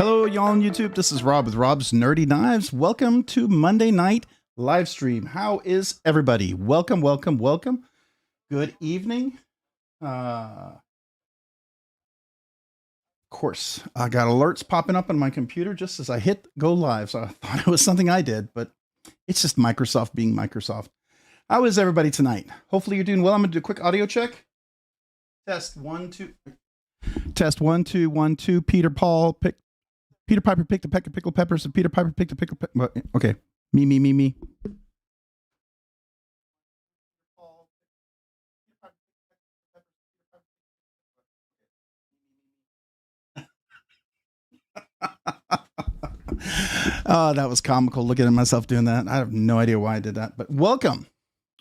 Hello, y'all on YouTube. This is Rob with Rob's Nerdy Knives. Welcome to Monday night live stream. How is everybody? Welcome, welcome, welcome. Good evening. Of course, I got alerts popping up on my computer just as I hit go live. So I thought it was something I did, but it's just Microsoft being Microsoft. How is everybody tonight? Hopefully you're doing well. I'm going to do a quick audio check. Test 1, 2. Test 1, 2, 1, 2. Peter Piper picked a peck of pickled peppers, and Peter Piper picked a pickle pepper. Okay. Me. Oh, that was comical looking at myself doing that. I have no idea why I did that, but welcome.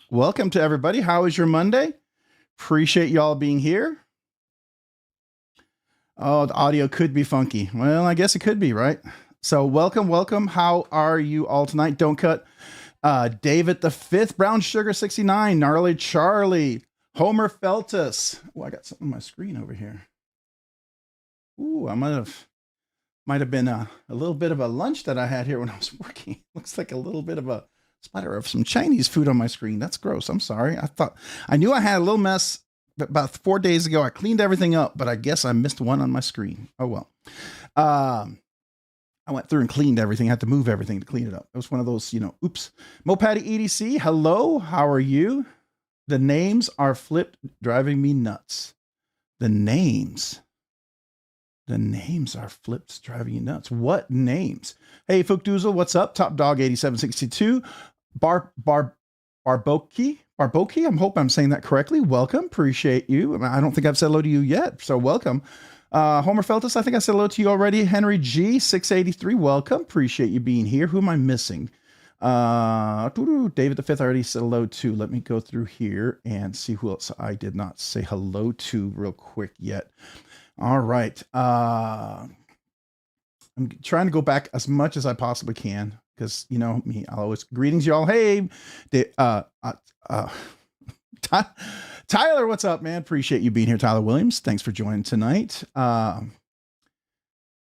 Welcome to everybody. How is your Monday? Appreciate y'all being here. Oh, the audio could be funky. Well, I guess it could be, right? So welcome. How are you all tonight? Don't cut. David the Fifth, Brown Sugar 69, Gnarly Charlie, Homer Feltus. Oh, I got something on my screen over here. Ooh, I might have been a little bit of a lunch that I had here when I was working. Looks like a little bit of a splatter of some Chinese food on my screen. That's gross. I'm sorry. I knew I had a little mess about 4 days ago. I cleaned everything up, but I guess I missed one on my screen. Oh, well. I went through and cleaned everything. I had to move everything to clean it up. It was one of those, oops. Mopatty EDC, hello. How are you? The names are flipped, driving me nuts. The names are flipped, driving you nuts. What names? Hey, Fookdoozle, what's up? Top Dog 8762. Barboki. I hope I'm saying that correctly. Welcome. Appreciate you. I don't think I've said hello to you yet, so welcome. Homer Feltus, I think I said hello to you already. Henry G, 683, welcome. Appreciate you being here. Who am I missing? David the Fifth, I already said hello to. Let me go through here and see who else I did not say hello to real quick yet. All right. I'm trying to go back as much as I possibly can because, you know me, I'll always greetings, y'all. Hey, Tyler, what's up, man? Appreciate you being here, Tyler Williams. Thanks for joining tonight.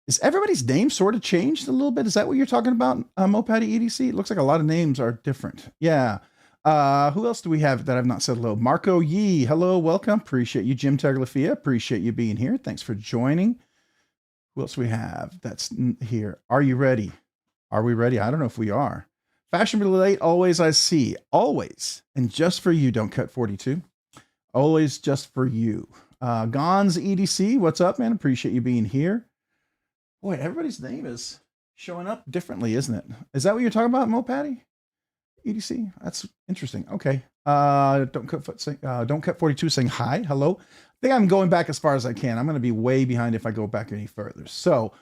Is everybody's name sort of changed a little bit? Is that what you're talking about, Mopatty EDC? It looks like a lot of names are different. Yeah. Who else do we have that I've not said hello? Marco Yee, hello, welcome. Appreciate you. Jim Tagliafia, appreciate you being here. Thanks for joining. Who else we have that's here? Are you ready? Are we ready? I don't know if we are. Fashionably late, always I see. Always. And just for you, Don't Cut 42. Always just for you. Gons EDC, what's up, man? Appreciate you being here. Boy, everybody's name is showing up differently, isn't it? Is that what you're talking about, Mopatty? EDC? That's interesting. Okay. Don't Cut 42 saying hi, hello. I think I'm going back as far as I can. I'm going to be way behind if I go back any further. So,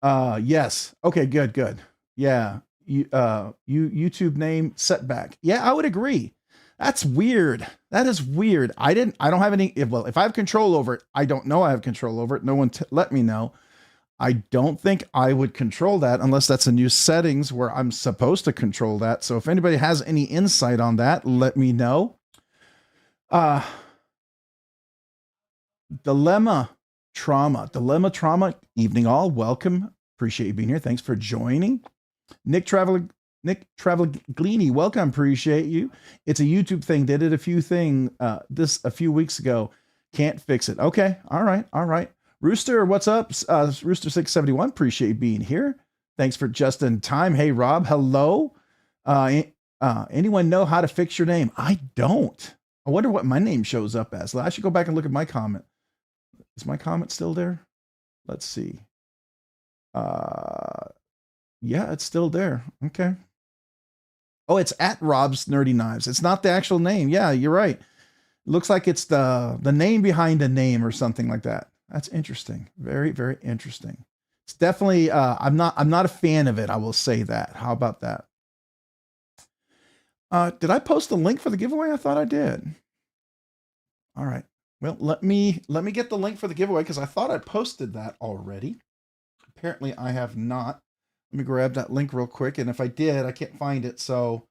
yes. Okay, good. Yeah. YouTube name setback. Yeah, I would agree. That's weird. That is weird. I don't have any, if I have control over it, I don't know I have control over it. No one let me know. I don't think I would control that unless that's a new settings where I'm supposed to control that. So if anybody has any insight on that, let me know. Dilemma Trauma, evening all. Welcome. Appreciate you being here. Thanks for joining. Nick Travaglini, welcome. Appreciate you. It's a YouTube thing. Did it a few weeks ago. Can't fix it. Okay. All right. Rooster, what's up? Rooster 671. Appreciate you being here. Thanks for just in time. Hey, Rob. Hello. Anyone know how to fix your name? I don't. I wonder what my name shows up as. I should go back and look at my comment. Is my comment still there? Let's see. Yeah, it's still there. Okay. Oh, it's at Rob's Nerdy Knives. It's not the actual name. Yeah, you're right. It looks like it's the name behind a name or something like that. That's interesting. Very, very interesting. It's definitely I'm not a fan of it. I will say that. How about that? Did I post the link for the giveaway? I thought I did. All right. Well, let me get the link for the giveaway because I thought I posted that already. Apparently I have not. Let me grab that link real quick. And if I did, I can't find it. So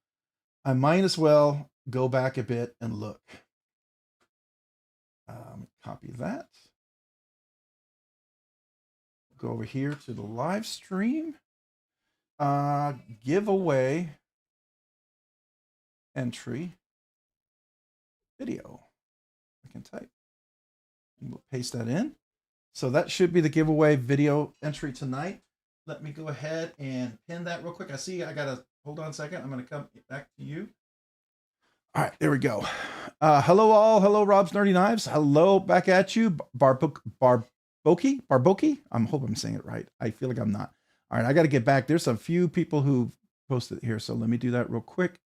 I might as well go back a bit and look. Copy that. go over here to the live stream. Giveaway entry video. I can type. And we'll paste that in. So that should be the giveaway video entry tonight. Let me go ahead and pin that real quick. I see I got to hold on a second. I'm going to come back to you. All right, there we go. Hello all. Hello, Rob's Nerdy Knives. Hello, back at you. Barboki? I hope I'm saying it right. I feel like I'm not. All right, I got to get back. There's a few people who posted here, so let me do that real quick.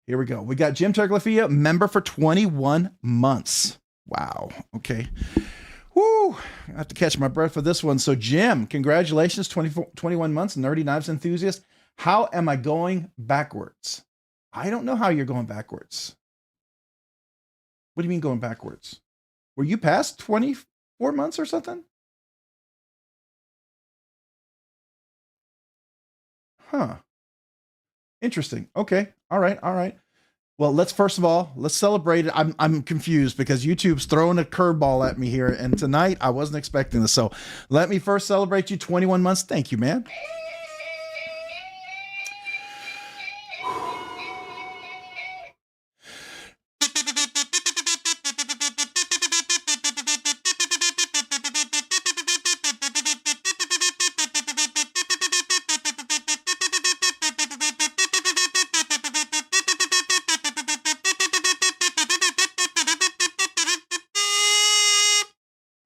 Here we go. We got Jim Terglifia, member for 21 months. Wow. Okay. Woo. I have to catch my breath for this one. So Jim, congratulations, 21 months, Nerdy Knives enthusiast. How am I going backwards? I don't know how you're going backwards. What do you mean going backwards? Were you past 24 months or something? Huh. Interesting. Okay. All right. All right. Well, let's first of all, let's celebrate it. I'm confused because YouTube's throwing a curveball at me here. And tonight I wasn't expecting this. So let me first celebrate you 21 months. Thank you, man.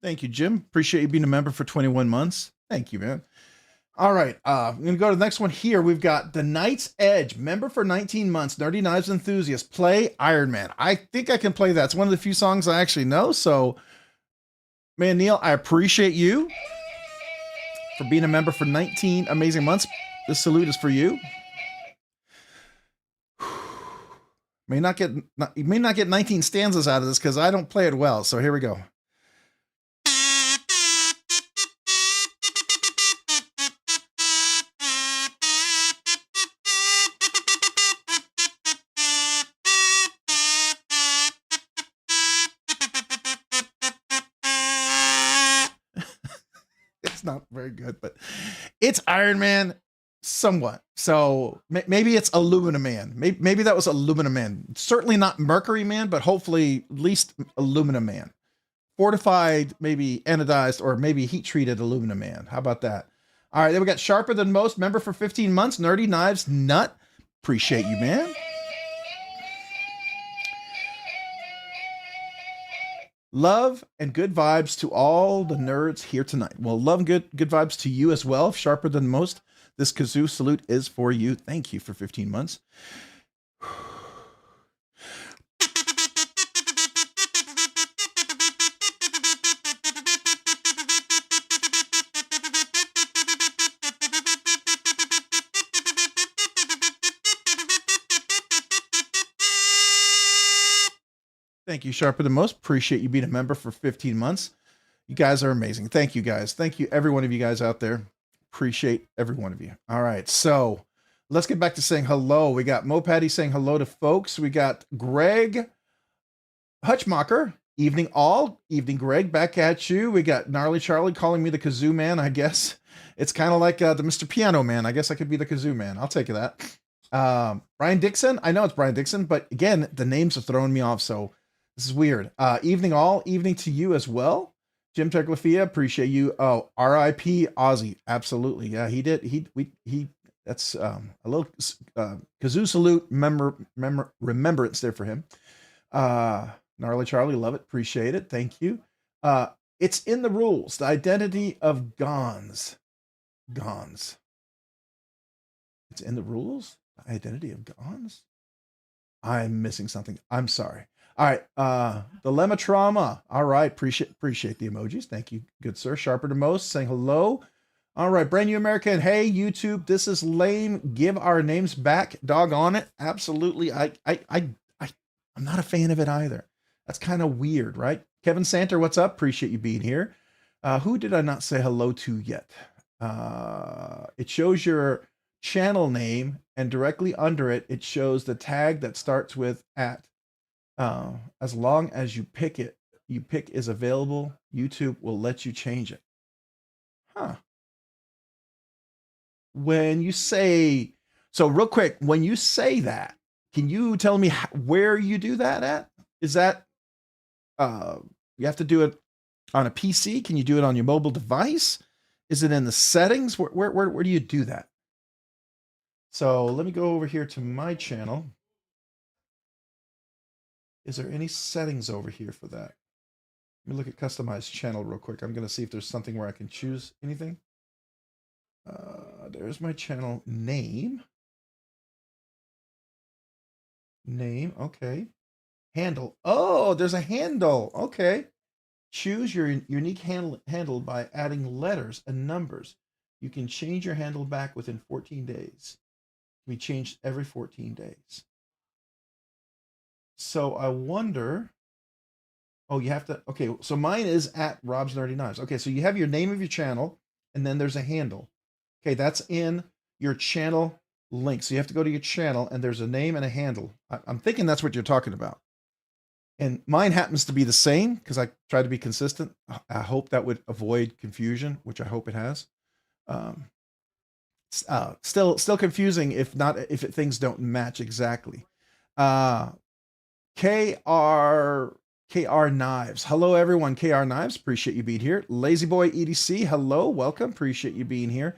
Thank you, Jim. Appreciate you being a member for 21 months. Thank you, man. All right. I'm going to go to the next one here. We've got The Night's Edge, member for 19 months, Nerdy Knives enthusiast. Play Iron Man. I think I can play that. It's one of the few songs I actually know. So, man, Neil, I appreciate you for being a member for 19 amazing months. This salute is for you. You may not get 19 stanzas out of this because I don't play it well. So here we go. Not very good, but it's Iron Man somewhat. So maybe it's Aluminum Man. Maybe that was Aluminum Man. Certainly not Mercury Man, but hopefully at least Aluminum Man. Fortified, maybe anodized, or maybe heat treated Aluminum Man. How about that? All right, then we got Sharper Than Most, member for 15 months, Nerdy Knives Nut. Appreciate you, man. Love and good vibes to all the nerds here tonight. Well, love and good vibes to you as well. Sharper Than Most. This kazoo salute is for you. Thank you for 15 months. Thank you, Sharper Than Most. Appreciate you being a member for 15 months. You guys are amazing. Thank you, guys. Thank you, every one of you guys out there. Appreciate every one of you. All right, so let's get back to saying hello. We got Mo Patty saying hello to folks. We got Greg Hutchmacher. Evening all. Evening, Greg. Back at you. We got Gnarly Charlie calling me the kazoo man, I guess. It's kind of like the Mr. Piano Man. I guess I could be the kazoo man. I'll take that. Brian Dixon. I know it's Brian Dixon, but again, the names are throwing me off, so this is weird. Evening all. Evening to you as well. Jim Terglifia, appreciate you. Oh, R.I.P. Ozzy. Absolutely. Yeah, he did. That's a little kazoo salute remembrance there for him. Gnarly Charlie, love it. Appreciate it. Thank you. It's in the rules. The identity of Gons. Gons. It's in the rules? The identity of Gons? I'm missing something. I'm sorry. All right. Dilemma Trauma. All right. Appreciate the emojis. Thank you, good sir. Sharper Than Most saying hello. All right. Brand New American. Hey, YouTube. This is lame. Give our names back. Doggone it. Absolutely. I'm not a fan of it either. That's kind of weird, right? Kevin Santer, what's up? Appreciate you being here. Who did I not say hello to yet? It shows your channel name, and directly under it, it shows the tag that starts with @ as long as you pick is available, YouTube will let you change it. Huh. When you say, so real quick, when you say that, can you tell me where you do that at? Is that, you have to do it on a PC? Can you do it on your mobile device? Is it in the settings? Where do you do that? So let me go over here to my channel. Is there any settings over here for that? Let me look at customize channel real quick. I'm going to see if there's something where I can choose anything. There's my channel name. Name, okay. Handle. Oh, there's a handle. Okay. Choose your unique handle by adding letters and numbers. You can change your handle back within 14 days. It can be changed every 14 days. So I wonder. Oh, you have to. Okay, so mine is at Rob's Nerdy Knives. Okay, so you have your name of your channel, and then there's a handle. Okay, that's in your channel link. So you have to go to your channel, and there's a name and a handle. I'm thinking that's what you're talking about. And mine happens to be the same because I try to be consistent. I hope that would avoid confusion, which I hope it has. Still confusing if things don't match exactly. KR Knives. Hello, everyone. KR Knives. Appreciate you being here. Lazy Boy EDC. Hello. Welcome. Appreciate you being here.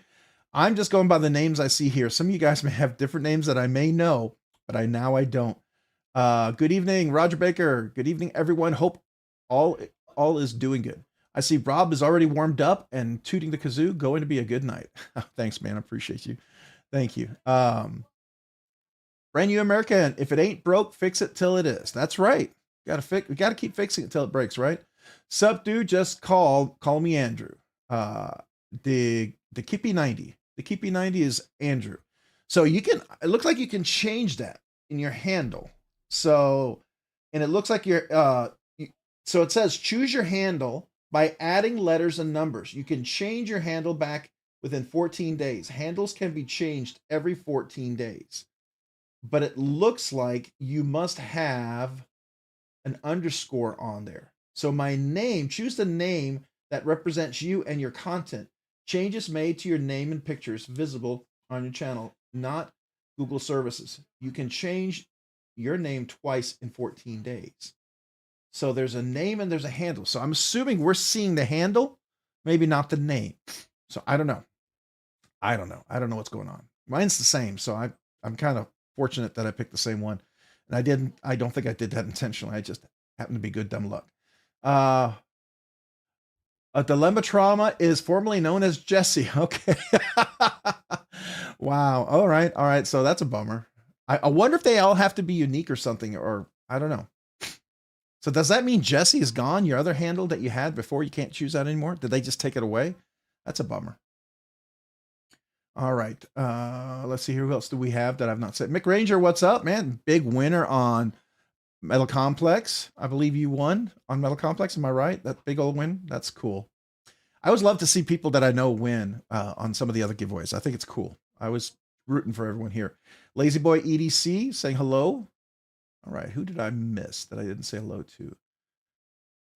I'm just going by the names I see here. Some of you guys may have different names that I may know, but I don't. Good evening, Roger Baker. Good evening, everyone. Hope all is doing good. I see Rob is already warmed up and tooting the kazoo. Going to be a good night. Thanks, man. I appreciate you. Thank you. Brand new American. If it ain't broke, fix it till it is. That's right. We gotta keep fixing it till it breaks, right? Sup, dude, just call me Andrew. The Kippy 90. The Kippy 90 is Andrew. So it looks like you can change that in your handle. So, and it looks like so it says choose your handle by adding letters and numbers. You can change your handle back within 14 days. Handles can be changed every 14 days. But it looks like you must have an underscore on there. So my name, choose the name that represents you and your content. Changes made to your name and pictures visible on your channel, not Google services. You can change your name twice in 14 days. So there's a name and there's a handle. So I'm assuming we're seeing the handle, maybe not the name. So I don't know. I don't know what's going on. Mine's the same. So I'm kind of fortunate that I picked the same one. And I don't think I did that intentionally. I just happened to be good dumb luck. A dilemma trauma is formerly known as Jesse. Okay. Wow. All right. So that's a bummer. I wonder if they all have to be unique or something, or I don't know. So does that mean Jesse is gone? Your other handle that you had before, you can't choose that anymore? Did they just take it away? That's a bummer. All right. Let's see here. Who else do we have that I've not said? Mick Ranger, what's up, man? Big winner on Metal Complex. I believe you won on Metal Complex. Am I right? That big old win? That's cool. I always love to see people that I know win on some of the other giveaways. I think it's cool. I was rooting for everyone here. Lazy Boy EDC saying hello. All right. Who did I miss that I didn't say hello to?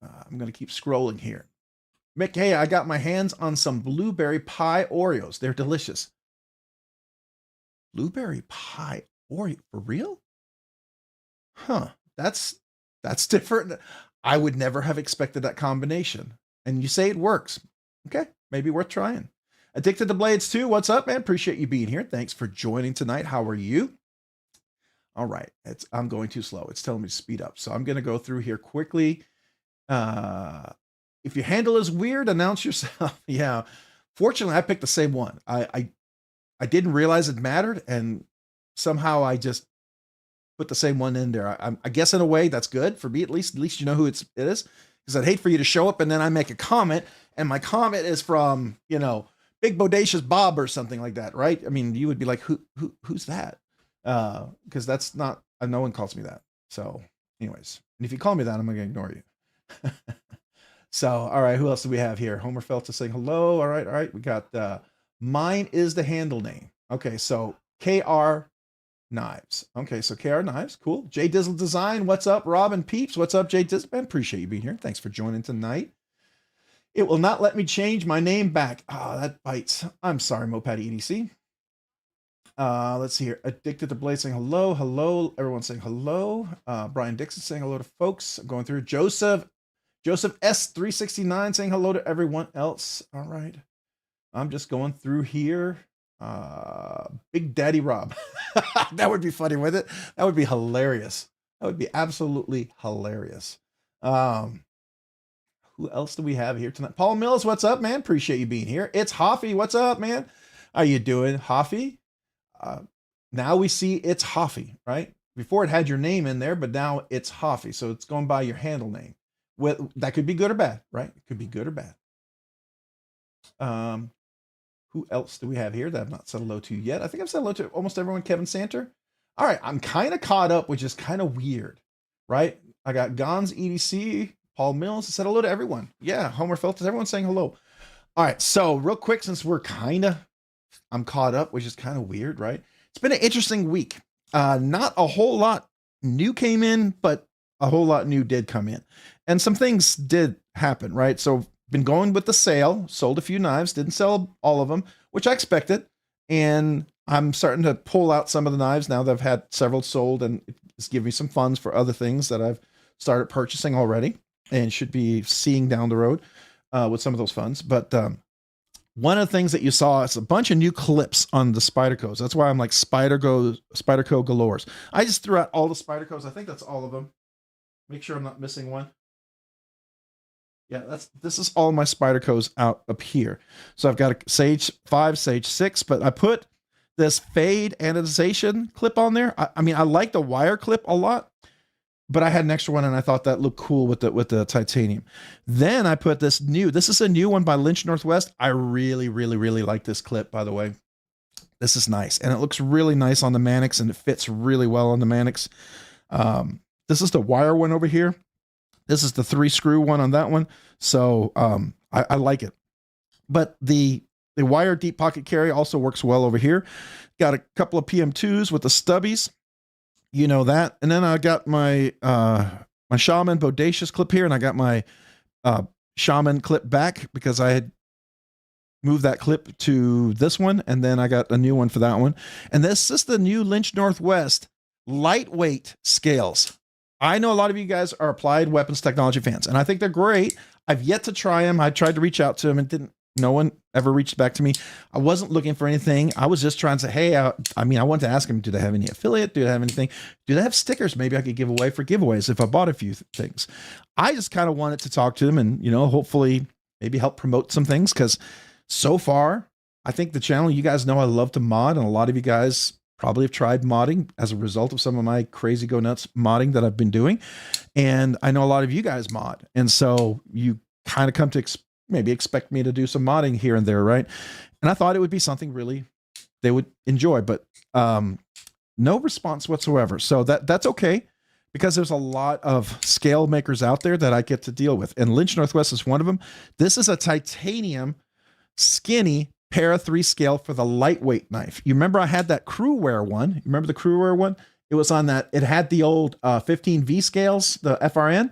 I'm going to keep scrolling here. Mick, hey, I got my hands on some blueberry pie Oreos. They're delicious. Blueberry pie Oreo, for real? Huh. That's different. I would never have expected that combination. And you say it works. Okay, maybe worth trying. Addicted to Blades too. What's up, man? Appreciate you being here. Thanks for joining tonight. How are you? All right. I'm going too slow. It's telling me to speed up. So I'm going to go through here quickly. If your handle is weird, announce yourself. Yeah. Fortunately, I picked the same one. I didn't realize it mattered, and somehow I just put the same one in there. I guess in a way that's good for me, at least you know who it is. Because I'd hate for you to show up and then I make a comment, and my comment is from, Big Bodacious Bob or something like that, right? I mean, you would be like, who's that? Because that's not, no one calls me that. So anyways, and if you call me that, I'm going to ignore you. So, all right, who else do we have here? Homer Felta saying hello. All right. We got, mine is the handle name. Okay, so KR Knives. Okay, so KR Knives, cool. J Dizzle Design, what's up? Robin Peeps, what's up? J Dizzle, man, appreciate you being here. Thanks for joining tonight. It will not let me change my name back. Oh, that bites. I'm sorry, Mopatty EDC. Let's see here. Addicted to Blade saying hello, hello. Everyone's saying hello. Brian Dixon saying hello to folks. I'm going through. Joseph S369 saying hello to everyone else. All right. I'm just going through here. Big Daddy Rob. That would be funny, wouldn't it? That would be hilarious. That would be absolutely hilarious. Who else do we have here tonight? Paul Mills, what's up, man? Appreciate you being here. It's Hoffy. What's up, man? How you doing, Hoffy? Now we see it's Hoffy, right? Before it had your name in there, but now it's Hoffy. So it's going by your handle name. That could be good or bad, right? It could be good or bad. Who else do we have here that I've not said hello to yet? I think I've said hello to almost everyone. Kevin Santer. All right, I'm kind of caught up, which is kind of weird, right? I got Gons EDC, Paul Mills. I said hello to everyone. Yeah, Homer Feltus, everyone's saying hello. All right, so real quick, since I'm caught up, which is kind of weird, right? It's been an interesting week. Not a whole lot new came in, but a whole lot new did come in. And some things did happen, right? So been going with the sale, sold a few knives, didn't sell all of them, which I expected. And I'm starting to pull out some of the knives now that I've had several sold, and it's giving me some funds for other things that I've started purchasing already and should be seeing down the road with some of those funds. But one of the things that you saw is a bunch of new clips on the Spydercos. That's why I'm like Spyderco galores. I just threw out all the Spydercos. I think that's all of them. Make sure I'm not missing one. Yeah, this is all my Spydercos out up here. So I've got a Sage 5, Sage 6, but I put this fade anodization clip on there. I mean, I like the wire clip a lot, but I had an extra one and I thought that looked cool with the titanium. Then I put this is a new one by Lynch Northwest. I really, really, really like this clip, by the way. This is nice. And it looks really nice on the Mannix, and it fits really well on the Mannix. This is the wire one over here. This is the 3-screw one on that one. So I like it. But the wire deep pocket carry also works well over here. Got a couple of PM2s with the stubbies. You know that. And then I got my my Shaman Bodacious clip here, and I got my Shaman clip back because I had moved that clip to this one, and then I got a new one for that one. And this is the new Lynch Northwest lightweight scales. I know a lot of you guys are applied weapons technology fans, and I think they're great. I've yet to try them. I tried to reach out to them and no one ever reached back to me. I wasn't looking for anything. I was just trying to say, hey, I wanted to ask them, do they have any affiliate? Do they have anything? Do they have stickers maybe I could give away for giveaways if I bought a few things? I just kind of wanted to talk to them and, hopefully maybe help promote some things, because so far, I think the channel, you guys know I love to mod, and a lot of you guys probably have tried modding as a result of some of my crazy go nuts modding that I've been doing. And I know a lot of you guys mod. And so you kind of come to maybe expect me to do some modding here and there, right? And I thought it would be something really they would enjoy, but no response whatsoever. So that's okay, because there's a lot of scale makers out there that I get to deal with. And Lynch Northwest is one of them. This is a titanium skinny para 3 scale for the lightweight knife. You remember I had that Crewwear one? You remember the Crewwear one? It was on that. It had the old 15V scales, the FRN.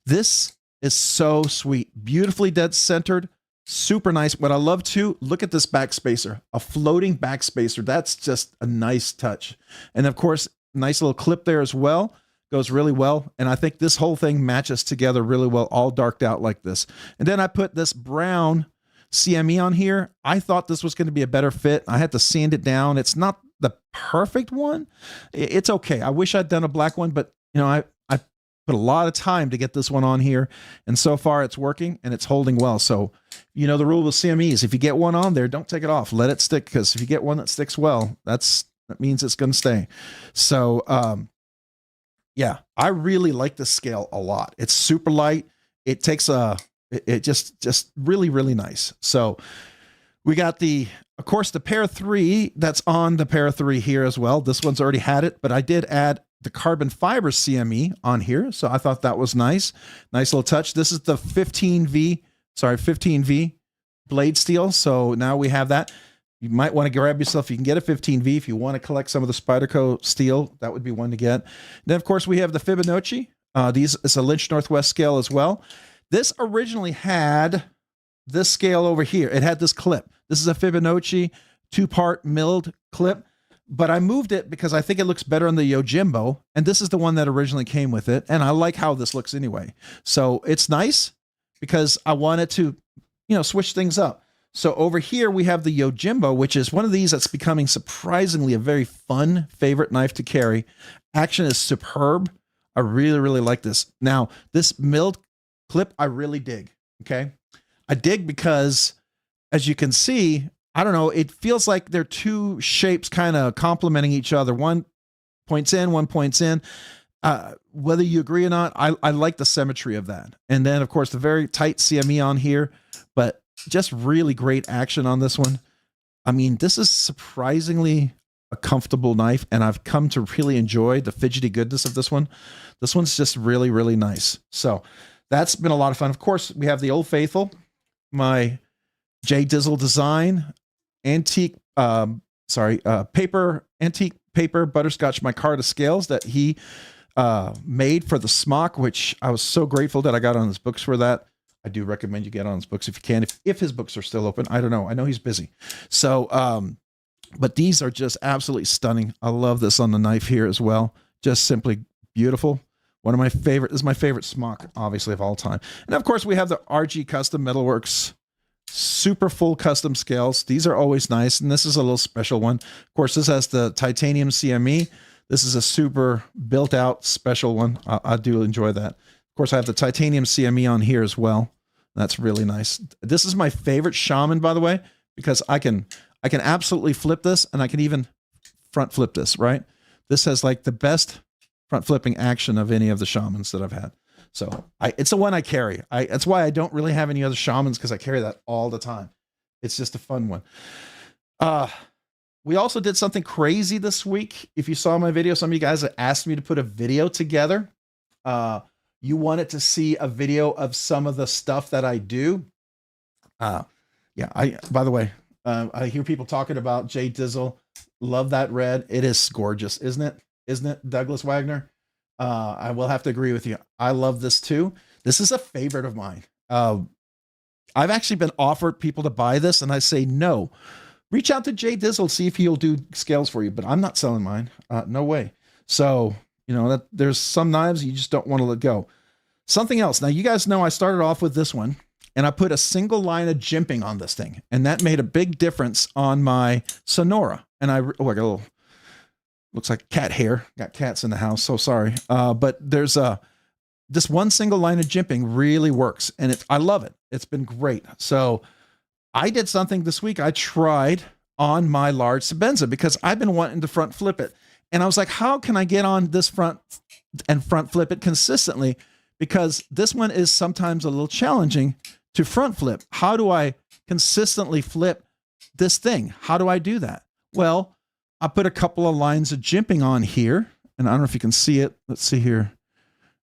This is so sweet. Beautifully dead centered. Super nice. What I love too, look at this backspacer. A floating backspacer. That's just a nice touch. And of course, nice little clip there as well. Goes really well. And I think this whole thing matches together really well, all darked out like this. And then I put this brown CME on here. I thought this was going to be a better fit. I had to sand it down. It's not the perfect one. It's okay. I wish I'd done a black one, but I put a lot of time to get this one on here, and so far it's working and it's holding well. So, the rule with CMEs, if you get one on there, don't take it off. Let it stick, because if you get one that sticks well, that means it's going to stay. So, yeah, I really like this scale a lot. It's super light. It takes it just really, really nice. So we got of course, the Para 3 that's on the Para 3 here as well. This one's already had it, but I did add the carbon fiber CME on here. So I thought that was nice. Nice little touch. This is the 15V blade steel. So now we have that. You might want to grab yourself. You can get a 15V if you want to collect some of the Spyderco steel. That would be one to get. Then, of course, we have the Fibonacci. It's a Lynch Northwest scale as well. This originally had this scale over here, it had this clip. This is a Fibonacci 2-part milled clip, but I moved it because I think it looks better on the Yojimbo, and this is the one that originally came with it, and I like how this looks anyway. So it's nice because I wanted to, you know, switch things up. So over here we have the Yojimbo, which is one of these that's becoming surprisingly a very fun favorite knife to carry. Action is superb. I really, really like this. Now, this milled clip, I really dig, okay? I dig because, as you can see, I don't know, it feels like they're two shapes kind of complementing each other. One points in, one points in. Whether you agree or not, I like the symmetry of that. And then, of course, the very tight CME on here, but just really great action on this one. I mean, this is surprisingly a comfortable knife, and I've come to really enjoy the fidgety goodness of this one. This one's just really, really nice. So that's been a lot of fun. Of course, we have the Old Faithful, my J Dizzle Design antique paper butterscotch micarta scales that he made for the smock, which I was so grateful that I got on his books for that. I do recommend you get on his books if you can, if his books are still open. I don't know. I know he's busy. So, but these are just absolutely stunning. I love this on the knife here as well. Just simply beautiful. One of my favorite, this is my favorite smock, obviously, of all time. And of course, we have the RG Custom Metalworks super full custom scales. These are always nice. And this is a little special one. Of course, this has the titanium CME. This is a super built out special one. I do enjoy that. Of course, I have the titanium CME on here as well. That's really nice. This is my favorite Shaman, by the way, because I can absolutely flip this, and I can even front flip this, right? This has like the best front flipping action of any of the Shamans that I've had. So it's the one I carry. That's why I don't really have any other Shamans, because I carry that all the time. It's just a fun one. We also did something crazy this week. If you saw my video, some of you guys asked me to put a video together. You wanted to see a video of some of the stuff that I do. By the way, I hear people talking about J Dizzle. Love that red. It is gorgeous, isn't it? Isn't it, Douglas Wagner? I will have to agree with you. I love this too. This is a favorite of mine. I've actually been offered people to buy this, and I say no. Reach out to J Dizzle, see if he'll do scales for you, but I'm not selling mine. No way. So, you know, that there's some knives you just don't want to let go. Something else. Now, you guys know I started off with this one, and I put a single line of jimping on this thing, and that made a big difference on my Sonora. And I got a little, looks like cat hair. Got cats in the house, so sorry. But there's this one single line of jimping really works, and I love it. It's been great. So I did something this week. I tried on my large Sebenza because I've been wanting to front flip it. And I was like, how can I get on this front and front flip it consistently? Because this one is sometimes a little challenging to front flip. How do I consistently flip this thing? How do I do that? Well, I put a couple of lines of jimping on here, and I don't know if you can see it. Let's see here.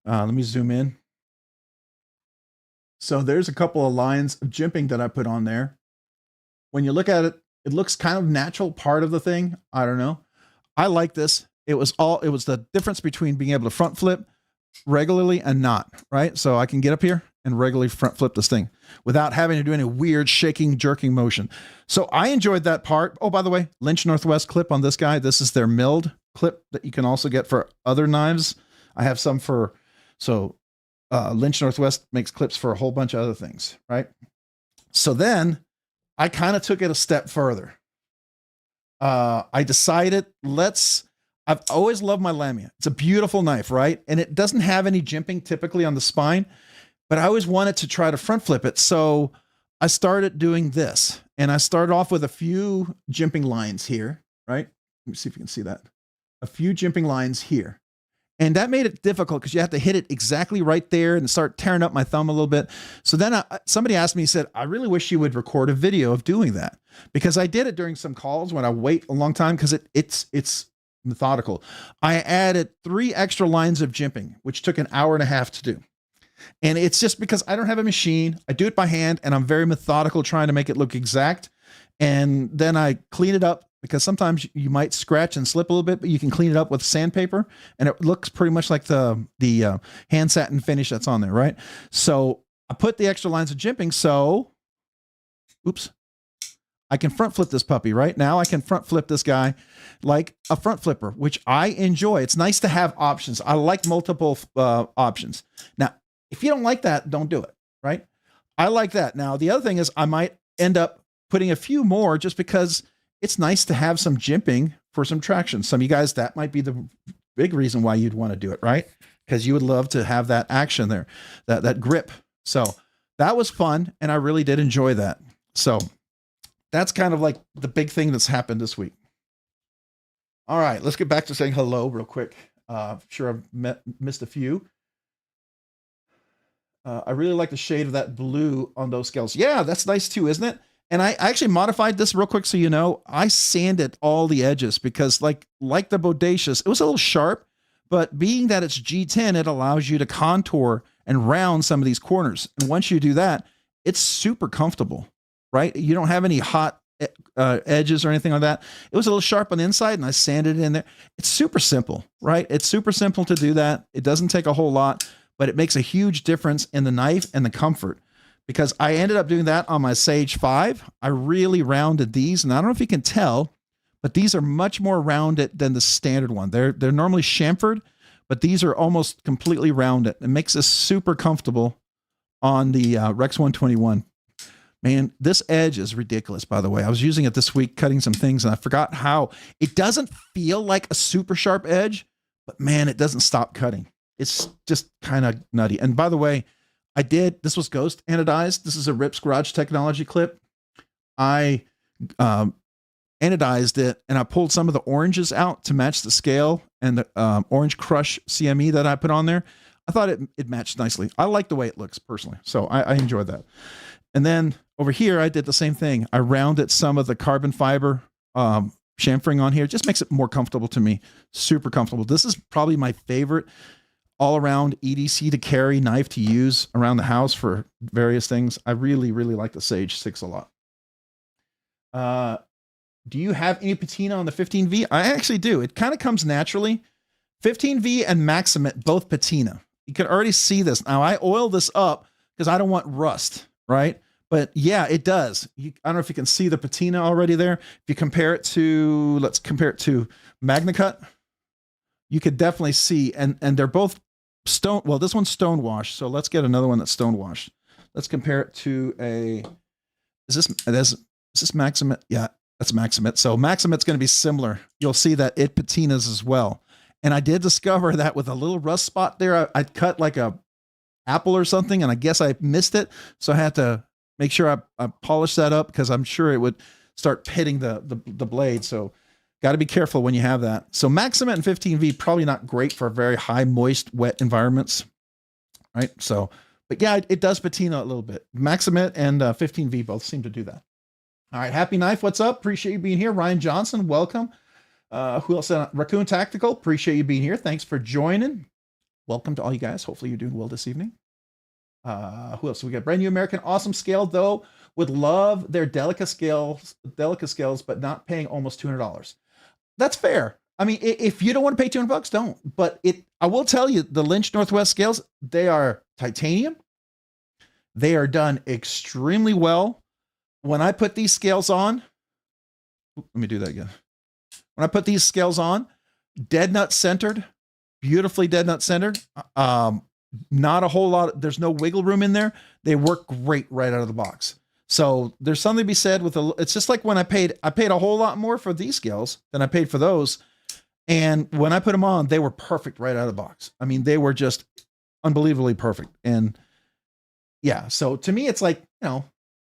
Let me zoom in. So there's a couple of lines of jimping that I put on there. When you look at it, it looks kind of natural part of the thing. I don't know. I like this. It was the difference between being able to front flip regularly and not, right? So I can get up here and regularly front flip this thing without having to do any weird shaking, jerking motion. So I enjoyed that part. Oh, by the way, Lynch Northwest clip on this guy. This is their milled clip that you can also get for other knives. I have some for, Lynch Northwest makes clips for a whole bunch of other things, right? So then I kind of took it a step further. I decided I've always loved my Lamia. It's a beautiful knife, right? And it doesn't have any jimping typically on the spine, but I always wanted to try to front flip it. So I started doing this, and I started off with a few jimping lines here, right? Let me see if you can see that. A few jimping lines here. And that made it difficult because you have to hit it exactly right there and start tearing up my thumb a little bit. So then somebody asked me, said, I really wish you would record a video of doing that, because I did it during some calls when I wait a long time, because it's methodical. I added 3 extra lines of jimping, which took an hour and a half to do. And it's just because I don't have a machine. I do it by hand, and I'm very methodical trying to make it look exact. And then I clean it up, because sometimes you might scratch and slip a little bit, but you can clean it up with sandpaper, and it looks pretty much like the hand satin finish that's on there, right? So I put the extra lines of jimping so oops, I can front flip this puppy right now. I can front flip this guy like a front flipper, which I enjoy. It's nice to have options. I like multiple options. Now, if you don't like that, don't do it, right? I like that. Now, the other thing is I might end up putting a few more just because it's nice to have some jimping for some traction. Some of you guys, that might be the big reason why you'd want to do it, right? Because you would love to have that action there, that grip. So that was fun, and I really did enjoy that. So that's kind of like the big thing that's happened this week. All right, let's get back to saying hello real quick. Sure, I've missed a few. I really like the shade of that blue on those scales. Yeah, that's nice too, isn't it? And I actually modified this real quick so you know. I sanded all the edges because like the Bodacious, it was a little sharp, but being that it's G10, it allows you to contour and round some of these corners. And once you do that, it's super comfortable, right? You don't have any hot edges or anything like that. It was a little sharp on the inside and I sanded it in there. It's super simple, right? It's super simple to do that. It doesn't take a whole lot, but it makes a huge difference in the knife and the comfort, because I ended up doing that on my Sage 5. I really rounded these, and I don't know if you can tell, but these are much more rounded than the standard one. They're normally chamfered, but these are almost completely rounded. It makes this super comfortable on the Rex 121. Man, this edge is ridiculous, by the way. I was using it this week cutting some things, and I forgot how it doesn't feel like a super sharp edge, but man, it doesn't stop cutting. It's just kind of nutty. And by the way, this was ghost anodized. This is a Rips Garage Technology clip. I anodized it, and I pulled some of the oranges out to match the scale and the Orange Crush CME that I put on there. I thought it matched nicely. I like the way it looks personally, so I enjoyed that. And then over here, I did the same thing. I rounded some of the carbon fiber chamfering on here. It just makes it more comfortable to me. Super comfortable. This is probably my favorite all-around EDC to carry knife to use around the house for various things. I really, really like the Sage 6 a lot. Do you have any patina on the 15V? I actually do. It kind of comes naturally. 15V and Maximate, both patina. You can already see this. Now, I oil this up because I don't want rust, right? But yeah, it does. I don't know if you can see the patina already there. If you compare it to, let's compare it to MagnaCut, you could definitely see, and they're both stone. Well, this one's stone washed, so let's get another one that's stone washed. Let's compare it to is this Maximate? Yeah, that's Maximate. So Maximate's going to be similar. You'll see that it patinas as well. And I did discover that with a little rust spot there, I cut like a apple or something, and I guess I missed it. So I had to make sure I polish that up because I'm sure it would start pitting the blade. So got to be careful when you have that. So Maximate and 15V, probably not great for very high, moist, wet environments, right? So, but yeah, it does patina a little bit. Maximate and 15V both seem to do that. All right, Happy Knife, what's up? Appreciate you being here. Ryan Johnson, welcome. Who else? Raccoon Tactical, appreciate you being here. Thanks for joining. Welcome to all you guys. Hopefully you're doing well this evening. Who else? We got Brand New American, awesome scale though. Would love their Delica scales, but not paying almost $200. That's fair. I mean, if you don't want to pay $200, don't. But I will tell you, the Lynch Northwest scales, they are titanium. They are done extremely well. When I put these scales on, let me do that again. When I put these scales on, dead nut centered, beautifully dead nut centered. Not a whole lot. There's no wiggle room in there. They work great right out of the box. So there's something to be said with it's just like when I paid a whole lot more for these scales than I paid for those. And when I put them on, they were perfect right out of the box. I mean, they were just unbelievably perfect. And yeah, so to me, it's like,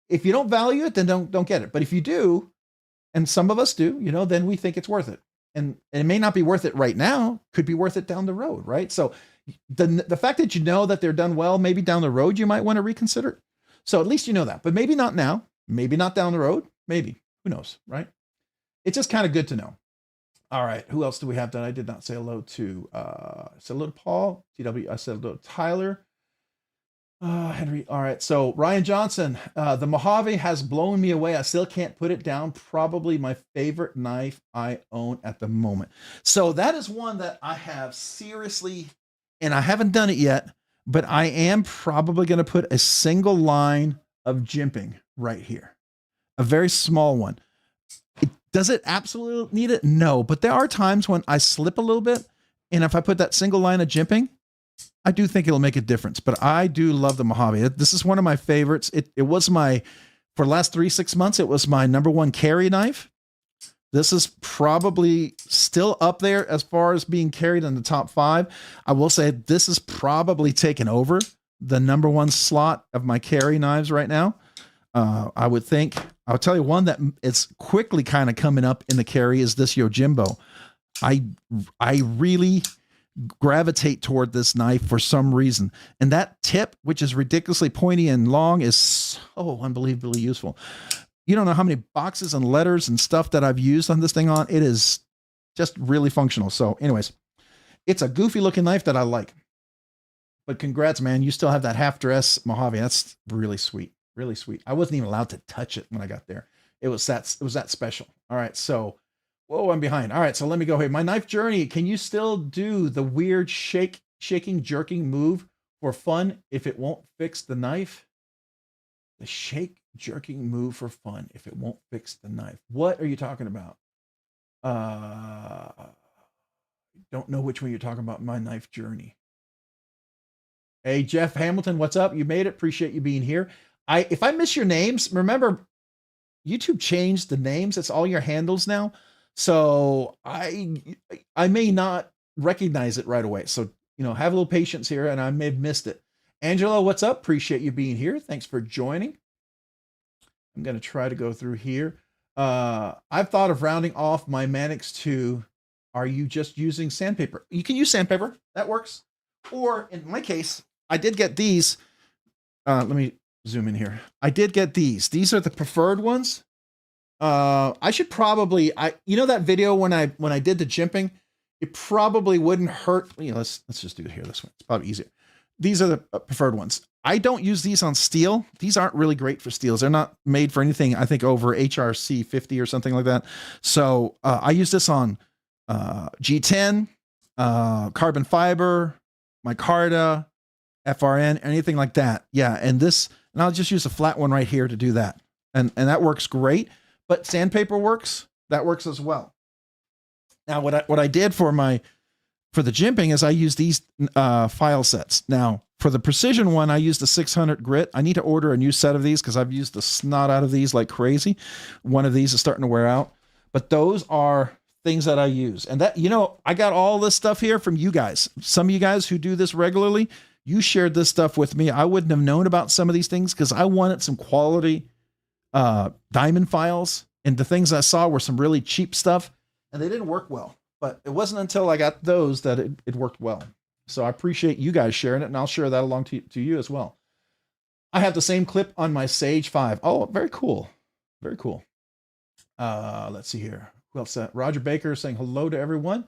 if you don't value it, then don't get it. But if you do, and some of us do, then we think it's worth it. And it may not be worth it right now, could be worth it down the road, right? So the fact that that they're done well, maybe down the road you might want to reconsider it. So at least you know that, but maybe not now, maybe not down the road, maybe, who knows, right? It's just kind of good to know. All right, who else do we have that I did not say hello to? I said hello to Paul, TW, I said hello to Tyler, Henry. All right, so Ryan Johnson, the Mojave has blown me away. I still can't put it down. Probably my favorite knife I own at the moment. So that is one that I have seriously, and I haven't done it yet, but I am probably going to put a single line of jimping right here. a very small one. Does it absolutely need it? No, but there are times when I slip a little bit, and if I put that single line of jimping, I do think it'll make a difference. But I do love the Mojave. This is one of my favorites. It was my, for the last 3-6 months, it was my #1 carry knife. This is probably still up there as far as being carried in the top 5. I will say this is probably taken over the #1 slot of my carry knives right now. I would think, I'll tell you one that is quickly kind of coming up in the carry is this Yojimbo. I really gravitate toward this knife for some reason. And that tip, which is ridiculously pointy and long, is so unbelievably useful. You don't know how many boxes and letters and stuff that I've used on this thing on. It is just really functional. So anyways, it's a goofy looking knife that I like. But congrats, man. You still have that half dress Mojave. That's really sweet. Really sweet. I wasn't even allowed to touch it when I got there. It was that special. All right. So, whoa, I'm behind. All right. So let me go here. My knife journey. Can you still do the weird shaking, jerking move for fun if it won't fix the knife? The shake, jerking move for fun if it won't fix the knife. What are you talking about? Don't know which one you're talking about. My knife journey. Hey, Jeff Hamilton, what's up? You made it. Appreciate you being here. If I miss your names, remember, YouTube changed the names. It's all your handles now. So I may not recognize it right away. So, have a little patience here, and I may have missed it. Angela, what's up? Appreciate you being here. Thanks for joining. I'm going to try to go through here. I've thought of rounding off my Mannix to, are you just using sandpaper? You can use sandpaper. That works. Or in my case, I did get these. Let me zoom in here. I did get these. These are the preferred ones. I should probably, that video when I did the jimping, it probably wouldn't hurt. Let's just do it here. This one, it's probably easier. These are the preferred ones. I don't use these on steel. These aren't really great for steels. They're not made for anything, I think, over HRC 50 or something like that. So I use this on G10, carbon fiber, micarta, FRN, anything like that. Yeah, and I'll just use a flat one right here to do that. And that works great. But sandpaper works. That works as well. Now, what I did for the jimping is I use these file sets. Now, for the precision one, I used the 600 grit. I need to order a new set of these because I've used the snot out of these like crazy. One of these is starting to wear out. But those are things that I use. And that, I got all this stuff here from you guys. Some of you guys who do this regularly, you shared this stuff with me. I wouldn't have known about some of these things because I wanted some quality diamond files. And the things I saw were some really cheap stuff. And they didn't work well. But it wasn't until I got those that it worked well. So I appreciate you guys sharing it, and I'll share that along to you as well. I have the same clip on my Sage 5. Oh, very cool. Very cool. Let's see here. Who else? Roger Baker saying hello to everyone.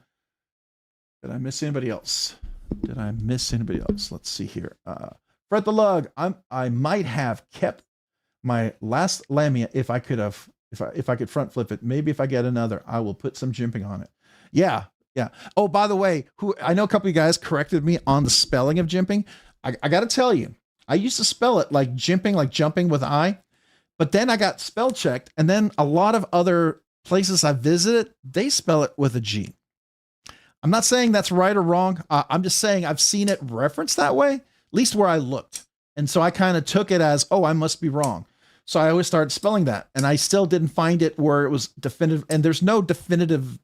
Did I miss anybody else? Let's see here. Fred the Lug. I might have kept my last Lamia if I could front flip it. Maybe if I get another, I will put some jimping on it. Yeah. Oh, by the way, I know a couple of you guys corrected me on the spelling of jimping. I got to tell you, I used to spell it like jimping, like jumping with I, but then I got spell checked, and then a lot of other places I visited, they spell it with a G. I'm not saying that's right or wrong. I'm just saying I've seen it referenced that way, at least where I looked. And so I kind of took it as, oh, I must be wrong. So I always started spelling that, and I still didn't find it where it was definitive. And there's no definitive,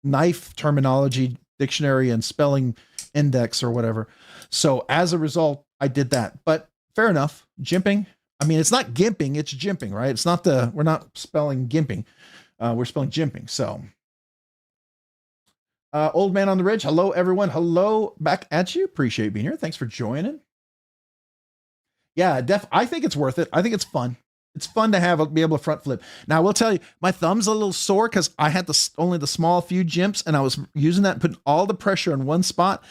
knife terminology dictionary and spelling index or whatever. So as a result, I did that. But fair enough. Jimping. I mean, it's not gimping, it's jimping, right? It's not we're not spelling gimping. We're spelling jimping. So Old Man on the Ridge. Hello, everyone. Hello back at you. Appreciate being here. Thanks for joining. Yeah, I think it's worth it. I think it's fun. It's fun to be able to front flip. Now, I will tell you, my thumb's a little sore because I had only the small few jimps, and I was using that and putting all the pressure in one spot.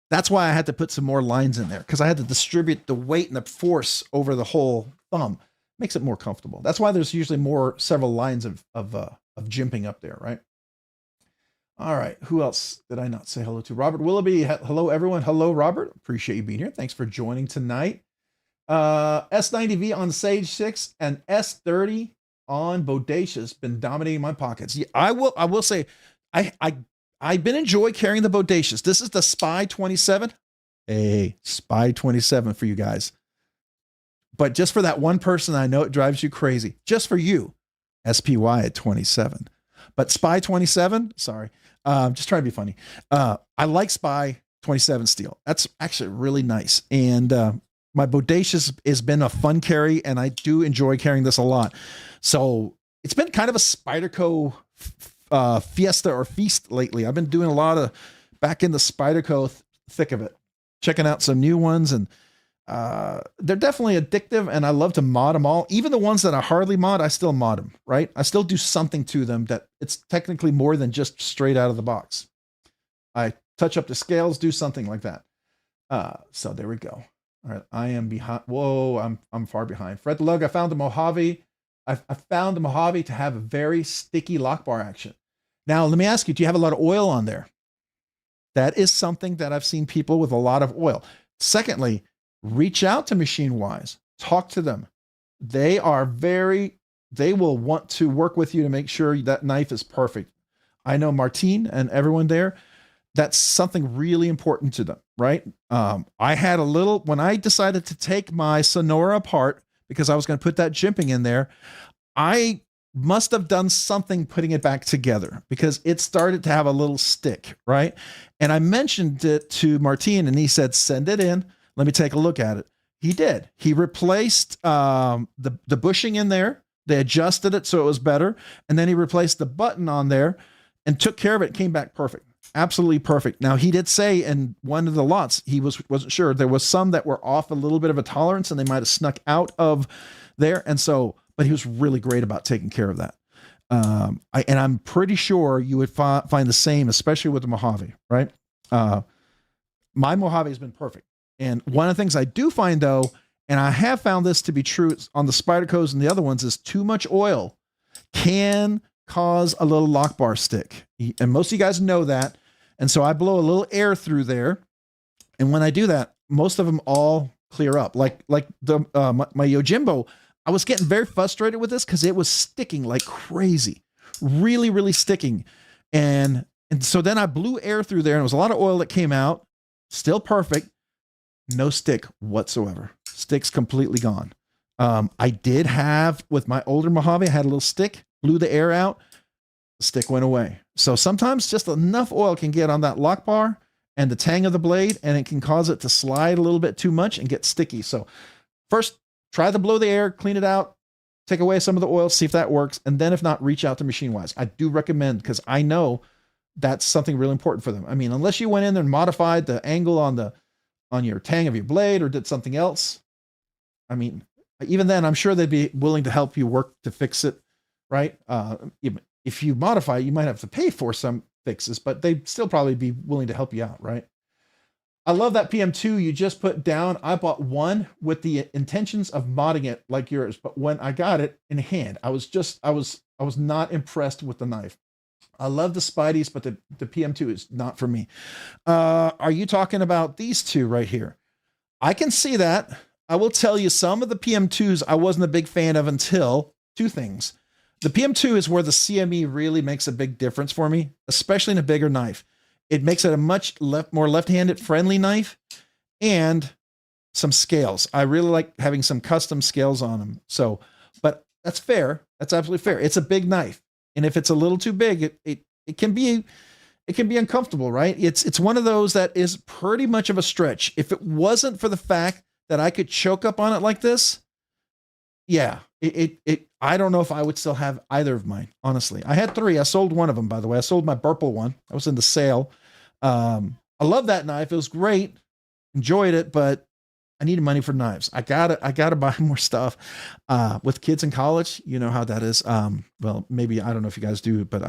That's why I had to put some more lines in there, because I had to distribute the weight and the force over the whole thumb. Makes it more comfortable. That's why there's usually several lines of jimping up there, right? All right. Who else did I not say hello to? Robert Willoughby. Hello, everyone. Hello, Robert. Appreciate you being here. Thanks for joining tonight. S90V on Sage 6 and S30 on Bodacious been dominating my pockets. Yeah, I will say I've been enjoy carrying the Bodacious. This is the Spy 27. Hey, Spy 27 for you guys. But just for that one person, I know it drives you crazy. Just for you, SPY at 27. But Spy 27, sorry, just trying to be funny. I like Spy 27 steel. That's actually really nice. And my Bodacious has been a fun carry, and I do enjoy carrying this a lot. So it's been kind of a Spyderco fiesta or feast lately. I've been doing a lot of back in the Spyderco thick of it, checking out some new ones, and they're definitely addictive, and I love to mod them all. Even the ones that I hardly mod, I still mod them, right? I still do something to them that it's technically more than just straight out of the box. I touch up the scales, do something like that. So there we go. All right, I am behind. Whoa, I'm far behind. Fred Lug, I found the Mojave. I found the Mojave to have a very sticky lock bar action. Now, let me ask you, do you have a lot of oil on there? That is something that I've seen people with a lot of oil. Secondly, reach out to Machine Wise, talk to them. They will want to work with you to make sure that knife is perfect. I know Martine and everyone there, that's something really important to them, right? I had a little, when I decided to take my Sonora apart, because I was going to put that jimping in there, I must have done something putting it back together because it started to have a little stick, right? And I mentioned it to Martine, and he said, send it in. Let me take a look at it. He did. He replaced the bushing in there. They adjusted it so it was better. And then he replaced the button on there and took care of it. It came back perfect. Absolutely perfect. Now, he did say in one of the lots, he wasn't sure. There was some that were off a little bit of a tolerance, and they might have snuck out of there. And so, but he was really great about taking care of that. And I'm pretty sure you would find the same, especially with the Mojave, right? My Mojave has been perfect. And one of the things I do find, though, and I have found this to be true on the Spydercos and the other ones, is too much oil can cause a little lock bar stick. And most of you guys know that. And so I blow a little air through there. And when I do that, most of them all clear up. Like the my Yojimbo, I was getting very frustrated with this because it was sticking like crazy. Really, really sticking. And so then I blew air through there, and it was a lot of oil that came out. Still perfect. No stick whatsoever. Stick's completely gone. I did have, with my older Mojave, I had a little stick, blew the air out, the stick went away. So sometimes just enough oil can get on that lock bar and the tang of the blade, and it can cause it to slide a little bit too much and get sticky. So first, try to blow the air, clean it out, take away some of the oil, see if that works. And then if not, reach out to Machine Wise. I do recommend, because I know that's something really important for them. I mean, unless you went in there and modified the angle on your tang of your blade or did something else, I mean, even then, I'm sure they'd be willing to help you work to fix it, right? If you modify it, you might have to pay for some fixes, but they'd still probably be willing to help you out, right? I love that PM2 you just put down. I bought one with the intentions of modding it like yours, but when I got it in hand, I was not impressed with the knife. I love the Spideys, but the PM2 is not for me. Are you talking about these two right here? I can see that. I will tell you, some of the PM2s I wasn't a big fan of until two things. The PM2 is where the CME really makes a big difference for me, especially in a bigger knife. It makes it a much more left-handed friendly knife, and some scales. I really like having some custom scales on them. So, but that's fair. That's absolutely fair. It's a big knife. And if it's a little too big, it can be uncomfortable, right? It's one of those that is pretty much of a stretch. If it wasn't for the fact that I could choke up on it like this, yeah, I don't know if I would still have either of mine, honestly. I had three. I sold one of them, by the way. I sold my Burple one. I was in the sale. I love that knife. It was great. Enjoyed it, but I needed money for knives. I gotta buy more stuff. With kids in college, you know how that is. Well, maybe, I don't know if you guys do, but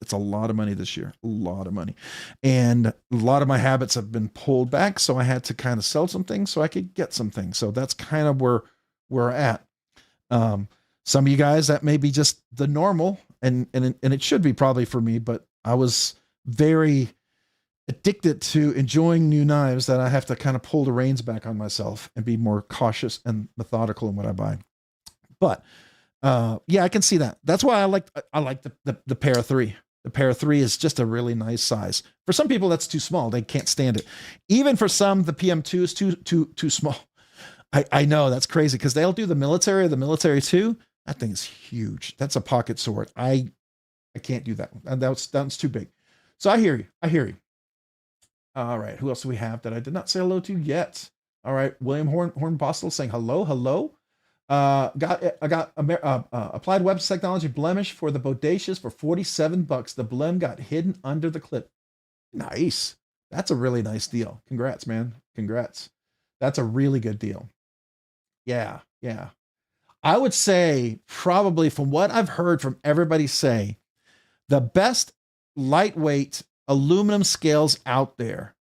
it's a lot of money this year, a lot of money. And a lot of my habits have been pulled back. So I had to kind of sell some things so I could get some things. So that's kind of where we're at. Some of you guys, that may be just the normal, and it should be probably for me, but I was very, addicted to enjoying new knives that I have to kind of pull the reins back on myself and be more cautious and methodical in what I buy. But yeah, I can see that. That's why I like the Para 3. The Para 3 is just a really nice size. For some people, that's too small. They can't stand it. Even for some, the PM2 is too small. I know that's crazy because they'll do the military too. That thing is huge. That's a pocket sword. I can't do that. And that's too big. So I hear you. I hear you. All right. Who else do we have that I did not say hello to yet? All right. William Hornbostel saying hello. I got Applied Weapons Technology blemish for the bodacious for $47. The blem got hidden under the clip. Nice. That's a really nice deal. Congrats, man. Congrats. That's a really good deal. Yeah. I would say probably from what I've heard from everybody say, the best lightweight aluminum scales out there.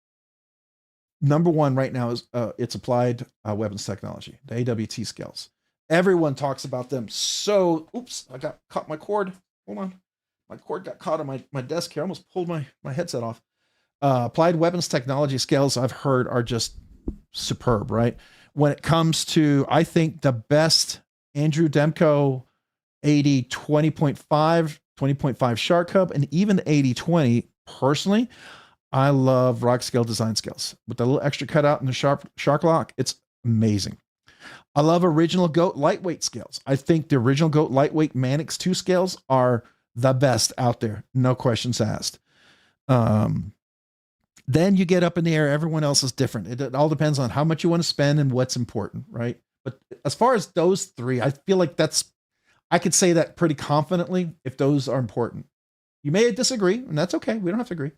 Number one right now is it's Applied Weapons Technology, the AWT scales. Everyone talks about them. So, oops, I got caught my cord. Hold on. My cord got caught on my desk here. I almost pulled my headset off. Applied Weapons Technology scales I've heard are just superb, right? When it comes to, I think the best Andrew Demko 80 20.5 Shark Cub, and even the 80-20, personally, I love Rockscale Design scales. With the little extra cutout and the shark lock, it's amazing. I love original Goat lightweight scales. I think the original Goat lightweight Mannix 2 scales are the best out there. No questions asked. Then you get up in the air. Everyone else is different. It all depends on how much you want to spend and what's important, right? But as far as those three, I feel like I could say that pretty confidently if those are important. You may disagree, and that's okay. We don't have to agree.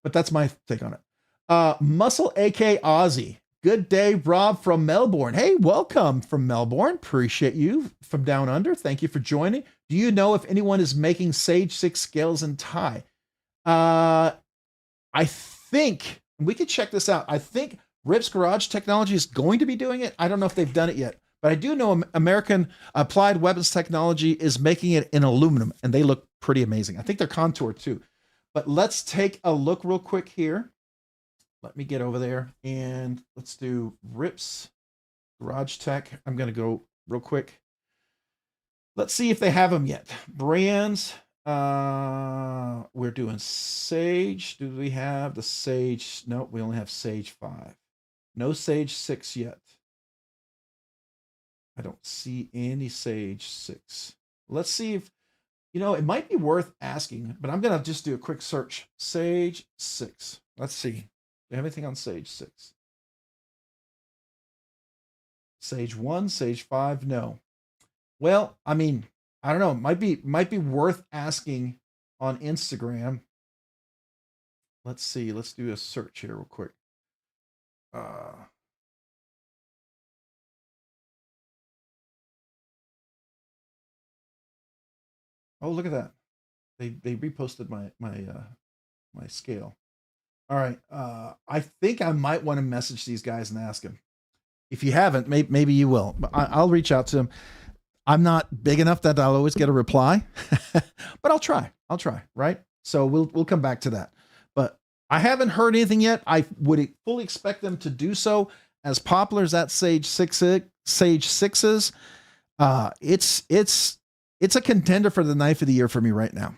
But that's my take on it. Muscle AK Aussie. Good day, Rob from Melbourne. Hey, welcome from Melbourne. Appreciate you from down under. Thank you for joining. Do you know if anyone is making Sage 6 scales in Thai? I think, we could check this out. I think Rip's Garage Technology is going to be doing it. I don't know if they've done it yet, but I do know American Applied Weapons Technology is making it in aluminum, and they look pretty amazing. I think they're contoured too. But let's take a look real quick here. Let me get over there and let's do Rips Garage Tech. I'm going to go real quick. Let's see if they have them yet. Brands. We're doing Sage. Do we have the Sage? No, we only have Sage 5. No Sage 6 yet. I don't see any Sage 6. Let's see if, it might be worth asking, but I'm going to just do a quick search. Sage 6. Let's see. Do you have anything on Sage 6? Sage 1, Sage 5, no. Well, I mean, I don't know. Might be worth asking on Instagram. Let's see. Let's do a search here real quick. Oh, look at that. They reposted my scale. All right. I think I might want to message these guys and ask them. If you haven't, maybe you will. But I'll reach out to them. I'm not big enough that I'll always get a reply, but I'll try. Right. So we'll come back to that. But I haven't heard anything yet. I would fully expect them to do so. As popular as that Sage 6's, it's a contender for the knife of the year for me right now.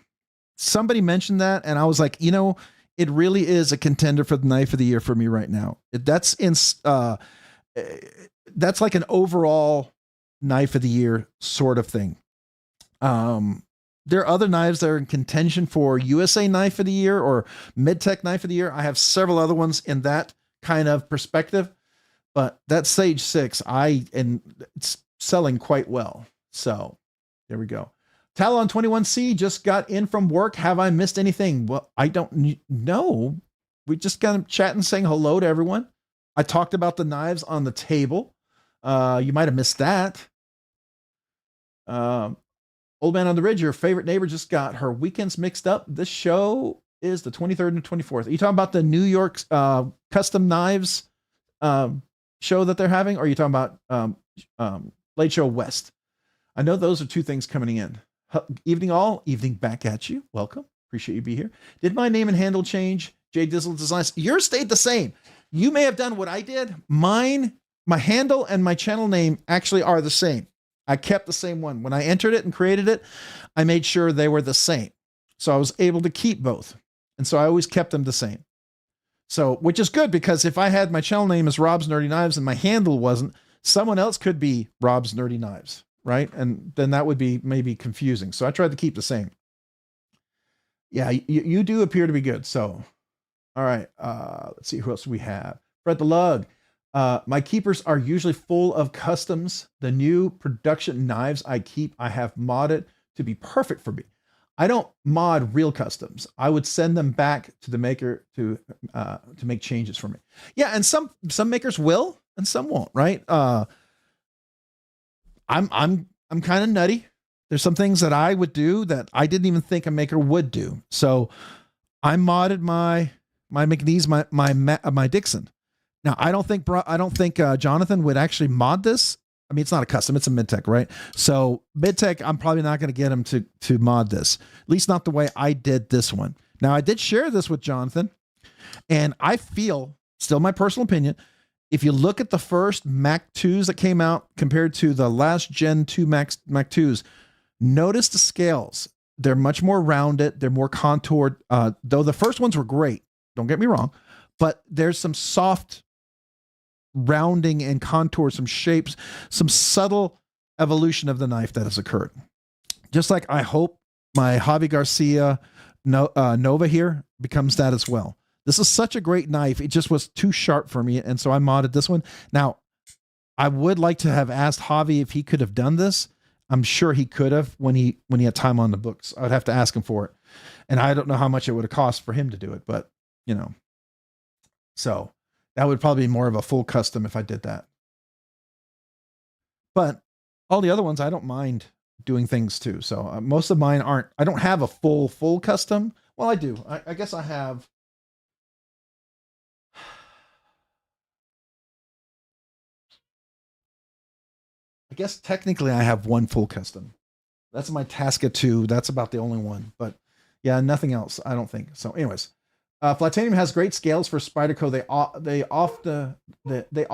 Somebody mentioned that, and I was like, it really is a contender for the knife of the year for me right now. That's like an overall knife of the year sort of thing. There are other knives that are in contention for USA knife of the year or mid-tech knife of the year. I have several other ones in that kind of perspective, but that Sage 6, it's selling quite well. So there we go. Talon 21C just got in from work. Have I missed anything? Well, I don't know. We just kind of chatting, saying hello to everyone. I talked about the knives on the table. You might have missed that. Old Man on the Ridge, your favorite neighbor just got her weekends mixed up. This show is the 23rd and 24th. Are you talking about the New York custom knives show that they're having? Or are you talking about Blade Show West? I know those are two things coming in. Evening all, evening back at you. Welcome. Appreciate you being here. Did my name and handle change? J Dizzle Designs. Yours stayed the same. You may have done what I did. Mine, my handle and my channel name actually are the same. I kept the same one. When I entered it and created it, I made sure they were the same. So I was able to keep both. And so I always kept them the same. So, which is good, because if I had my channel name as Rob's Nerdy Knives and my handle wasn't, someone else could be Rob's Nerdy Knives, right? And then that would be maybe confusing. So I tried to keep the same. Yeah, you do appear to be good. So, all right. Let's see who else we have. Fred the Lug. My keepers are usually full of customs. The new production knives I keep, I have modded to be perfect for me. I don't mod real customs. I would send them back to the maker to make changes for me. Yeah, and some makers will and some won't, right? I'm kind of nutty. There's some things that I would do that I didn't even think a maker would do. So I modded my McNeese, my Dixon. Now I don't think Jonathan would actually mod this. I mean, it's not a custom, it's a mid-tech, right? So mid-tech, I'm probably not going to get him to mod this, at least not the way I did this one. Now I did share this with Jonathan, and I feel, still my personal opinion, if you look at the first Mac 2s that came out compared to the last Gen 2 Mac 2s, notice the scales. They're much more rounded. They're more contoured. Though the first ones were great, don't get me wrong, but there's some soft rounding and contour, some shapes, some subtle evolution of the knife that has occurred. Just like I hope my Javi Garcia Nova here becomes that as well. This is such a great knife. It just was too sharp for me, and so I modded this one. Now, I would like to have asked Javi if he could have done this. I'm sure he could have when he had time on the books. I'd have to ask him for it. And I don't know how much it would have cost for him to do it, but you know. So that would probably be more of a full custom if I did that. But all the other ones, I don't mind doing things too. So most of mine aren't, I don't have a full custom. Well, I do. I guess I have. I guess technically I have one full custom. That's my Tasca 2. That's about the only one. But yeah, nothing else, I don't think. So anyways, Flatanium has great scales for Spyderco. They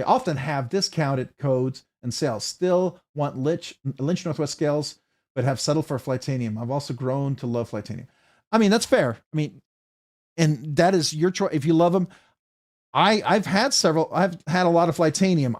often have discounted codes and sales. Still want Lynch Northwest scales, but have settled for Flatanium. I've also grown to love Flatanium. I mean, that's fair. I mean, and that is your choice. If you love them, I've had a lot of Flatanium.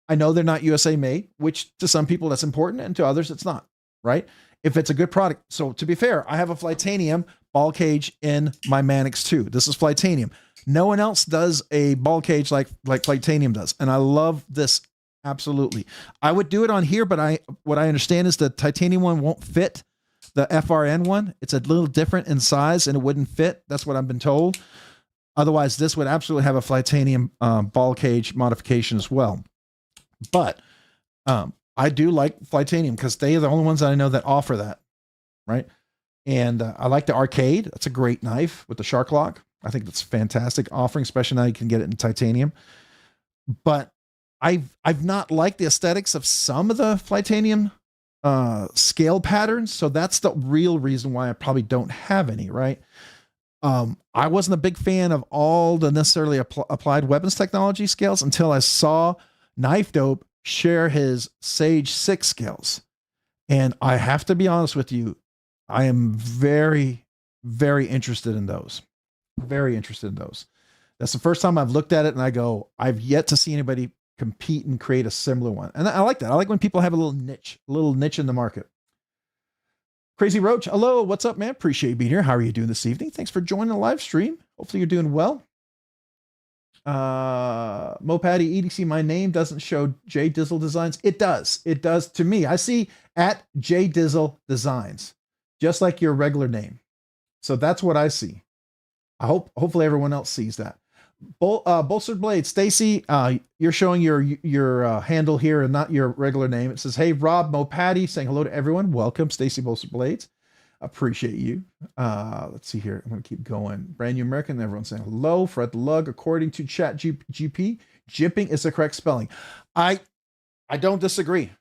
I know they're not USA made, which to some people that's important, and to others it's not, right? If it's a good product. So to be fair, I have a Flatanium ball cage in my Manix 2. This is Flatanium. No one else does a ball cage like Flatanium does. And I love this. Absolutely. I would do it on here, but what I understand is the titanium one won't fit the FRN one. It's a little different in size and it wouldn't fit. That's what I've been told. Otherwise, this would absolutely have a Flatanium ball cage modification as well. But I do like Flatanium because they are the only ones that I know that offer that, right? And I like the Arcade. That's a great knife with the shark lock. I think that's fantastic offering, especially now you can get it in titanium. But I've not liked the aesthetics of some of the Flatanium scale patterns. So that's the real reason why I probably don't have any, right? I wasn't a big fan of all the necessarily applied weapons technology scales until I saw Knife Dope share his Sage 6 scales. And I have to be honest with you, I am very, very interested in those. Very interested in those. That's the first time I've looked at it and I go, I've yet to see anybody compete and create a similar one. And I like that. I like when people have a little niche in the market. Crazy Roach, hello, what's up, man? Appreciate you being here. How are you doing this evening? Thanks for joining the live stream. Hopefully you're doing well. Mopatty EDC, my name doesn't show J Dizzle Designs. It does to me. I see at J Dizzle Designs, just like your regular name. So that's what I see. Hopefully everyone else sees that. Bolstered Blade, Stacy, you're showing your handle here and not your regular name. It says, hey, Rob, Mopatty, saying hello to everyone. Welcome, Stacy Bolstered Blades. Appreciate you. Let's see here. I'm going to keep going. Brand New American, everyone's saying hello. Fred the Lug, according to Chat GP, jipping is the correct spelling. I don't disagree,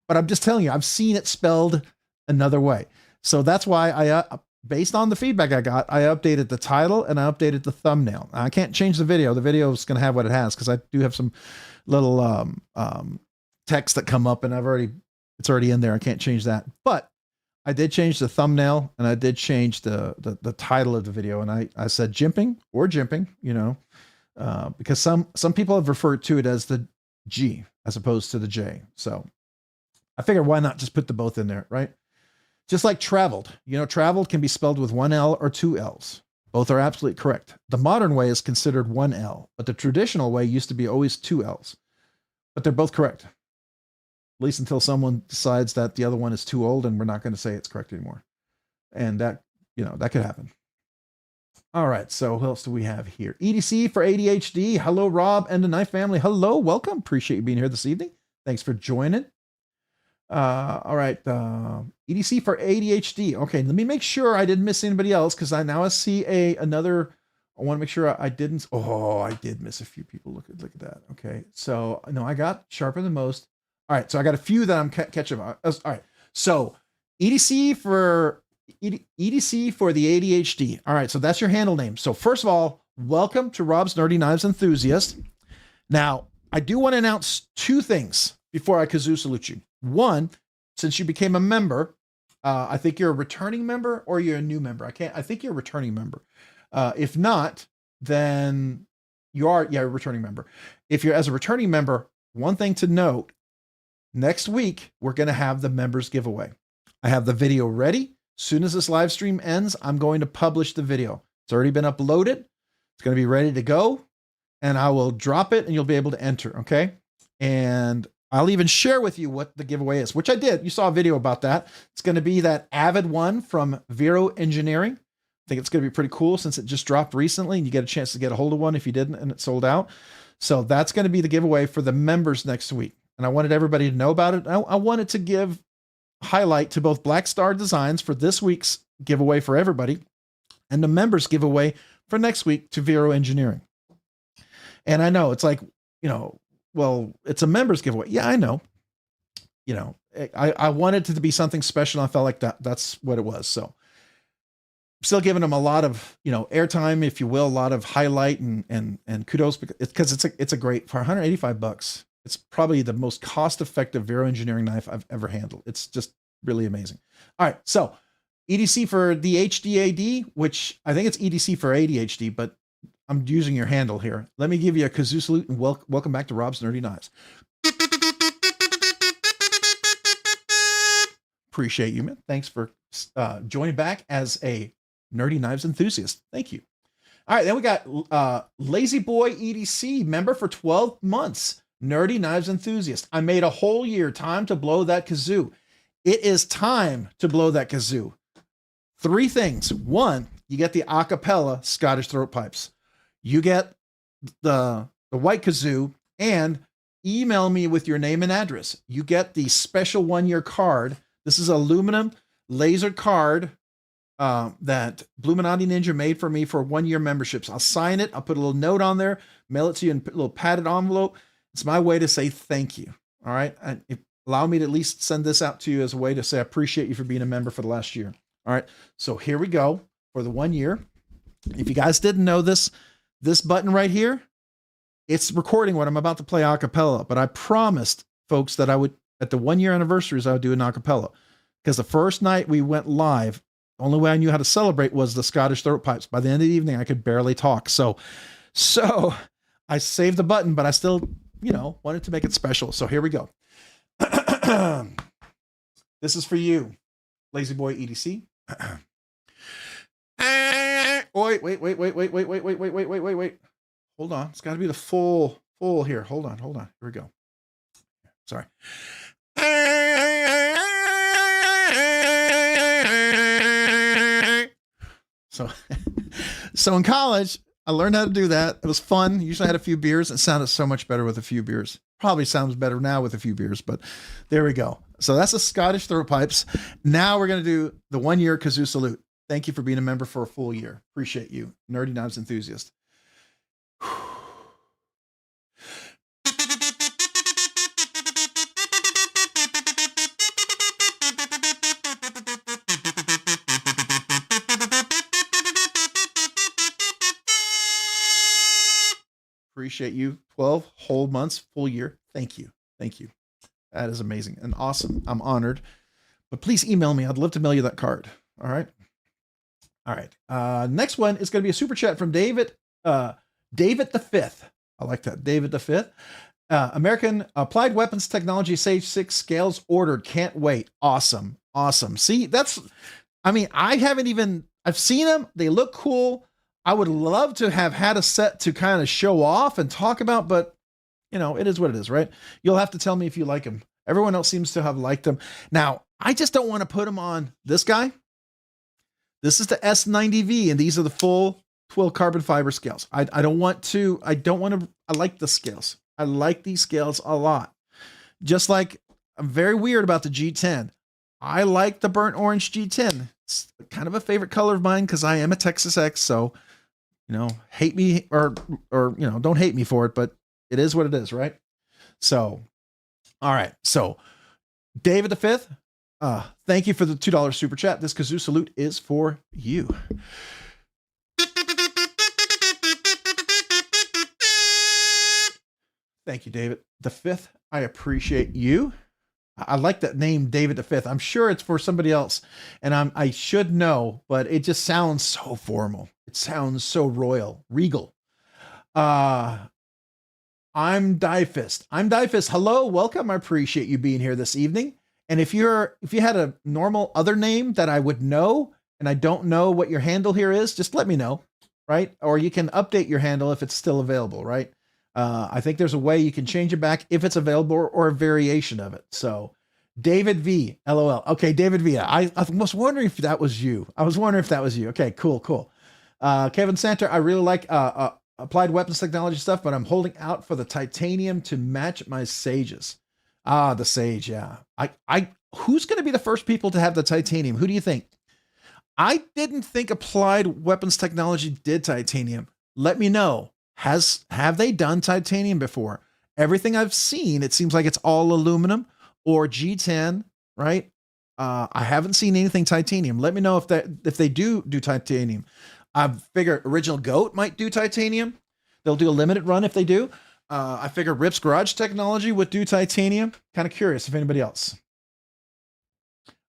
but I'm just telling you, I've seen it spelled another way. So that's why based on the feedback I got, I updated the title and I updated the thumbnail. I can't change the video. The video is going to have what it has because I do have some little text that come up and it's already in there. I can't change that, but I did change the thumbnail and I did change the title of the video. And I said jimping or jimping, you know, because some people have referred to it as the G as opposed to the J. So I figured why not just put the both in there, right? Just like traveled, you know, traveled can be spelled with one L or two L's. Both are absolutely correct. The modern way is considered one L, but the traditional way used to be always two L's, but they're both correct. At least until someone decides that the other one is too old and we're not going to say it's correct anymore. And that, you know, that could happen. All right. So who else do we have here? EDC for ADHD. Hello, Rob and the Knife family. Hello. Welcome. Appreciate you being here this evening. Thanks for joining. All right. EDC for ADHD. Okay. Let me make sure I didn't miss anybody else. Cause I see another, I want to make sure I didn't. Oh, I did miss a few people. Look at that. Okay. So no, I got sharper than most. All right. So I got a few that I'm catching up. All right. So EDC for the ADHD. All right. So that's your handle name. So first of all, welcome to Rob's Nerdy Knives Enthusiast. Now I do want to announce two things before I kazoo salute you. One, since you became a member, I think you're a returning member or you're a new member. I think you're a returning member. If not, then you are, a returning member. If you're as a returning member, one thing to note, next week, we're going to have the members giveaway. I have the video ready. As soon as this live stream ends, I'm going to publish the video. It's already been uploaded. It's going to be ready to go and I will drop it and you'll be able to enter. Okay. And I'll even share with you what the giveaway is, which I did. You saw a video about that. It's going to be that Avid one from Vero Engineering. I think it's going to be pretty cool since it just dropped recently and you get a chance to get a hold of one if you didn't and it sold out. So that's going to be the giveaway for the members next week. And I wanted everybody to know about it. I wanted to give highlight to both Black Star Designs for this week's giveaway for everybody and the members giveaway for next week to Vero Engineering. And I know it's like, you know, well, it's a members giveaway. Yeah, I know. You know, I wanted it to be something special. I felt like that's what it was. So I'm still giving them a lot of, you know, airtime, if you will, a lot of highlight and kudos because it's a great, for $185. It's probably the most cost-effective Vero Engineering knife I've ever handled. It's just really amazing. All right. So EDC for the HDAD, which I think it's EDC for ADHD, but I'm using your handle here. Let me give you a kazoo salute and welcome back to Rob's Nerdy Knives. Appreciate you, man. Thanks for joining back as a Nerdy Knives enthusiast. Thank you. All right, then we got Lazy Boy EDC, member for 12 months, Nerdy Knives enthusiast. I made a whole year. Time to blow that kazoo. It is time to blow that kazoo. Three things. One, you get the acapella Scottish throat pipes. You get the white kazoo and email me with your name and address. You get the special 1-year card. This is aluminum laser card that Bluminati Ninja made for me for 1-year memberships. I'll sign it. I'll put a little note on there, mail it to you in a little padded envelope. It's my way to say thank you. All right. And allow me to at least send this out to you as a way to say, I appreciate you for being a member for the last year. All right. So here we go for the 1 year. If you guys didn't know this button right here, it's recording what I'm about to play a cappella, but I promised folks that I would, at the 1-year anniversaries, I would do an a cappella because the first night we went live, the only way I knew how to celebrate was the Scottish throat pipes. By the end of the evening, I could barely talk. So I saved the button, but I still, you know, wanted to make it special. So here we go. This is for you, Lazy Boy EDC. Wait. Hold on. It's got to be the full here. Hold on. Here we go. Sorry. So in college, I learned how to do that. It was fun. Usually I had a few beers. It sounded so much better with a few beers. Probably sounds better now with a few beers, but there we go. So that's the Scottish throat pipes. Now we're going to do the 1-year kazoo salute. Thank you for being a member for a full year. Appreciate you. Nerdy Knives enthusiast. Appreciate you. 12 whole months, full year. Thank you. Thank you. That is amazing and awesome. I'm honored. But please email me. I'd love to mail you that card. All right. All right. Next one is going to be a super chat from David. David the Fifth. I like that. David the Fifth. American Applied Weapons Technology Sage 6 scales ordered. Can't wait. Awesome. Awesome. See, I've seen them. They look cool. I would love to have had a set to kind of show off and talk about, but it is what it is, right? You'll have to tell me if you like them. Everyone else seems to have liked them. Now, I just don't want to put them on this guy. This is the S90V, and these are the full twill carbon fiber scales. I like the scales. I like these scales a lot. Just like I'm very weird about the G10. I like the burnt orange G10. It's kind of a favorite color of mine because I am a Texas X. So, hate me or don't hate me for it, but it is what it is, right? So, all right. So, David the Fifth, thank you for the $2 super chat. This kazoo salute is for you. Thank you, David the Fifth. I appreciate you. I like that name, David the Fifth. I'm sure it's for somebody else, and I should know, but it just sounds so formal. It sounds so royal, regal. I'm Diefist. Hello, welcome. I appreciate you being here this evening. And if you had a normal other name that I would know, and I don't know what your handle here is, just let me know, right? Or you can update your handle if it's still available, right? I think there's a way you can change it back if it's available or a variation of it. So David V, LOL. Okay, David V. I was wondering if that was you. Okay, cool. Kevin Santer, I really like applied weapons technology stuff, but I'm holding out for the titanium to match my sages. The sage, yeah. Who's going to be the first people to have the titanium? Who do you think? I didn't think applied weapons technology did titanium. Let me know. Have they done titanium before? Everything I've seen, it seems like it's all aluminum or G10, right? I haven't seen anything titanium. Let me know if they do titanium. I figure Original Goat might do titanium. They'll do a limited run if they do. I figure Rip's Garage Technology would do titanium. Kind of curious if anybody else.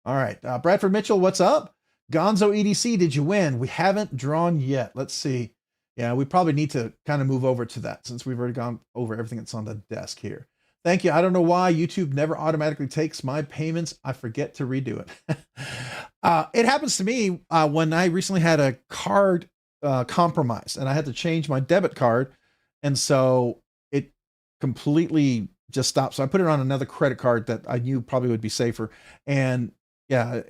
All right. Bradford Mitchell, what's up? Gonzo EDC, did you win? We haven't drawn yet. Let's see. Yeah, we probably need to kind of move over to that since we've already gone over everything that's on the desk here. Thank you. I don't know why YouTube never automatically takes my payments. I forget to redo it. It happens to me when I recently had a card compromised and I had to change my debit card. And so it completely just stopped. So I put it on another credit card that I knew probably would be safer. And yeah,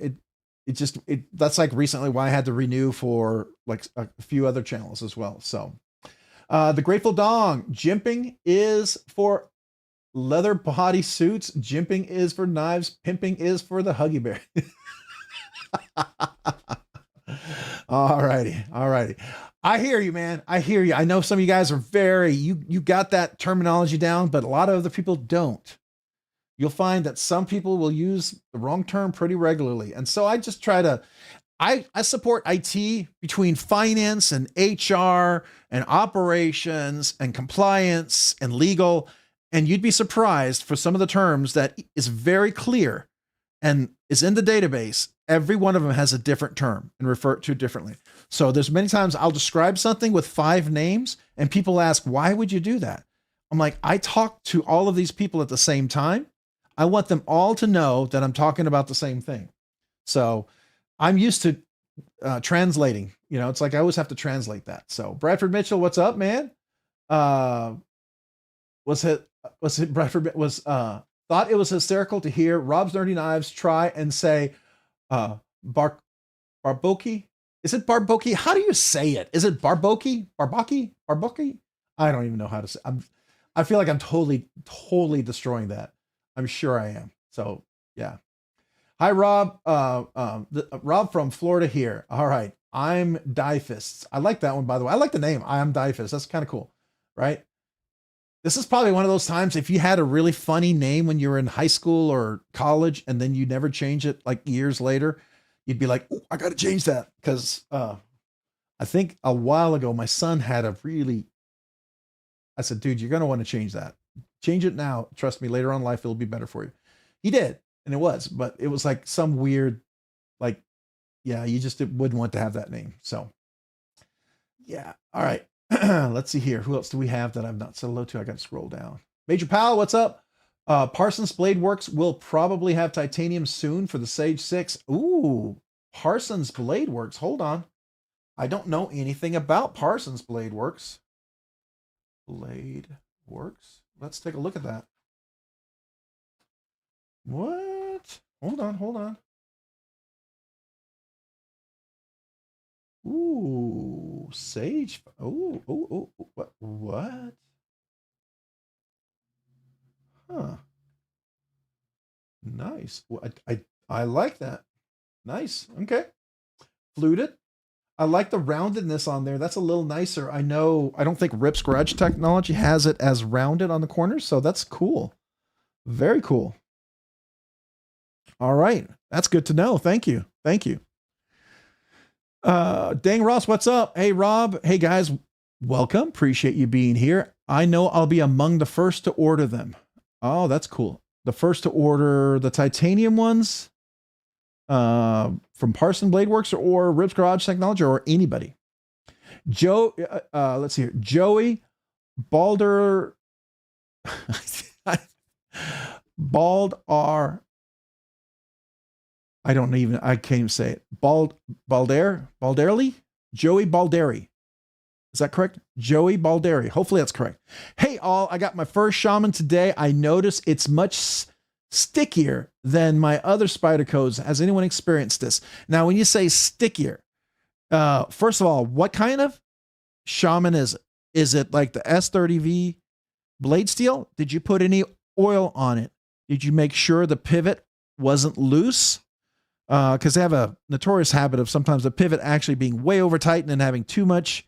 that's like recently why I had to renew for like a few other channels as well. So the Grateful Dong, jimping is for leather body suits, jimping is for knives, pimping is for the Huggy Bear. All righty. I hear you, man. I hear you. I know some of you guys are you got that terminology down, but a lot of other people don't. You'll find that some people will use the wrong term pretty regularly. And so I just try to, I support IT between finance and HR and operations and compliance and legal. And you'd be surprised for some of the terms that is very clear and is in the database. Every one of them has a different term and refer to differently. So there's many times I'll describe something with 5 names and people ask, why would you do that? I'm like, I talk to all of these people at the same time. I want them all to know that I'm talking about the same thing. So I'm used to translating, it's like I always have to translate that. So Bradford Mitchell, what's up, man? Thought it was hysterical to hear Rob's Nerdy Knives try and say Barboki. Is it Barboki? How do you say it? Is it Barboki? Barboki? I don't even know how to say. I feel like I'm totally destroying that. I'm sure I am. So yeah. Hi, Rob. Rob from Florida here. All right. I'm Diefist. I like that one, by the way. I like the name. I am Diefist. That's kind of cool, right? This is probably one of those times if you had a really funny name when you were in high school or college and then you never change it like years later, you'd be like, I got to change that. Because I think a while ago, my son had a really I said, dude, you're going to want to change that. Change it now. Trust me, later on in life, it'll be better for you. He did. And it was, but it was like some weird, like, yeah, you just wouldn't want to have that name. So yeah. All right. Let's see here. Who else do we have that I've not said hello to? I got to scroll down. Major Pal, what's up? Parsons Blade Works will probably have titanium soon for the Sage 6. Ooh, Parsons Blade Works. Hold on. I don't know anything about Parsons Blade Works. Blade Works. Let's take a look at that. What? Hold on. Ooh, Sage. Ooh, what? Huh. Nice. Well, I like that. Nice. Okay. Fluted. I like the roundedness on there. That's a little nicer. I don't think Rip's Garage Technology has it as rounded on the corners, so that's cool. Very cool. All right. That's good to know. Thank you. Dang Ross, what's up? Hey Rob. Hey guys, welcome. Appreciate you being here. I know I'll be among the first to order them. Oh, that's cool. The first to order the titanium ones from Parson Blade Works or Rip's Garage Technology or anybody. Let's see here. Joey Balder I can't even say it. Balderly? Joey Balderi. Is that correct? Joey Balderi. Hopefully that's correct. Hey, all, I got my first shaman today. I notice it's much stickier than my other Spydercos. Has anyone experienced this? Now, when you say stickier, first of all, what kind of shaman is it? Is it like the S30V blade steel? Did you put any oil on it? Did you make sure the pivot wasn't loose? Because they have a notorious habit of sometimes the pivot actually being way over tightened and having too much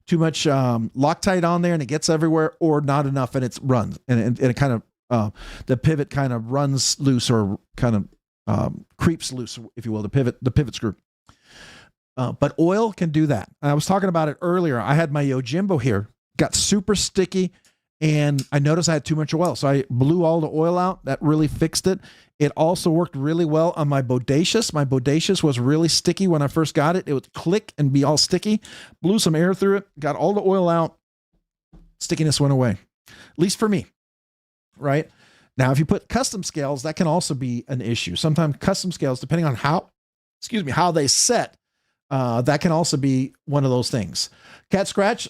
Loctite on there and it gets everywhere, or not enough and it runs and it kind of the pivot kind of runs loose or kind of creeps loose, if you will, the pivot screw. But oil can do that. And I was talking about it earlier. I had my Yojimbo here, got super sticky, and I noticed I had too much oil. So I blew all the oil out. That really fixed it. It also worked really well on my Bodacious. My Bodacious was really sticky when I first got it. It would click and be all sticky. Blew some air through it, got all the oil out. Stickiness went away, at least for me, right? Now, if you put custom scales, that can also be an issue. Sometimes custom scales, depending on how they set, that can also be one of those things. Cat Scratch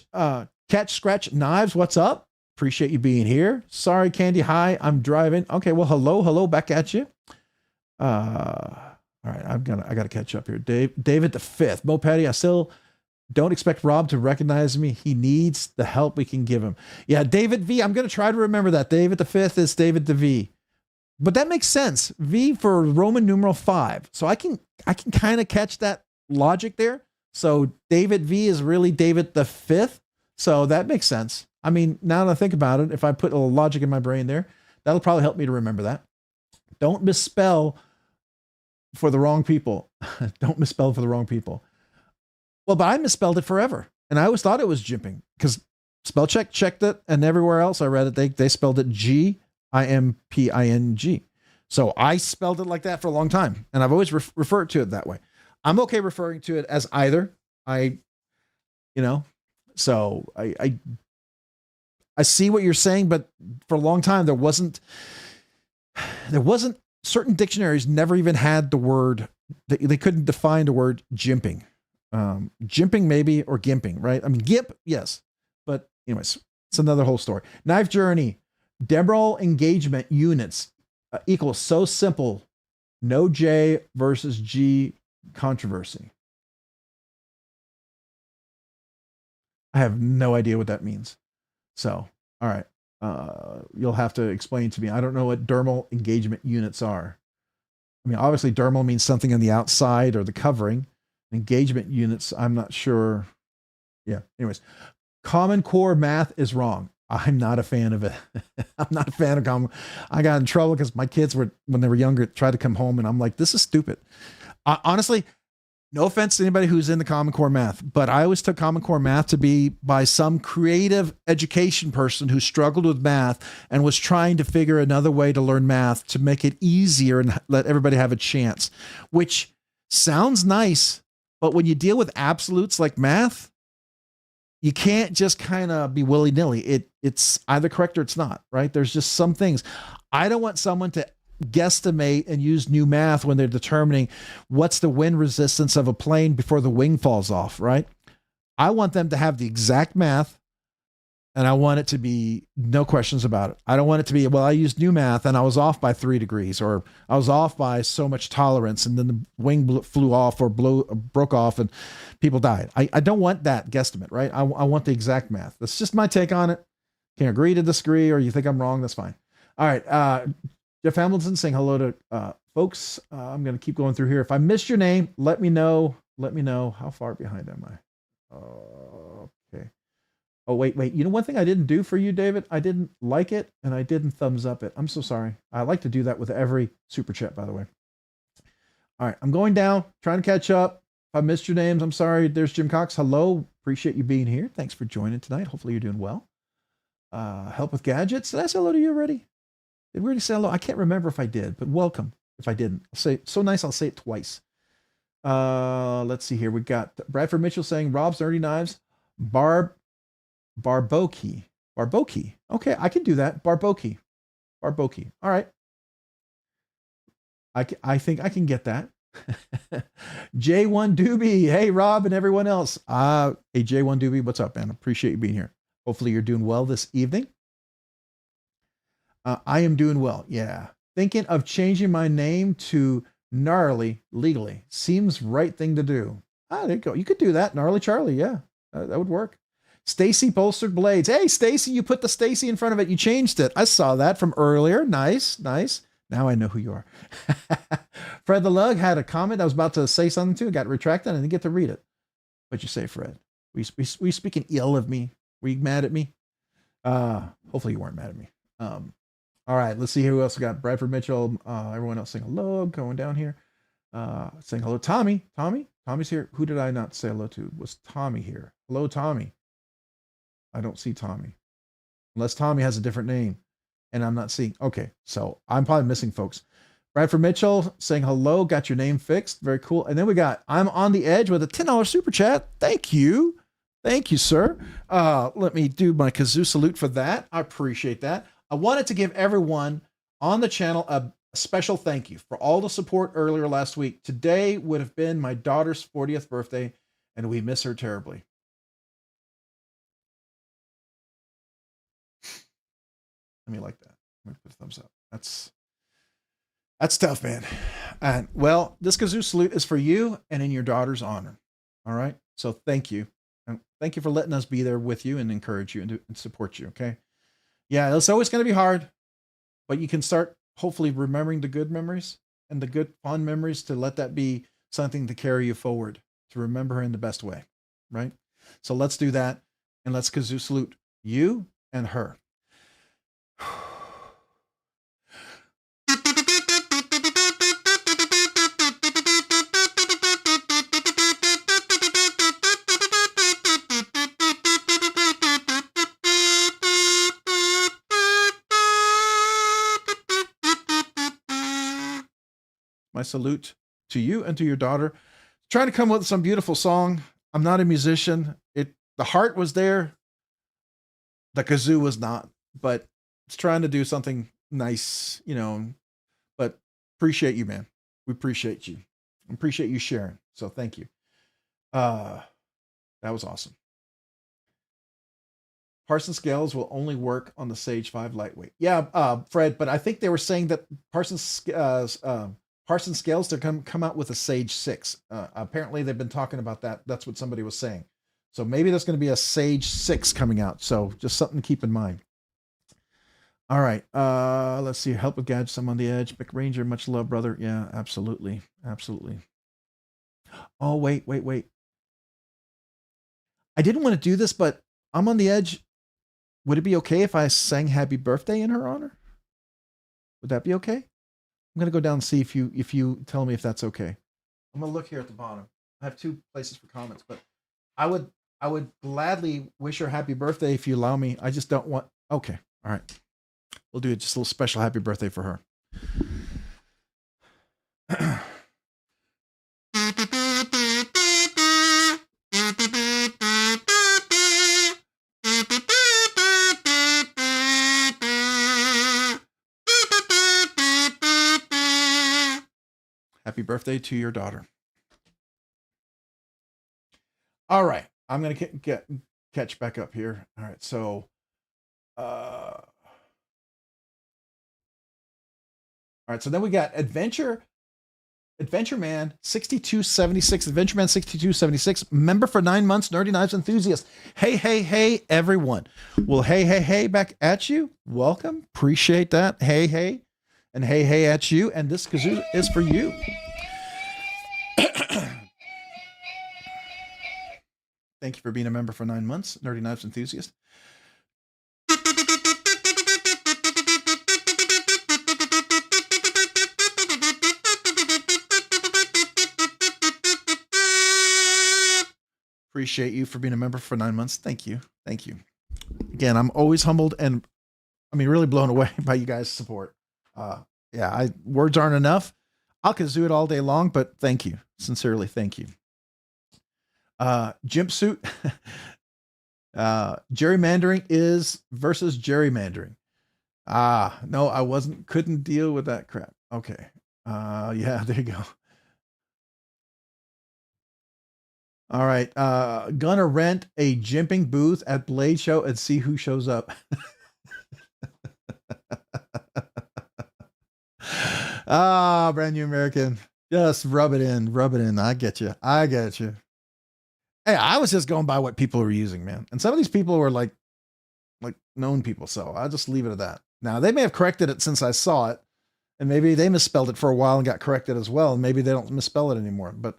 Knives, what's up? Appreciate you being here. Sorry, Candy. Hi, I'm driving. Okay, well, hello, back at you. All right, I gotta catch up here. David the Fifth, Mo Patty. I still don't expect Rob to recognize me. He needs the help we can give him. Yeah, David V. I'm gonna try to remember that. David the Fifth is David the V, but that makes sense. V for Roman numeral 5. So I can kind of catch that logic there. So David V is really David the Fifth. So that makes sense. I mean, now that I think about it, if I put a little logic in my brain there, that'll probably help me to remember that. Don't misspell for the wrong people. Don't misspell for the wrong people. Well, but I misspelled it forever. And I always thought it was jimping because spell check checked it. And everywhere else I read it, they spelled it Gimping. So I spelled it like that for a long time. And I've always referred to it that way. I'm okay referring to it as either. So I see what you're saying, but for a long time, there wasn't certain dictionaries never even had the word, they couldn't define the word jimping. Jimping maybe, or gimping, right? I mean, gimp, yes. But anyways, it's another whole story. Knife Journey, Demerol engagement units equals so simple. No J versus G controversy. I have no idea what that means. So, all right. You'll have to explain to me. I don't know what dermal engagement units are. I mean, obviously dermal means something on the outside or the covering. Engagement units, I'm not sure. Yeah. Anyways, Common Core math is wrong. I'm not a fan of it. I'm not a fan of Common. I got in trouble because my kids when they were younger, tried to come home and I'm like, this is stupid. Honestly, No offense to anybody who's in the Common Core math, but I always took Common Core math to be by some creative education person who struggled with math and was trying to figure another way to learn math to make it easier and let everybody have a chance, which sounds nice, but when you deal with absolutes like math, you can't just kind of be willy-nilly. It's either correct or it's not, right? There's just some things. I don't want someone to guesstimate and use new math when they're determining what's the wind resistance of a plane before the wing falls off, right? I want them to have the exact math, and I want it to be no questions about it. I don't want it to be, well, I used new math and I was off by 3 degrees, or I was off by so much tolerance and then the wing flew off or broke off and people died. I don't want that guesstimate, right? I want the exact math. That's just my take on it. Can agree to disagree, or you think I'm wrong, that's fine. All right. Jeff Hamilton saying hello to folks. I'm going to keep going through here. If I missed your name, let me know. Let me know. How far behind am I? Okay. Oh, wait. You know, one thing I didn't do for you, David, I didn't like it and I didn't thumbs up it. I'm so sorry. I like to do that with every super chat, by the way. All right. I'm going down, trying to catch up. If I missed your names, I'm sorry. There's Jim Cox. Hello. Appreciate you being here. Thanks for joining tonight. Hopefully you're doing well. Help with gadgets. Did I say hello to you already? Did we already say hello? I can't remember if I did, but welcome. If I didn't, I'll say so nice. I'll say it twice. Let's see here. We got Bradford Mitchell saying Rob's Nerdy Knives, Barboki. Okay, I can do that. Barboki. All right. I think I can get that. J1 Doobie. Hey, Rob and everyone else. Hey, J1 Doobie, what's up, man? Appreciate you being here. Hopefully you're doing well this evening. I am doing well. Yeah. Thinking of changing my name to Gnarly legally. Seems right thing to do. There you go. You could do that. Gnarly Charlie. Yeah. That would work. Stacy Bolstered Blades. Hey, Stacy, you put the Stacy in front of it. You changed it. I saw that from earlier. Nice. Now I know who you are. Fred the Lug had a comment I was about to say something to. Got retracted. I didn't get to read it. What'd you say, Fred? Were you speaking ill of me? Were you mad at me? Hopefully you weren't mad at me. All right, let's see who else we got. Bradford Mitchell, everyone else saying hello, going down here. Saying hello, Tommy. Tommy's here. Who did I not say hello to? Was Tommy here? Hello, Tommy. I don't see Tommy. Unless Tommy has a different name and I'm not seeing. Okay, so I'm probably missing folks. Bradford Mitchell saying hello, got your name fixed. Very cool. And then we got I'm on the Edge with a $10 super chat. Thank you, sir. Let me do my kazoo salute for that. I appreciate that. I wanted to give everyone on the channel a special thank you for all the support earlier last week. Today would have been my daughter's 40th birthday, and we miss her terribly. Let me like that. I'm going to put a thumbs up. That's tough, man. And well, this kazoo salute is for you and in your daughter's honor. All right. So thank you. And thank you for letting us be there with you and encourage you and support you. Okay. Yeah, it's always going to be hard, but you can start hopefully remembering the good memories and the good fond memories to let that be something to carry you forward, to remember her in the best way, right? So let's do that, and let's kazoo salute you and her. My salute to you and to your daughter. Trying to come up with some beautiful song. I'm not a musician. The heart was there. The kazoo was not, but it's trying to do something nice, but appreciate you, man. We appreciate you. Appreciate you sharing. So thank you. That was awesome. Parsons scales will only work on the Sage 5 lightweight. Yeah, Fred, but I think they were saying that Parsons scales to come out with a Sage 6. Apparently they've been talking about that. That's what somebody was saying. So maybe there's going to be a Sage 6 coming out. So just something to keep in mind. All right. Let's see. Help with gadgets. I'm on the edge. Mick Ranger, much love, brother. Yeah, absolutely. Oh, wait. I didn't want to do this, but I'm on the edge. Would it be okay if I sang happy birthday in her honor? Would that be okay? I'm going to go down and see if you tell me if that's okay. I'm going to look here at the bottom. I have two places for comments, but I would gladly wish her happy birthday if you allow me. I just don't want. Okay, all right, we'll do just a little special happy birthday for her. Happy birthday to your daughter. All right, I'm gonna catch back up here. All right, so all right, so then we got Adventure Man 6276, Adventure Man 6276, member for 9 months, Nerdy Knives enthusiast. Hey, everyone. Well, hey, back at you. Welcome. Appreciate that. Hey, and hey at you. And this kazoo is for you. Thank you for being a member for 9 months, Nerdy Knives enthusiast. Appreciate you for being a member for 9 months. Thank you. Again, I'm always humbled and really blown away by you guys' support. Words aren't enough. I'll kazoo it all day long, but thank you. Sincerely, thank you. Jumpsuit. Gerrymandering is versus gerrymandering. No, couldn't deal with that crap. Okay. Yeah, there you go. All right. Gonna rent a jimping booth at Blade Show and see who shows up. Brand new American. Just rub it in. I get you. Hey, I was just going by what people were using, man. And some of these people were like known people. So I'll just leave it at that. Now they may have corrected it since I saw it, and maybe they misspelled it for a while and got corrected as well. And maybe they don't misspell it anymore, but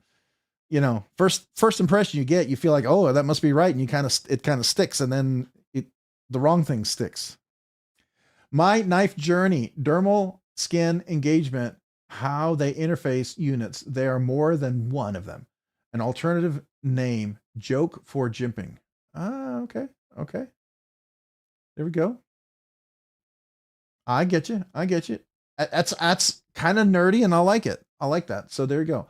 first impression you get, you feel like, oh, that must be right. And it kind of sticks. And then the wrong thing sticks. My knife journey, dermal skin engagement, how they interface units. There are more than one of them. An alternative name, joke for jimping. Okay. There we go. I get you. That's kind of nerdy and I like it. I like that. So there you go.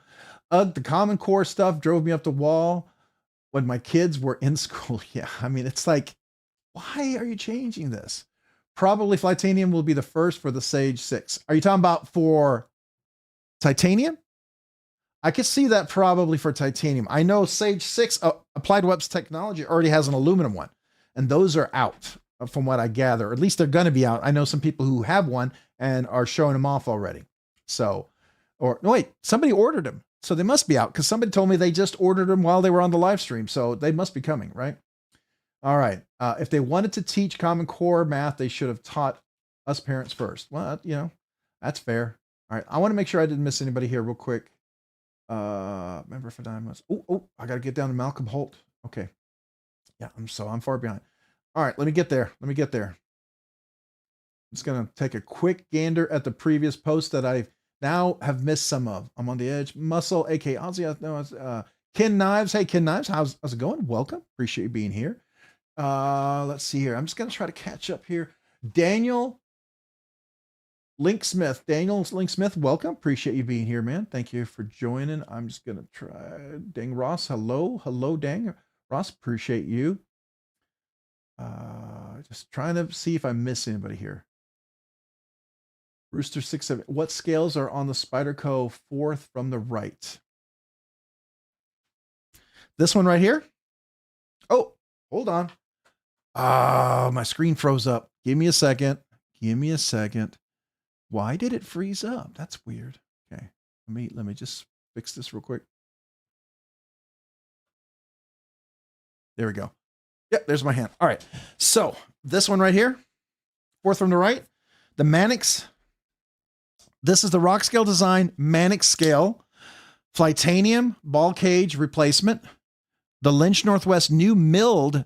The Common Core stuff drove me up the wall when my kids were in school. Yeah. It's like, why are you changing this? Probably Titanium will be the first for the Sage 6. Are you talking about for titanium? I could see that probably for titanium. I know Sage 6 Applied Webs Technology already has an aluminum one, and those are out from what I gather. Or at least they're going to be out. I know some people who have one and are showing them off already. So, somebody ordered them. So they must be out because somebody told me they just ordered them while they were on the live stream. So they must be coming, right? All right. If they wanted to teach Common Core math, they should have taught us parents first. Well, that's fair. All right. I want to make sure I didn't miss anybody here real quick. Member for 9 months. Oh, I got to get down to Malcolm Holt. Okay. Yeah. I'm far behind. All right. Let me get there. I'm just going to take a quick gander at the previous post that I now have missed some of. I'm on the edge. Muscle, aka Ozzy. No, it's Ken Knives. Hey, Ken Knives. How's it going? Welcome. Appreciate you being here. Let's see here. I'm just going to try to catch up here. Daniel Link Smith. Welcome. Appreciate you being here, man. Thank you for joining. I'm just going to try Dang Ross. Hello, Dang Ross. Appreciate you. Just trying to see if I miss anybody here. Rooster 67. What scales are on the Spyderco 4th from the right? This one right here. Oh, hold on. My screen froze up. Give me a second. Why did it freeze up? That's weird. Okay. Let me just fix this real quick. There we go. Yep, there's my hand. All right. So this one right here, 4th from the right, the Mannix. This is the Rockscale Design Mannix scale, Flytanium ball cage replacement, the Lynch Northwest new milled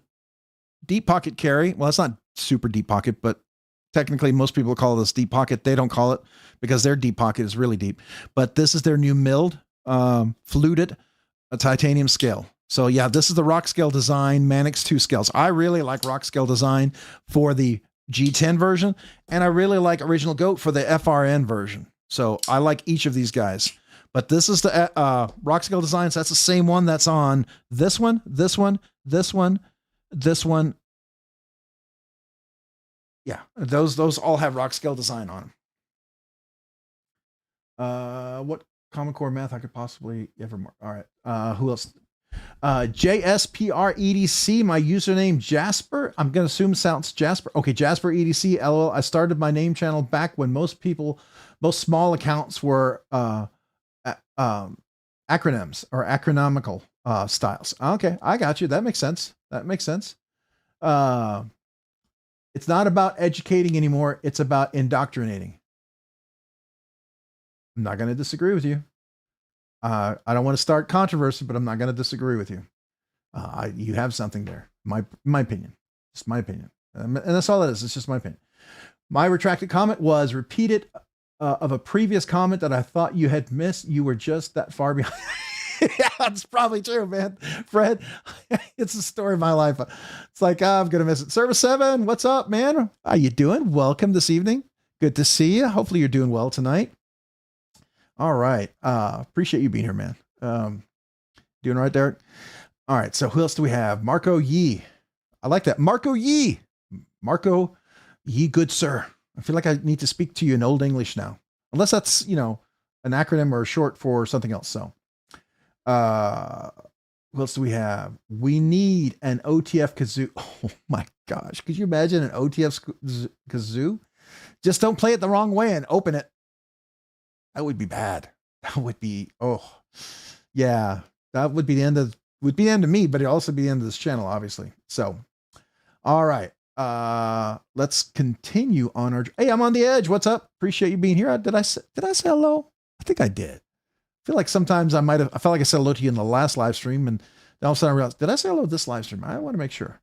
deep pocket carry. Well, it's not super deep pocket, but technically most people call this deep pocket. They don't call it because their deep pocket is really deep. But this is their new milled, fluted a titanium scale. So yeah, this is the Rockscale Design Manix 2 scales. I really like Rockscale Design for the G10 version, and I really like Original Goat for the FRN version. So I like each of these guys. But this is the Rockscale Designs. That's the same one that's on this one, this one, this one, this one. Yeah, those all have Rockscale Design on them. What Common Core math I could possibly ever mark? All right. Who else? JSPREDC, my username Jasper. I'm gonna assume sounds Jasper. Okay, Jasper EDC. LOL. I started my name channel back when most small accounts were acronyms or acronymical styles. Okay, I got you. That makes sense. That makes sense. It's not about educating anymore. It's about indoctrinating. I'm not going to disagree with you. I don't want to start controversy, but I'm not going to disagree with you. You have something there. My opinion. It's my opinion. And that's all it is. It's just my opinion. My retracted comment was repeated of a previous comment that I thought you had missed. You were just that far behind. Yeah, that's probably true, man. Fred, it's the story of my life. It's like, I'm going to miss it. Service 7, what's up, man? How you doing? Welcome this evening. Good to see you. Hopefully you're doing well tonight. All right. Appreciate you being here, man. Doing all right, Derek? All right. So who else do we have? Marco Yee. I like that. Marco Yee. Marco Yee, good sir. I feel like I need to speak to you in Old English now. Unless that's, an acronym or short for something else. So, what else do we have? We need an OTF kazoo. Oh my gosh. Could you imagine an OTF kazoo? Just don't play it the wrong way and open it. That would be bad. That would be, yeah, that would be the end of me, but it'd also be the end of this channel, obviously. So, all right. Let's continue on our, hey, I'm on the edge. What's up? Appreciate you being here. Did I say hello? I think I did. I feel like sometimes I felt like I said hello to you in the last live stream, and then all of a sudden I realized, did I say hello to this live stream? I want to make sure.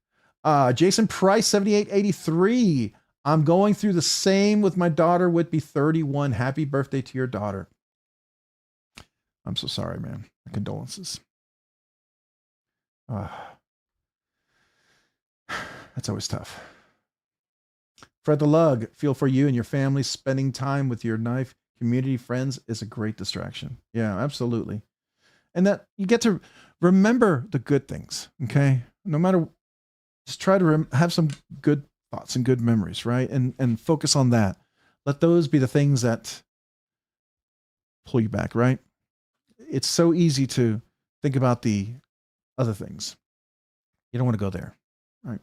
Jason Price, 7883. I'm going through the same with my daughter, would be 31. Happy birthday to your daughter. I'm so sorry, man. My condolences. That's always tough. Fred the Lug, feel for you and your family. Spending time with your knife community friends is a great distraction. Yeah, absolutely. And that you get to remember the good things. Okay. No matter, just try to have some good thoughts and good memories, right? And focus on that. Let those be the things that pull you back, right? It's so easy to think about the other things. You don't want to go there, right?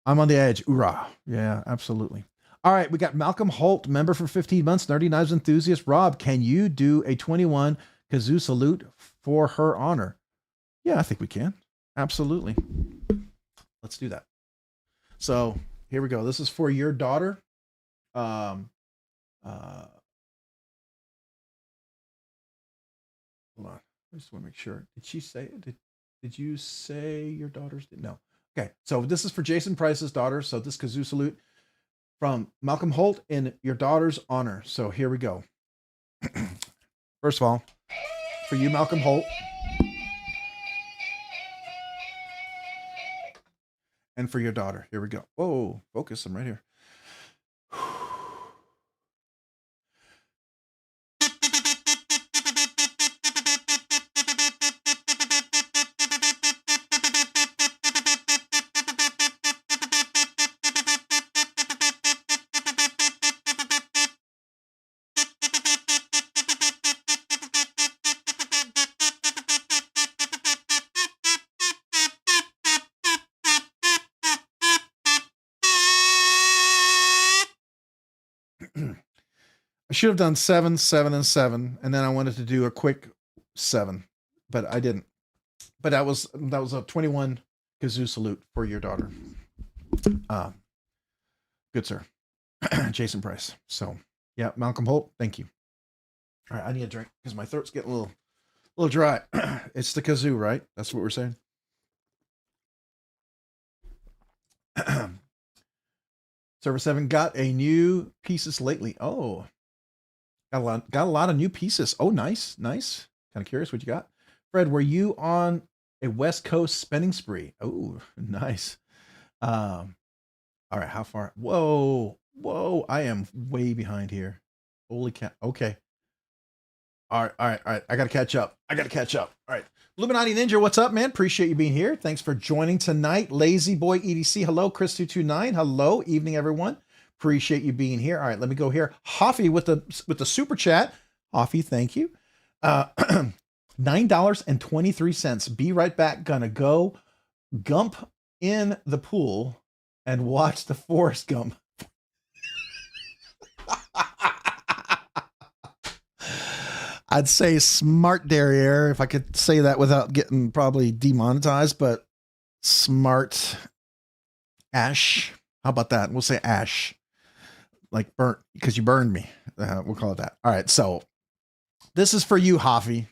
I'm on the edge. Hoorah. Yeah, absolutely. All right, we got Malcolm Holt, member for 15 months, Nerdy Knives enthusiast. Rob, can you do a 21 kazoo salute for her honor? Yeah, I think we can. Absolutely. Let's do that. So here we go. This is for your daughter. Hold on. I just want to make sure. Did she say it? Did you say your daughter's? No. Okay. So this is for Jason Price's daughter. So this kazoo salute from Malcolm Holt in your daughter's honor. So here we go. First of all, for you, Malcolm Holt. And for your daughter. Here we go. Whoa, focus. I'm right here. I should have done 7, 7, and 7, and then I wanted to do a quick 7, but I didn't. But that was a 21 kazoo salute for your daughter. Good sir, Jason Price. So yeah, Malcolm Holt, thank you. All right, I need a drink because my throat's getting a little dry. It's the kazoo, right? That's what we're saying. Server 7 got a new pieces lately. Oh. Got a lot of new pieces. Oh, nice. Kind of curious what you got. Fred, were you on a West Coast spending spree? Oh, nice. All right, how far? Whoa, whoa, I am way behind here. Holy cow. Okay. All right, all right, all right. I gotta catch up. I gotta catch up. All right. Illuminati Ninja, what's up, man? Appreciate you being here. Thanks for joining tonight. Lazy Boy EDC, hello. Chris229, hello. Evening, everyone. Appreciate you being here. All right, let me go here. Hoffy with the super chat. Hoffy, thank you. $9.23. Be right back. Gonna go gump in the pool and watch the Forrest Gump. I'd say smart derriere if I could say that without getting probably demonetized, but smart ash. How about that? We'll say ash, like burnt because you burned me. We'll call it that. All right. So this is for you, Hoffy.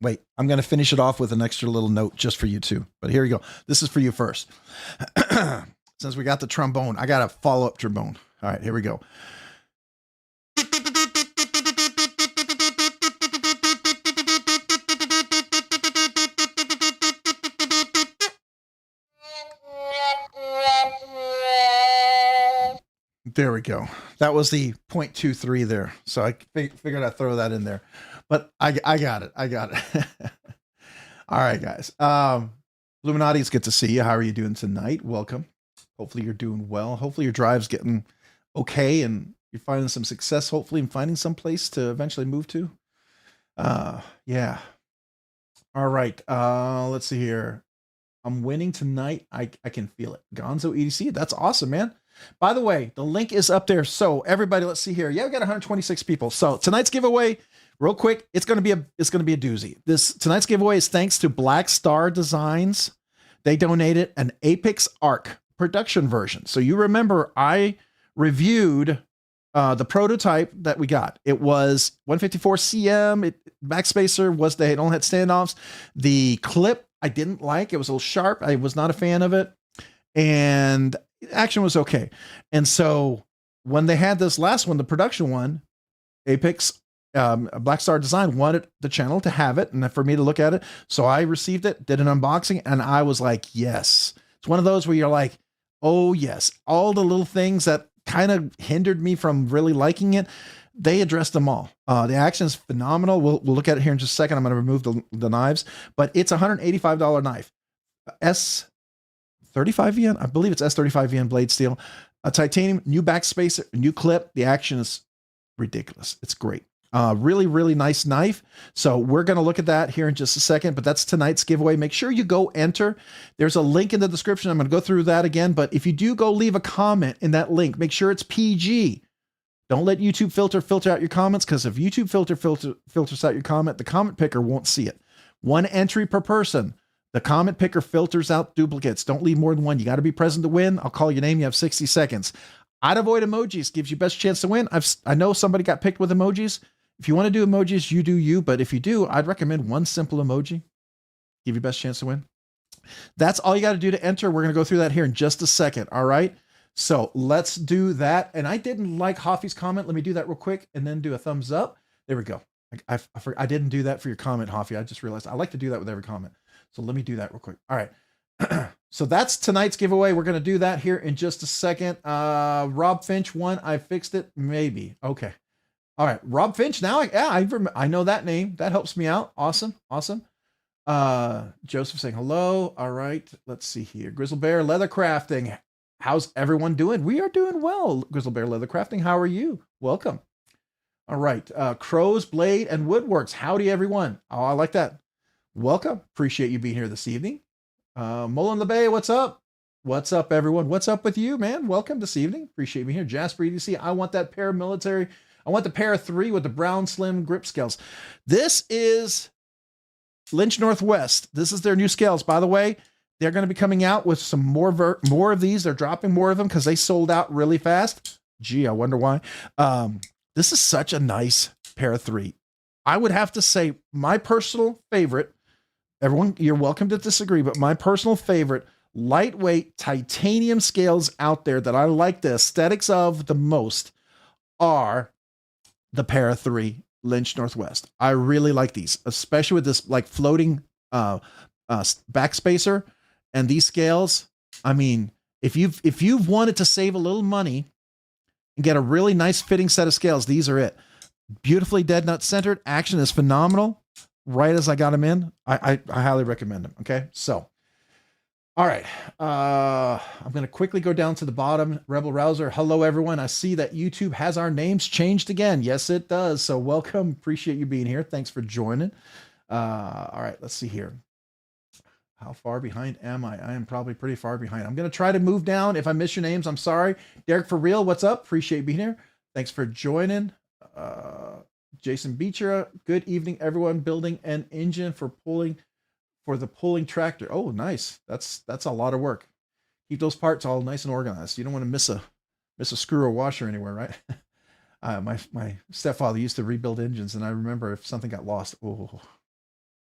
Wait, I'm going to finish it off with an extra little note just for you too. But here you go. This is for you first. Since we got the trombone, I got a follow-up trombone. All right, here we go. There we go. That was the 0.23 there. So I figured I'd throw that in there, but I got it. I got it. All right, guys. Illuminati, it's good to see you. How are you doing tonight? Welcome. Hopefully you're doing well. Hopefully your drive's getting okay and you're finding some success, hopefully, in finding some place to eventually move to. Yeah. All right. Let's see here. I'm winning tonight. I can feel it. Gonzo EDC. That's awesome, man. By the way, the link is up there. So everybody, let's see here. Yeah, we got 126 people. So tonight's giveaway, real quick, it's gonna be a doozy. Tonight's giveaway is thanks to Black Star Designs. They donated an Apex Arc production version. So you remember I reviewed the prototype that we got. It was 154 cm. Backspacer was it only had standoffs. The clip I didn't like. It was a little sharp. I was not a fan of it. And action was okay. And so when they had this last one, the production one, Apex, Black Star Design wanted the channel to have it and for me to look at it. So I received it, did an unboxing, and I was like, yes. It's one of those where you're like, oh yes. All the little things that kind of hindered me from really liking it, they addressed them all. The action is phenomenal. We'll look at it here in just a second. I'm going to remove the knives, but it's a $185 knife. S35VN, I believe it's S35VN blade steel, a titanium, new backspacer, new clip. The action is ridiculous. It's great. Really, really nice knife. So we're going to look at that here in just a second, but that's tonight's giveaway. Make sure you go enter. There's a link in the description. I'm going to go through that again, but if you do go leave a comment in that link, make sure it's PG. Don't let YouTube filter out your comments, because if YouTube filters out your comment, the comment picker won't see it. One entry per person. The comment picker filters out duplicates. Don't leave more than one. You got to be present to win. I'll call your name. You have 60 seconds. I'd avoid emojis. Gives you best chance to win. I know somebody got picked with emojis. If you want to do emojis, you do you. But if you do, I'd recommend one simple emoji. Give you best chance to win. That's all you got to do to enter. We're going to go through that here in just a second. All right. So let's do that. And I didn't like Hoffy's comment. Let me do that real quick and then do a thumbs up. There we go. I didn't do that for your comment, Hoffy. I just realized I like to do that with every comment. So let me do that real quick. All right. So that's tonight's giveaway. We're going to do that here in just a second. Rob Finch won. I fixed it. Maybe. Okay. All right. Rob Finch. Now I know that name. That helps me out. Awesome. Awesome. Joseph saying hello. All right. Let's see here. Grizzle Bear Leather Crafting. How's everyone doing? We are doing well. Grizzle Bear Leather Crafting. How are you? Welcome. All right. Crows, Blade, and Woodworks. Howdy, everyone. Oh, I like that. Welcome. Appreciate you being here this evening. Mullen LeBay, what's up? What's up, everyone? What's up with you, man? Welcome this evening. Appreciate you being here. Jasper EDC. I want that paramilitary. I want the Para 3 with the brown slim grip scales. This is Lynch Northwest. This is their new scales. By the way, they're going to be coming out with some more of these. They're dropping more of them because they sold out really fast. Gee, I wonder why. This is such a nice Para 3. I would have to say my personal favorite, everyone, you're welcome to disagree, but my personal favorite lightweight titanium scales out there that I like the aesthetics of the most are the Para 3 Lynch Northwest. I really like these, especially with this like floating backspacer and these scales. I mean, if you've wanted to save a little money and get a really nice fitting set of scales, these are it. Beautifully dead nut centered. Action is phenomenal. Right as I got them in, I highly recommend them. Okay, so all right, I'm gonna quickly go down to the bottom. Rebel Rouser, hello everyone. I see that YouTube has our names changed again. Yes, it does. So welcome. Appreciate you being here. Thanks for joining. All right, let's see here. How far behind am I? I am probably pretty far behind. I'm gonna try to move down. If I miss your names, I'm sorry. Derek for real, what's up? Appreciate you being here. Thanks for joining. Jason Beecher, good evening, everyone. Building an engine for the pulling tractor. Oh, nice. That's a lot of work. Keep those parts all nice and organized. You don't want to miss a screw or washer anywhere, right? My stepfather used to rebuild engines, and I remember if something got lost, oh,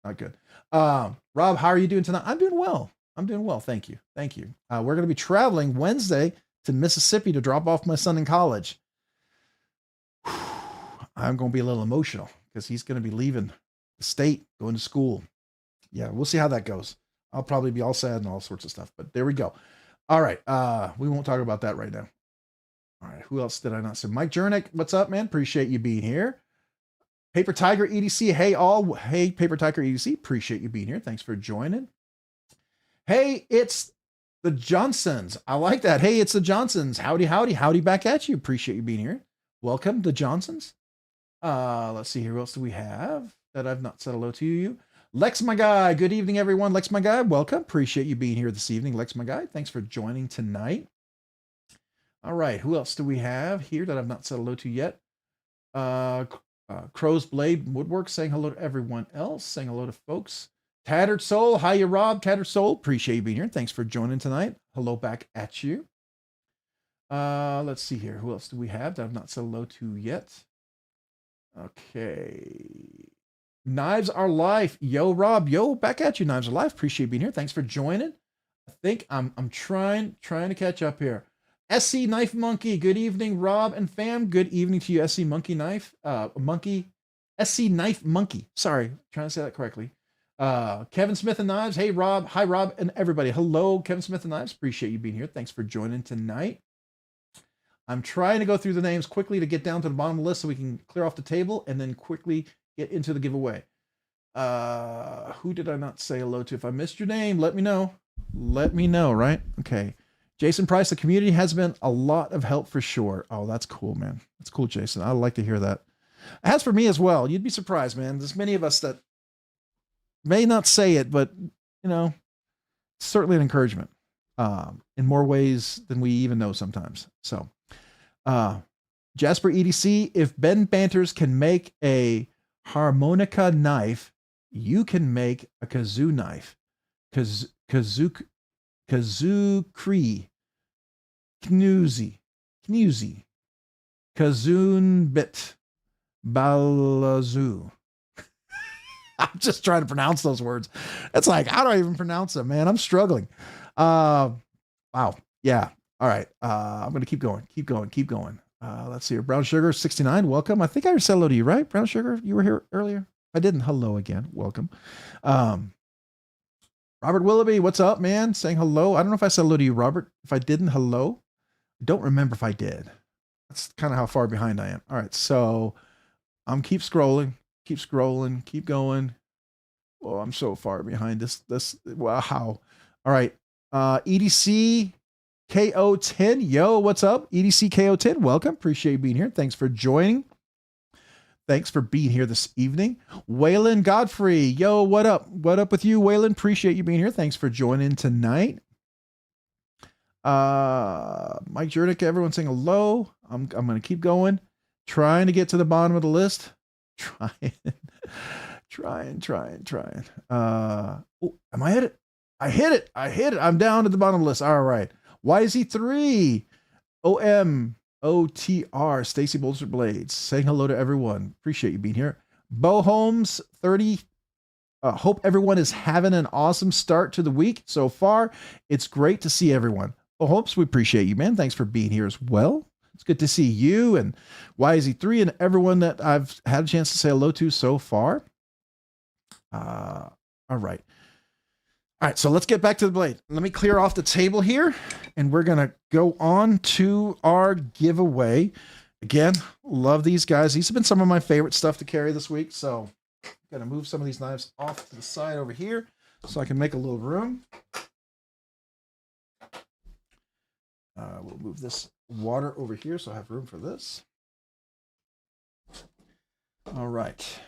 not good. Rob, how are you doing tonight? I'm doing well. Thank you. We're going to be traveling Wednesday to Mississippi to drop off my son in college. I'm going to be a little emotional because he's going to be leaving the state, going to school. Yeah, we'll see how that goes. I'll probably be all sad and all sorts of stuff, but there we go. All right. We won't talk about that right now. All right. Who else did I not say? Mike Jernick, what's up, man? Appreciate you being here. Paper Tiger EDC. Hey, all. Hey, Paper Tiger EDC. Appreciate you being here. Thanks for joining. Hey, it's the Johnsons. I like that. Hey, it's the Johnsons. Howdy, howdy, howdy back at you. Appreciate you being here. Welcome, the Johnsons. Let's see here. Who else do we have that I've not said hello to you? Lex, my guy. Good evening, everyone. Lex, my guy. Welcome. Appreciate you being here this evening. Lex, my guy. Thanks for joining tonight. All right. Who else do we have here that I've not said hello to yet? Crow's Blade Woodwork saying hello to everyone else. Saying hello to folks. Tattered Soul. Hiya, Rob. Tattered Soul. Appreciate you being here. Thanks for joining tonight. Hello back at you. Let's see here. Who else do we have that I've not said hello to yet? Okay. Knives Are Life. Yo, Rob. Yo, back at you. Knives Are Life. Appreciate you being here. Thanks for joining. I think I'm trying to catch up here. SC Knife Monkey. Good evening, Rob and fam. Good evening to you, SC Monkey Knife. SC Knife Monkey. Sorry, trying to say that correctly. Kevin Smith and Knives. Hey, Rob. Hi, Rob and everybody. Hello, Kevin Smith and Knives. Appreciate you being here. Thanks for joining tonight. I'm trying to go through the names quickly to get down to the bottom of the list so we can clear off the table and then quickly get into the giveaway. Who did I not say hello to? If I missed your name, let me know. Let me know, right? Okay. Jason Price, the community has been a lot of help for sure. Oh, that's cool, man. That's cool, Jason. I'd like to hear that. As for me as well, you'd be surprised, man. There's many of us that may not say it, but, you know, certainly an encouragement in more ways than we even know sometimes. So, Jasper EDC, if Ben Banters can make a harmonica knife, you can make a kazoo knife. Kazoo Cree, Knuzy, Kazoon Bit, Balazoo. I'm just trying to pronounce those words. It's like, how do I even pronounce them, man? I'm struggling. Wow. Yeah. All right. I'm going to keep going. Let's see here. Brown Sugar 69. Welcome. I think I said hello to you, right? Brown Sugar, you were here earlier. I didn't. Hello again. Welcome. Robert Willoughby, what's up, man? Saying hello. I don't know if I said hello to you, Robert. If I didn't, hello. I don't remember if I did. That's kind of how far behind I am. All right. So I'm keep scrolling, keep going. Oh, I'm so far behind this. Wow. All right. EDC KO10. Yo, what's up? EDC KO10. Welcome. Appreciate you being here. Thanks for joining. Thanks for being here this evening. Waylon Godfrey. Yo, what up? What up with you, Waylon? Appreciate you being here. Thanks for joining tonight. Mike Jernick, everyone saying hello. I'm going to keep going. Trying to get to the bottom of the list. Trying. Oh, am I hit it? I hit it. I'm down at the bottom of the list. All right. YZ3. OMOTR. Stacy Bolster Blades. Saying hello to everyone. Appreciate you being here. Bo Holmes 30. Hope everyone is having an awesome start to the week so far. It's great to see everyone. Bo Holmes, we appreciate you, man. Thanks for being here as well. It's good to see you and YZ3 and everyone that I've had a chance to say hello to so far. All right. All right, so let's get back to the blade. Let me clear off the table here, and we're going to go on to our giveaway. Again, love these guys. These have been some of my favorite stuff to carry this week, so I'm going to move some of these knives off to the side over here so I can make a little room. We'll move this water over here so I have room for this. All right.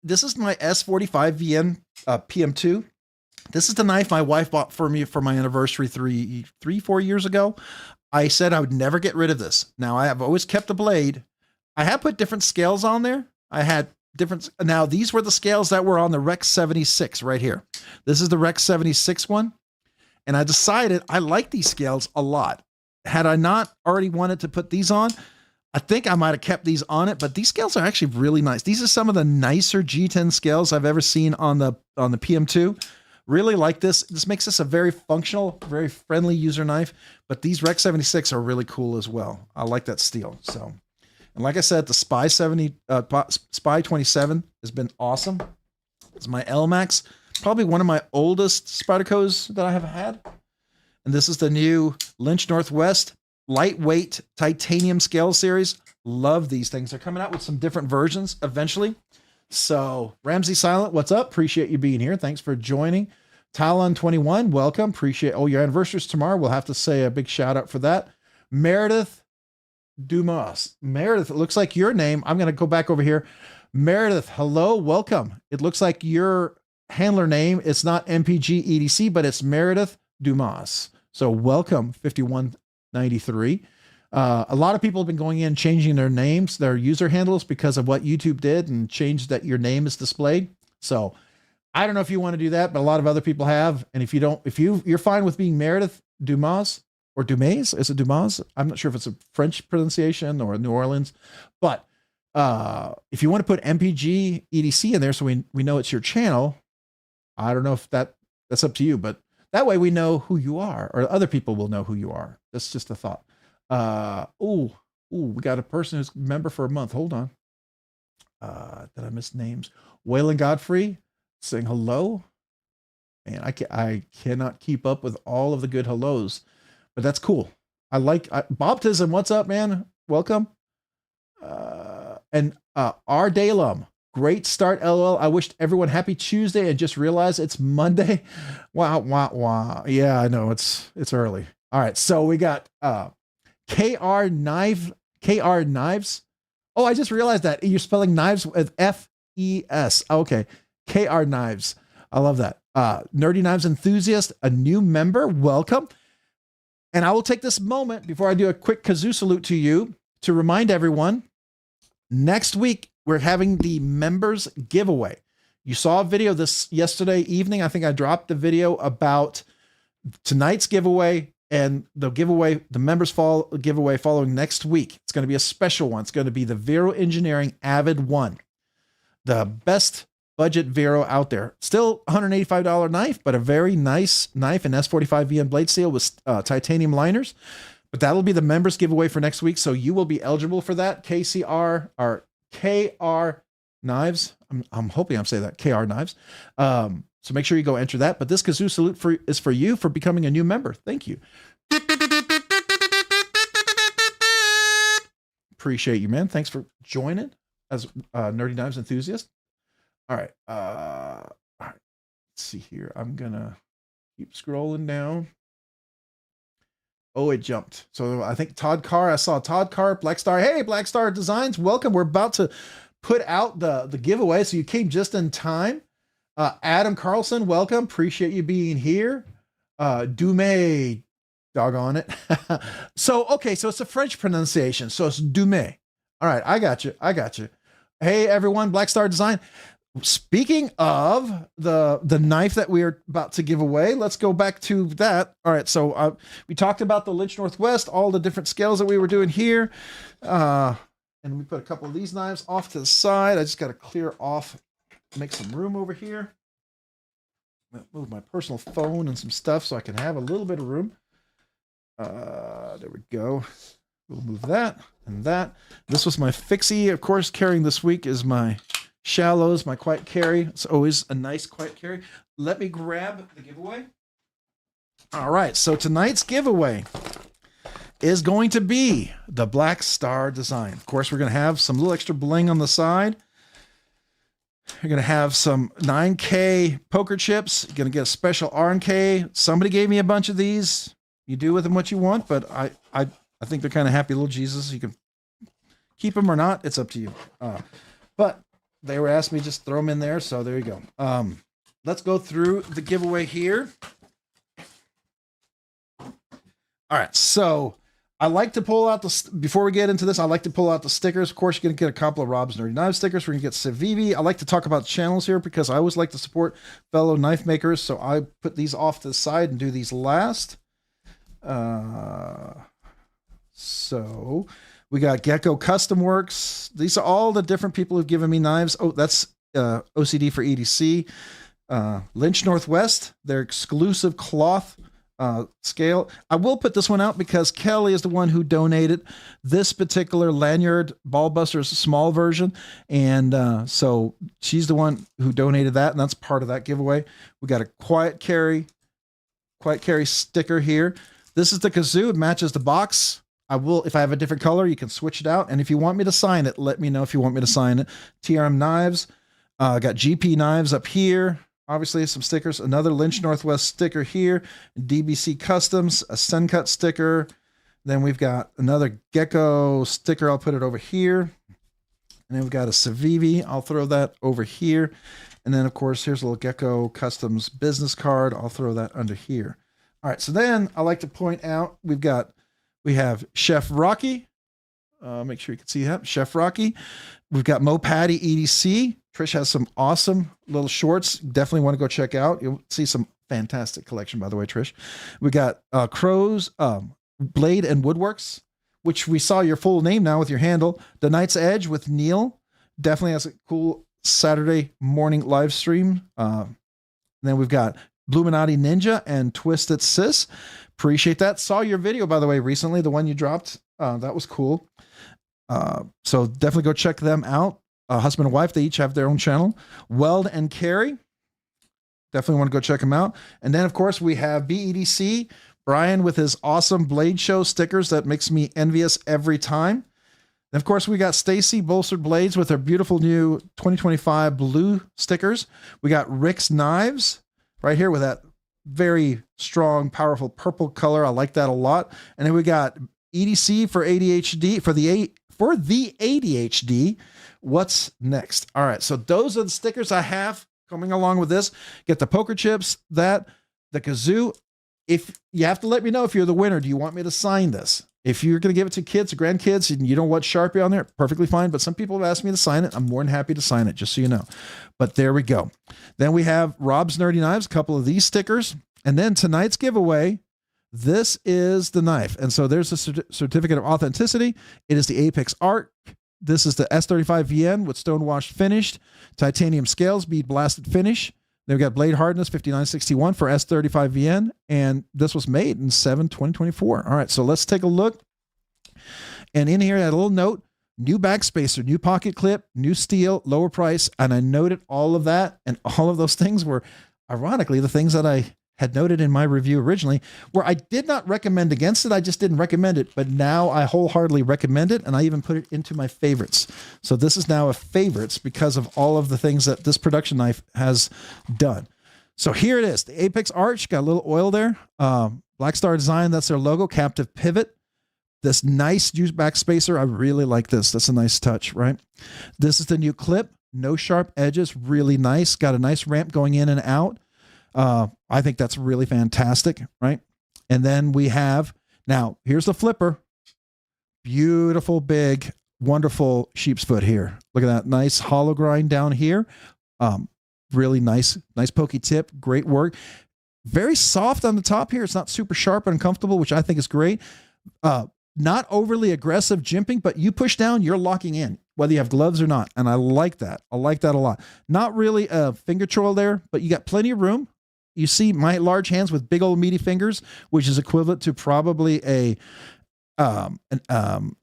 This is my S45VN PM2. This is the knife my wife bought for me for my anniversary 4 years ago. I said I would never get rid of this. Now I have always kept the blade. I have put different scales on there. I had different. Now these were the scales that were on the Rex 76 right here. This is the Rex 76 one. And I decided I like these scales a lot. Had I not already wanted to put these on, I think I might have kept these on it, but these scales are actually really nice. These are some of the nicer G10 scales I've ever seen on the PM2. Really like this. This makes this a very functional, very friendly user knife, but these Rex 76 are really cool as well. I like that steel. So, and like I said, the Spy 27 has been awesome. It's my LMAX, probably one of my oldest Spydercos that I have had. And this is the new Lynch Northwest lightweight titanium scale series. Love these things. They're coming out with some different versions eventually. So Ramsey Silent, what's up? Appreciate you being here. Thanks for joining. Talon 21, welcome. Appreciate, oh, your anniversary's tomorrow. We'll have to say a big shout out for that. Meredith Dumas. Meredith, it looks like your name. I'm going to go back over here. Meredith, hello, welcome. It looks like your handler name, it's not MPG EDC, but it's Meredith Dumas. So welcome, 5193. A lot of people have been going in, changing their names, their user handles because of what YouTube did and changed that your name is displayed. So I don't know if you want to do that, but a lot of other people have. And if you don't, you're fine with being Meredith Dumas or Dumas, is it Dumas? I'm not sure if it's a French pronunciation or New Orleans, but if you want to put MPG EDC in there, so we know it's your channel, I don't know if that's up to you, but that way we know who you are, or other people will know who you are. That's just a thought. We got a person who's a member for a month. Hold on. Did I miss names? Waylon Godfrey saying hello. Man, I cannot keep up with all of the good hellos, but that's cool. Bob Tism, what's up, man? Welcome. And R. Dalum, great start, LOL. I wished everyone happy Tuesday and just realized it's Monday. Wow. Yeah, I know it's early. All right, so we got KR Knives. Oh, I just realized that you're spelling knives with F-E-S. Okay, KR Knives. I love that. Nerdy Knives Enthusiast, a new member. Welcome. And I will take this moment before I do a quick kazoo salute to you to remind everyone, next week, we're having the members giveaway. You saw a video this yesterday evening. I think I dropped the video about tonight's giveaway and the members giveaway following next week. It's going to be a special one. It's going to be the Vero Engineering Avid 1, the best budget Vero out there. Still $185 knife, but a very nice knife in S45VN blade steel with titanium liners. But that'll be the members giveaway for next week. So you will be eligible for that. KR Knives. I'm hoping I'm saying that. KR Knives. So make sure you go enter that. But this kazoo salute is for you for becoming a new member. Thank you. Appreciate you, man. Thanks for joining as Nerdy Knives Enthusiast. All right. All right. Let's see here. I'm going to keep scrolling down. Oh, it jumped. So I think Todd Carr, I saw Todd Carr, Black Star. Hey, Black Star Designs, welcome. We're about to put out the giveaway, so you came just in time. Adam Carlson, welcome. Appreciate you being here. Dume, doggone it. So it's a French pronunciation. So it's Dume. All right, I got you. Hey, everyone, Black Star Design. Speaking of the knife that we are about to give away, let's go back to that. All right, so we talked about the Lynch Northwest, all the different scales that we were doing here. And we put a couple of these knives off to the side. I just got to clear off, make some room over here. Move my personal phone and some stuff so I can have a little bit of room. There we go. We'll move that and that. This was my fixie. Of course, carrying this week is my shallows, my quiet carry. It's always a nice quiet carry. Let me grab the giveaway. All right, so tonight's giveaway is going to be the Black Star design. Of course, we're going to have some little extra bling on the side. You're going to have some 9K poker chips. You're going to get a special RNK. Somebody gave me a bunch of these. You do with them what you want, but I think they're kind of happy little Jesus. You can keep them or not. It's up to you. But they were asking me just throw them in there, so there you go. Let's go through the giveaway here. All right, so I like to pull out before we get into this, I like to pull out the stickers. Of course, you're going to get a couple of Rob's Nerdy Knives stickers. We're going to get Civivi. I like to talk about channels here because I always like to support fellow knife makers. So I put these off to the side and do these last. So we got Gecko Custom Works. These are all the different people who've given me knives. Oh, that's OCD for EDC. Lynch Northwest, their exclusive cloth scale. I will put this one out because Kelly is the one who donated this particular lanyard Ball Busters small version, and so she's the one who donated that, and that's part of that giveaway. We got a quiet carry sticker here. This is the kazoo. It matches the box. I will, if I have a different color, you can switch it out, and if you want me to sign it, let me know if you want me to sign it. TRM Knives, got GP Knives up here. Obviously, some stickers. Another Lynch Northwest sticker here. DBC Customs, a Suncut sticker. Then we've got another Gecko sticker. I'll put it over here. And then we've got a Civivi. I'll throw that over here. And then, of course, here's a little Gecko Customs business card. I'll throw that under here. All right, so then I like to point out we have Chef Rocky. Make sure you can see that. Chef Rocky. We've got Mo Patty EDC. Trish has some awesome little shorts. Definitely want to go check out. You'll see some fantastic collection, by the way, Trish. We got Crow's Blade and Woodworks, which we saw your full name now with your handle. The Night's Edge with Neil. Definitely has a cool Saturday morning live stream. Then we've got Bluminati Ninja and Twisted Sis. Appreciate that. Saw your video, by the way, recently, the one you dropped. That was cool. So definitely go check them out. Husband and wife, they each have their own channel. Weld and Carry. Definitely want to go check them out. And then, of course, we have BEDC, Brian with his awesome Blade Show stickers that makes me envious every time. And, of course, we got Stacy Bolstered Blades with her beautiful new 2025 blue stickers. We got Rick's Knives right here with that very strong, powerful purple color. I like that a lot. And then we got EDC for ADHD, for the ADHD. What's next? All right, so those are the stickers I have coming along with this. Get the poker chips, the kazoo. If you have to let me know if you're the winner, do you want me to sign this? If you're going to give it to kids or grandkids and you don't want Sharpie on there, perfectly fine. But some people have asked me to sign it. I'm more than happy to sign it, just so you know. But there we go. Then we have Rob's Nerdy Knives, a couple of these stickers. And then tonight's giveaway, this is the knife. And so there's a certificate of authenticity. It is the Apex Art. This is the S35VN with stonewashed finished, titanium scales, bead blasted finish. Then we got blade hardness 5961 for S35VN, and this was made in 7/2024. All right, so let's take a look. And in here, I had a little note: new backspacer, new pocket clip, new steel, lower price. And I noted all of that, and all of those things were, ironically, the things that I had noted in my review originally, where I did not recommend against it. I just didn't recommend it, but now I wholeheartedly recommend it, and I even put it into my favorites. So this is now a favorites because of all of the things that this production knife has done. So here it is, the Apex Arch, got a little oil there. Black Star Design, that's their logo, captive pivot. This nice used backspacer, I really like this. That's a nice touch, right? This is the new clip, no sharp edges, really nice. Got a nice ramp going in and out. I think that's really fantastic, right? And then we have, now here's the flipper. Beautiful, big, wonderful sheep's foot here. Look at that nice hollow grind down here. Really nice pokey tip, great work. Very soft on the top here. It's not super sharp and uncomfortable, which I think is great. Not overly aggressive jimping, but you push down, you're locking in, whether you have gloves or not. And I like that. I like that a lot. Not really a finger choil there, but you got plenty of room. you see my large hands with big old meaty fingers, which is equivalent to probably an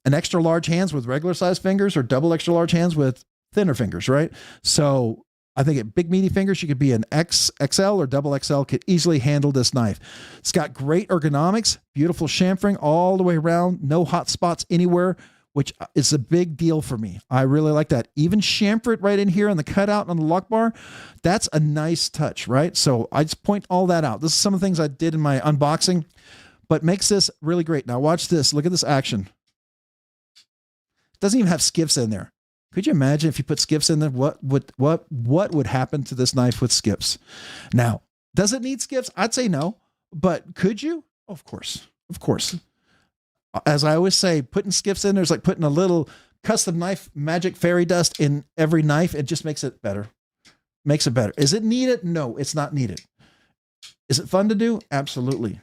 extra large hands with regular size fingers, or double extra large hands with thinner fingers, right? So I think at big meaty fingers, you could be an XL or double XL, could easily handle this knife. It's got great ergonomics, beautiful chamfering all the way around, no hot spots anywhere, which is a big deal for me. I really like that. Even chamfer it right in here on the cutout on the lock bar. That's a nice touch, right? So I just point all that out. This is some of the things I did in my unboxing, but makes this really great. Now watch this. Look at this action. It doesn't even have skips in there. Could you imagine if you put skips in there? What would happen to this knife with skips? Now, does it need skips? I'd say no, but could you? Of course, of course. As I always say, putting skips in there is like putting a little custom knife magic fairy dust in every knife. It just makes it better. Makes it better. Is it needed? No, it's not needed. Is it fun to do? Absolutely.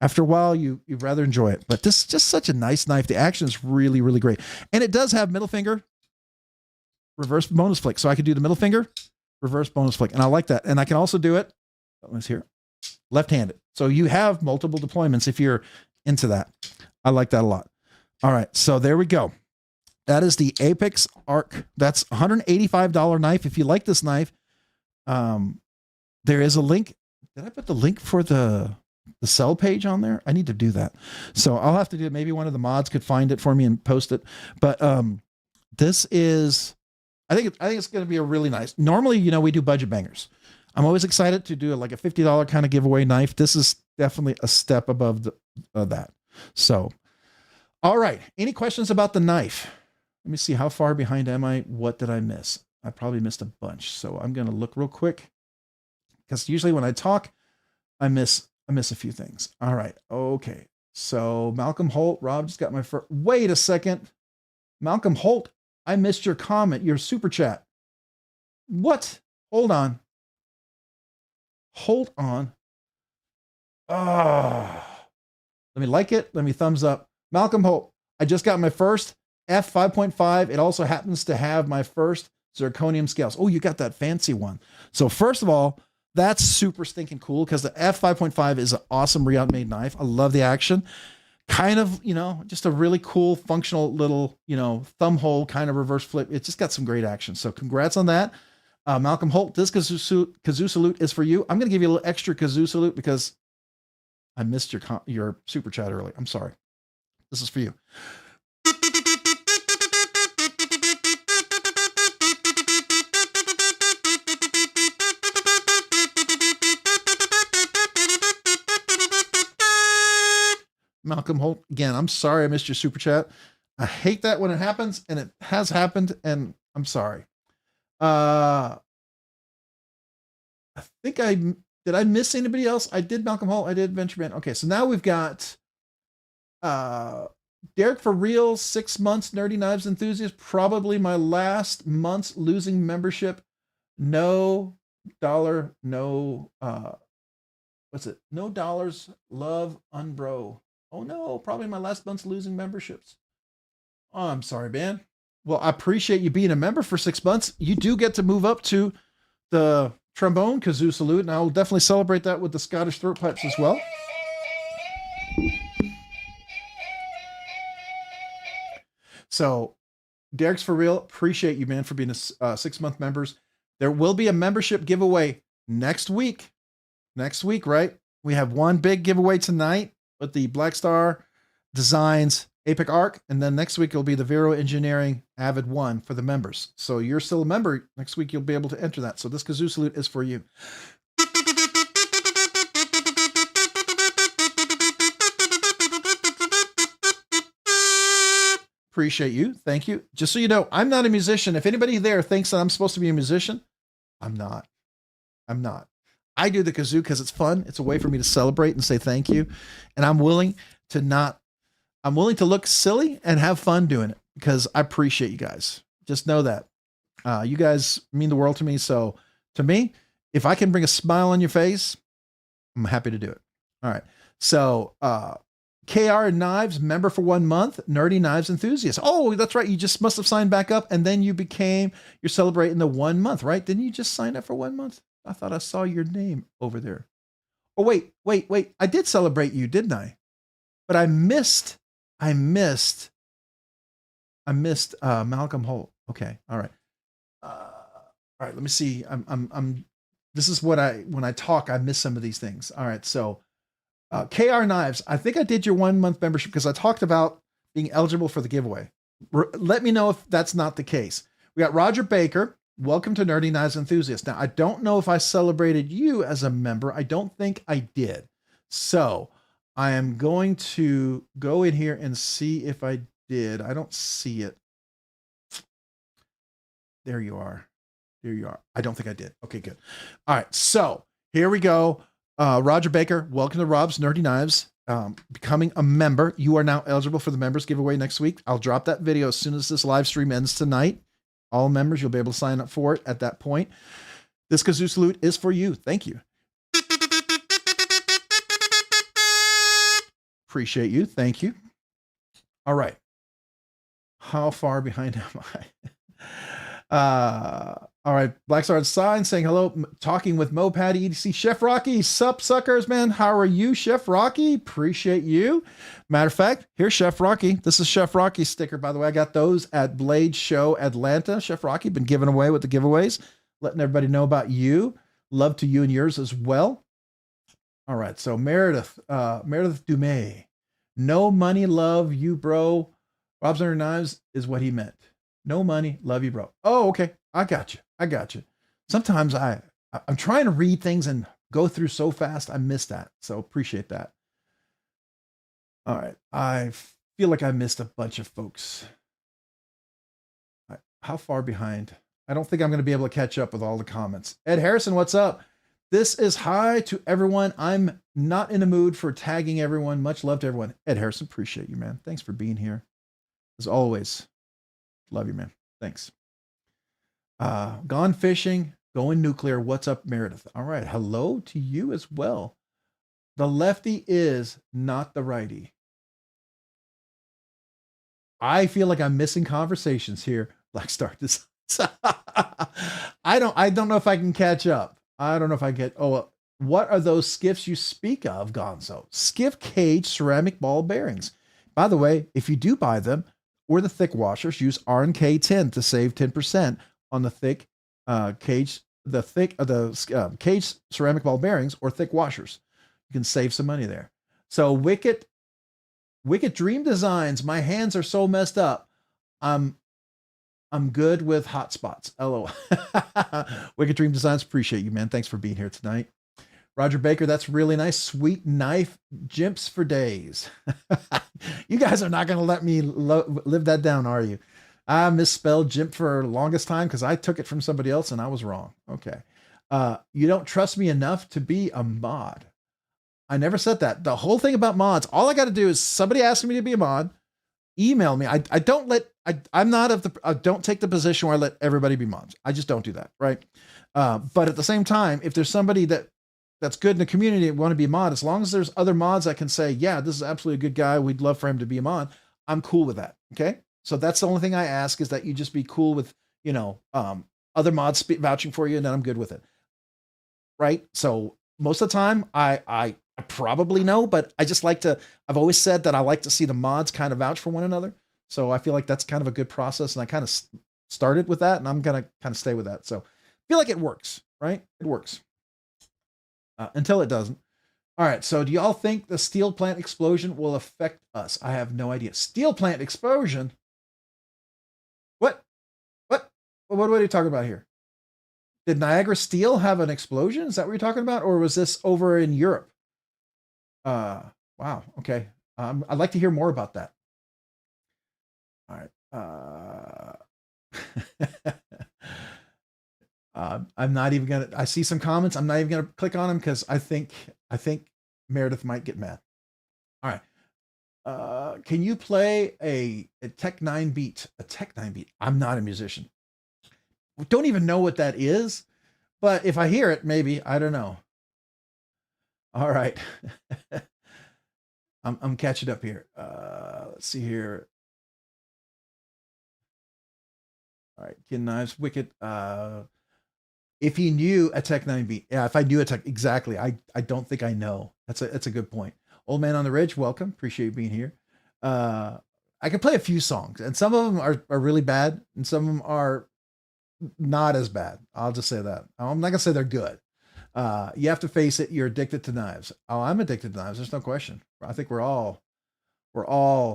After a while, you'd rather enjoy it. But this is just such a nice knife. The action is really, really great. And it does have middle finger, reverse bonus flick. So I could do the middle finger, reverse bonus flick. And I like that. And I can also do it, let's here, left-handed. So you have multiple deployments if you're into that. I like that a lot. All right. So there we go. That is the Apex Arc. That's $185 knife. If you like this knife, there is a link. Did I put the link for the sell page on there? I need to do that. So I'll have to do it. Maybe one of the mods could find it for me and post it. But this is, I think it's going to be a really nice. Normally, you know, we do budget bangers. I'm always excited to do like a $50 kind of giveaway knife. This is definitely a step above that. So, all right. Any questions about the knife? Let me see. How far behind am I? What did I miss? I probably missed a bunch. So I'm going to look real quick, because usually when I talk, I miss a few things. All right. Okay. So Malcolm Holt, Rob just got my first. Wait a second. Malcolm Holt, I missed your comment, your super chat. What? Hold on. Hold on. Let me like it. Let me thumbs up. Malcolm Holt, I just got my first F5.5. It also happens to have my first zirconium scales. Oh, you got that fancy one. So first of all, that's super stinking cool, because the F5.5 is an awesome re-out-made knife. I love the action. Kind of, you know, just a really cool functional little, you know, thumb hole kind of reverse flip. It's just got some great action. So congrats on that. Malcolm Holt, this kazoo salute is for you. I'm going to give you a little extra kazoo salute because I missed your super chat earlier. I'm sorry. This is for you. Malcolm Holt, again, I'm sorry I missed your super chat. I hate that when it happens, and it has happened, and I'm sorry. I think did I miss anybody else? I did Malcolm Holt. I did Venture Man. Okay, so now we've got Derek for real, 6 months, Nerdy Knives Enthusiast, probably my last month's losing membership. No dollar, no, what's it? No dollars, love, unbro. Oh no, probably my last month's losing memberships. Oh, I'm sorry, man. Well, I appreciate you being a member for 6 months. You do get to move up to the trombone kazoo salute, and I will definitely celebrate that with the Scottish throat pipes as well. So, Derek's for real. Appreciate you, man, for being a 6-month members. There will be a membership giveaway next week. Next week, right? We have one big giveaway tonight with the Black Star Designs Apex Arc, and then next week it'll be the Vero Engineering Avid 1 for the members. So you're still a member. Next week you'll be able to enter that. So this kazoo salute is for you. Appreciate you. Thank you. Just so you know, I'm not a musician. If anybody there thinks that I'm supposed to be a musician, I'm not. I'm not. I do the kazoo because it's fun. It's a way for me to celebrate and say thank you. And I'm willing to look silly and have fun doing it because I appreciate you guys. Just know that. You guys mean the world to me. So to me, if I can bring a smile on your face, I'm happy to do it. All right. So, KR Knives, member for 1 month, Nerdy Knives Enthusiast. Oh, that's right. You just must have signed back up and then you're celebrating the 1 month, right? Didn't you just sign up for 1 month? I thought I saw your name over there. Oh, wait. I did celebrate you, didn't I? But I missed Malcolm Holt. Okay. All right. All right. Let me see. this is what when I talk, I miss some of these things. All right. So, KR Knives, I think I did your 1 month membership because I talked about being eligible for the giveaway. Let me know if that's not the case. We got Roger Baker. Welcome to Nerdy Knives Enthusiast. Now, I don't know if I celebrated you as a member. I don't think I did. So I am going to go in here and see if I did. I don't see it. There you are. There you are. I don't think I did. Okay, good. All right. So here we go. Roger Baker, welcome to Rob's Nerdy Knives. Becoming a member. You are now eligible for the members giveaway next week. I'll drop that video as soon as this live stream ends tonight. All members, you'll be able to sign up for it at that point. This kazoo salute is for you. Thank you. Appreciate you. Thank you. All right. How far behind am I? All right. Black Star Sign saying hello. Talking with Mo Patty EDC. Chef Rocky. Sup, suckers, man. How are you, Chef Rocky? Appreciate you. Matter of fact, here's Chef Rocky. This is Chef Rocky's sticker, by the way. I got those at Blade Show Atlanta. Chef Rocky been giving away with the giveaways, letting everybody know about you. Love to you and yours as well. All right. So Meredith Dumais. No money, love you, bro. Rob's Nerdy Knives is what he meant. No money, love you, bro. Oh, okay. I got you. Sometimes I'm trying to read things and go through so fast, I miss that. So appreciate that. All right. I feel like I missed a bunch of folks. How far behind? I don't think I'm going to be able to catch up with all the comments. Ed Harrison, what's up? This is hi to everyone. I'm not in the mood for tagging everyone. Much love to everyone. Ed Harrison, appreciate you, man. Thanks for being here. As always, love you, man. Thanks. Gone fishing, going nuclear. What's up, Meredith? All right. Hello to you as well. The lefty is not the righty. I feel like I'm missing conversations here. Black Star Designs. I don't know if I can catch up. I don't know if I get. Oh, what are those skiffs you speak of, Gonzo? Skiff Caged ceramic ball bearings. By the way, if you do buy them or the thick washers, use RNK10 to save 10% on the thick caged ceramic ball bearings or thick washers. You can save some money there. So Wicked Dream Designs. My hands are so messed up. I'm good with hot spots. LOL. Wicked Dream Designs. Appreciate you, man. Thanks for being here tonight. Roger Baker, that's really nice. Sweet knife jimps for days. You guys are not going to let me live that down, are you? I misspelled jimp for the longest time because I took it from somebody else and I was wrong. Okay. You don't trust me enough to be a mod. I never said that. The whole thing about mods, all I got to do is somebody asking me to be a mod, email me. I don't take the position where I let everybody be mods. I just don't do that. Right. But at the same time, if there's somebody that's good in the community and want to be a mod, as long as there's other mods I can say, yeah, this is absolutely a good guy. We'd love for him to be a mod. I'm cool with that. Okay. So that's the only thing I ask is that you just be cool with, other mods vouching for you, and then I'm good with it. Right. So most of the time I probably know, but I've always said that I like to see the mods kind of vouch for one another. So I feel like that's kind of a good process. And I kind of started with that and I'm going to kind of stay with that. So I feel like it works, right? It works. Until it doesn't. All right. So do y'all think the steel plant explosion will affect us? I have no idea. Steel plant explosion? What are you talking about here? Did Niagara Steel have an explosion? Is that what you're talking about? Or was this over in Europe? Wow. Okay. I'd like to hear more about that. All right. I'm not even going to, I see some comments. I'm not even going to click on them because I think Meredith might get mad. All right. Can you play a Tech 9 beat? A Tech 9 beat? I'm not a musician. Don't even know what that is, but if I hear it, maybe. I don't know. All right. I'm catching up here. Let's see here. All right. Kid Knives, Wicked. If you knew a Tech 9B, yeah, if I knew a Tech, exactly. I don't think I know. That's a good point. Old Man on the Ridge, welcome. Appreciate you being here. I can play a few songs, and some of them are really bad, and some of them are not as bad. I'll just say that. I'm not gonna say they're good. You have to face it. You're addicted to knives. Oh, I'm addicted to knives. There's no question. I think we're all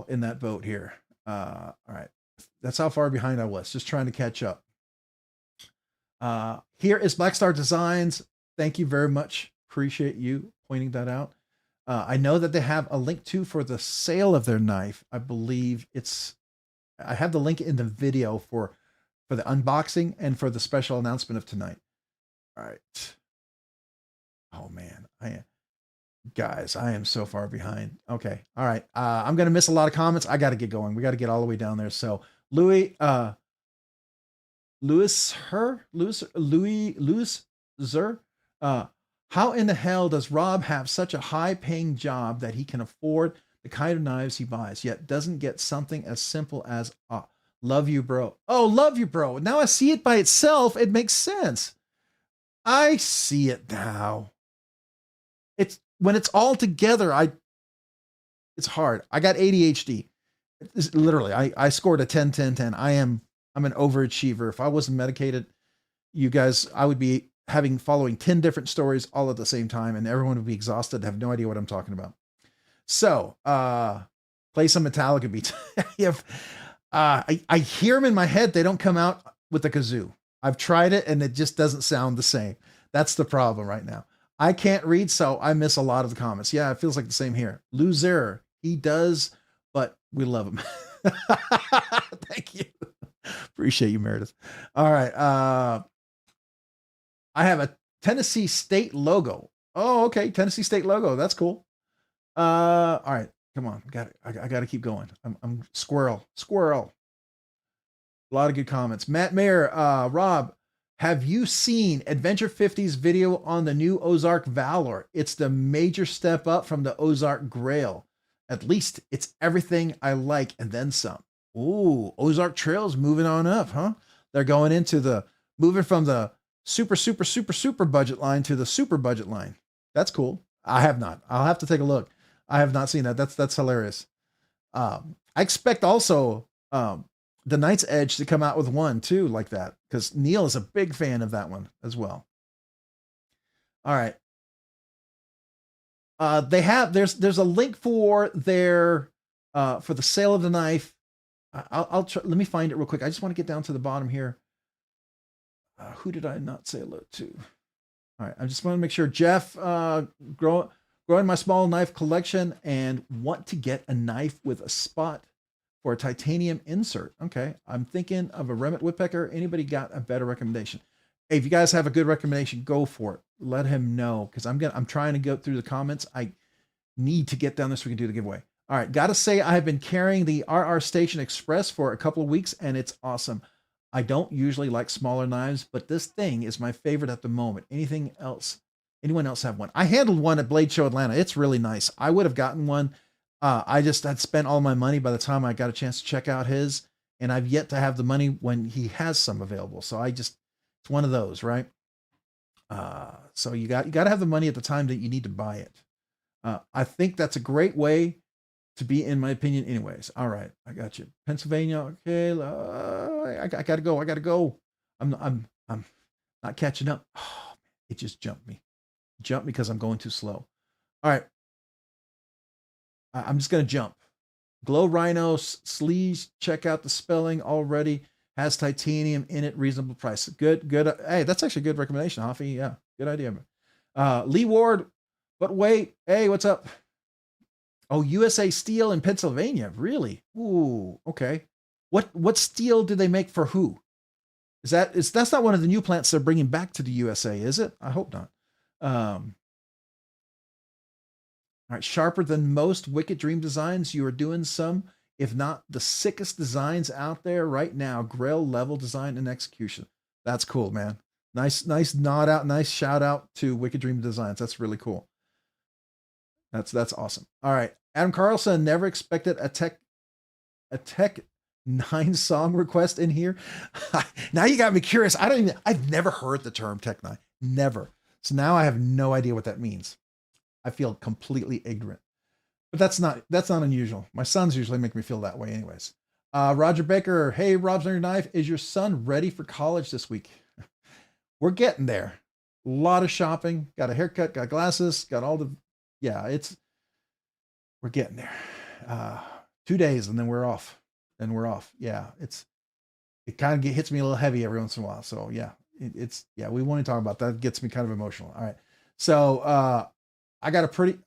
in that boat here. All right. That's how far behind I was. Just trying to catch up. Here is Black Star Designs. Thank you very much. Appreciate you pointing that out. I know that they have a link too for the sale of their knife. I believe I have the link in the video for the unboxing and for the special announcement of tonight. All right. Oh man, guys, I am so far behind. Okay. All right. I'm going to miss a lot of comments. I got to get going. We got to get all the way down there. So Louis Zer, how in the hell does Rob have such a high paying job that he can afford the kind of knives he buys, yet doesn't get something as simple as, love you, bro. Oh, love you, bro. Now I see it by itself. It makes sense. I see it now. It's when it's all together, it's hard. I got ADHD. Literally, I scored a 10, 10, 10. I'm an overachiever. If I wasn't medicated, you guys, I would be following 10 different stories all at the same time, and everyone would be exhausted, have no idea what I'm talking about. So, play some Metallica beats. I hear them in my head. They don't come out with the kazoo. I've tried it and it just doesn't sound the same. That's the problem right now. I can't read, so I miss a lot of the comments. Yeah, it feels like the same here. Loser, he does, but we love him. Thank you. Appreciate you, Meredith. All right. I have a Tennessee State logo. Oh, okay. Tennessee State logo. That's cool. All right. Come on. I got to keep going. I'm squirrel. A lot of good comments. Matt Mayer, Rob, have you seen Adventure 50's video on the new Ozark Valor? It's the major step up from the Ozark Grail. At least it's everything I like and then some. Ooh, Ozark Trail's moving on up, huh? They're moving from the super budget line to the super budget line. That's cool. I have not. I'll have to take a look. I have not seen that. That's hilarious. I expect also the Knight's Edge to come out with one too, like that, because Neil is a big fan of that one as well. All right. There's a link for their for the sale of the knife. I'll try, let me find it real quick. I just want to get down to the bottom here. Who did I not say hello to? All right, I just want to make sure. Jeff, growing my small knife collection and want to get a knife with a spot for a titanium insert. Okay, I'm thinking of a Remit woodpecker. Anybody got a better recommendation? Hey, if you guys have a good recommendation, go for it. Let him know, because I'm trying to go through the comments. I need to get down there so we can do the giveaway. All right, gotta say I have been carrying the RR Station Express for a couple of weeks and it's awesome. I don't usually like smaller knives, but this thing is my favorite at the moment. Anyone else have one? I handled one at Blade Show Atlanta. It's really nice. I would have gotten one. I just had spent all my money by the time I got a chance to check out his, and I've yet to have the money when he has some available. So it's one of those, right? So you got to have the money at the time that you need to buy it. I think that's a great way to be, in my opinion, anyways. All right, I got you. Pennsylvania. Okay, I gotta go. I'm not catching up. Oh, it just jumped me because I'm going too slow. All right, I'm just gonna jump. Glow Rhino sleeves. Check out the spelling already. Has titanium in it. Reasonable price. Good. Hey, that's actually a good recommendation, Hoffy. Yeah, good idea. Lee Ward. But wait. Hey, what's up? Oh, USA Steel in Pennsylvania. Really? Ooh, okay. What steel do they make for who? That's not one of the new plants they're bringing back to the USA, is it? I hope not. All right, sharper than most Wicked Dream designs. You are doing some, if not the sickest designs out there right now. Grail level design and execution. That's cool, man. Nice nod out, nice shout out to Wicked Dream Designs. That's really cool. That's awesome. All right. Adam Carlson, never expected a tech 9 song request in here. Now you got me curious. I've never heard the term Tech 9. Never. So now I have no idea what that means. I feel completely ignorant. But that's not unusual. My sons usually make me feel that way anyways. Roger Baker, hey, Rob's on your knife. Is your son ready for college this week? We're getting there. A lot of shopping, got a haircut, got glasses, got all the, yeah, we're getting there. 2 days and then we're off. Yeah, it kind of hits me a little heavy every once in a while. So yeah, we want to talk about that. It gets me kind of emotional. All right. So, I got a pretty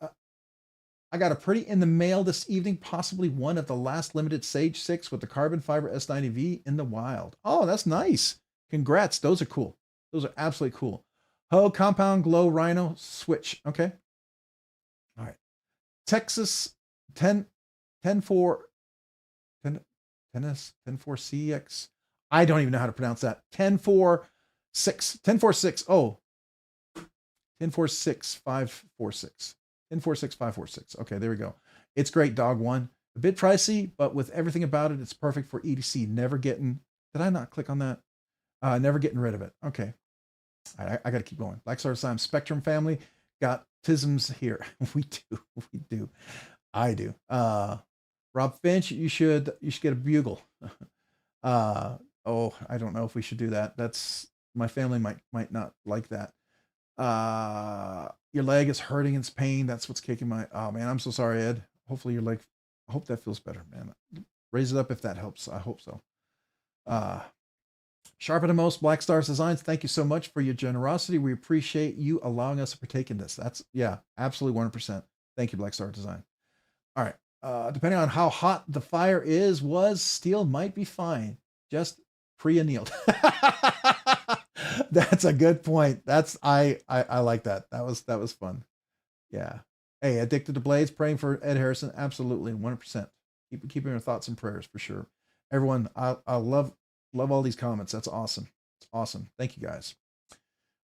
in the mail this evening, possibly one of the last limited Sage 6 with the carbon fiber S90V in the wild. Oh, that's nice. Congrats. Those are cool. Those are absolutely cool. Ho Compound Glow Rhino Switch. Okay. All right. Texas 10.4 I don't even know how to pronounce that. 10.4.6. Oh, 10.4.6.546. 10.4.6.546. Okay, there we go. It's great, Dog One. A bit pricey, but with everything about it, it's perfect for EDC. Never getting. Did I not click on that? Never getting rid of it. Okay. I got to keep going. Black Star Design Spectrum family got tisms here. We do. I do. Rob Finch, you should get a bugle. I don't know if we should do that. That's my family might not like that. Your leg is hurting, it's pain. That's what's kicking my, oh man, I'm so sorry, Ed. Hopefully your leg, I hope that feels better, man. Raise it up if that helps. I hope so. Sharper than most, Black Stars Designs, thank you so much for your generosity. We appreciate you allowing us to partake in this. That's, yeah, absolutely 100%. Thank you, Black Star Design. All right. Depending on how hot the fire was, steel might be fine. Just pre-annealed. That's a good point. I like that. That was fun. Yeah. Hey, addicted to blades, praying for Ed Harrison. Absolutely. 100%. Keeping your thoughts and prayers for sure. Everyone, I love all these comments. That's awesome. It's awesome. Thank you guys.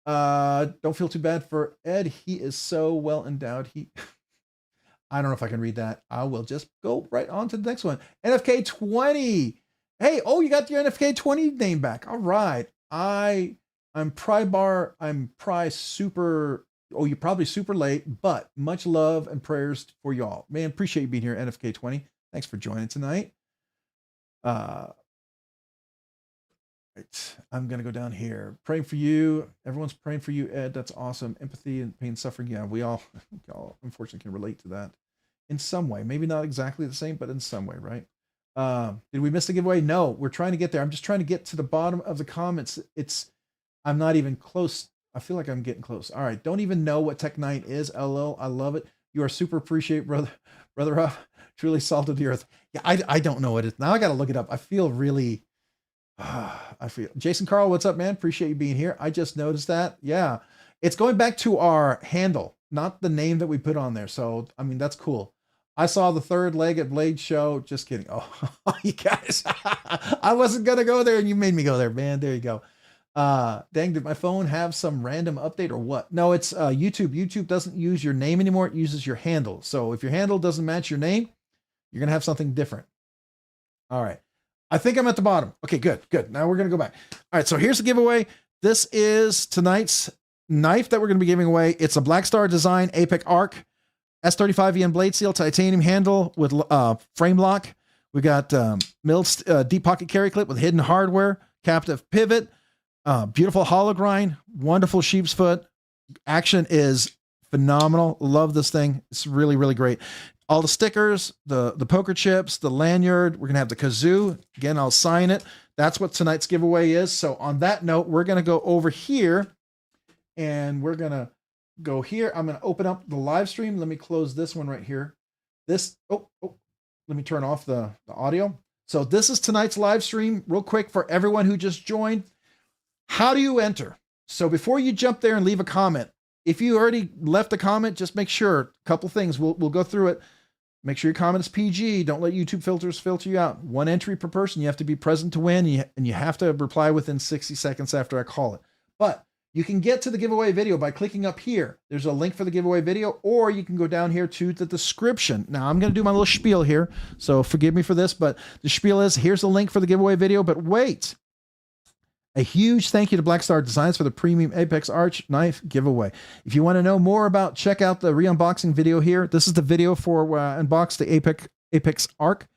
Don't feel too bad for Ed. He is so well endowed. I don't know if I can read that. I will just go right on to the next one. NFK 20. Hey, oh, you got your NFK 20 name back. All right. I'm super. Oh, you're probably super late, but much love and prayers for y'all. Man, appreciate you being here, NFK 20. Thanks for joining tonight. Right. I'm gonna go down here. Praying for you. Everyone's praying for you, Ed. That's awesome. Empathy and pain, suffering. Yeah, we all unfortunately can relate to that in some way. Maybe not exactly the same, but in some way, right? Did we miss the giveaway? No, we're trying to get there. I'm just trying to get to the bottom of the comments. I'm not even close. I feel like I'm getting close. All right. Don't even know what Tech 9 is. LL. I love it. You are super appreciate, brother Rob. Truly salt of the earth. Yeah, I don't know what it is. Now I got to look it up. I feel really, Jason Carl, what's up, man? Appreciate you being here. I just noticed that. Yeah. It's going back to our handle, not the name that we put on there. So, I mean, that's cool. I saw the third leg at Blade Show. Just kidding. Oh, you guys, I wasn't going to go there and you made me go there, man. There you go. Dang, did my phone have some random update or what? No, it's YouTube. YouTube doesn't use your name anymore. It uses your handle. So if your handle doesn't match your name, you're going to have something different. All right. I think I'm at the bottom. Okay, good. Now we're going to go back. All right. So here's the giveaway. This is tonight's knife that we're going to be giving away. It's a Black Star Design APEC Arc S35EN blade seal, titanium handle with frame lock. We got milled deep pocket carry clip with hidden hardware, captive pivot, beautiful hollow grind, wonderful sheep's foot. Action is phenomenal. Love this thing. It's really, really great. All the stickers, the poker chips, the lanyard. We're going to have the kazoo. Again, I'll sign it. That's what tonight's giveaway is. So on that note, we're going to go over here and we're going to go here. I'm going to open up the live stream. Let me close this one right here. Let me turn off the audio. So this is tonight's live stream real quick for everyone who just joined. How do you enter? So before you jump there and leave a comment, if you already left a comment, just make sure a couple things. We'll go through it. Make sure your comment is PG. Don't let YouTube filters filter you out. 1 entry per person. You have to be present to win. And you have to reply within 60 seconds after I call it. But You can get to the giveaway video by clicking up here. There's a link for the giveaway video, or you can go down here to the description. Now, I'm going to do my little spiel here, so forgive me for this, but the spiel is, here's the link for the giveaway video, but wait. A huge thank you to Black Star Designs for the premium Apex Arch knife giveaway. If you want to know more about, check out the re-unboxing video here. This is the video for unbox the Apex Arc.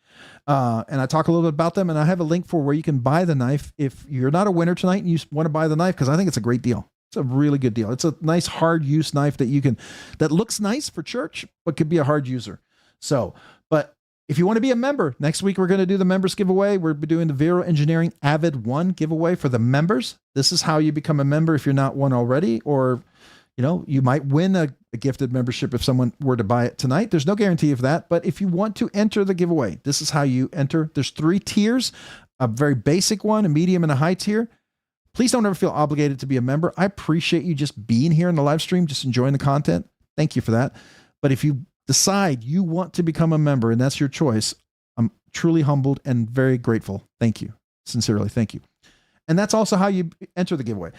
And I talk a little bit about them, and I have a link for where you can buy the knife if you're not a winner tonight and you want to buy the knife, because I think it's a great deal. It's a really good deal. It's a nice hard use knife that looks nice for church, but could be a hard user. So, but if you want to be a member, next week we're going to do the members giveaway. We're doing the Vero Engineering Avid 1 giveaway for the members. This is how you become a member if you're not one already, or you might win a gifted membership if someone were to buy it tonight. There's no guarantee of that, but if you want to enter the giveaway, this is how you enter. There's 3 tiers, a very basic one, a medium, and a high tier. Please don't ever feel obligated to be a member. I appreciate you just being here in the live stream, just enjoying the content. Thank you for that. But if you decide you want to become a member and that's your choice, I'm truly humbled and very grateful. Thank you. Sincerely, thank you. And that's also how you enter the giveaway.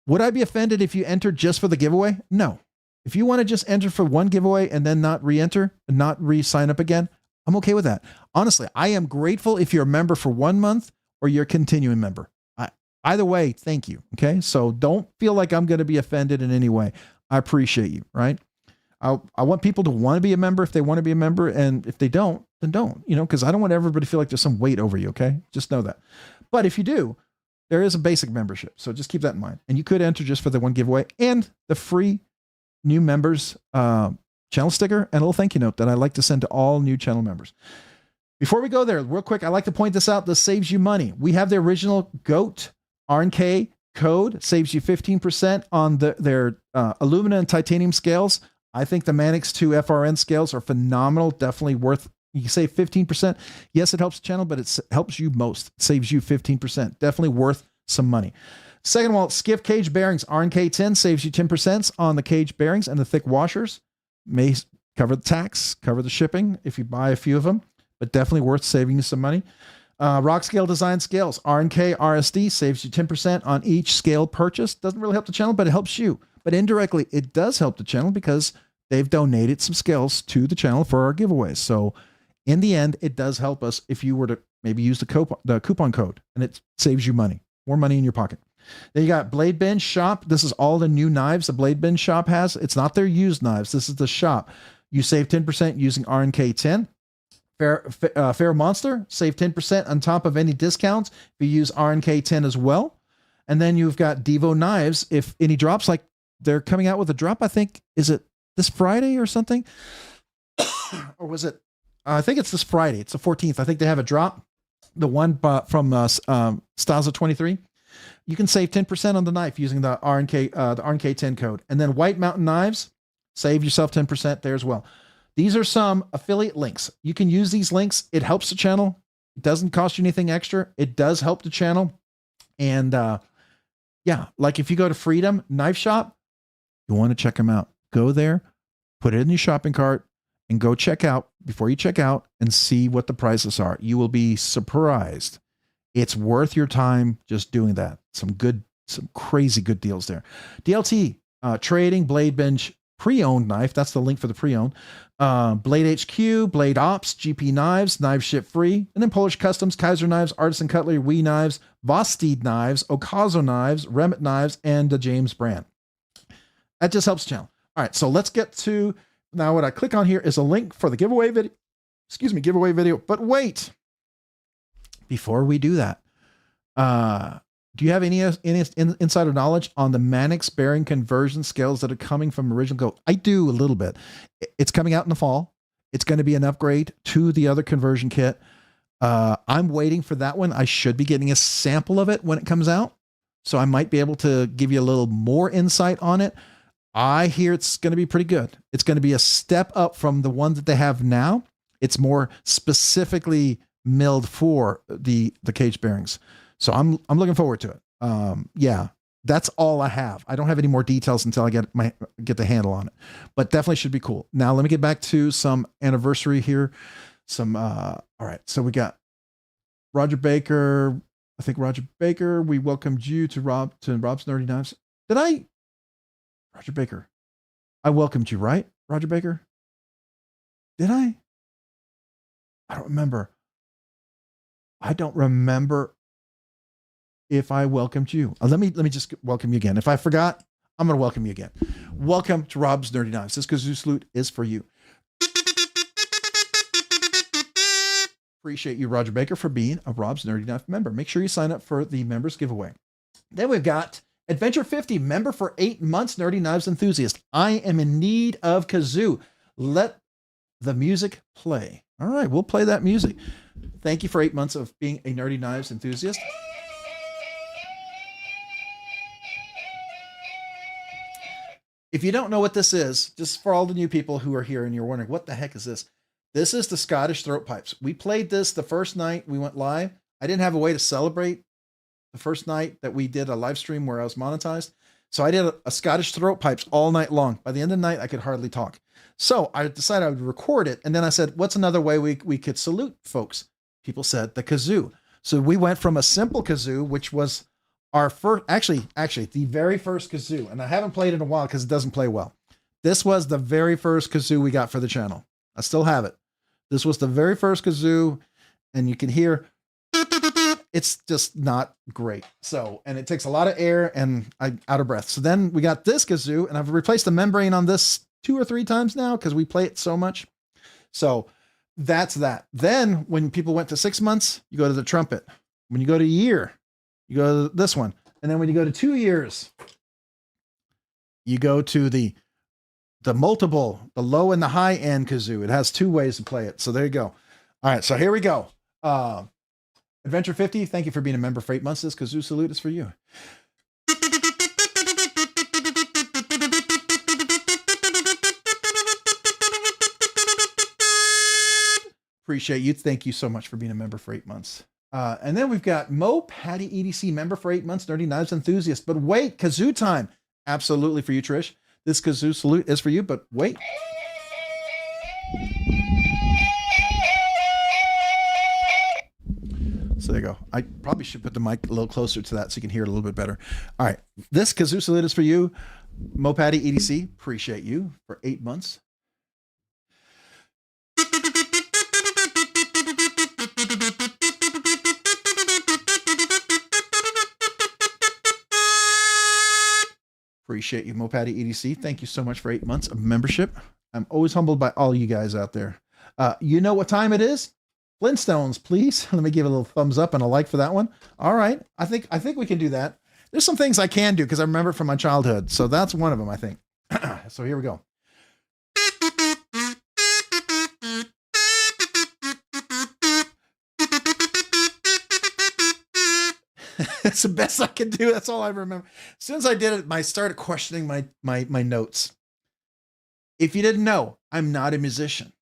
Would I be offended if you entered just for the giveaway? No. If you want to just enter for one giveaway and then not re-enter and not re-sign up again, I'm okay with that. Honestly, I am grateful if you're a member for 1 month or you're a continuing member. Either way, thank you. Okay. So don't feel like I'm going to be offended in any way. I appreciate you. Right. I want people to want to be a member if they want to be a member. And if they don't, then don't, because I don't want everybody to feel like there's some weight over you. Okay. Just know that. But if you do, there is a basic membership. So just keep that in mind. And you could enter just for the one giveaway and the free new members channel sticker and a little thank you note that I like to send to all new channel members. Before we go there, real quick, I like to point this out. This saves you money. We have the original Goat-RNK code, saves you 15% on their aluminum and titanium scales. I think the Manix 2 FRN scales are phenomenal. Definitely worth. You can save 15%. Yes, it helps the channel, but it helps you most. It saves you 15%. Definitely worth some money. Second of all, Skiff Caged Bearings-RNK10 saves you 10% on the cage bearings and the thick washers. May cover the tax, cover the shipping if you buy a few of them, but definitely worth saving you some money. Rockscale Design Scales-RNKRSD saves you 10% on each scale purchase. Doesn't really help the channel, but it helps you. But indirectly, it does help the channel because they've donated some scales to the channel for our giveaways. So in the end, it does help us if you were to maybe use the coupon code, and it saves you money, more money in your pocket. Then you got BladeBinge Shop. This is all the new knives the BladeBinge Shop has. It's not their used knives. This is the shop. You save 10% using RNK10. Fair Monster, save 10% on top of any discounts if you use RNK10 as well. And then you've got Divo Knives. If any drops, like they're coming out with a drop, I think, is it this Friday or something? Or was it? I think it's this Friday. It's the 14th. I think they have a drop. The one from Staza 23. You can save 10% on the knife using the RNK10 code. And then White Mountain Knives, save yourself 10% there as well. These are some affiliate links. You can use these links. It helps the channel. It doesn't cost you anything extra. It does help the channel. And yeah, like if you go to Freedom Knife Shop, you want to check them out. Go there, put it in your shopping cart, and go check out before you check out and see what the prices are. You will be surprised. It's worth your time just doing that. Some crazy good deals there. DLT Trading BladeBinge pre-owned knife. That's the link for the pre-owned. Blade HQ, Blade Ops, GP Knives, Knives Ship Free, and then Polish Customs, Kaiser Knives, Artisan Cutlery, Wee Knives, Vosteed Knives, Okazo Knives, Remit Knives, and the James brand. That just helps the channel. All right, so let's get to now. What I click on here is a link for the giveaway video. Excuse me, giveaway video. But wait, before we do that, do you have any insider knowledge on the Manix bearing conversion scales that are coming from original Goat? I do a little bit. It's coming out in the fall. It's going to be an upgrade to the other conversion kit. I'm waiting for that one. I should be getting a sample of it when it comes out. So I might be able to give you a little more insight on it. I hear it's going to be pretty good. It's going to be a step up from the one that they have now. It's more specifically milled for the cage bearings. So I'm looking forward to it. Yeah, that's all I have. I don't have any more details until I get the handle on it, but definitely should be cool. Now let me get back to some anniversary here. All right. So we got Roger Baker. I think Roger Baker, we welcomed you to Rob's Nerdy Knives. Did I? Roger Baker. I welcomed you, right? Roger Baker? Did I? I don't remember. I don't remember if I welcomed you. Let me just welcome you again. If I forgot, I'm going to welcome you again. Welcome to Rob's Nerdy Knives. This kazoo salute is for you. Appreciate you, Roger Baker, for being a Rob's Nerdy Knife member. Make sure you sign up for the members giveaway. Then we've got Adventure 50, member for 8 months, Nerdy Knives enthusiast. I am in need of kazoo. Let the music play. All right, we'll play that music. Thank you for 8 months of being a Nerdy Knives enthusiast. If you don't know what this is, just for all the new people who are here and you're wondering, what the heck is this? This is the Scottish throat pipes. We played this the first night we went live. I didn't have a way to celebrate the first night that we did a live stream where I was monetized. So I did a Scottish throat pipes all night long. By the end of the night, I could hardly talk. So I decided I would record it. And then I said, what's another way we could salute folks? People said the kazoo. So we went from a simple kazoo, which was our first, actually, the very first kazoo. And I haven't played it in a while because it doesn't play well. This was the very first kazoo we got for the channel. I still have it. This was the very first kazoo. And you can hear, it's just not great. So, and it takes a lot of air and I'm out of breath. So then we got this kazoo and I've replaced the membrane on this 2 or 3 times now because we play it so much. So that's that. Then when people went to 6 months, you go to the trumpet. When you go to a year, you go to this one. And then when you go to 2 years, you go to the multiple, the low and the high end kazoo. It has 2 ways to play it. So there you go. All right. So here we go. Adventure 50. Thank you for being a member for 8 months. This kazoo salute is for you. Appreciate you. Thank you so much for being a member for 8 months. And then we've got Mo Patty EDC, member for 8 months, Nerdy Knives enthusiast. But wait, kazoo time. Absolutely for you, Trish. This kazoo salute is for you, but wait. So there you go. I probably should put the mic a little closer to that so you can hear it a little bit better. All right. This kazoo salute is for you, Mo Patty EDC. Appreciate you for 8 months. Appreciate you, Mo Patty EDC. Thank you so much for 8 months of membership. I'm always humbled by all you guys out there. You know what time it is? Flintstones, please. Let me give a little thumbs up and a like for that one. All right. I think we can do that. There's some things I can do because I remember from my childhood. So that's one of them, I think. So here we go. It's the best I can do. That's all I remember. As soon as I did it, I started questioning my notes. If you didn't know, I'm not a musician.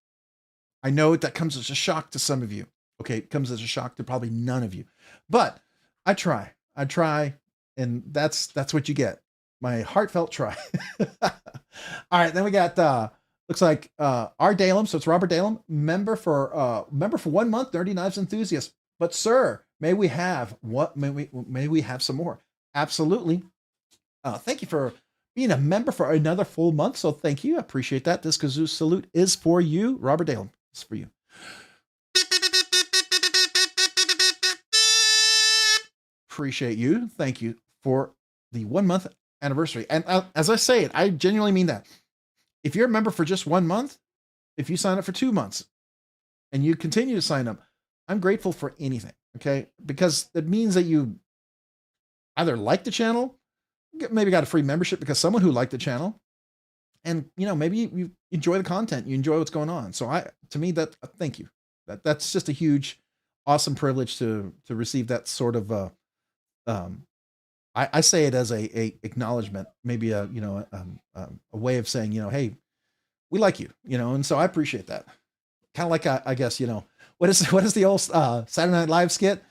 I know that comes as a shock to some of you. Okay, it comes as a shock to probably none of you. But I try, and that's what you get. My heartfelt try. All right, then we got looks like R. Dalem, so it's Robert Dalem, member for 1 month, Nerdy Knives enthusiast. But sir, may we have some more? Absolutely. Thank you for being a member for another full month. So thank you. I appreciate that. This kazoo salute is for you. Robert Dalem, it's for you. Appreciate you. Thank you for the 1 month anniversary. And as I say it, I genuinely mean that. If you're a member for just 1 month, if you sign up for 2 months and you continue to sign up, I'm grateful for anything. Okay. Because it means that you either like the channel, maybe got a free membership because someone who liked the channel, and maybe you enjoy the content, you enjoy what's going on. So to me, thank you. That's just a huge, awesome privilege to receive that sort of, I say it as a acknowledgement, maybe a way of saying, hey, we like you, and so I appreciate that. Kind of like, I guess, what is the old Saturday Night Live skit?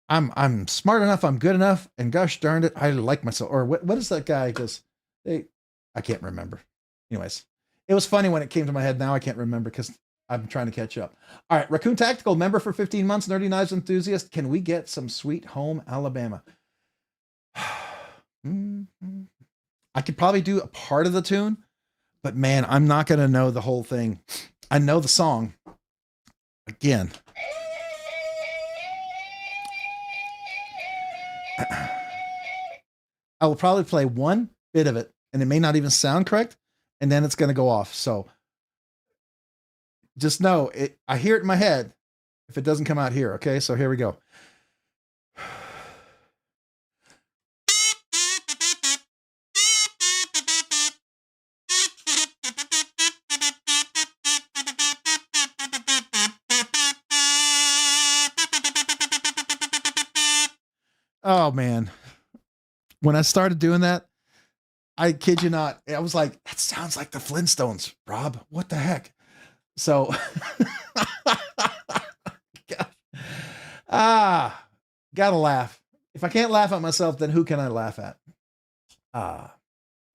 I'm smart enough, I'm good enough, and gosh darn it, I like myself. Or what is that guy? I can't remember. Anyways, it was funny when it came to my head. Now I can't remember because I'm trying to catch up. All right, Raccoon Tactical, member for 15 months, Nerdy Knives enthusiast. Can we get some Sweet Home Alabama? I could probably do a part of the tune, but man, I'm not going to know the whole thing. I know the song. Again. I will probably play one bit of it, and it may not even sound correct, and then it's going to go off. So just know it. I hear it in my head if it doesn't come out here. Okay, so here we go. Oh man, when I started doing that, I kid you not, I was like, that sounds like the Flintstones, Rob. What the heck? So, gotta laugh. If I can't laugh at myself, then who can I laugh at?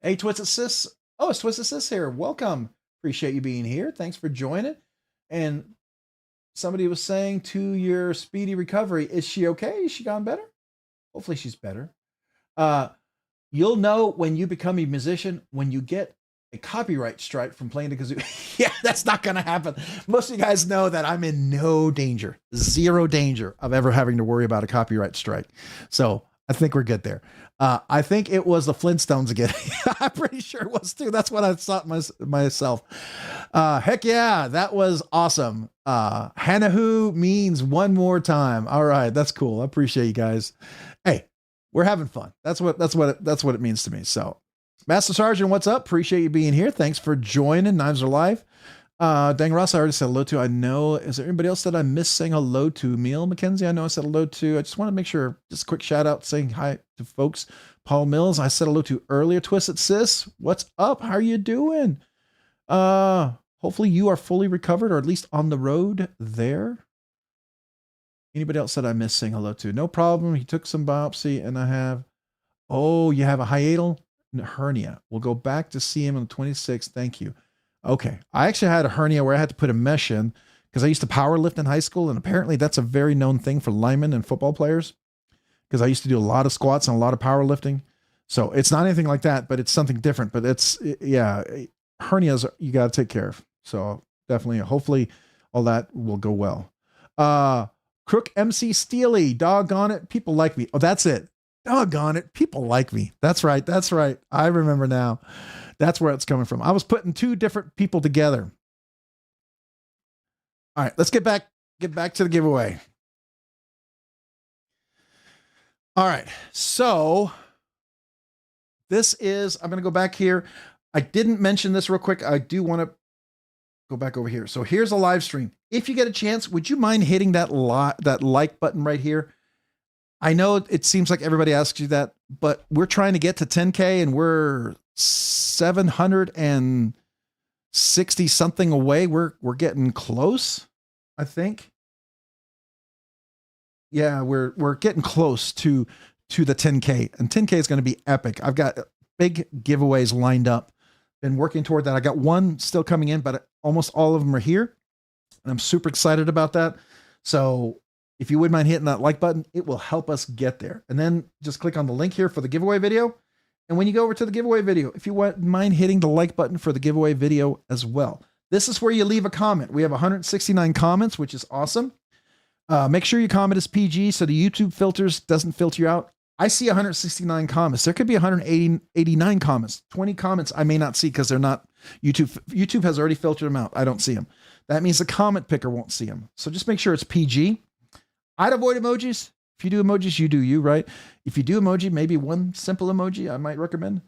Hey, Twisted Sis. Oh, it's Twisted Sis here. Welcome. Appreciate you being here. Thanks for joining. And somebody was saying to your speedy recovery, is she okay? Is she gone better? Hopefully she's better. You'll know when you become a musician when you get a copyright strike from playing the kazoo. Yeah, that's not going to happen. Most of you guys know that I'm in no danger, zero danger of ever having to worry about a copyright strike. So I think we're good there. I think it was the Flintstones again. I'm pretty sure it was too. That's what I thought myself. Heck yeah, that was awesome. Hanahu means one more time. All right, that's cool. I appreciate you guys. Hey, we're having fun. That's what it means to me. So, Master Sergeant, what's up? Appreciate you being here. Thanks for joining. Knives are live. Dang Ross, I already said hello to. I know. Is there anybody else that I missed saying hello to? Meal McKenzie, I know I said hello to. I just want to make sure, just a quick shout out saying hi to folks. Paul Mills, I said hello to earlier. Twisted Sis, what's up? How are you doing? Hopefully you are fully recovered or at least on the road there. Anybody else that I missed saying hello to? No problem. He took some biopsy and I have, oh, you have a hiatal hernia. We'll go back to see him on the 26th. Thank you. Okay. I actually had a hernia where I had to put a mesh in because I used to power lift in high school. And apparently that's a very known thing for linemen and football players because I used to do a lot of squats and a lot of power lifting. So it's not anything like that, but it's something different. But it's, yeah, hernias you got to take care of. So definitely, hopefully all that will go well. Crook MC Steely, doggone it, people like me. Oh, that's it. Doggone it, people like me. That's right. That's right. I remember now. That's where it's coming from. I was putting two different people together. All right, let's get back to the giveaway. All right, so this is, I'm going to go back here. I didn't mention this real quick. I do want to go back over here. So here's a live stream. If you get a chance, would you mind hitting that like button right here? I know it seems like everybody asks you that, but we're trying to get to 10K and we're 760 something away. We're getting close, I think. Yeah, we're getting close to the 10K, and 10K is going to be epic. I've got big giveaways lined up. Been working toward that. I got one still coming in, but almost all of them are here. And I'm super excited about that. So if you wouldn't mind hitting that like button, it will help us get there. And then just click on the link here for the giveaway video. And when you go over to the giveaway video, if you wouldn't mind hitting the like button for the giveaway video as well. This is where you leave a comment. We have 169 comments, which is awesome. Make sure your comment is PG so the YouTube filters doesn't filter you out. I see 169 comments. There could be 189 comments. 20 comments I may not see because they're not YouTube. YouTube has already filtered them out. I don't see them. That means the comment picker won't see them. So just make sure it's PG. I'd avoid emojis. If you do emojis, you do you, right? If you do emoji, maybe one simple emoji I might recommend.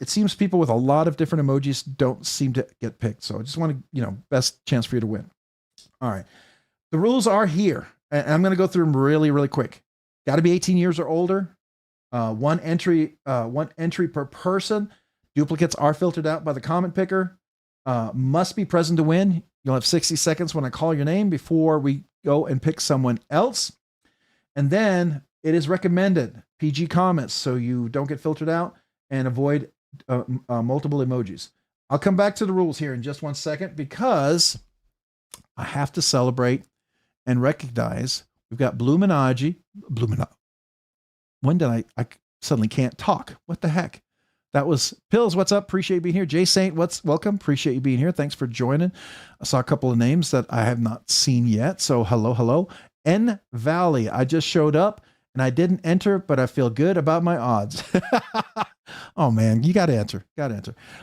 It seems people with a lot of different emojis don't seem to get picked. So I just want to, best chance for you to win. All right. The rules are here. And I'm going to go through them really, really quick. Got to be 18 years or older. One entry per person. Duplicates are filtered out by the comment picker. Must be present to win. You'll have 60 seconds when I call your name before we go and pick someone else. And then it is recommended PG comments so you don't get filtered out and avoid multiple emojis. I'll come back to the rules here in just 1 second because I have to celebrate and recognize we've got Bluminaji. When did I suddenly can't talk. What the heck? That was Pills. What's up? Appreciate you being here. Jay Saint, welcome. Appreciate you being here. Thanks for joining. I saw a couple of names that I have not seen yet. So hello. N Valley. I just showed up and I didn't enter, but I feel good about my odds. Oh man, you got to enter. All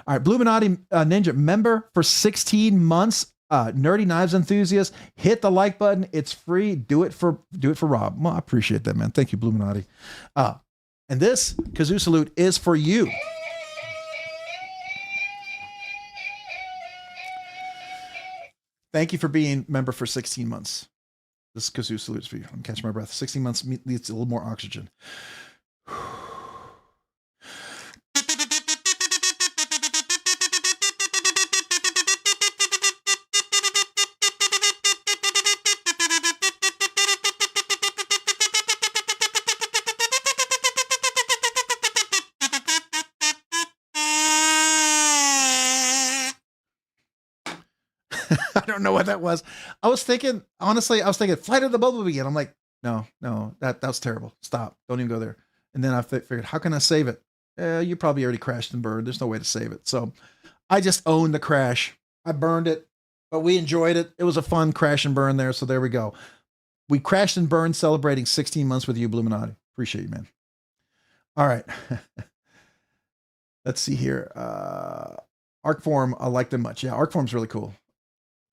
right. Bluminati Ninja member for 16 months. Nerdy knives enthusiast. Hit the like button. It's free. Do it for Rob. Well, I appreciate that, man. Thank you, Bluminati. And this kazoo salute is for you. Thank you for being member for 16 months. This kazoo salute is for you. I'm catching my breath. 16 months needs a little more oxygen. I don't know what that was. I was thinking Flight of the Bumblebee. And I'm like, no, that was terrible. Stop. Don't even go there. And then I figured, how can I save it? You probably already crashed and burned. There's no way to save it. So I just owned the crash. I burned it, but we enjoyed it. It was a fun crash and burn there. So there we go. We crashed and burned celebrating 16 months with you, Bluminati. Appreciate you, man. All right. Let's see here. Arcform, I like them much. Yeah, Arcform's really cool.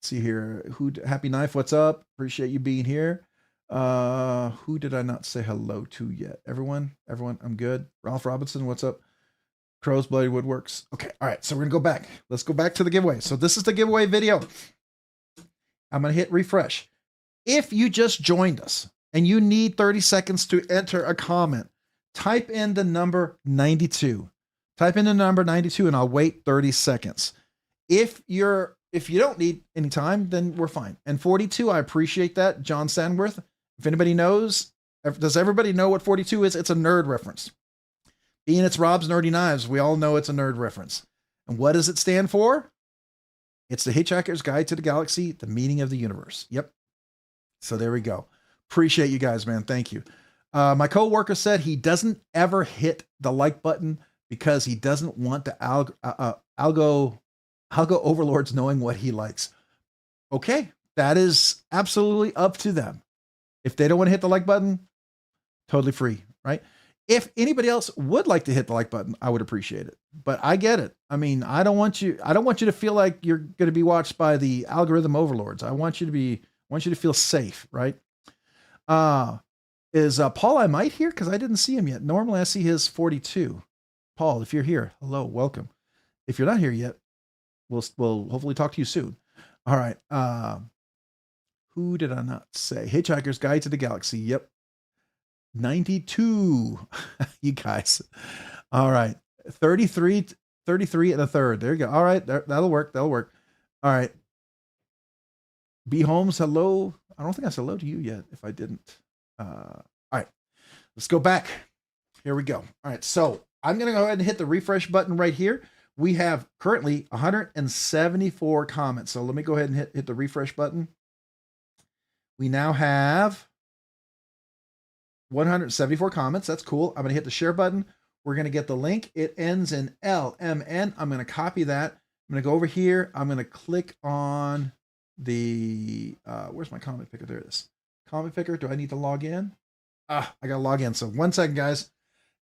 See here, Happy Knife, what's up? Appreciate you being here. Who did I not say hello to yet? Everyone, I'm good. Ralph Robinson, what's up? Crow's Bloody Woodworks. Okay, all right, so we're gonna go back. Let's go back to the giveaway. So this is the giveaway video. I'm gonna hit refresh. If you just joined us and you need 30 seconds to enter a comment, type in the number 92. Type in the number 92 and I'll wait 30 seconds. If you don't need any time, then we're fine. And 42, I appreciate that. John Sandworth. If anybody knows, does everybody know what 42 is? It's a nerd reference. Being it's Rob's Nerdy Knives, we all know it's a nerd reference. And what does it stand for? It's the Hitchhiker's Guide to the Galaxy, the meaning of the universe. Yep. So there we go. Appreciate you guys, man. Thank you. My coworker said he doesn't ever hit the like button because he doesn't want the algo overlords knowing what he likes. Okay, that is absolutely up to them. If they don't want to hit the like button, totally free, right? If anybody else would like to hit the like button, I would appreciate it. But I get it. I mean, I don't want you to feel like you're going to be watched by the algorithm overlords. I want you to feel safe, right? Is Paul I might here? Because I didn't see him yet. Normally I see his 42. Paul, if you're here, hello, welcome. If you're not here yet, we'll hopefully talk to you soon. All right. Who did I not say? Hitchhiker's Guide to the Galaxy. Yep. 92. You guys. All right. 33 and a third. There you go. All right. That'll work. All right. B Holmes, hello. I don't think I said hello to you yet if I didn't. All right. Let's go back. Here we go. All right. So I'm going to go ahead and hit the refresh button right here. We have currently 174 comments. So let me go ahead and hit the refresh button. We now have 174 comments. That's cool. I'm going to hit the share button. We're going to get the link. It ends in LMN. I'm going to copy that. I'm going to go over here. I'm going to click on the, where's my comment picker? There it is. Comment picker. Do I need to log in? I got to log in. So 1 second, guys.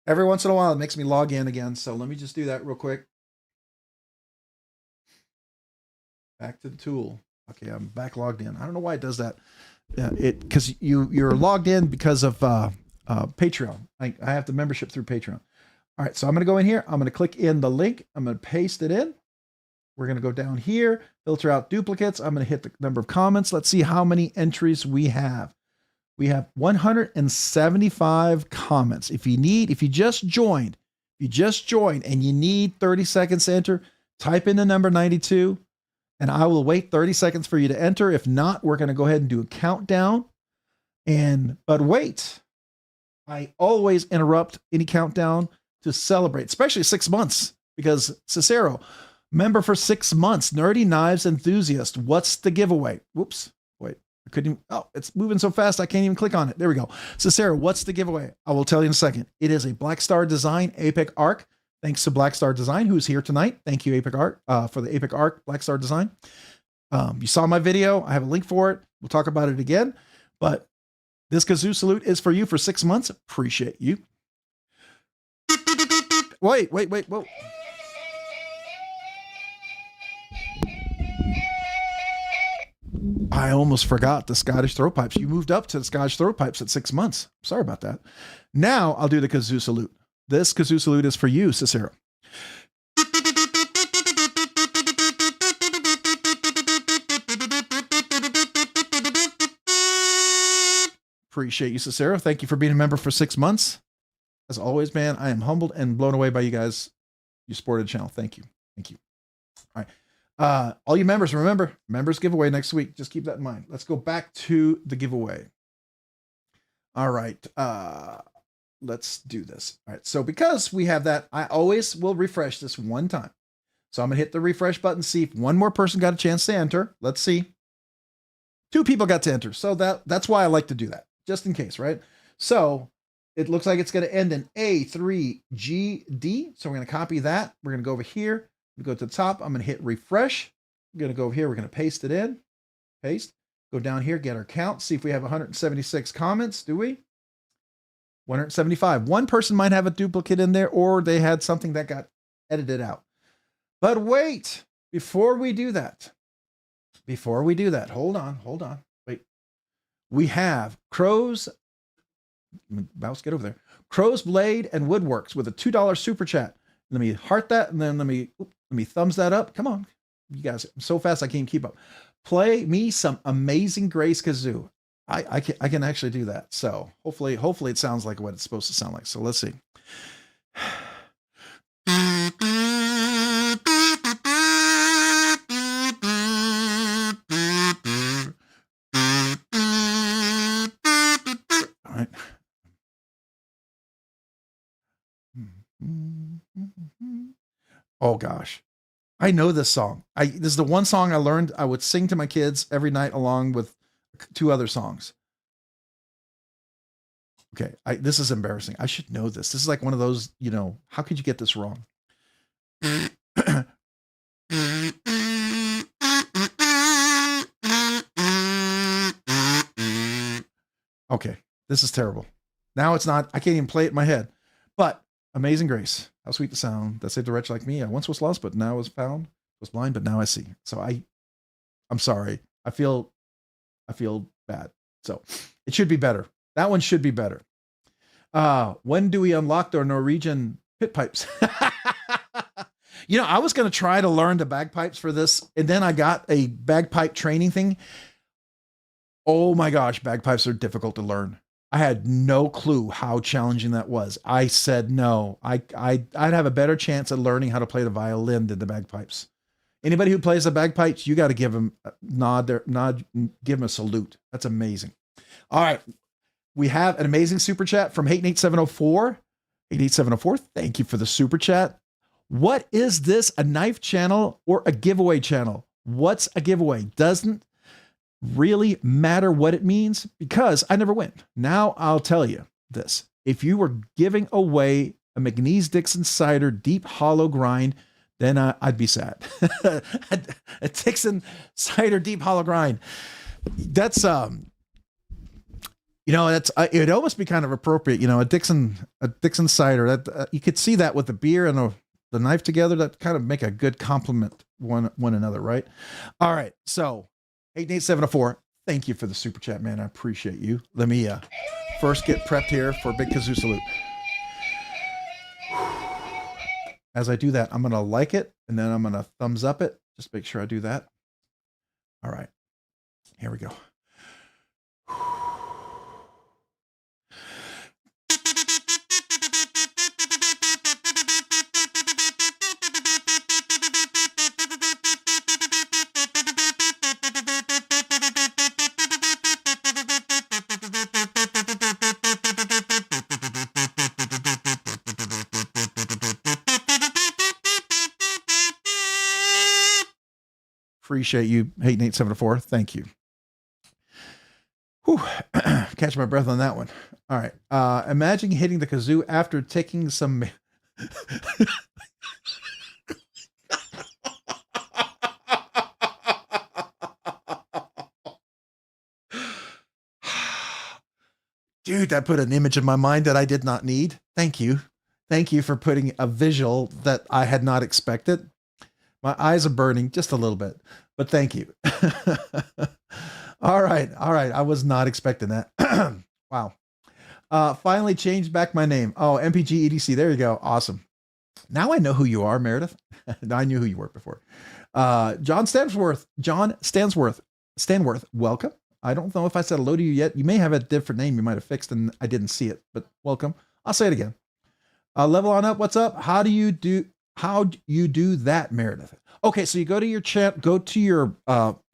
Every once in a while, it makes me log in again. So let me just do that real quick. Back to the tool. Okay, I'm back logged in. I don't know why it does that. Because you're logged in because of Patreon. I have the membership through Patreon. All right, so I'm going to go in here. I'm going to click in the link. I'm going to paste it in. We're going to go down here, filter out duplicates. I'm going to hit the number of comments. Let's see how many entries we have. We have 175 comments. If you just joined and you need 30 seconds to enter, type in the number 92 and I will wait 30 seconds for you to enter. If not, we're going to go ahead and do a countdown. But wait, I always interrupt any countdown to celebrate, especially 6 months, because Cicero, member for 6 months, Nerdy Knives Enthusiast. What's the giveaway? Whoops. Wait, couldn't even, oh, it's moving so fast I can't even click on it. There we go. So Sarah, what's the giveaway? I will tell you in a second. It is a Black Star Design APEC Arc. Thanks to Black Star Design, who's here tonight. Thank you, APEC Arc, for the APEC Arc Black Star Design. You saw my video. I have a link for it. We'll talk about it again. But this kazoo salute is for you for 6 months. Appreciate you. Wait. Whoa. I almost forgot the Scottish throat pipes. You moved up to the Scottish throat pipes at 6 months. Sorry about that. Now I'll do the kazoo salute. This kazoo salute is for you, Cicero. Appreciate you, Cicero. Thank you for being a member for 6 months. As always, man, I am humbled and blown away by you guys. You supported the channel. Thank you. Thank you. All right. All you members, remember, members giveaway next week. Just keep that in mind. Let's go back to the giveaway. All right. Let's do this. All right. So because we have that, I always will refresh this one time. So I'm going to hit the refresh button, see if one more person got a chance to enter. Let's see. 2 people got to enter. So that's why I like to do that, just in case, right? So it looks like it's going to end in A3GD. So we're going to copy that. We're going to go over here. We go to the top. I'm going to hit refresh. I'm going to go over here. We're going to paste it in. Paste. Go down here, get our count. See if we have 176 comments. Do we? 175. One person might have a duplicate in there, or they had something that got edited out. But wait, before we do that, hold on. Wait. We have Crow's, mouse, get over there. Crow's Blade and Woodworks with a $2 super chat. Let me heart that, and then let me thumbs that up. Come on, you guys, I'm so fast I can't keep up. Play me some Amazing Grace kazoo. I can actually do that. So hopefully it sounds like what it's supposed to sound like. So let's see. All right. Oh gosh. I know this song. This is the one song I learned I would sing to my kids every night along with 2 other songs. Okay, this is embarrassing. I should know this. This is like one of those, how could you get this wrong? Okay, this is terrible. Now it's not, I can't even play it in my head. But Amazing Grace, how sweet the sound that saved a wretch like me. I once was lost, but now was found. Was blind, but now I see. So I'm sorry. I feel bad. So it should be better. That one should be better. When do we unlock our Norwegian pit pipes? I was going to try to learn the bagpipes for this, and then I got a bagpipe training thing. Oh my gosh, bagpipes are difficult to learn. I had no clue how challenging that was. I said no. I'd have a better chance at learning how to play the violin than the bagpipes. Anybody who plays the bagpipes, you got to give them a nod, give them a salute. That's amazing. All right. We have an amazing super chat from 88704. 88704, thank you for the super chat. What is this, a knife channel or a giveaway channel? What's a giveaway? Doesn't really matter what it means because I never win. Now I'll tell you this. If you were giving away a McNeese-Dixon cider deep hollow grind, then I'd be sad. A Dixon cider deep hollow grind. That's it'd almost be kind of appropriate, a Dixon cider that you could see that with the beer and the knife together, that kind of make a good complement one another, right? All right, so 88704, thank you for the super chat, man. I appreciate you. Let me first get prepped here for a big kazoo salute. As I do that, I'm gonna like it, and then I'm gonna thumbs up it. Just make sure I do that. All right, here we go. Appreciate you, 88704. Thank you. Whew. Catch my breath on that one. All right. Imagine hitting the kazoo after taking some. Dude, that put an image in my mind that I did not need. Thank you. Thank you for putting a visual that I had not expected. My eyes are burning just a little bit, but thank you. All right. All right. I was not expecting that. Wow. Finally changed back my name. Oh, MPG EDC. There you go. Awesome. Now I know who you are, Meredith. I knew who you were before. John Stanworth, welcome. I don't know if I said hello to you yet. You may have a different name you might have fixed and I didn't see it, but welcome. I'll say it again. Level on up. What's up? How do you do that, Meredith? Okay, so you go to your go to your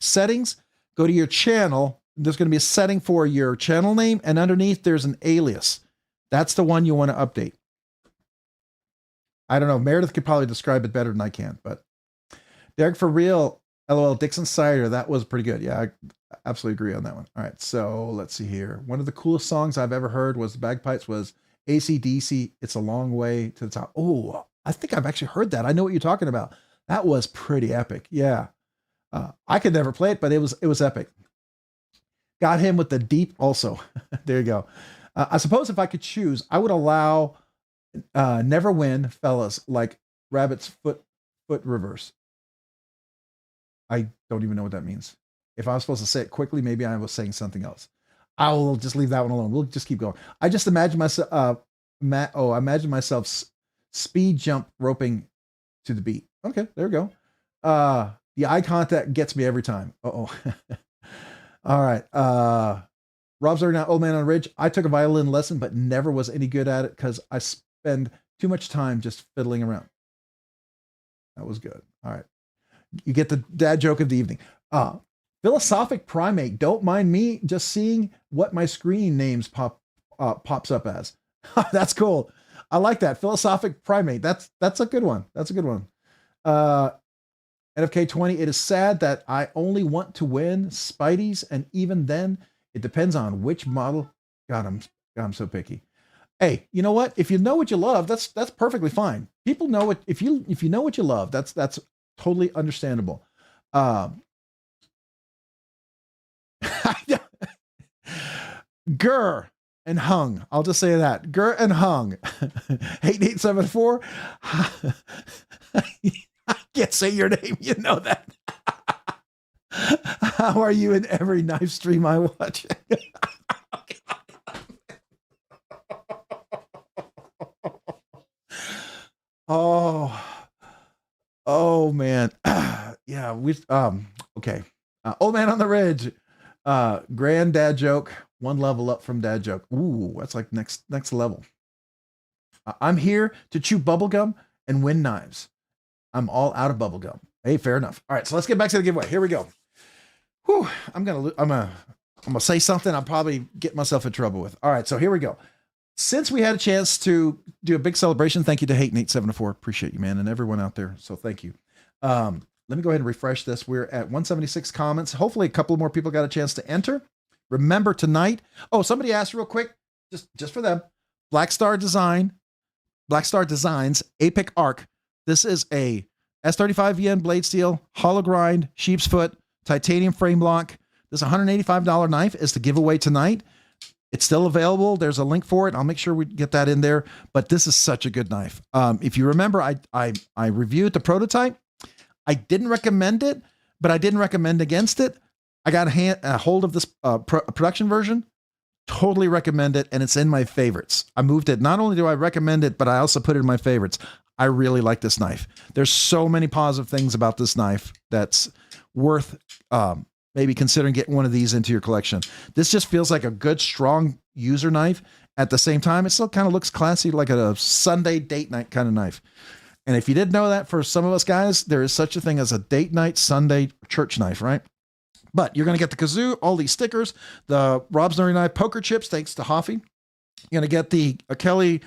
settings, go to your channel. There's going to be a setting for your channel name, and underneath there's an alias. That's the one you want to update. I don't know. Meredith could probably describe it better than I can, but Derek, for real, LOL, Dixon Cider, that was pretty good. Yeah, I absolutely agree on that one. All right, so let's see here. One of the coolest songs I've ever heard was the bagpipes was AC/DC, It's a Long Way to the Top. Oh, I think I've actually heard that. I know what you're talking about. That was pretty epic. Yeah. I could never play it, but it was epic. Got him with the deep also. There you go. I suppose if I could choose, I would allow Never Win fellas like Rabbit's foot reverse. I don't even know what that means. If I was supposed to say it quickly, maybe I was saying something else. I will just leave that one alone. We'll just keep going. I just imagine myself, I imagine myself speed jump roping to the beat. Okay, there we go. The eye contact gets me every time. Uh-oh. All right. Rob's already now Old Man on the Ridge. I took a violin lesson, but never was any good at it because I spend too much time just fiddling around. That was good. All right. You get the dad joke of the evening. Philosophic Primate. Don't mind me just seeing what my screen names pops up as. That's cool. I like that. Philosophic Primate. That's a good one. That's a good one. NFK20. It is sad that I only want to win Spidey's, and even then, it depends on which model. God, I'm so picky. Hey, you know what? If you know what you love, that's perfectly fine. People know it. If you know what you love, that's totally understandable. Grr and hung. I'll just say that. Grr and hung. 8874. I can't say your name. You know that. How are you in every knife stream I watch? Oh man. Yeah, okay. Old Man on the Ridge. Granddad joke, one level up from dad joke. Ooh, that's like next level. I'm here to chew bubblegum and win knives. I'm all out of bubblegum. Hey, fair enough. All right, so let's get back to the giveaway. Here we go. Whew, I'm gonna say something I'll probably get myself in trouble with. All right, so here we go. Since we had a chance to do a big celebration, thank you to Hate874. Appreciate you, man, and everyone out there. So thank you. Let me go ahead and refresh this. We're at 176 comments. Hopefully a couple more people got a chance to enter. Remember tonight. Oh, somebody asked real quick, just for them. Black Star Designs, Apic Arc. This is a S35VN blade steel, hollow grind, sheep's foot, titanium frame lock. This $185 knife is the giveaway tonight. It's still available. There's a link for it. I'll make sure we get that in there. But this is such a good knife. If you remember, I reviewed the prototype. I didn't recommend it, but I didn't recommend against it. I got a hold of this production version. Totally recommend it, and it's in my favorites. I moved it. Not only do I recommend it, but I also put it in my favorites. I really like this knife. There's so many positive things about this knife that's worth maybe considering getting one of these into your collection. This just feels like a good, strong user knife. At the same time, it still kind of looks classy, like a Sunday date night kind of knife. And if you didn't know that, for some of us guys, there is such a thing as a date night Sunday church knife, right? But you're going to get the kazoo, all these stickers, the Rob's Nerdy Knife poker chips, thanks to Hoffy. You're going to get the Kelly's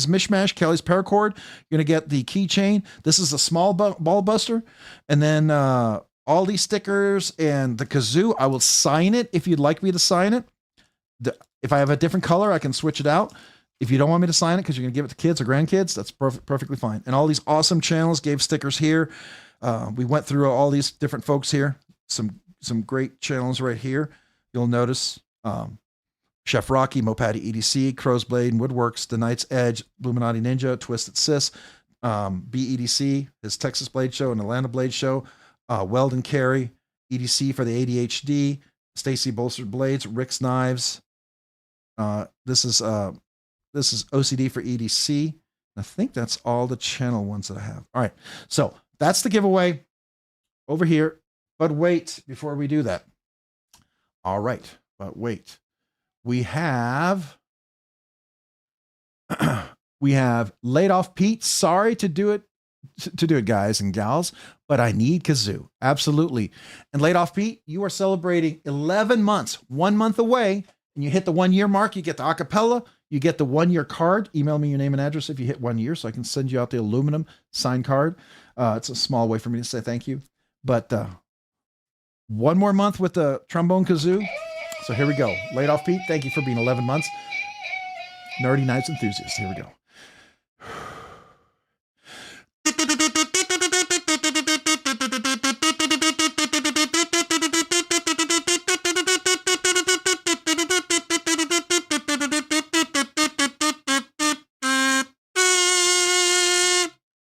Mishmash, Kelly's Paracord. You're going to get the keychain. This is a small ball buster. And then all these stickers and the kazoo. I will sign it if you'd like me to sign it. if I have a different color, I can switch it out. If you don't want me to sign it because you're going to give it to kids or grandkids, that's perfectly fine. And all these awesome channels gave stickers here. We went through all these different folks here. Some great channels right here. You'll notice Chef Rocky, Mopati EDC, Crow's Blade and Woodworks, The Knight's Edge, Illuminati Ninja, Twisted Sis, BEDC, his Texas Blade Show and Atlanta Blade Show, Weld and Carry, EDC for the ADHD, Stacy Bolstered Blades, Rick's Knives. This is OCD for EDC. I think that's all the channel ones that I have. All right. So that's the giveaway over here. But wait, before we do that. All right. But wait, we have laid off Pete. Sorry to do it, guys and gals, but I need kazoo. Absolutely. And laid off Pete, you are celebrating 11 months, 1 month away, and you hit the 1 year mark. You get the acapella. You get the 1 year card. Email me your name and address if you hit 1 year so I can send you out the aluminum signed card. It's a small way for me to say thank you. But one more month with the trombone kazoo. So here we go. Laid off Pete, thank you for being 11 months. Nerdy Knives enthusiast. Here we go.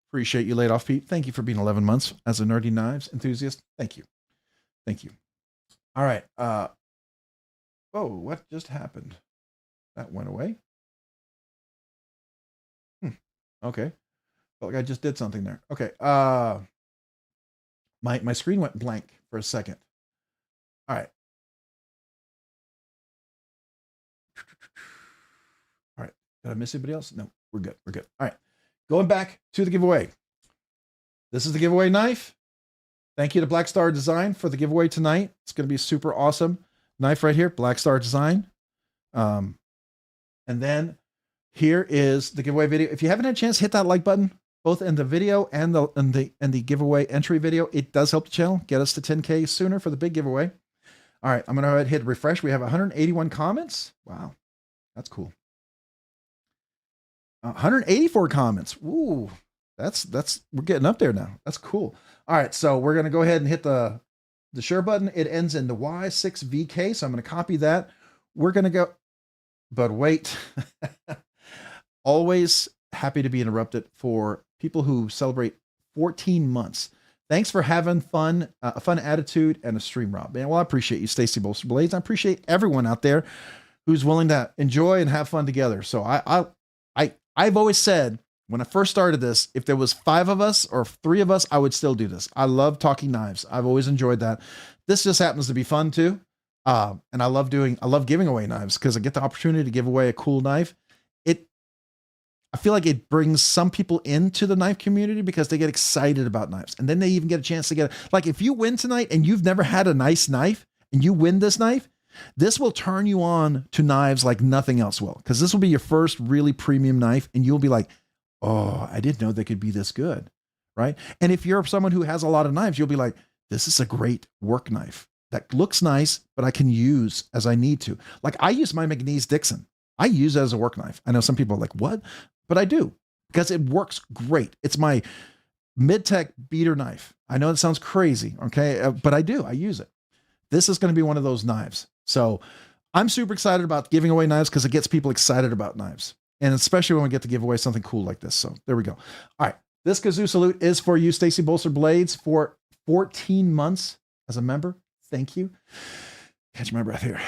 Appreciate you, laid off Pete. Thank you for being 11 months as a Nerdy Knives enthusiast. Thank you. Thank you. All right. Whoa, what just happened? That went away. Okay. Felt like I just did something there. Okay. My screen went blank for a second. All right. All right. Did I miss anybody else? No, we're good. We're good. All right. Going back to the giveaway. This is the giveaway knife. Thank you to Black Star Design for the giveaway tonight. It's going to be super awesome knife right here, Black Star Design. And then here is the giveaway video. If you haven't had a chance, hit that like button, both in the video and the giveaway entry video. It does help the channel get us to 10K sooner for the big giveaway. All right, I'm going to go ahead and hit refresh. We have 181 comments. Wow, that's cool. 184 comments. Ooh, that's we're getting up there now. That's cool. All right, so we're going to go ahead and hit the share button. It ends in the Y6VK, so I'm going to copy that. We're going to go, but wait. Always happy to be interrupted for people who celebrate 14 months. Thanks for having fun, a fun attitude and a stream, Rob. Man, well, I appreciate you, Stacy Bolster Blades. I appreciate everyone out there who's willing to enjoy and have fun together. So I've always said when I first started this, if there was 5 of us or 3 of us, I would still do this. I love talking knives. I've always enjoyed that. This just happens to be fun too. And I love giving away knives because I get the opportunity to give away a cool knife. I feel like it brings some people into the knife community because they get excited about knives. And then they even get a chance to get, like, if you win tonight and you've never had a nice knife and you win this knife, this will turn you on to knives like nothing else will. Because this will be your first really premium knife and you'll be like, oh, I didn't know they could be this good. Right. And if you're someone who has a lot of knives, you'll be like, this is a great work knife that looks nice, but I can use as I need to. Like I use my McNeese Dixon. I use it as a work knife. I know some people are like, what? But I do because it works great. It's my mid-tech beater knife. I know it sounds crazy. Okay. But I do, I use it. This is going to be one of those knives. So I'm super excited about giving away knives because it gets people excited about knives. And especially when we get to give away something cool like this. So there we go. All right. This kazoo salute is for you, Stacy Bolster Blades, for 14 months as a member. Thank you. Catch my breath here.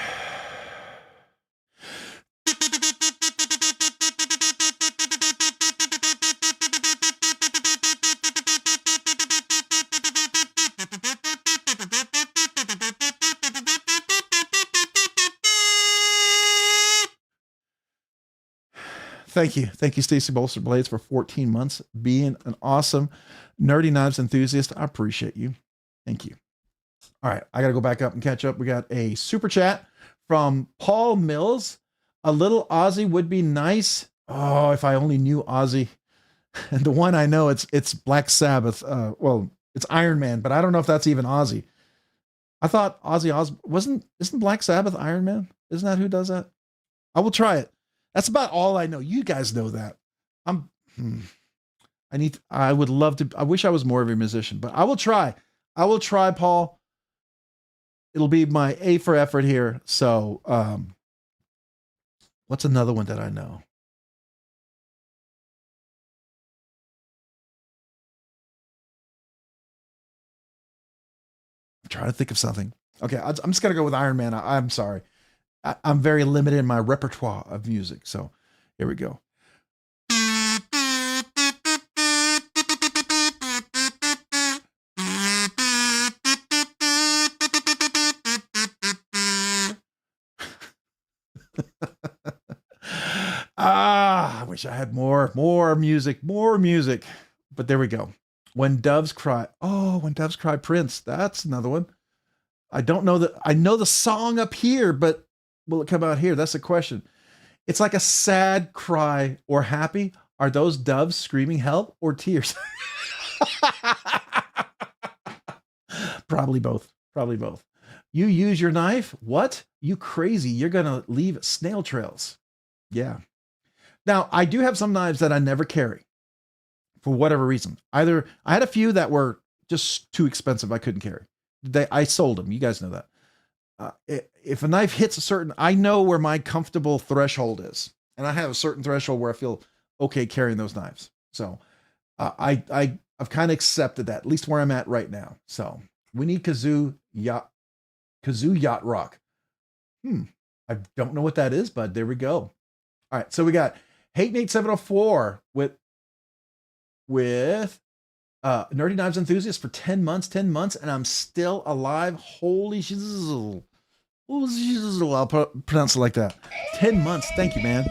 Thank you. Thank you, Stacy Bolster Blades, for 14 months being an awesome Nerdy Knives enthusiast. I appreciate you. Thank you. All right. I got to go back up and catch up. We got a super chat from Paul Mills. A little Aussie would be nice. Oh, if I only knew Aussie. And the one I know, it's Black Sabbath. Well, it's Iron Man, but I don't know if that's even Aussie. I thought isn't Black Sabbath Iron Man? Isn't that who does that? I will try it. That's about all I know. You guys know that. I would love to. I wish I was more of a musician, but I will try. I will try, Paul. It'll be my A for effort here. So, what's another one that I know? I'm trying to think of something. Okay, I'm just gonna go with Iron Man. I'm sorry. I'm very limited in my repertoire of music. So, here we go. I wish I had more music, but there we go. When Doves Cry. Oh, When Doves Cry, Prince. That's another one. I don't know that. I know the song up here, but will it come out here? That's the question. It's like a sad cry or happy. Are those doves screaming help or tears? Probably both. Probably both. You use your knife? What? You crazy. You're going to leave snail trails. Yeah. Now, I do have some knives that I never carry for whatever reason. Either I had a few that were just too expensive. I couldn't carry. I sold them. You guys know that. If a knife hits a certain, I know where my comfortable threshold is. And I have a certain threshold where I feel okay carrying those knives. So I've kind of accepted that, at least where I'm at right now. So we need Kazoo Yacht Rock. I don't know what that is, but there we go. All right, so we got Hate 704 with Nerdy Knives Enthusiast for 10 months, and I'm still alive. Holy shizzle. I'll pronounce it like that. 10 months. Thank you, man.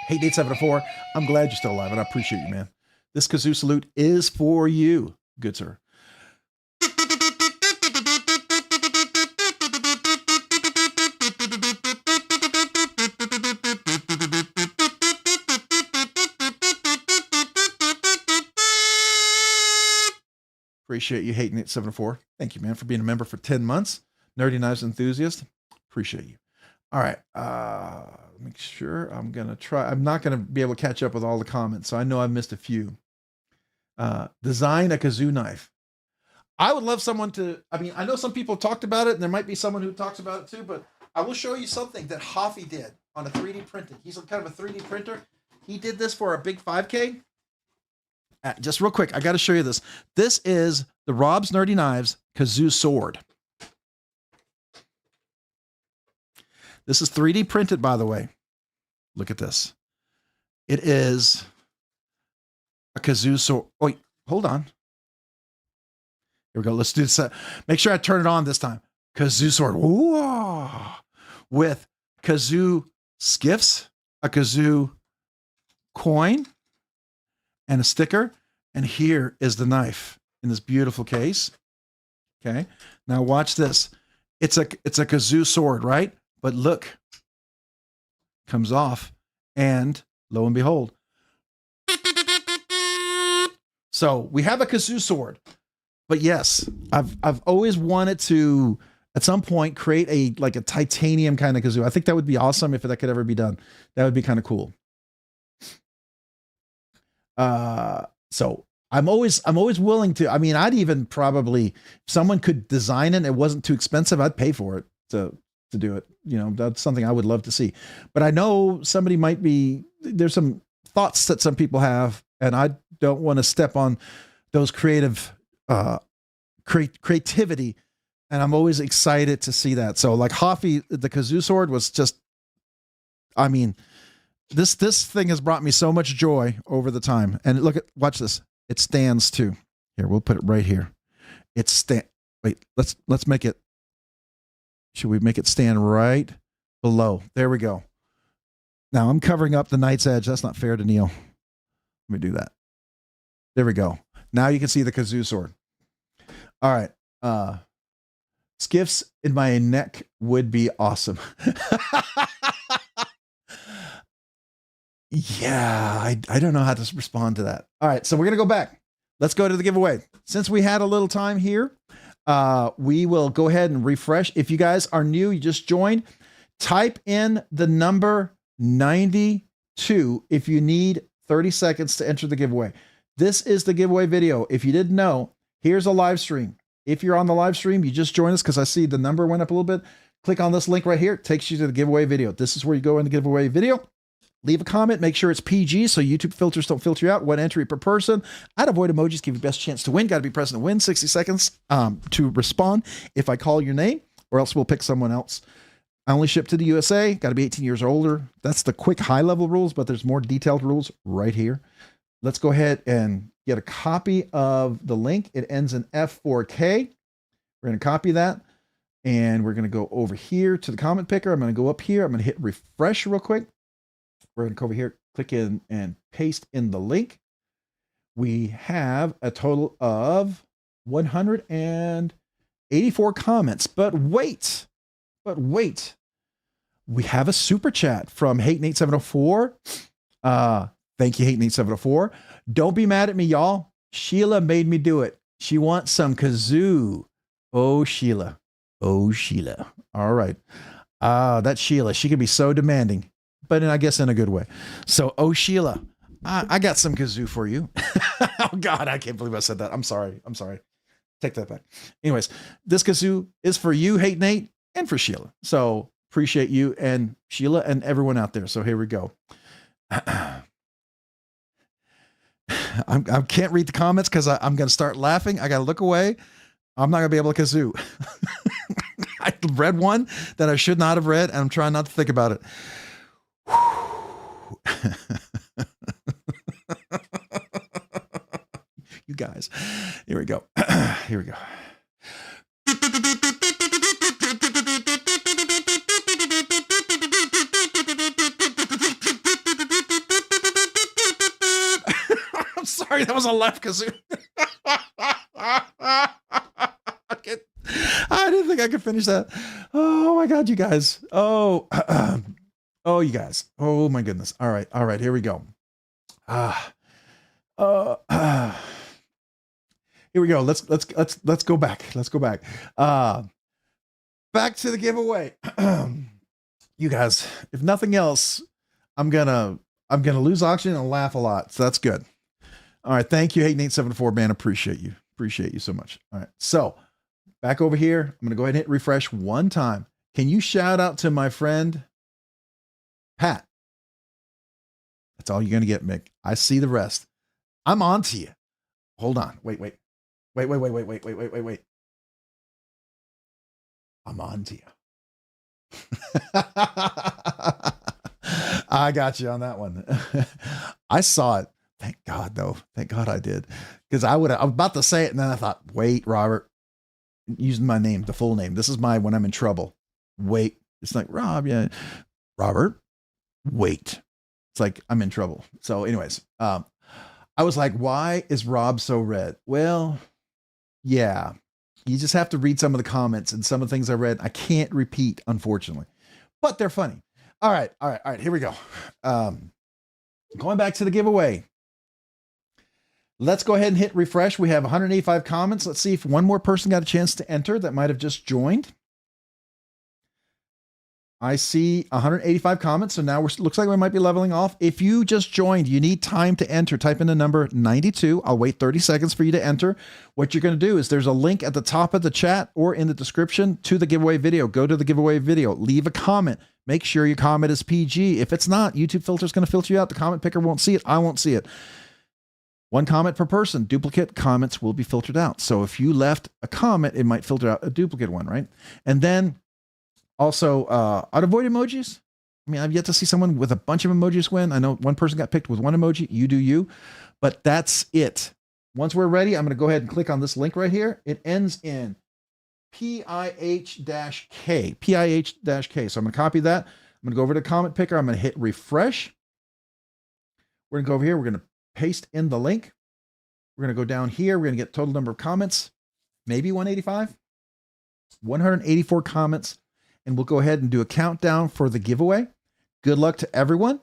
Hate 704. I'm glad you're still alive, and I appreciate you, man. This kazoo salute is for you, good sir. Appreciate you, Hating It 704. Thank you, man, for being a member for 10 months. Nerdy Knives Enthusiast. Appreciate you. All right. Make sure I'm going to try. I'm not going to be able to catch up with all the comments, so I know I've missed a few. Design a kazoo knife. I would love someone to, I know some people talked about it, and there might be someone who talks about it too, but I will show you something that Hoffy did on a 3D printing. He's kind of a 3D printer. He did this for a big 5K. Just real quick, I got to show you this. This is the Rob's Nerdy Knives kazoo sword. This is 3D printed, by the way. Look at this. It is a kazoo sword. Oh, wait, hold on. Here we go. Let's do this. Make sure I turn it on this time. Kazoo sword. Ooh, with kazoo skiffs, a kazoo coin, and a sticker. And here is the knife in this beautiful case. Okay. Now watch this. It's a kazoo sword, right? But look, comes off, and lo and behold. So we have a kazoo sword, but yes, I've always wanted to at some point create a titanium kind of kazoo. I think that would be awesome if that could ever be done. That would be kind of cool. So I'm always willing to, I'd even probably, if someone could design it and it wasn't too expensive, I'd pay for it to do it. That's something I would love to see. But I know somebody there's some thoughts that some people have, and I don't want to step on those creativity. And I'm always excited to see that. So like Hoffy, the kazoo sword was just, this thing has brought me so much joy over the time. And watch this. It stands too. Here, we'll put it right here. Wait, let's make it. Should we make it stand right below? There we go. Now I'm covering up the knight's edge. That's not fair to Neil. Let me do that. There we go. Now you can see the kazoo sword. All right. Skiffs in my neck would be awesome. Yeah, I don't know how to respond to that. All right, so we're going to go back. Let's go to the giveaway. Since we had a little time here, We will go ahead and refresh. If you guys are new, you just joined, type in the number 92 if you need 30 seconds to enter the giveaway. This is the giveaway video. If you didn't know, here's a live stream. If you're on the live stream, you just join us because I see the number went up a little bit. Click on this link right here. It takes you to the giveaway video. This is where you go in the giveaway video. Leave a comment. Make sure it's PG so YouTube filters don't filter you out. 1 entry per person. I'd avoid emojis. Give you best chance to win. Got to be present to win. 60 seconds to respond if I call your name, or else we'll pick someone else. I only ship to the USA. Got to be 18 years or older. That's the quick high-level rules, but there's more detailed rules right here. Let's go ahead and get a copy of the link. It ends in F4K. We're going to copy that, and we're going to go over here to the comment picker. I'm going to go up here. I'm going to hit refresh real quick. We're going to go over here, click in and paste in the link. We have a total of 184 comments, but wait, we have a super chat from Hayton8704. Thank you, Hayton8704. Don't be mad at me, y'all. Sheila made me do it. She wants some kazoo. Oh, Sheila. Oh, Sheila. All right. That's Sheila. She can be so demanding, but I guess in a good way. So, oh, Sheila, I got some kazoo for you. Oh, God, I can't believe I said that. I'm sorry. Take that back. Anyways, this kazoo is for you, Hate Nate, and for Sheila. So appreciate you and Sheila and everyone out there. So here we go. I can't read the comments because I'm going to start laughing. I got to look away. I'm not going to be able to kazoo. I read one that I should not have read, and I'm trying not to think about it. You guys, here we go. Here we go. I'm sorry, that was a laugh kazoo. I didn't think I could finish that. Oh my God, you guys. Oh, you guys. Oh my goodness. All right, here we go. Here we go. Let's go back. Let's go back. Back to the giveaway. You guys, if nothing else, I'm gonna lose auction and laugh a lot. So that's good. All right. Thank you, Hayton874, man. Appreciate you. Appreciate you so much. All right. So back over here, I'm gonna go ahead and hit refresh one time. Can you shout out to my friend Pat? That's all you're gonna get, Mick. I see the rest. I'm on to you. Hold on. Wait. I'm on to you. I got you on that one. I saw it. Thank God, though. Thank God I did. Because I was about to say it, and then I thought, wait, Robert, using my name, the full name. This is when I'm in trouble. Wait. It's like, Rob, yeah. Robert, wait. It's like, I'm in trouble. So anyways, I was like, why is Rob so red? Well, yeah, you just have to read some of the comments, and some of the things I read, I can't repeat, unfortunately, but they're funny. All right. Here we go. Going back to the giveaway. Let's go ahead and hit refresh. We have 185 comments. Let's see if one more person got a chance to enter that might have just joined. I see 185 comments. So now looks like we might be leveling off. If you just joined, you need time to enter. Type in the number 92. I'll wait 30 seconds for you to enter. What you're going to do is there's a link at the top of the chat or in the description to the giveaway video. Go to the giveaway video, leave a comment. Make sure your comment is PG. If it's not, YouTube filter is going to filter you out. The comment picker won't see it. I won't see it. One comment per person. Duplicate comments will be filtered out. So if you left a comment, it might filter out a duplicate one, right? And then also, I'd avoid emojis. I mean, I've yet to see someone with a bunch of emojis win. I know one person got picked with one emoji. You do you. But that's it. Once we're ready, I'm going to go ahead and click on this link right here. It ends in PIH-K. PIH-K. So I'm going to copy that. I'm going to go over to comment picker. I'm going to hit refresh. We're going to go over here. We're going to paste in the link. We're going to go down here. We're going to get total number of comments. Maybe 185. 184 comments. And we'll go ahead and do a countdown for the giveaway. Good luck to everyone.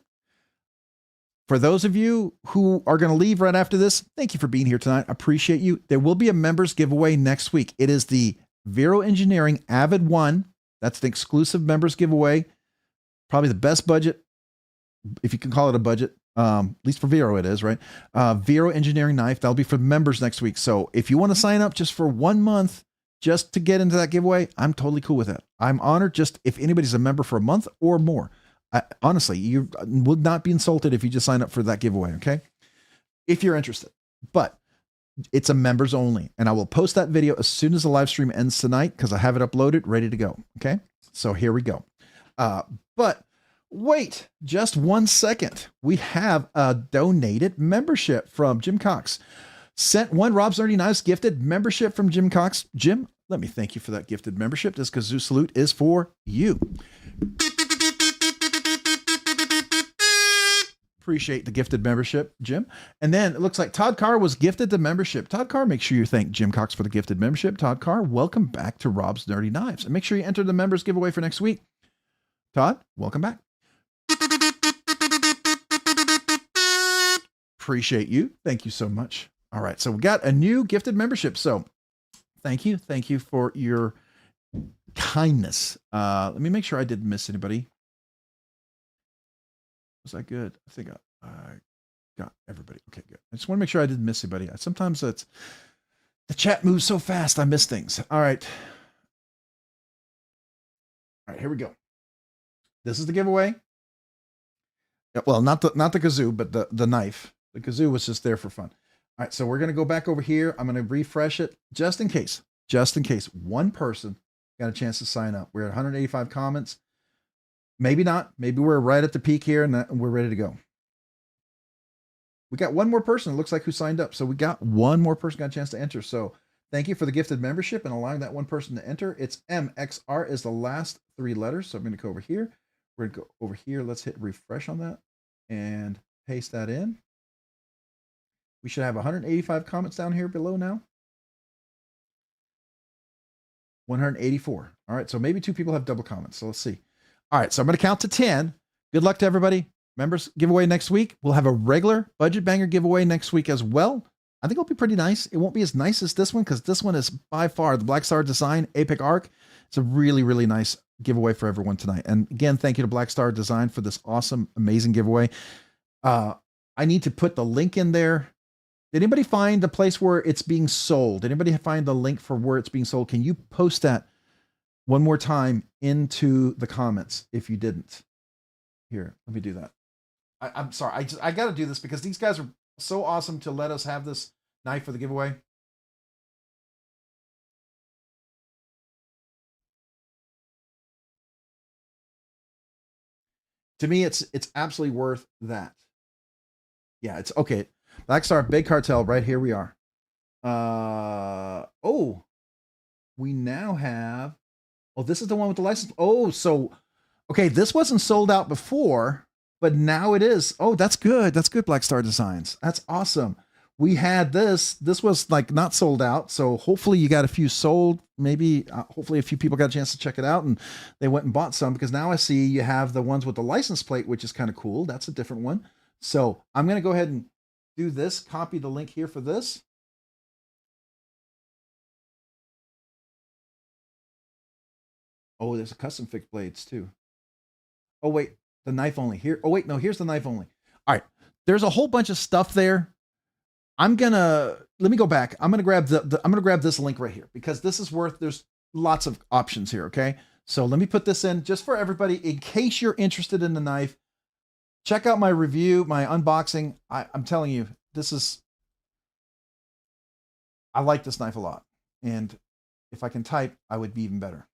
For those of you who are going to leave right after this, thank you for being here tonight. I appreciate you. There will be a members giveaway next week. It is the Vero Engineering Avid 1. That's the exclusive members giveaway. Probably the best budget, if you can call it a budget, at least for Vero it is, right? Vero Engineering Knife. That'll be for members next week. So if you want to sign up just for 1 month, just to get into that giveaway, I'm totally cool with that. I'm honored just if anybody's a member for a month or more. Honestly, you would not be insulted if you just sign up for that giveaway, okay? If you're interested. But it's a members only. And I will post that video as soon as the live stream ends tonight because I have it uploaded, ready to go, okay? So here we go. But wait just 1 second. We have a donated membership from Jim Cox. Sent one Rob's Nerdy Knives gifted membership from Jim Cox. Jim, let me thank you for that gifted membership. This kazoo salute is for you. Appreciate the gifted membership, Jim. And then it looks like Todd Carr was gifted the membership. Todd Carr, make sure you thank Jim Cox for the gifted membership. Todd Carr, welcome back to Rob's Nerdy Knives. And make sure you enter the members giveaway for next week. Todd, welcome back. Appreciate you. Thank you so much. All right. So we got a new gifted membership. So thank you. Thank you for your kindness. Let me make sure I didn't miss anybody. Was that good? I think I got everybody. Okay, good. I just want to make sure I didn't miss anybody. Sometimes it's the chat moves so fast, I miss things. All right. All right, here we go. This is the giveaway. Yeah, well, not the kazoo, but the knife. The kazoo was just there for fun. All right, so we're going to go back over here. I'm going to refresh it just in case one person got a chance to sign up. We're at 185 comments. Maybe not. Maybe we're right at the peak here and we're ready to go. We got one more person, it looks like, who signed up. So we got one more person got a chance to enter. So thank you for the gifted membership and allowing that one person to enter. It's MXR is the last 3 letters. So I'm going to go over here. We're going to go over here. Let's hit refresh on that and paste that in. We should have 185 comments down here below now. 184. All right. So maybe 2 people have double comments. So let's see. All right, so I'm going to count to 10. Good luck to everybody. Members giveaway next week. We'll have a regular budget banger giveaway next week as well. I think it'll be pretty nice. It won't be as nice as this one because this one is by far the Black Star Design Apex Arc. It's a really, really nice giveaway for everyone tonight. And again, thank you to Black Star Design for this awesome, amazing giveaway. I need to put the link in there. Did anybody find the place where it's being sold? Did anybody find the link for where it's being sold? Can you post that one more time into the comments if you didn't? Here, let me do that. I'm sorry. I got to do this because these guys are so awesome to let us have this knife for the giveaway. To me, it's absolutely worth that. Yeah, it's okay. Black Star Big Cartel, right here we are. Oh, we now have, oh, this is the one with the license. Oh, so, okay, this wasn't sold out before, but now it is. Oh, that's good. That's good, Black Star Designs. That's awesome. We had this was like not sold out. So hopefully you got a few sold. Maybe, hopefully a few people got a chance to check it out and they went and bought some, because now I see you have the ones with the license plate, which is kind of cool. That's a different one. So I'm going to go ahead and do this, copy the link here for this. Oh, there's a custom fixed blades too. Oh, wait, the knife only here. Oh, wait, no, here's the knife only. All right. There's a whole bunch of stuff there. Let me go back. I'm going to grab I'm going to grab this link right here because this is worth, there's lots of options here. Okay. So let me put this in just for everybody in case you're interested in the knife. Check out my review, my unboxing. I'm telling you, I like this knife a lot. And if I can type, I would be even better.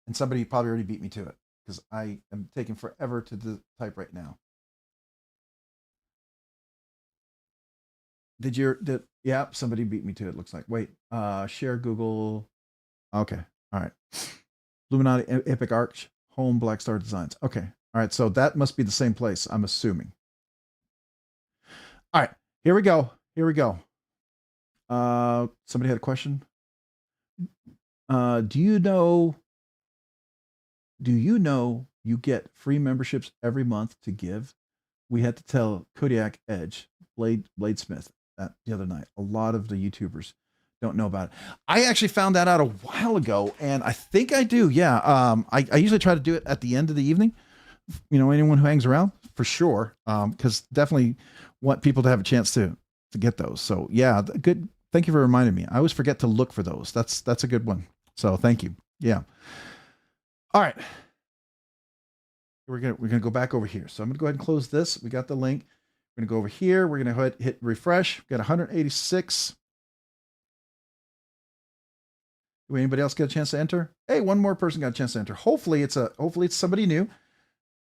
And somebody probably already beat me to it because I am taking forever to type right now. Yeah, somebody beat me to it. Looks like, wait, share Google. Okay. All right. Illuminati Epic Arch Home Black Star Designs. Okay. All right. So that must be the same place, I'm assuming. All right, here we go. Here we go. Somebody had a question. Do you know you get free memberships every month to give? we had to tell Kodiak Edge, Bladesmith, that the other night. A lot of the YouTubers don't know about it. I actually found that out a while ago, and I think I do. Yeah. I usually try to do it at the end of the evening. You know, anyone who hangs around, for sure. Because definitely want people to have a chance to get those. So yeah, good. Thank you for reminding me. I always forget to look for those. That's a good one. So thank you. Yeah. All right. We're gonna go back over here. So I'm gonna go ahead and close this. We got the link. We're gonna go over here. We're gonna go ahead and hit refresh. We've got 186. Do anybody else get a chance to enter? Hey, one more person got a chance to enter. Hopefully it's somebody new.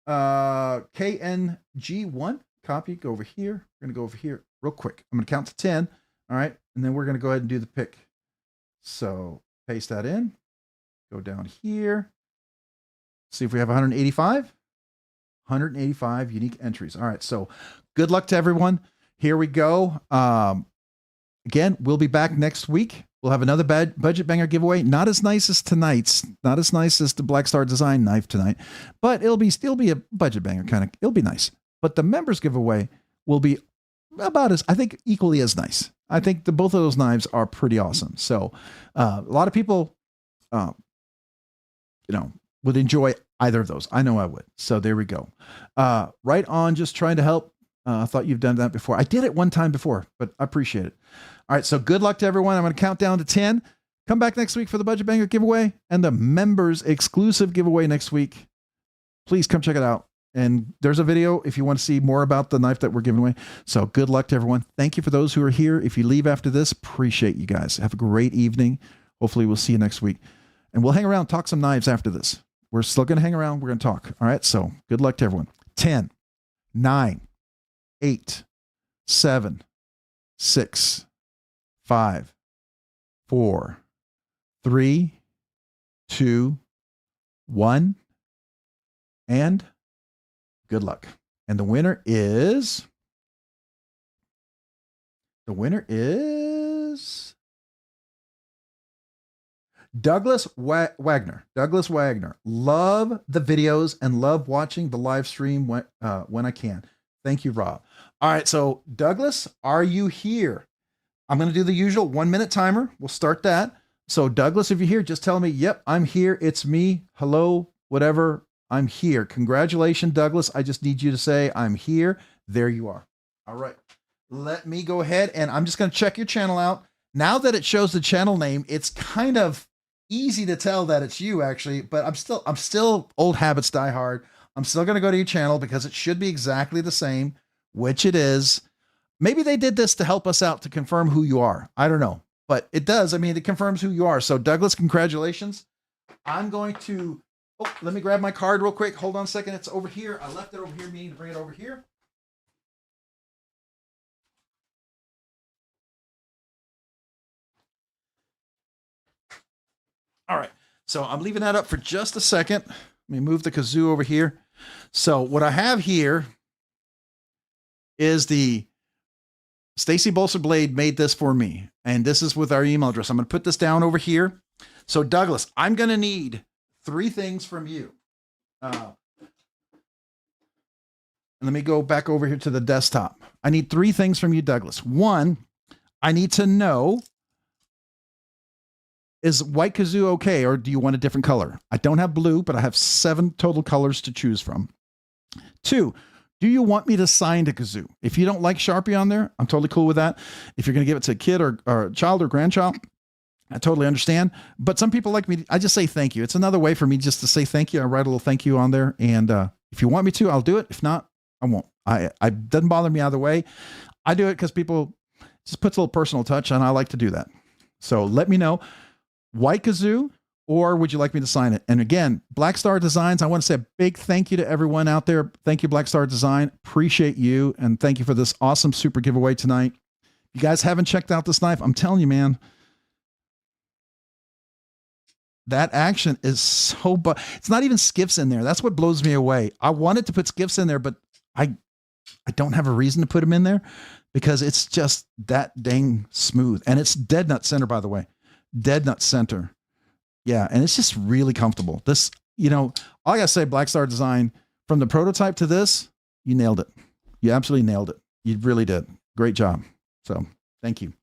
KNG1 copy. Go over here. We're gonna go over here real quick. I'm gonna count to 10. All right, and then we're gonna go ahead and do the pick. So paste that in. Go down here. See if we have 185. 185 unique entries. All right, so good luck to everyone. Here we go. Again, we'll be back next week. We'll have another budget banger giveaway. Not as nice as tonight's. Not as nice as the Black Star Design knife tonight, but it'll still be a budget banger kind of. It'll be nice. But the members giveaway will be about as, I think, equally as nice. I think both of those knives are pretty awesome. So a lot of people, you know, would enjoy either of those. I know I would. So there we go. Right on. Just trying to help. I thought you've done that before. I did it one time before, but I appreciate it. All right. So good luck to everyone. I'm going to count down to 10. Come back next week for the budget banger giveaway and the members exclusive giveaway next week. Please come check it out. And there's a video if you want to see more about the knife that we're giving away. So good luck to everyone. Thank you for those who are here. If you leave after this, appreciate you guys. Have a great evening. Hopefully we'll see you next week. And we'll hang around, talk some knives after this. We're still going to hang around. We're going to talk. All right. So good luck to everyone. 10, 9, 8, 7, 6, 5, 4, 3, 2, 1, and good luck. And the winner is Douglas Wagner. Douglas Wagner. Love the videos and love watching the live stream when I can. Thank you, Rob. All right. So Douglas, are you here? I'm going to do the usual 1-minute timer. We'll start that. So Douglas, if you're here, just tell me, yep, I'm here. It's me. Hello, whatever. I'm here. Congratulations, Douglas. I just need you to say I'm here. There you are. All right. Let me go ahead and I'm just going to check your channel out. Now that it shows the channel name, it's kind of easy to tell that it's you actually, but I'm still old habits die hard. I'm still going to go to your channel because it should be exactly the same, which it is. Maybe they did this to help us out to confirm who you are. I don't know, but it does. I mean, it confirms who you are. So Douglas, congratulations. I'm going to, let me grab my card real quick. Hold on a second. It's over here. I left it over here, meaning to bring it over here. All right. So I'm leaving that up for just a second. Let me move the kazoo over here. So what I have here is the Stacy Bolser Blade made this for me. And this is with our email address. I'm going to put this down over here. So Douglas, I'm going to need 3 things from you. And let me go back over here to the desktop. I need 3 things from you, Douglas. 1, I need to know, is white kazoo okay, or do you want a different color? I don't have blue, but I have 7 total colors to choose from. 2, do you want me to sign the kazoo? If you don't like Sharpie on there, I'm totally cool with that. If you're going to give it to a kid or a child or grandchild, I totally understand. But some people like me, I just say thank you. It's another way for me just to say thank you. I write a little thank you on there. And if you want me to, I'll do it. If not, I won't. It doesn't bother me either way. I do it because people just puts a little personal touch, and I like to do that. So let me know. White kazoo, or would you like me to sign it? And again, Black Star Designs, I want to say a big thank you to everyone out there. Thank you, Black Star Design. Appreciate you. And thank you for this awesome super giveaway tonight. If you guys haven't checked out this knife, I'm telling you, man, that action is so, it's not even skiffs in there. That's what blows me away. I wanted to put skiffs in there, but I don't have a reason to put them in there because it's just that dang smooth. And it's dead nut center, by the way. Dead nut center. Yeah. And it's just really comfortable. This, you know, all I gotta say, Black Star Design, from the prototype to this, you nailed it. You absolutely nailed it. You really did. Great job. So thank you.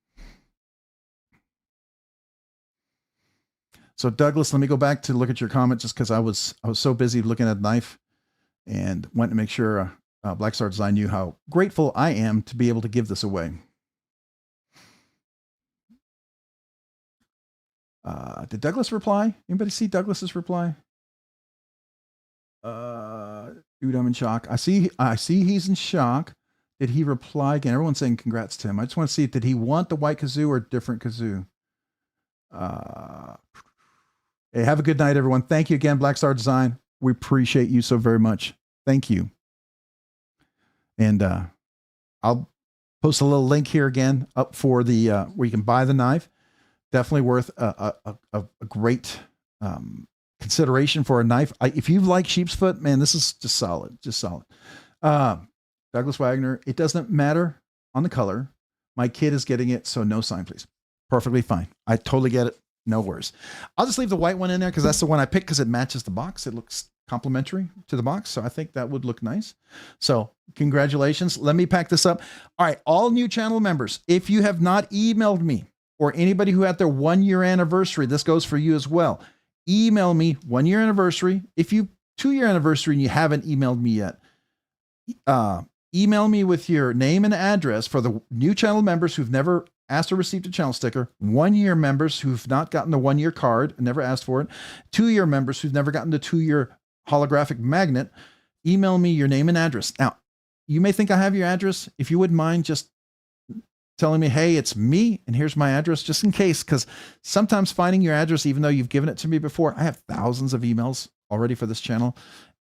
So Douglas, let me go back to look at your comment just because I was so busy looking at the knife and wanted to make sure Black Star Design knew how grateful I am to be able to give this away. Did Douglas reply? Anybody see Douglas's reply? Dude, I'm in shock. I see he's in shock. Did he reply again? Everyone's saying congrats to him. I just want to see, did he want the white kazoo or a different kazoo? Hey, have a good night, everyone. Thank you again, Black Star Design. We appreciate you so very much. Thank you. And I'll post a little link here again up for the where you can buy the knife. Definitely worth a great consideration for a knife. If you like sheep's foot, man, this is just solid, just solid. Douglas Wagner, it doesn't matter on the color. My kid is getting it, so no sign, please. Perfectly fine. I totally get it. No worries. I'll just leave the white one in there because that's the one I picked because it matches the box. It looks complementary to the box, so I think that would look nice. So congratulations. Let me pack this up. All right, all new channel members, if you have not emailed me or anybody who had their 1 year anniversary, this goes for you as well. Email me 1 year anniversary. If you 2 year anniversary and you haven't emailed me yet, email me with your name and address for the new channel members who've never asked or received a channel sticker, 1 year members who've not gotten the 1 year card and never asked for it, 2 year members who've never gotten the 2 year holographic magnet. Email me your name and address. Now, you may think I have your address. If you wouldn't mind just telling me, hey, it's me and here's my address, just in case, because sometimes finding your address, even though you've given it to me before, I have thousands of emails already for this channel.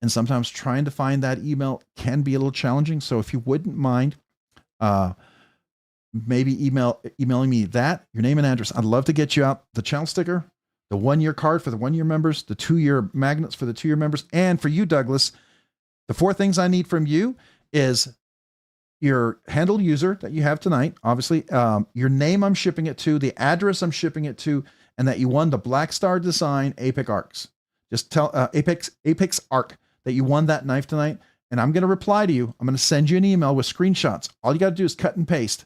And sometimes trying to find that email can be a little challenging. So if you wouldn't mind, maybe emailing me that, your name and address. I'd love to get you out the channel sticker, the 1 year card for the 1 year members, the 2 year magnets for the 2 year members. And for you, Douglas, the 4 things I need from you is your handle user that you have tonight, obviously, your name I'm shipping it to, the address I'm shipping it to, and that you won the Black Star Design Apex Arcs. Just tell Apex Arc that you won that knife tonight. And I'm going to reply to you. I'm going to send you an email with screenshots. All you got to do is cut and paste.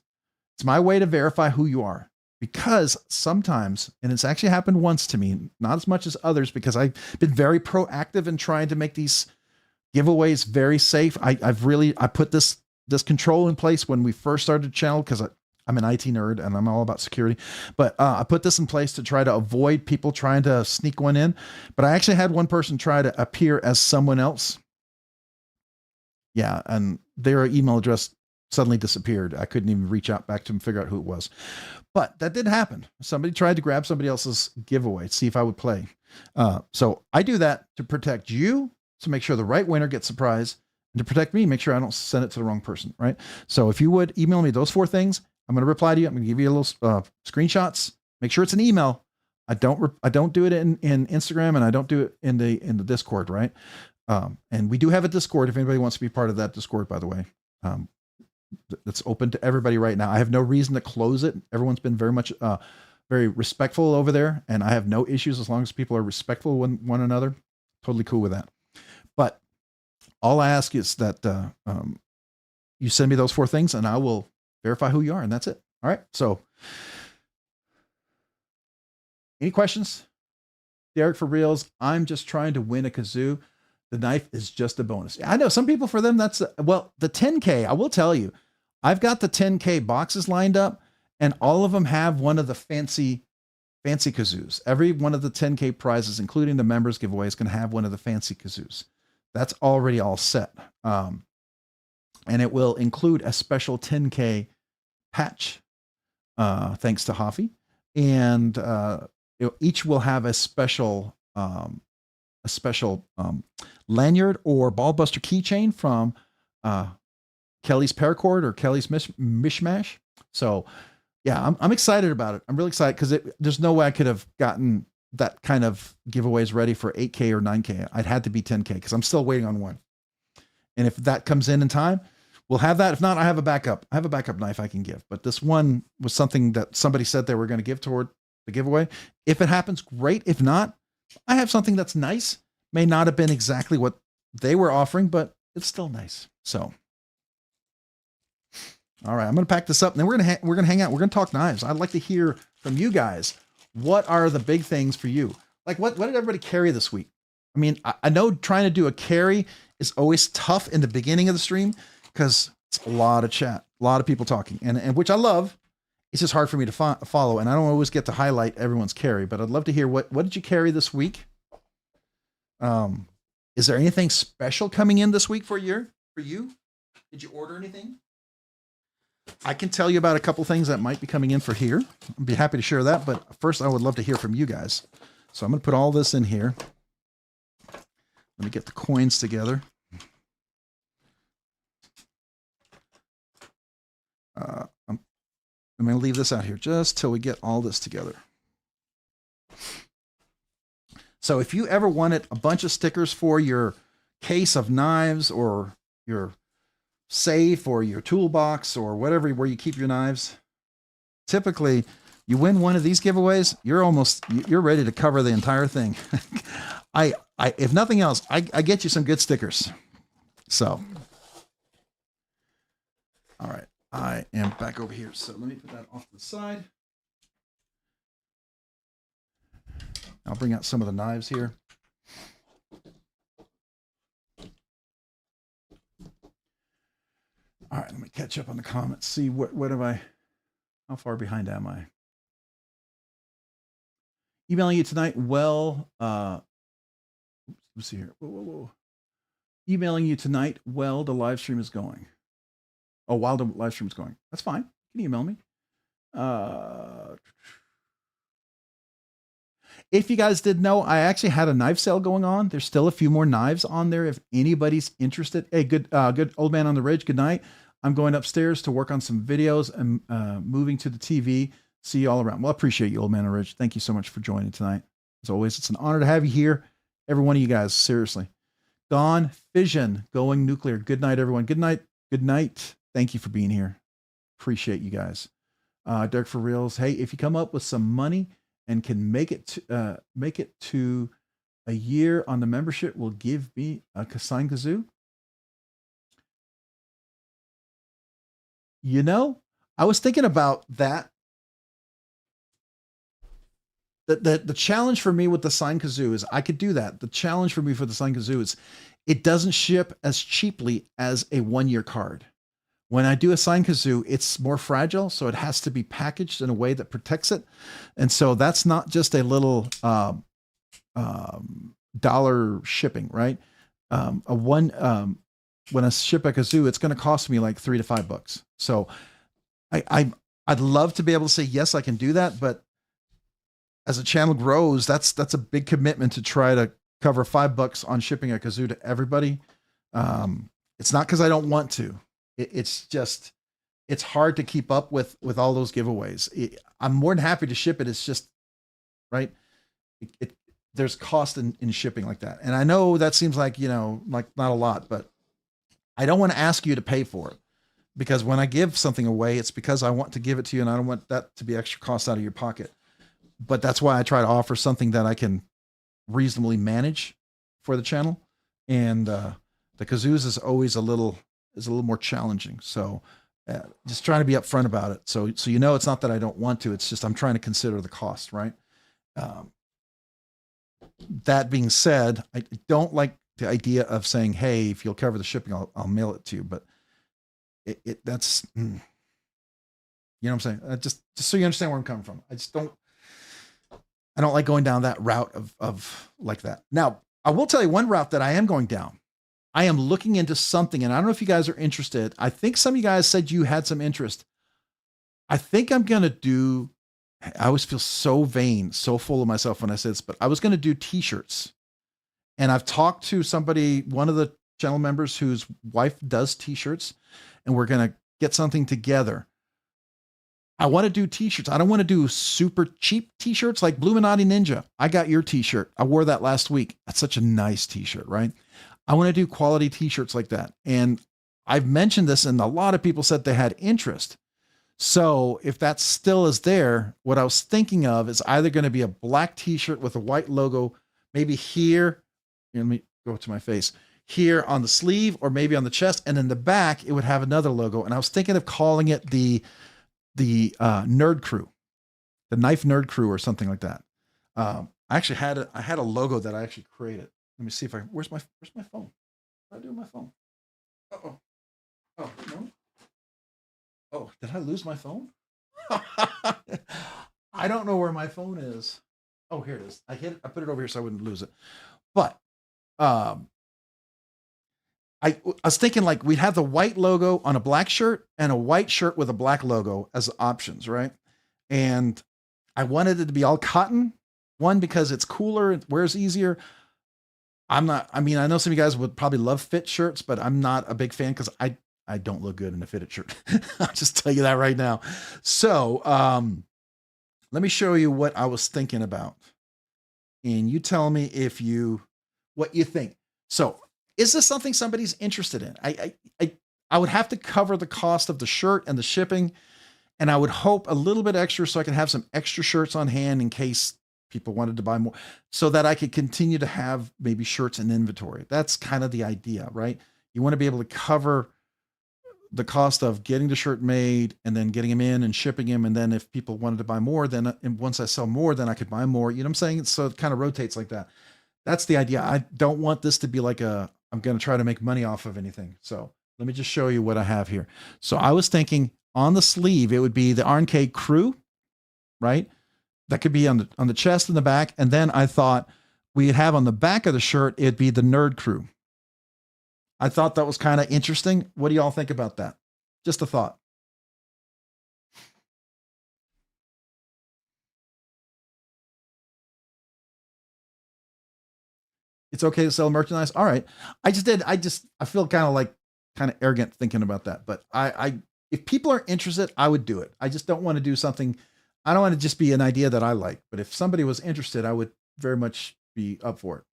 It's my way to verify who you are, because sometimes, and it's actually happened once to me, not as much as others, because I've been very proactive in trying to make these giveaways very safe. I put this control in place when we first started the channel because I'm an IT nerd and I'm all about security. But I put this in place to try to avoid people trying to sneak one in. But I actually had one person try to appear as someone else. Yeah, and their email address suddenly disappeared. I couldn't even reach out back to them, figure out who it was. But that did happen. Somebody tried to grab somebody else's giveaway, see if I would play. So I do that to protect you, to make sure the right winner gets surprised, and to protect me, make sure I don't send it to the wrong person, right? So if you would email me those 4 things, I'm going to reply to you. I'm going to give you a little screenshots. Make sure it's an email. I don't do it in Instagram, and I don't do it in the Discord, right? And we do have a Discord if anybody wants to be part of that Discord, by the way. That's open to everybody right now. I have no reason to close it. Everyone's been very respectful over there, and I have no issues as long as people are respectful one another. Totally cool with that. But all I ask is that you send me those 4 things, and I will verify who you are, and that's it. All right. So, any questions? Derek, for reals, I'm just trying to win a kazoo. The knife is just a bonus. I know some people, for them, that's well, the 10K, I will tell you, I've got the 10K boxes lined up, and all of them have one of the fancy kazoos. Every one of the 10K prizes, including the members giveaway, is going to have one of the fancy kazoos. That's already all set. And it will include a special 10K patch, thanks to Hoffy. And each will have a special lanyard or ballbuster keychain from Kelly's Paracord or Kelly's Mishmash. So yeah, I'm excited about it. I'm really excited because there's no way I could have gotten that kind of giveaways ready for 8K or 9K. I'd had to be 10K because I'm still waiting on one. And if that comes in time, we'll have that. If not, I have a backup. I have a backup knife I can give. But this one was something that somebody said they were going to give toward the giveaway. If it happens, great. If not, I have something that's nice. May not have been exactly what they were offering, but it's still nice. So All right, I'm going to pack this up, and then we're going to hang out. We're going to talk knives. I'd like to hear from you guys. What are the big things for you? Like, what did everybody carry this week? I mean, I know trying to do a carry is always tough in the beginning of the stream because it's a lot of chat, a lot of people talking, and which I love. It's just hard for me to follow, and I don't always get to highlight everyone's carry. But I'd love to hear what did you carry this week? Is there anything special coming in this week for you? Did you order anything? I can tell you about a couple things that might be coming in for here. I'd be happy to share that, but first I would love to hear from you guys. So I'm going to put all this in here. Let me get the coins together. I'm going to leave this out here just till we get all this together. So if you ever wanted a bunch of stickers for your case of knives or your safe or your toolbox or whatever where you keep your knives, typically you win one of these giveaways, you're ready to cover the entire thing. I if nothing else, I get you some good stickers. So all right, I am back over here. So let me put that off to the side. I'll bring out some of the knives here. All right, let me catch up on the comments. See what have I, how far behind am I? Emailing you tonight. Well, let's see here. Whoa. Emailing you tonight. Well, the live stream is going. Oh, while the live stream is going. That's fine. You can email me. If you guys did know, I actually had a knife sale going on. There's still a few more knives on there if anybody's interested. Hey, good old man on the ridge. Good night. I'm going upstairs to work on some videos and moving to the TV. See you all around. Well, I appreciate you, old man on the ridge. Thank you so much for joining tonight. As always, it's an honor to have you here. Every one of you guys, seriously. Dawn Fission going nuclear. Good night, everyone. Good night. Good night. Thank you for being here. Appreciate you guys. Derek for reals. Hey, if you come up with some money and can make it to a year on the membership, will give me a signed kazoo. You know, I was thinking about that. The challenge for me with the signed kazoo is I could do that. The challenge for me for the signed kazoo is it doesn't ship as cheaply as a 1-year card. When I do a signed kazoo, it's more fragile, so it has to be packaged in a way that protects it. And so that's not just a little dollar shipping, right? When I ship a kazoo, it's going to cost me like $3 to $5. So I'd love to be able to say, yes, I can do that. But as the channel grows, that's a big commitment to try to cover $5 on shipping a kazoo to everybody. It's not because I don't want to. It's just, it's hard to keep up with all those giveaways. I'm more than happy to ship it. It's just, right. There's cost in shipping like that. And I know that seems like, like not a lot, but I don't want to ask you to pay for it, because when I give something away, it's because I want to give it to you and I don't want that to be extra cost out of your pocket. But that's why I try to offer something that I can reasonably manage for the channel. And the kazoos is always a little more challenging. So just trying to be upfront about it. So it's not that I don't want to, it's just, I'm trying to consider the cost, right? That being said, I don't like the idea of saying, hey, if you'll cover the shipping, I'll mail it to you. But that's, you know what I'm saying? Just so you understand where I'm coming from. I don't like going down that route of like that. Now, I will tell you one route that I am going down. I am looking into something, and I don't know if you guys are interested. I think some of you guys said you had some interest. I think I'm going to do, I always feel so vain, so full of myself when I say this, but I was going to do t-shirts. And I've talked to somebody, one of the channel members whose wife does t-shirts, and we're going to get something together. I want to do t-shirts. I don't want to do super cheap t-shirts like Bluminati Ninja. I got your t-shirt. I wore that last week. That's such a nice t-shirt, right? I want to do quality t-shirts like that. And I've mentioned this and a lot of people said they had interest. So if that still is there, what I was thinking of is either going to be a black t-shirt with a white logo, maybe here. Let me go to my face. here on the sleeve or maybe on the chest, and in the back it would have another logo. And I was thinking of calling it the Nerd Crew, the Knife Nerd Crew, or something like that. I actually had a logo that I actually created. Let me see if where's my phone? What did I do with my phone? Uh-oh. Oh, no. Oh, did I lose my phone? I don't know where my phone is. Oh, here it is. I put it over here so I wouldn't lose it. But I was thinking like we'd have the white logo on a black shirt and a white shirt with a black logo as options, right? And I wanted it to be all cotton. One, because it's cooler, it wears easier. I know some of you guys would probably love fit shirts, but I'm not a big fan because I don't look good in a fitted shirt. I'll just tell you that right now. So let me show you what I was thinking about. And you tell me what you think. So is this something somebody's interested in? I would have to cover the cost of the shirt and the shipping, and I would hope a little bit extra so I can have some extra shirts on hand in case people wanted to buy more, so that I could continue to have maybe shirts in inventory. That's kind of the idea, right? You want to be able to cover the cost of getting the shirt made and then getting them in and shipping them. And then if people wanted to buy more, then once I sell more, then I could buy more. You know what I'm saying? So it kind of rotates like that. That's the idea. I don't want this to be like I'm going to try to make money off of anything. So let me just show you what I have here. So I was thinking on the sleeve, it would be the RNK Crew, right? That could be on the chest and the back. And then I thought we'd have on the back of the shirt, it'd be the Nerd Crew. I thought that was kind of interesting. What do y'all think about that? Just a thought. It's okay to sell merchandise. All right. I feel kind of arrogant thinking about that, but if people are interested, I would do it. I just don't want to do something. I don't want to just be an idea that I like, but if somebody was interested, I would very much be up for it.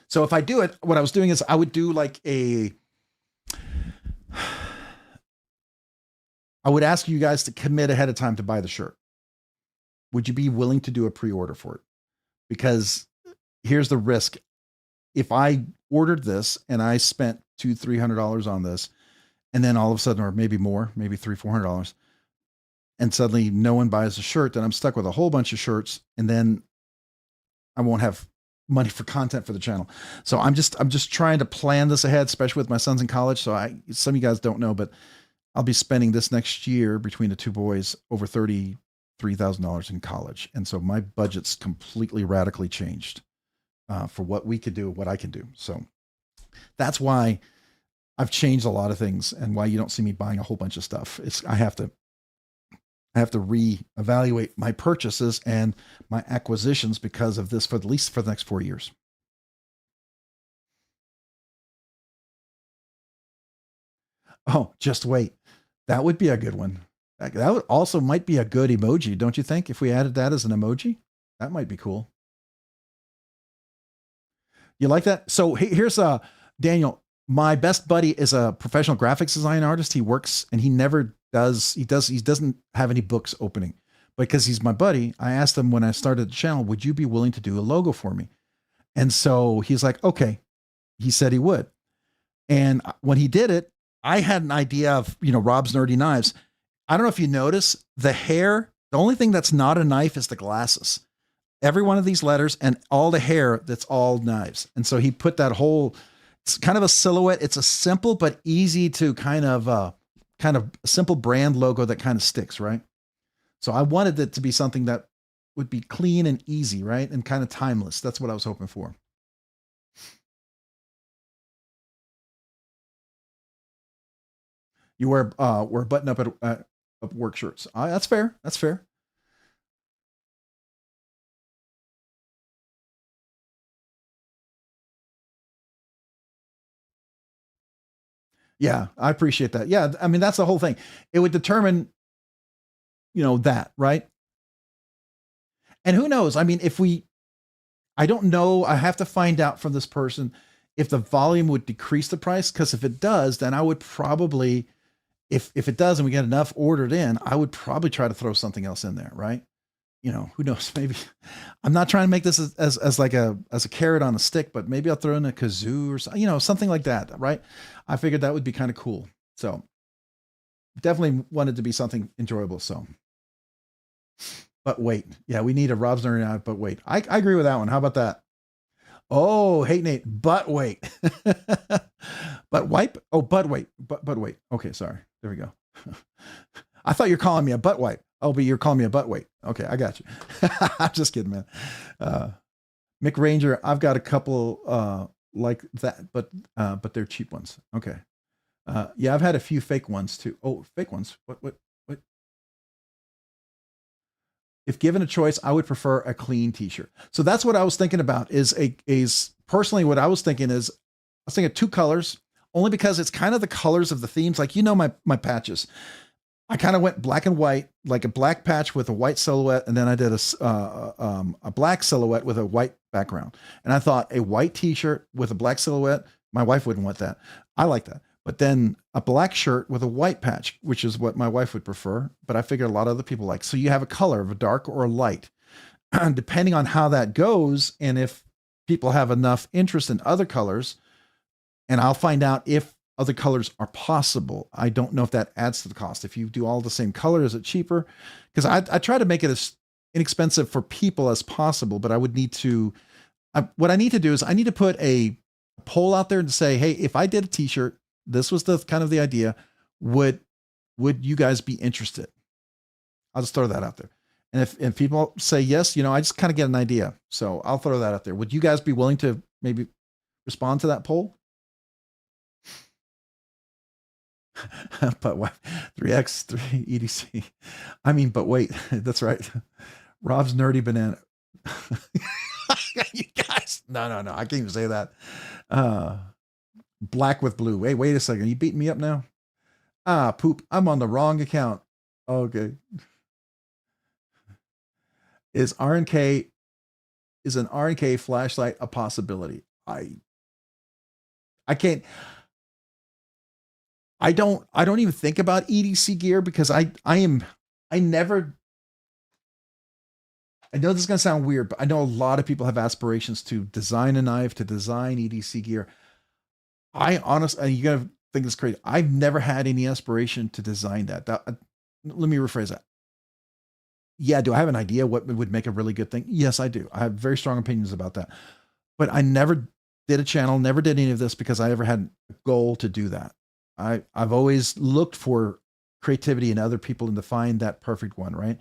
So if I do it, what I was doing is I would do I would ask you guys to commit ahead of time to buy the shirt. Would you be willing to do a pre-order for it? Because here's the risk. If I ordered this and I spent $200-$300 on this, and then all of a sudden, or maybe more, maybe $300-$400, and suddenly no one buys a shirt, then I'm stuck with a whole bunch of shirts, and then I won't have money for content for the channel. So I'm just trying to plan this ahead, especially with my sons in college. So some of you guys don't know, but I'll be spending this next year between the two boys over $33,000 in college. And so my budget's completely radically changed for what we could do, what I can do. So that's why I've changed a lot of things and why you don't see me buying a whole bunch of stuff. I have to reevaluate my purchases and my acquisitions because of this, for at least for the next 4 years. Oh, just wait. That would be a good one. That would also might be a good emoji, don't you think? If we added that as an emoji, that might be cool. You like that? So here's Daniel. My best buddy is a professional graphics design artist. He works and he doesn't have any books opening, because he's my buddy. I asked him when I started the channel, would you be willing to do a logo for me? And so he's like, okay. He said he would. And when he did it, I had an idea of, Rob's Nerdy Knives. I don't know if you notice the hair, the only thing that's not a knife is the glasses. Every one of these letters and all the hair, that's all knives. And so he put that whole, it's kind of a silhouette. It's a simple but easy to kind of simple brand logo that kind of sticks, right? So I wanted it to be something that would be clean and easy, right? And kind of timeless. That's what I was hoping for. You wear button up at work shirts. That's fair. That's fair. Yeah, I appreciate that. Yeah, I mean, that's the whole thing. It would determine, that, right? And who knows? I mean, I don't know. I have to find out from this person if the volume would decrease the price. Because if it does, then I would probably, if it does and we get enough ordered in, I would probably try to throw something else in there, right? you know, who knows? Maybe I'm not trying to make this as like as a carrot on a stick, but maybe I'll throw in a kazoo or you know, something like that, right? I figured that would be kind of cool. So definitely wanted to be something enjoyable. So, but wait, yeah, we need a Rob's Nerdy Knife. But wait, I agree with that one. How about that? Oh, hey Nate, but wait, but wipe. Oh, but wait, but wait. Okay, sorry. There we go. I thought you're calling me a butt wipe. Oh, but you're calling me a butt weight. Okay, I got you. I'm just kidding, man. Mick Ranger, I've got a couple like that, but they're cheap ones. Okay. Yeah, I've had a few fake ones too. Oh, fake ones. What? If given a choice, I would prefer a clean t-shirt. So that's what I was thinking about is personally what I was thinking is I was thinking 2 colors, only because it's kind of the colors of the themes. Like, you know, my patches. I kind of went black and white, like a black patch with a white silhouette, and then I did a black silhouette with a white background. And I thought a white t-shirt with a black silhouette, my wife wouldn't want that. I like that. But then a black shirt with a white patch, which is what my wife would prefer, but I figured a lot of other people like. So you have a color of a dark or a light. Depending on how that goes, and if people have enough interest in other colors, and I'll find out if other colors are possible. I don't know if that adds to the cost. If you do all the same color, is it cheaper? Because I try to make it as inexpensive for people as possible, but I would need to, what I need to do is I need to put a poll out there and say, hey, if I did a t-shirt, this was the kind of the idea, would you guys be interested? I'll just throw that out there. And if people say yes, you know, I just kind of get an idea. So I'll throw that out there. Would you guys be willing to maybe respond to that poll? But what? 3x3 EDC. I mean, but wait, that's right. Rob's Nerdy Banana. You guys, no. I can't even say that. Black with blue. Hey, wait a second. Are you beating me up now? Poop. I'm on the wrong account. Okay. Is an RNK flashlight a possibility? I don't even think about EDC gear because I know this is going to sound weird, but I know a lot of people have aspirations to design a knife, to design EDC gear. I honestly, you're going to think it's crazy. I've never had any aspiration to design that. Let me rephrase that. Yeah, do I have an idea what would make a really good thing? Yes, I do. I have very strong opinions about that. But I never did a channel, never did any of this because I ever had a goal to do that. I've always looked for creativity in other people and to find that perfect one, right?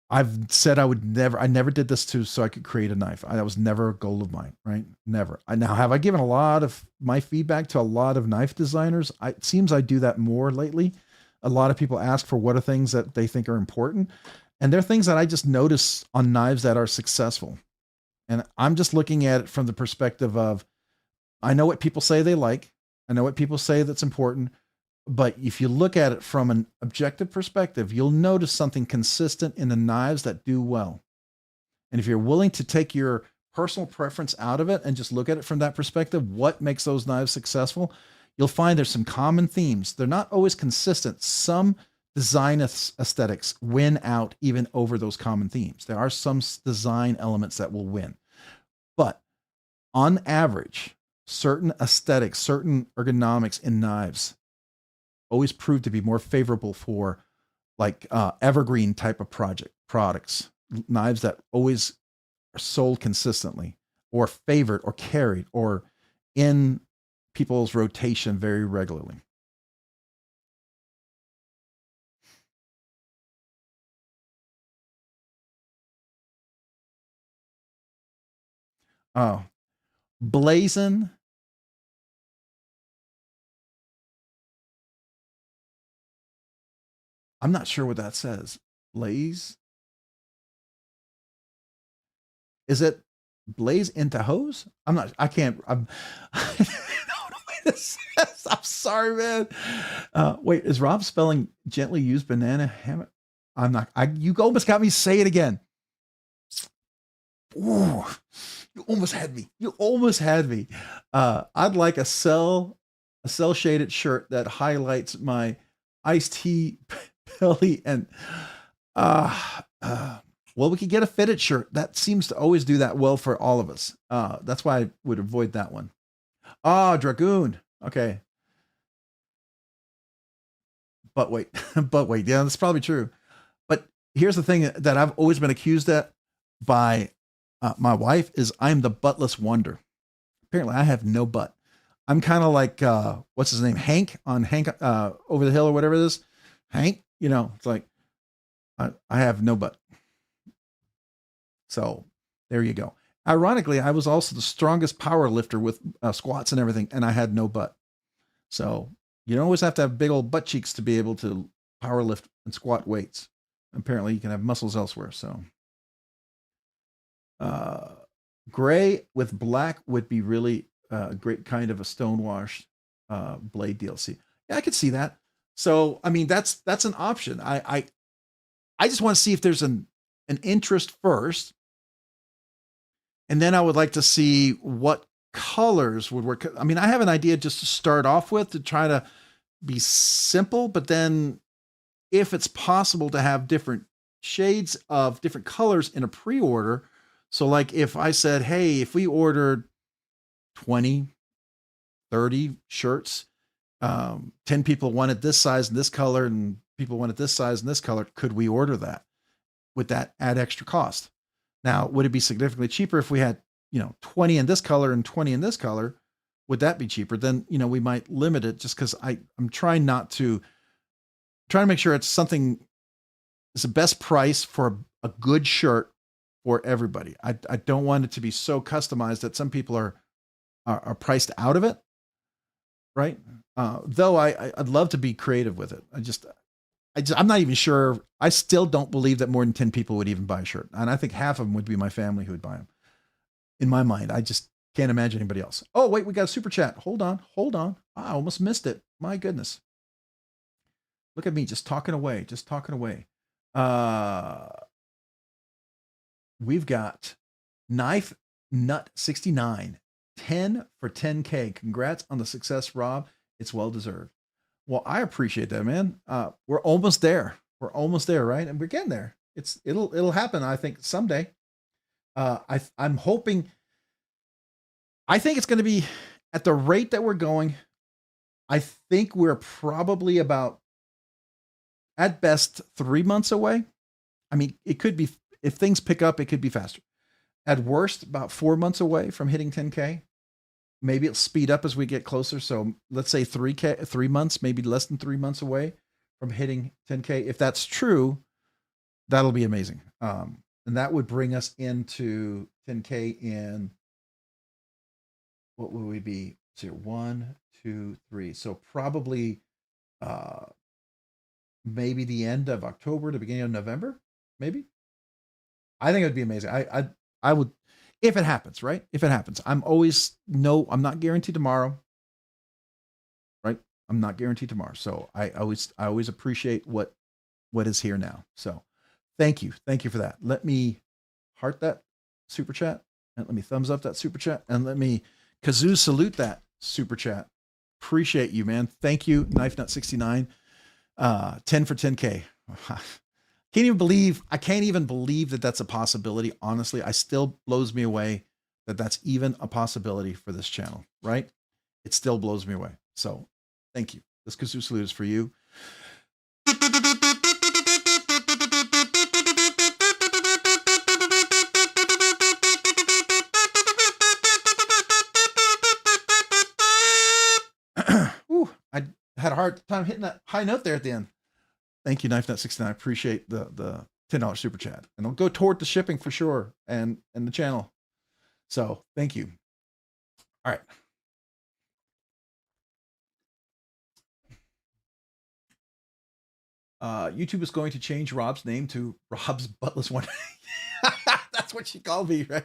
I've said I never did this so I could create a knife. That was never a goal of mine, right? Never. Now, have I given a lot of my feedback to a lot of knife designers? It seems I do that more lately. A lot of people ask for what are things that they think are important. And they're things that I just notice on knives that are successful. And I'm just looking at it from the perspective of, I know what people say they like. I know what people say that's important. But if you look at it from an objective perspective, you'll notice something consistent in the knives that do well. And if you're willing to take your personal preference out of it and just look at it from that perspective, what makes those knives successful, you'll find there's some common themes. They're not always consistent. Some design aesthetics win out even over those common themes. There are some design elements that will win. But on average, certain aesthetics, certain ergonomics in knives always prove to be more favorable for like evergreen type of products, knives that always are sold consistently or favored or carried or in people's rotation very regularly. Oh, blazing. I'm not sure what that says. Blaze. Is it blaze into hose? I can't, I'm, I don't know what this says. I'm sorry, man. Wait, is Rob spelling gently use banana hammer? I'm not, you almost got me say it again. Ooh, you almost had me. You almost had me. I'd like a cell shaded shirt that highlights my iced tea belly and Well, we could get a fitted shirt. That seems to always do that well for all of us. That's why I would avoid that one. Dragoon. Okay. But wait, yeah, that's probably true. But here's the thing that I've always been accused at by my wife is I'm the buttless wonder. Apparently I have no butt. I'm kind of like, what's his name? Hank on Hank Over the Hill or whatever it is. Hank, it's like, I have no butt. So there you go. Ironically, I was also the strongest power lifter with squats and everything, and I had no butt. So you don't always have to have big old butt cheeks to be able to power lift and squat weights. Apparently you can have muscles elsewhere. So gray with black would be really a great kind of a stonewash blade DLC. Yeah, I could see that. So, I mean, that's an option. I just want to see if there's an interest first. And then I would like to see what colors would work. I mean, I have an idea just to start off with to try to be simple, but then if it's possible to have different shades of different colors in a pre-order. So like if I said, hey, if we ordered 20, 30 shirts, 10 people wanted this size and this color and people wanted this size and this color, could we order that? Would that add extra cost? Now, would it be significantly cheaper if we had, 20 in this color and 20 in this color? Would that be cheaper? Then, we might limit it just because I'm trying to make sure it's something, it's the best price for a good shirt for everybody. I don't want it to be so customized that some people are priced out of it. Right. Though I'd love to be creative with it. I'm not even sure. I still don't believe that more than 10 people would even buy a shirt. And I think half of them would be my family who would buy them. In my mind, I just can't imagine anybody else. Oh, wait, we got a super chat. Hold on. I almost missed it. My goodness. Look at me just talking away. We've got Knife Nut 69, 10 for 10K. Congrats on the success, Rob. It's well deserved. Well, I appreciate that, man. We're almost there. Right? And we're getting there. It'll happen, I think, someday. I'm hoping. I think it's going to be at the rate that we're going. I think we're probably about, at best, 3 months away. I mean, it could be, if things pick up, it could be faster. At worst, about 4 months away from hitting 10K. Maybe it'll speed up as we get closer. So let's say 3 months, maybe less than 3 months away from hitting 10K. If that's true, that'll be amazing. And that would bring us into 10K in, what would we be? So 1, 2, 3. So probably maybe the end of October to beginning of November, maybe. I think it would be amazing. I would, if it happens, right? If it happens, I'm not guaranteed tomorrow, right? I'm not guaranteed tomorrow. So I always appreciate what is here now. So thank you for that. Let me heart that super chat, and let me thumbs up that super chat, and let me kazoo salute that super chat. Appreciate you, man. Thank you, Knife Nut 69. 10 for 10K. I can't even believe that that's a possibility. Honestly, I still blows me away that that's even a possibility for this channel, right? It still blows me away. So thank you. This kazoo salute is for you. Ooh, I had a hard time hitting that high note there at the end. Thank you, Knife Nut 69. I appreciate the $10 super chat, and it'll go toward the shipping for sure, and the channel. So thank you. All right. YouTube is going to change Rob's name to Rob's Buttless One. That's what she called me, right?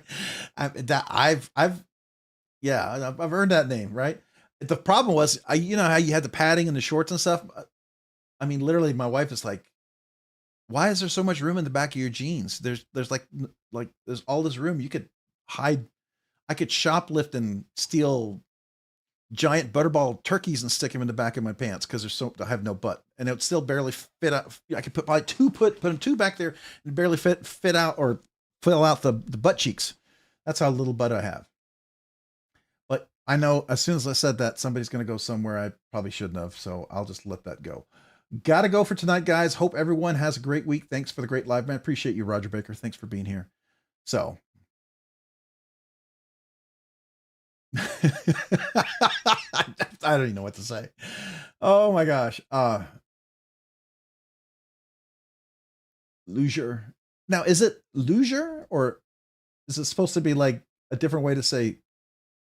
I've earned that name, right? The problem was, you know how you had the padding and the shorts and stuff. I mean, literally, my wife is like, "Why is there so much room in the back of your jeans? There's like there's all this room. You could hide. I could shoplift and steal giant butterball turkeys and stick them in the back of my pants because I have no butt, and it would still barely fit out. I could put them two back there and barely fit out or fill out the butt cheeks. That's how little butt I have. But I know as soon as I said that, somebody's going to go somewhere I probably shouldn't have, so I'll just let that go. Gotta go for tonight, guys. Hope everyone has a great week. Thanks for the great live, man. Appreciate you, Roger Baker. Thanks for being here. So. I don't even know what to say. Oh my gosh. Loser. Now, is it loser or is it supposed to be like a different way to say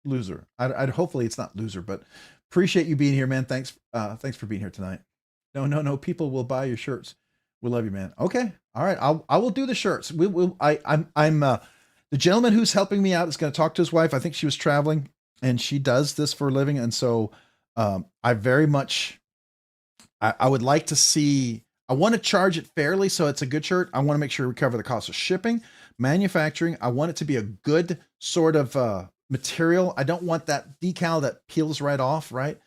loser? I'd hopefully it's not loser, but appreciate you being here, man. Thanks for being here tonight. No. People will buy your shirts. We love you, man. Okay. All right. I will do the shirts. I'm the gentleman who's helping me out is going to talk to his wife. I think she was traveling and she does this for a living. And so, I very much, I would like to see, I want to charge it fairly. So it's a good shirt. I want to make sure we cover the cost of shipping, manufacturing. I want it to be a good sort of, material. I don't want that decal that peels right off, right?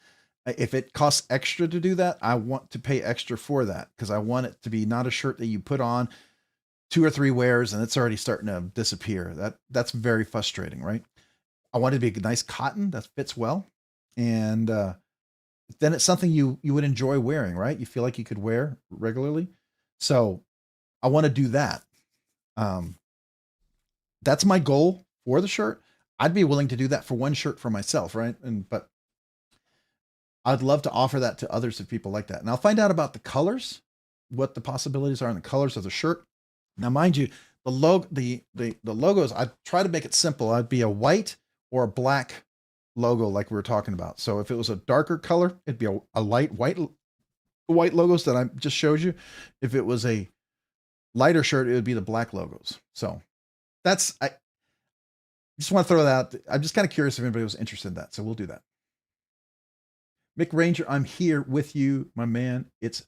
If it costs extra to do that, I want to pay extra for that because I want it to be not a shirt that you put on 2 or 3 wears and it's already starting to disappear. That's very frustrating, right? I want it to be a nice cotton that fits well. And then it's something you would enjoy wearing, right? You feel like you could wear regularly. So I want to do that. That's my goal for the shirt. I'd be willing to do that for one shirt for myself, right? But I'd love to offer that to others if people like that. And I'll find out about the colors, what the possibilities are in the colors of the shirt. Now, mind you, the logos, I try to make it simple. I'd be a white or a black logo like we were talking about. So if it was a darker color, it'd be a light white logos that I just showed you. If it was a lighter shirt, it would be the black logos. So I just want to throw that out. I'm just kind of curious if anybody was interested in that. So we'll do that. Mick Ranger, I'm here with you, my man. It's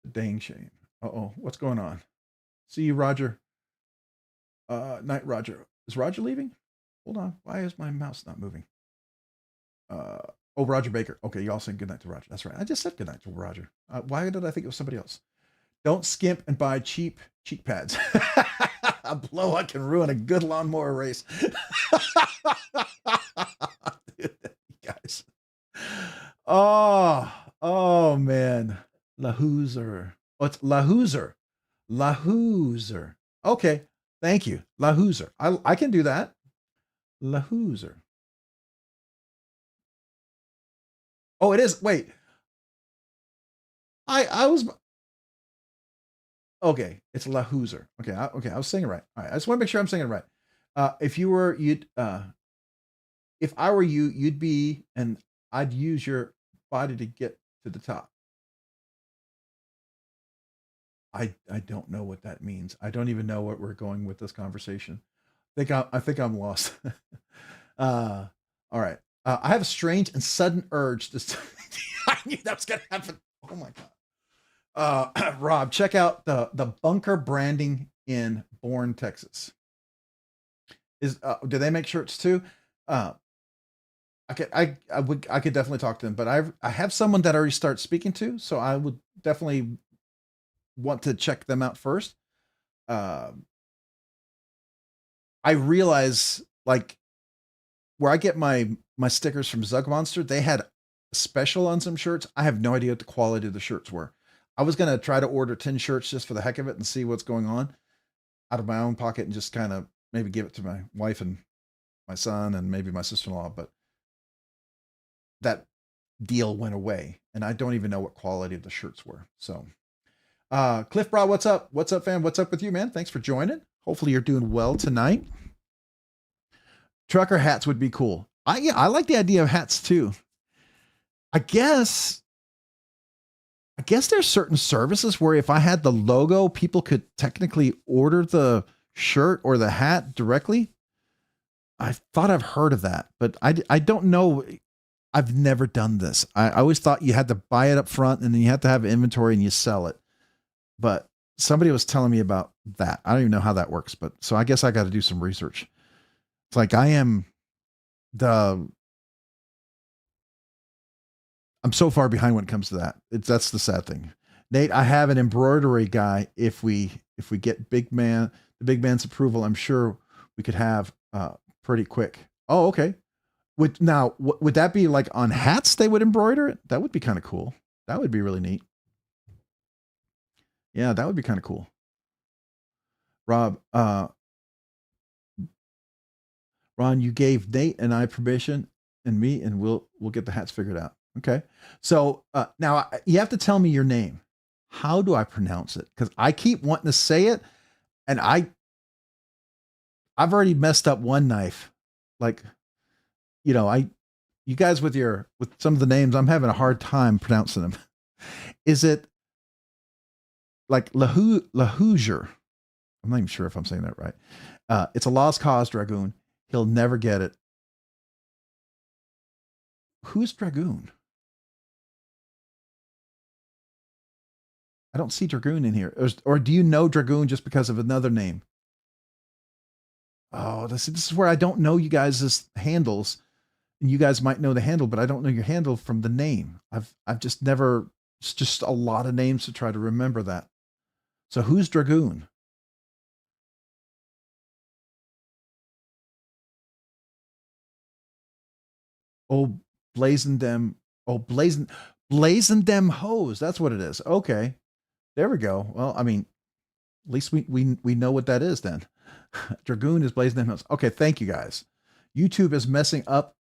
a dang shame. Uh-oh, what's going on? See you, Roger. Night, Roger. Is Roger leaving? Hold on. Why is my mouse not moving? Oh, Roger Baker. Okay, y'all saying goodnight to Roger. That's right. I just said goodnight to Roger. Why did I think it was somebody else? Don't skimp and buy cheap cheek pads. A blowout can ruin a good lawnmower race. Dude, guys. Oh man. Lahoozer. Oh, it's Lahoozer. Lahoozer. Okay. Thank you. Lahoozer. I can do that. Lahoozer. Oh, it is. Wait. I was okay. It's Lahoozer. Okay. Okay. I was saying it right. All right. I just want to make sure I'm saying it right. If I were you, you'd be, and I'd use your body to get to the top. I don't know what that means. I don't even know what we're going with this conversation. I think I'm lost. All right. I have a strange and sudden urge to. I knew that was gonna happen. Oh my god. Rob, check out the bunker branding in Bourne, Texas. Do they make shirts too? I could definitely talk to them, but I have someone that I already start speaking to, so I would definitely want to check them out first. I realize like where I get my stickers from Zug Monster, they had special on some shirts. I have no idea what the quality of the shirts were. I was going to try to order 10 shirts just for the heck of it and see what's going on out of my own pocket and just kind of maybe give it to my wife and my son and maybe my sister-in-law, but that deal went away and I don't even know what quality of the shirts were. So, Cliff Bra, what's up? What's up, fam? What's up with you, man? Thanks for joining. Hopefully you're doing well tonight. Trucker hats would be cool. I like the idea of hats too. I guess there's certain services where if I had the logo, people could technically order the shirt or the hat directly. I thought I've heard of that, but I don't know. I've never done this. I always thought you had to buy it up front and then you have to have inventory and you sell it. But somebody was telling me about that. I don't even know how that works, but so I guess I got to do some research. It's like I am I'm so far behind when it comes to that. That's the sad thing. Nate, I have an embroidery guy. If we get the big man's approval, I'm sure we could have pretty quick. Oh, okay. Would that be like on hats they would embroider it? That would be kind of cool. That would be really neat. Yeah, that would be kind of cool. Rob, Ron, you gave Nate and I permission and me, and we'll get the hats figured out. Okay. So now you have to tell me your name. How do I pronounce it? Because I keep wanting to say it, and I've already messed up one knife. Like, you guys with some of the names, I'm having a hard time pronouncing them. Is it like Lahoosier? I'm not even sure if I'm saying that right. It's a lost cause, Dragoon. He'll never get it. Who's Dragoon? I don't see Dragoon in here. Or do you know Dragoon just because of another name? Oh, this is where I don't know you guys' handles. And you guys might know the handle, but I don't know your handle from the name. I've just never, it's just a lot of names to try to remember that. So who's Dragoon? Oh, blazing them. Oh, blazing them hose. That's what it is. Okay. There we go. Well, I mean, at least we know what that is then. Dragoon is blazing them hose. Okay. Thank you guys. YouTube is messing up.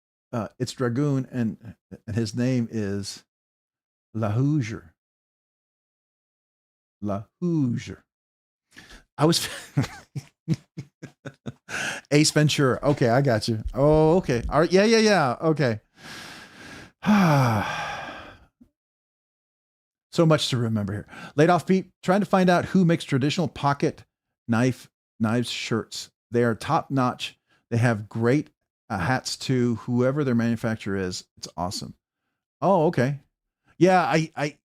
It's Dragoon and his name is Lahoosier. Lahoosier. I was Ace Ventura. Okay, I got you. Oh, okay. All right. Yeah. Okay. So much to remember here. Laid off Pete, trying to find out who makes traditional pocket knives shirts. They are top notch. They have great hats too. Whoever their manufacturer is, it's awesome. Oh, okay. Yeah, I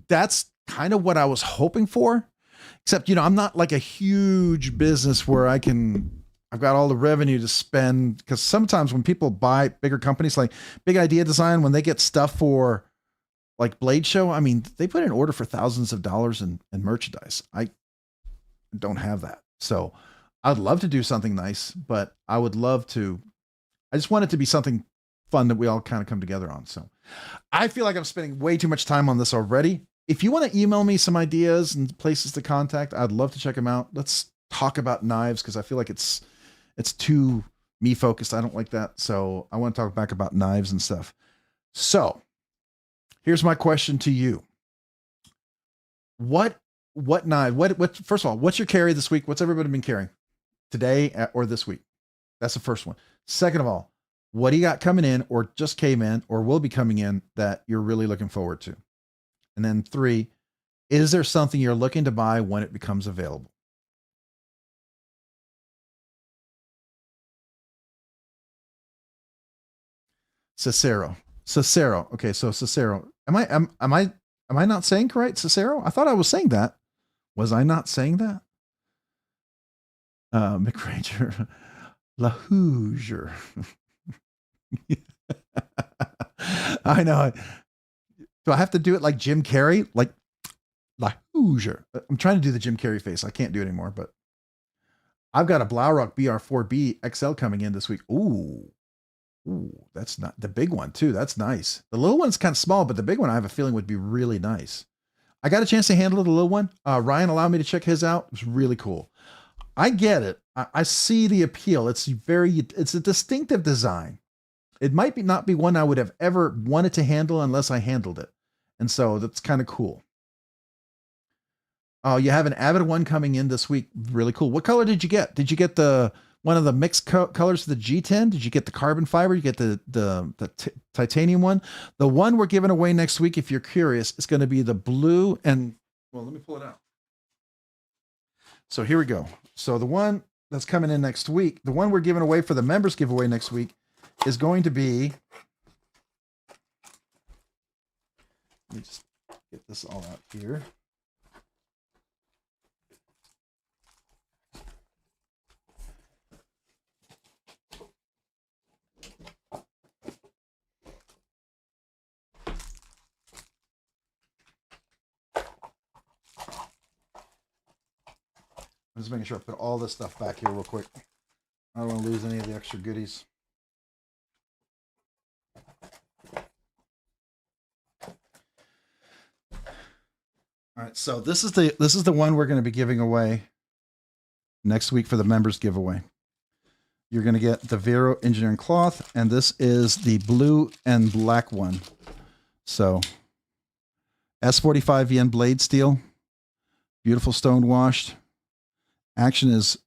that's kind of what I was hoping for. Except, I'm not like a huge business where I've got all the revenue to spend. Because sometimes when people buy bigger companies like Big Idea Design, when they get stuff for like Blade Show, I mean, they put an order for thousands of dollars in merchandise. I don't have that. So I'd love to do something nice, but I just want it to be something fun that we all kind of come together on. So I feel like I'm spending way too much time on this already. If you want to email me some ideas and places to contact, I'd love to check them out. Let's talk about knives because I feel like it's too me focused. I don't like that. So I want to talk back about knives and stuff. So here's my question to you. What knife? First of all, what's your carry this week? What's everybody been carrying today or this week? That's the first one. Second of all, what do you got coming in or just came in or will be coming in that you're really looking forward to? And then 3, is there something you're looking to buy when it becomes available? Cicero. Okay, so Cicero. Am I not saying correct? Cicero? I thought I was saying that. Was I not saying that? McRanger. Lahoosier. I know. Do I have to do it like Jim Carrey? Like Hoosier. I'm trying to do the Jim Carrey face. I can't do it anymore, but I've got a Blaurock BR4B XL coming in this week. Ooh, that's not the big one too. That's nice. The little one's kind of small, but the big one I have a feeling would be really nice. I got a chance to handle the little one. Ryan allowed me to check his out. It was really cool. I get it. I see the appeal. It's a distinctive design. It might not be one I would have ever wanted to handle unless I handled it. And so that's kind of cool. Oh, you have an Avid one coming in this week. Really cool. What color did you get? Did you get one of the mixed colors of the G10? Did you get the carbon fiber? You get the titanium one? The one we're giving away next week, if you're curious, is going to be the blue and, well, let me pull it out. So here we go. So the one that's coming in next week, the one we're giving away for the members giveaway next week is going to be, let me just get this all out here. just making sure I put all this stuff back here real quick. I don't want to lose any of the extra goodies. All right, so this is the one we're going to be giving away next week for the members giveaway. You're going to get the Vero engineering cloth, and this is the blue and black one. So S45 yen blade steel, beautiful stone washed. Action is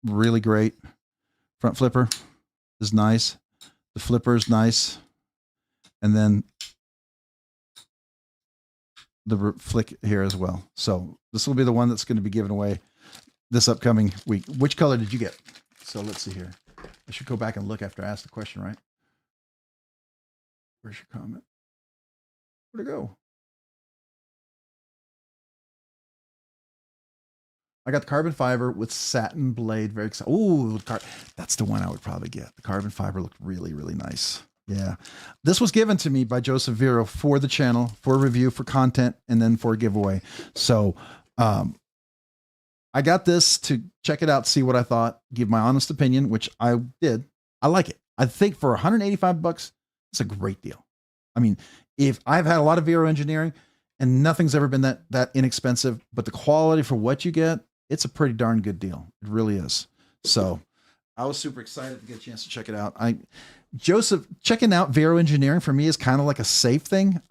really great. Front flipper is nice. The flipper is nice. And then the flick here as well. So this will be the one that's going to be given away this upcoming week. Which color did you get? So let's see here. I should go back and look after I asked the question, right? Where's your comment? Where'd it go? I got the carbon fiber with satin blade. Very excited. Oh, that's the one I would probably get. The carbon fiber looked really, really nice. Yeah. This was given to me by Joseph Vero for the channel, for review, for content, and then for a giveaway. So I got this to check it out, see what I thought, give my honest opinion, which I did. I like it. I think for 185 bucks, it's a great deal. I mean, if I've had a lot of Vero engineering and nothing's ever been that inexpensive, but the quality for what you get, it's a pretty darn good deal. It really is. So I was super excited to get a chance to check it out. Joseph, checking out Vero engineering for me is kind of like a safe thing.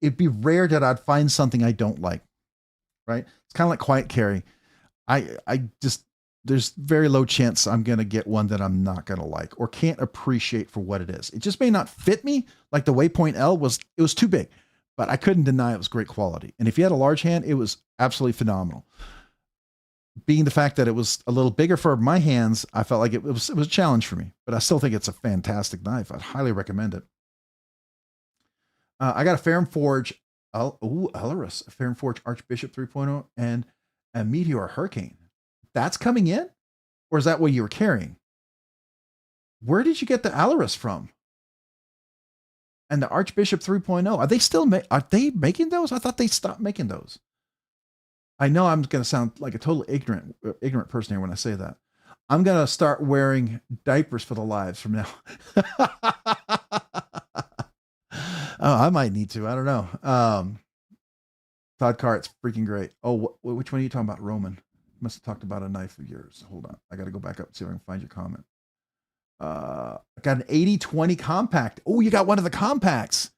It'd be rare that I'd find something I don't like, right? It's kind of like quiet carry. There's very low chance I'm going to get one that I'm not going to like or can't appreciate for what it is. It just may not fit me. Like the Waypoint L it was too big, but I couldn't deny it was great quality. And if you had a large hand, it was absolutely phenomenal. Being the fact that it was a little bigger for my hands, I felt like it was a challenge for me, but I still think it's a fantastic knife. I'd highly recommend it. I got a Ferrum Forge, Elorus, a Ferrum Forge Archbishop 3.0 and a Meteor Hurricane. That's coming in? Or is that what you were carrying? Where did you get the Elorus from? And the Archbishop 3.0, are they making those? I thought they stopped making those. I know I'm going to sound like a total ignorant person here when I say that. I'm going to start wearing diapers for the lives from now. Oh, I might need to. I don't know. Todd Carr, it's freaking great. Oh, which one are you talking about, Roman? You must have talked about a knife of yours. Hold on. I got to go back up and see if I can find your comment. I got an 80-20 compact. Oh, you got one of the compacts.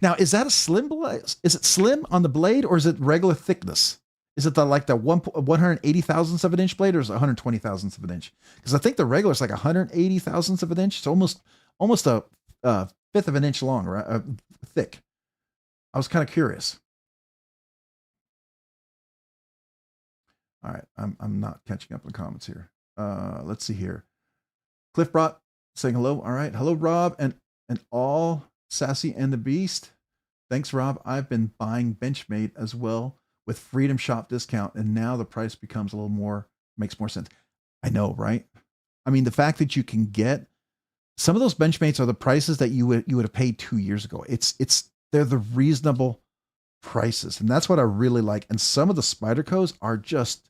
Now, is that a slim blade? Is it slim on the blade or is it regular thickness? Is it the 180 thousandths of an inch blade or is it 120 thousandths of an inch? Because I think the regular is like 180 thousandths of an inch. It's almost a fifth of an inch long, right? Thick. I was kind of curious. All right, I'm not catching up in the comments here. Let's see here. Cliff Brott saying hello. All right, hello Rob and all Sassy and the Beast. Thanks, Rob. I've been buying Benchmade as well with Freedom Shop discount, and now the price becomes a little more, makes more sense. I know, right? I mean, the fact that you can get some of those Benchmates are the prices that you would have paid 2 years ago. They're the reasonable prices, and that's what I really like. And some of the Spydercos are just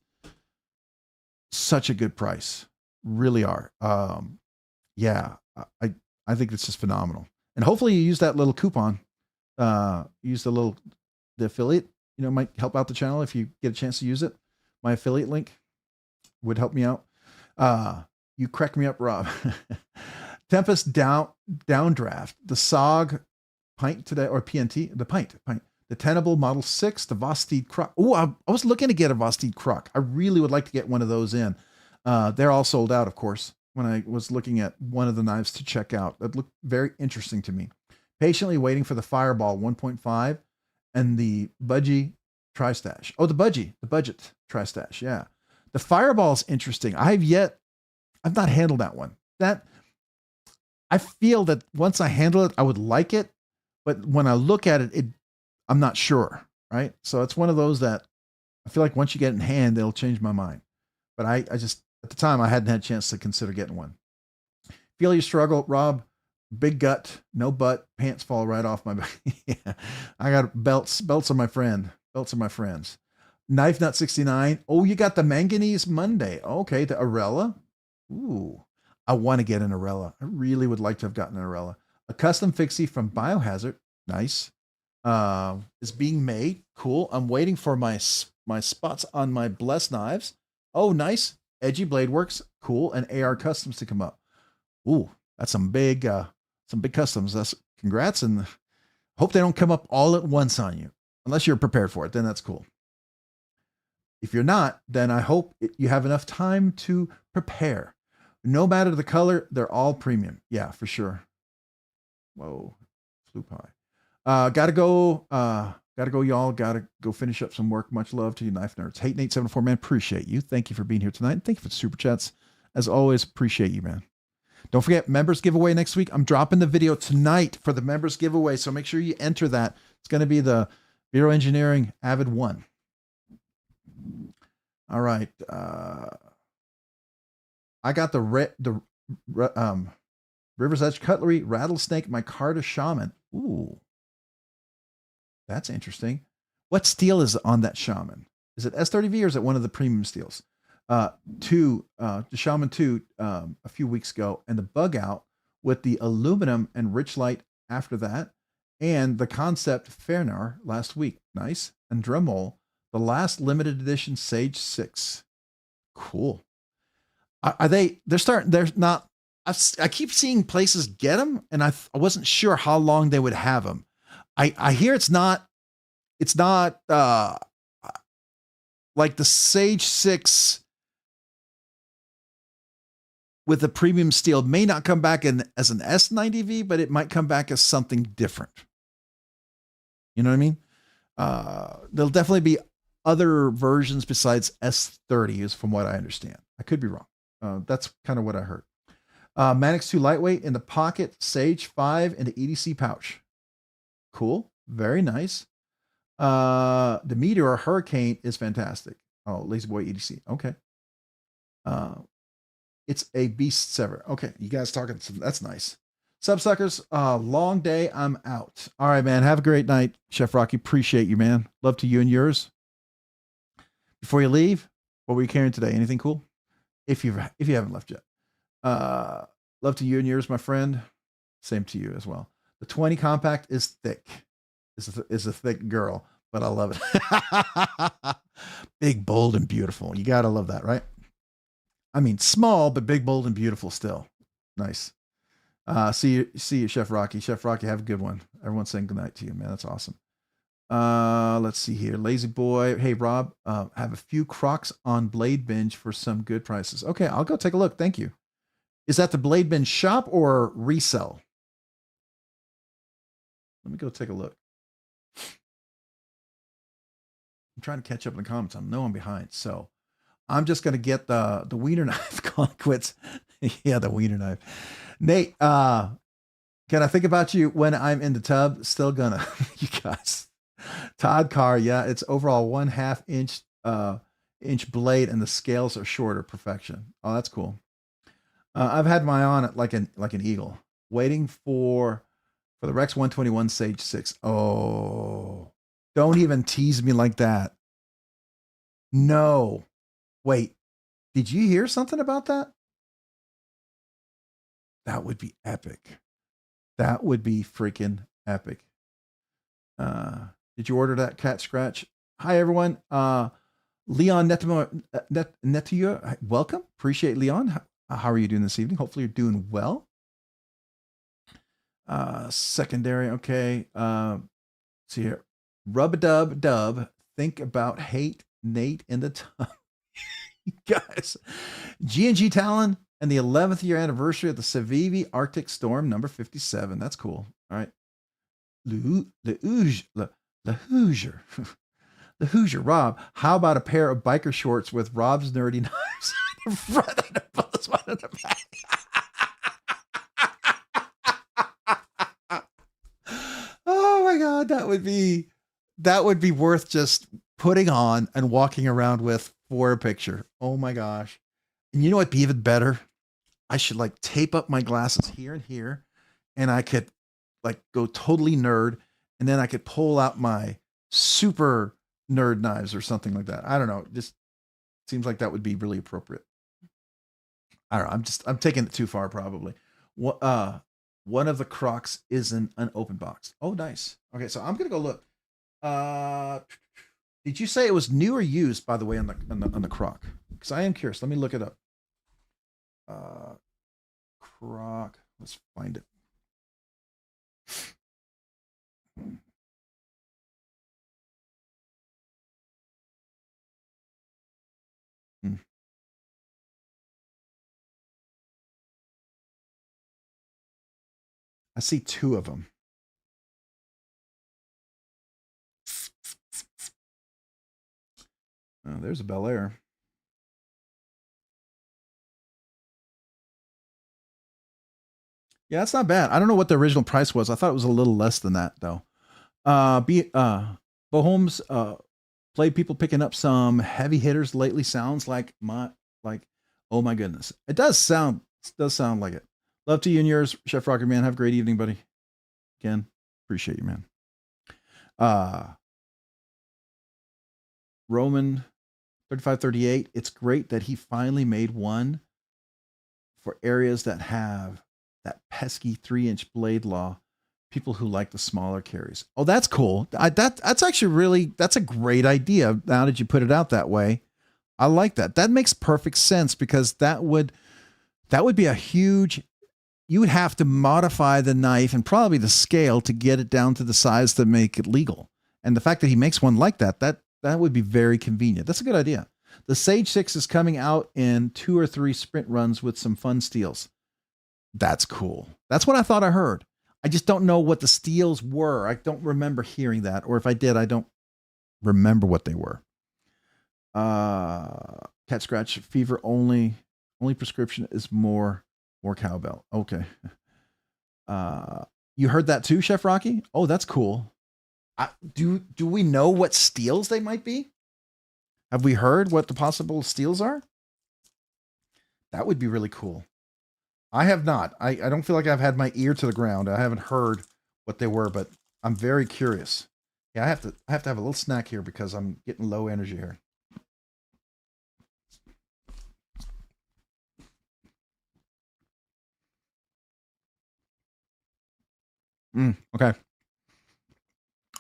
such a good price, really are. Yeah, I think it's just phenomenal. And hopefully you use that little coupon. Use the affiliate. Might help out the channel if you get a chance to use it. My affiliate link would help me out. You crack me up, Rob. Tempest downdraft, the SOG pint today, or PNT, the pint, the Tenable Model 6, the Vosteed Croc. Oh, I was looking to get a Vosteed Croc. I really would like to get one of those in. They're all sold out, of course, when I was looking at one of the knives to check out. That looked very interesting to me. Patiently waiting for the Fireball 1.5 and the Budgie Tri-Stash. Oh, the budget Tri-Stash. Yeah. The Fireball is interesting. I've not handled that one. I feel that once I handle it, I would like it, but when I look at it, I'm not sure. Right. So it's one of those that I feel like once you get it in hand, it'll change my mind. But I just, at the time I hadn't had a chance to consider getting one. Feel you struggle, Rob. Big gut, no butt, pants fall right off my back. Yeah. I got belts are my friend. Belts are my friends. Knife Nut 69. Oh, you got the Manganese Monday. Okay, the Arella. Ooh, I want to get an Arella. I really would like to have gotten an Arella. A custom fixie from Biohazard. Nice. Is being made. Cool. I'm waiting for my spots on my Blessed knives. Oh, nice. Edgy Blade Works. Cool. And AR Customs to come up. Ooh, that's some big customs. That's congrats, and hope they don't come up all at once on you. Unless you're prepared for it, then that's cool. If you're not, then I hope you have enough time to prepare. No matter the color, they're all premium. Yeah, for sure. Whoa, flew pie. Gotta go, y'all. Gotta go finish up some work. Much love to you, knife nerds. Hate Nate 74, man. Appreciate you. Thank you for being here tonight. Thank you for the super chats. As always, appreciate you, man. Don't forget, members giveaway next week. I'm dropping the video tonight for the members giveaway, so make sure you enter that. It's going to be the Bureau Engineering Avid 1. All right. I got the River's Edge Cutlery Rattlesnake Micarta Shaman. Ooh, that's interesting. What steel is on that Shaman? Is it S30V or is it one of the premium steels? The Shaman 2 a few weeks ago, and the Bug Out with the aluminum and Richlight after that, and the Concept Fernar last week. Nice. And Dremel, the last limited edition Sage 6. Cool. Are they? They're not. I keep seeing places get them, and I wasn't sure how long they would have them. I hear it's not like the Sage 6 with the premium steel may not come back as an S90V, but it might come back as something different. You know what I mean? There'll definitely be other versions besides S30s, from what I understand. I could be wrong. That's kind of what I heard. Manix 2 lightweight in the pocket, Sage 5 in the EDC pouch. Cool. Very nice. The Meteor Hurricane is fantastic. Oh, Lazy Boy EDC. Okay. It's a beast sever. Okay, you guys talking some, that's nice. Subsuckers, long day, I'm out. All right, man. Have a great night, Chef Rocky. Appreciate you, man. Love to you and yours. Before you leave, what were you carrying today? Anything cool? If you haven't left yet. Love to you and yours, my friend. Same to you as well. The 20 compact is thick. Is a thick girl, but I love it. Big, bold, and beautiful. You gotta love that, right? I mean, small, but big, bold, and beautiful still. Nice. See you, Chef Rocky. Chef Rocky, have a good one. Everyone's saying goodnight to you, man. That's awesome. Let's see here. Lazy Boy. Hey, Rob, have a few Crocs on BladeBinge for some good prices. Okay, I'll go take a look. Thank you. Is that the BladeBinge shop or resell? Let me go take a look. I'm trying to catch up in the comments. I know I'm behind, so I'm just gonna get the wiener knife. Quits. Yeah, the wiener knife. Nate, can I think about you when I'm in the tub? Still gonna. You guys. Todd Carr, yeah, it's overall 1/2 inch blade, and the scales are shorter. Perfection. Oh, that's cool. I've had my on it like an eagle, waiting for the Rex 121 Sage 6. Oh, don't even tease me like that. No. Wait, did you hear something about that? That would be epic. That would be freaking epic. Did you order that cat scratch? Hi, everyone. Leon Netier, welcome. Appreciate Leon. How are you doing this evening? Hopefully you're doing well. Secondary. Okay. See here. Rub-a-dub-dub. Think about hate Nate in the tub. Guys, G&G Talon and the 11th year anniversary of the Civivi Arctic Storm number 57. That's cool. All right. The Hoosier. The Hoosier. Rob, how about a pair of biker shorts with Rob's nerdy knives in the front and the one in the back? Oh my God, that would be worth just putting on and walking around with for a picture. Oh my gosh. And you know what'd be even better? I should like tape up my glasses here and here, and I could like go totally nerd, and then I could pull out my super nerd knives or something like that. I don't know. Just seems like that would be really appropriate. I don't know. I'm taking it too far probably. What one of the Crocs is an open box. Oh, nice. Okay, so I'm gonna go look. Did you say it was new or used, by the way, on the Croc? Because I am curious. Let me look it up. Croc. Let's find it. Hmm. I see two of them. Oh, there's a Bel Air. Yeah, that's not bad. I don't know what the original price was. I thought it was a little less than that though. Bohom's played people picking up some heavy hitters lately. Sounds like oh my goodness. It does sound like it. Love to you and yours, Chef Rocker Man. Have a great evening, buddy. Again, appreciate you, man. Roman 3538. It's great that he finally made one for areas that have that pesky 3-inch blade law. People who like the smaller carries. Oh, that's cool. That's actually that's a great idea. Now that you put it out that way, I like that. That makes perfect sense because that would be a huge. You would have to modify the knife and probably the scale to get it down to the size to make it legal. And the fact that he makes one like that would be very convenient. That's a good idea. The Sage 6 is coming out in 2 or 3 sprint runs with some fun steels. That's cool. That's what I thought I heard. I just don't know what the steels were. I don't remember hearing that. Or if I did, I don't remember what they were. Cat scratch fever only prescription is more cowbell. Okay. You heard that too, Chef Rocky? Oh, that's cool. Do we know what steels they might be? Have we heard what the possible steels are? That would be really cool. I have not. I don't feel like I've had my ear to the ground. I haven't heard what they were, but I'm very curious. Yeah, I have to have a little snack here because I'm getting low energy here. Okay.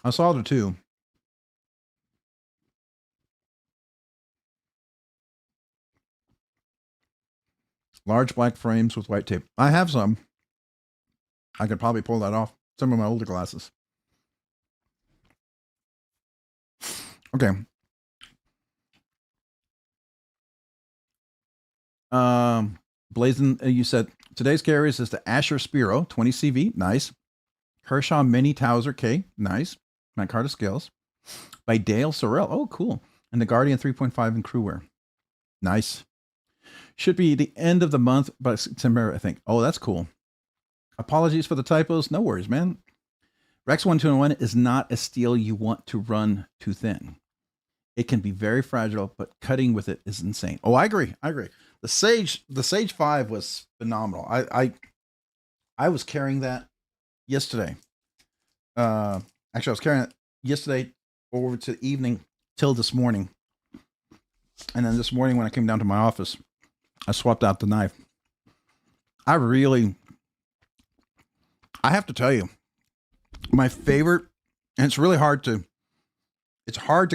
I saw the two. Large black frames with white tape. I have some. I could probably pull that off. Some of my older glasses. Okay. Blazing, you said today's carriers is the Asher Spiro 20 CV. Nice. Kershaw Mini Towser K. Nice. Matt Carter Scales. By Dale Sorrell. Oh, cool. And the Guardian 3.5 in crewwear. Nice. Should be the end of the month by September, I think. Oh, that's cool. Apologies for the typos. No worries, man. Rex 121 is not a steel you want to run too thin. It can be very fragile, but cutting with it is insane. Oh, I agree. The Sage 5 was phenomenal. I was carrying that yesterday. Actually, I was carrying it yesterday over to the evening till this morning. And then this morning when I came down to my office, I swapped out the knife. I have to tell you, my favorite, and it's really hard to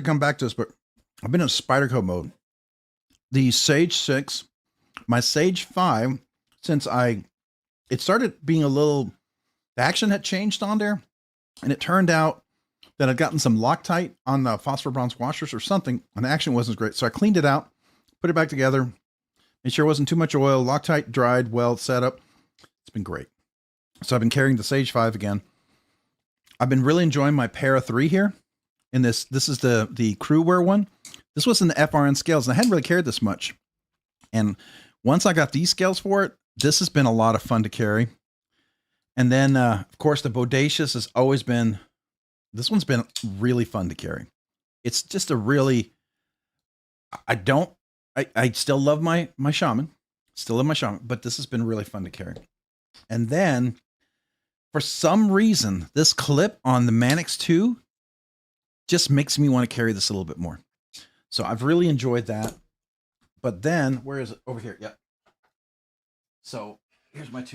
come back to this, but I've been in Spyderco mode. The Sage 6, my Sage 5, since it started being the action had changed on there, and it turned out that I'd gotten some Loctite on the phosphor bronze washers or something, and the action wasn't great. So I cleaned it out, put it back together, made sure it wasn't too much oil, Loctite dried well, set up. It's been great. So I've been carrying the Sage 5 again. I've been really enjoying my Para 3 here. In this is the crewwear one. This was in the FRN scales, and I hadn't really cared this much. And once I got these scales for it, this has been a lot of fun to carry. And then, of course, the Bodacious has always been, this one's been really fun to carry. It's just a really, I still love my Shaman. Still love my Shaman, but this has been really fun to carry. And then, for some reason, this clip on the Manix 2 just makes me want to carry this a little bit more. So I've really enjoyed that. But then, where is it? Over here. Yep. So here's my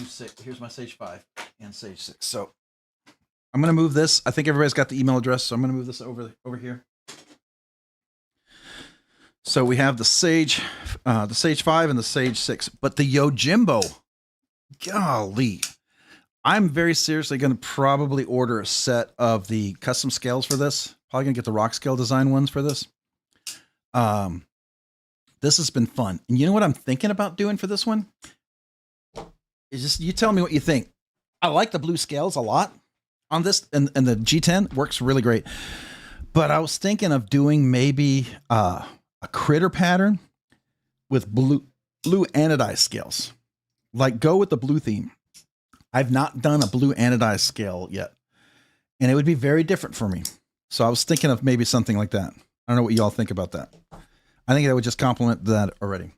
here's my Sage 5 and Sage 6. So I'm going to move this. I think everybody's got the email address, so I'm going to move this over here. So we have the Sage 5 and the Sage 6, but the Yojimbo, golly, I'm very seriously going to probably order a set of the custom scales for this. Probably going to get the Rockscale design ones for this. This has been fun. And you know what I'm thinking about doing for this one? Is just, you tell me what you think. I like the blue scales a lot on this, and the G10 works really great. But I was thinking of doing maybe a critter pattern with blue anodized scales. Like, go with the blue theme. I've not done a blue anodized scale yet, and it would be very different for me. So I was thinking of maybe something like that. I don't know what y'all think about that. I think that would just complement that already.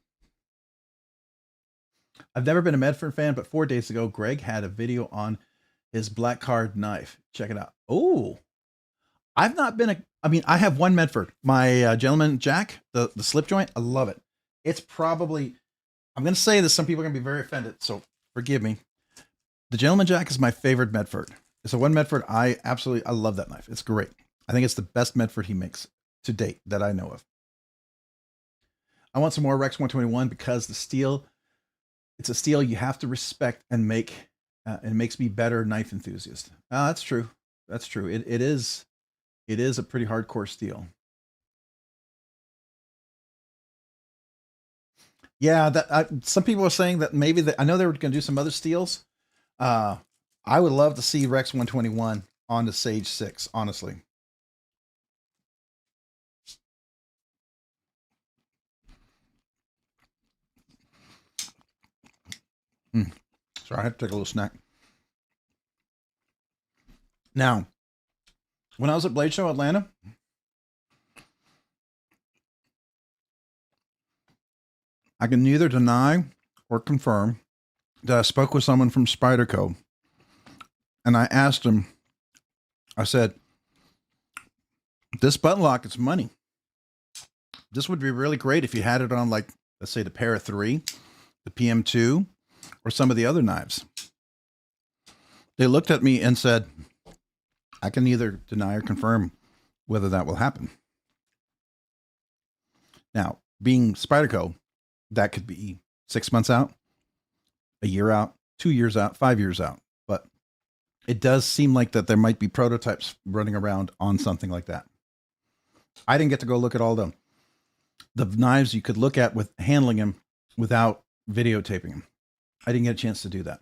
I've never been a Medford fan, but 4 days ago, Greg had a video on his black card knife. Check it out. Oh, I've not been I have one Medford, my Gentleman Jack, the slip joint. I love it. It's probably, I'm going to say this, some people are going to be very offended, so forgive me. The Gentleman Jack is my favorite Medford. It's a one Medford. I love that knife. It's great. I think it's the best Medford he makes to date that I know of. I want some more Rex 121 because the steel, it's a steel you have to respect and make, and it makes me better knife enthusiast. That's true. That's true. It is a pretty hardcore steel. Yeah, some people are saying that maybe I know they were going to do some other steels. I would love to see Rex 121 on the Sage 6, honestly. Sorry, I had to take a little snack. Now, when I was at Blade Show Atlanta, I can neither deny or confirm that I spoke with someone from Spyderco, and I asked him, I said, this button lock, it's money. This would be really great if you had it on, like, let's say the Para 3, the PM2, or some of the other knives. They looked at me and said, I can neither deny or confirm whether that will happen. Now, being Spyderco, that could be 6 months out, a year out, 2 years out, 5 years out. But it does seem like that there might be prototypes running around on something like that. I didn't get to go look at all the knives you could look at with handling them without videotaping them. I didn't get a chance to do that.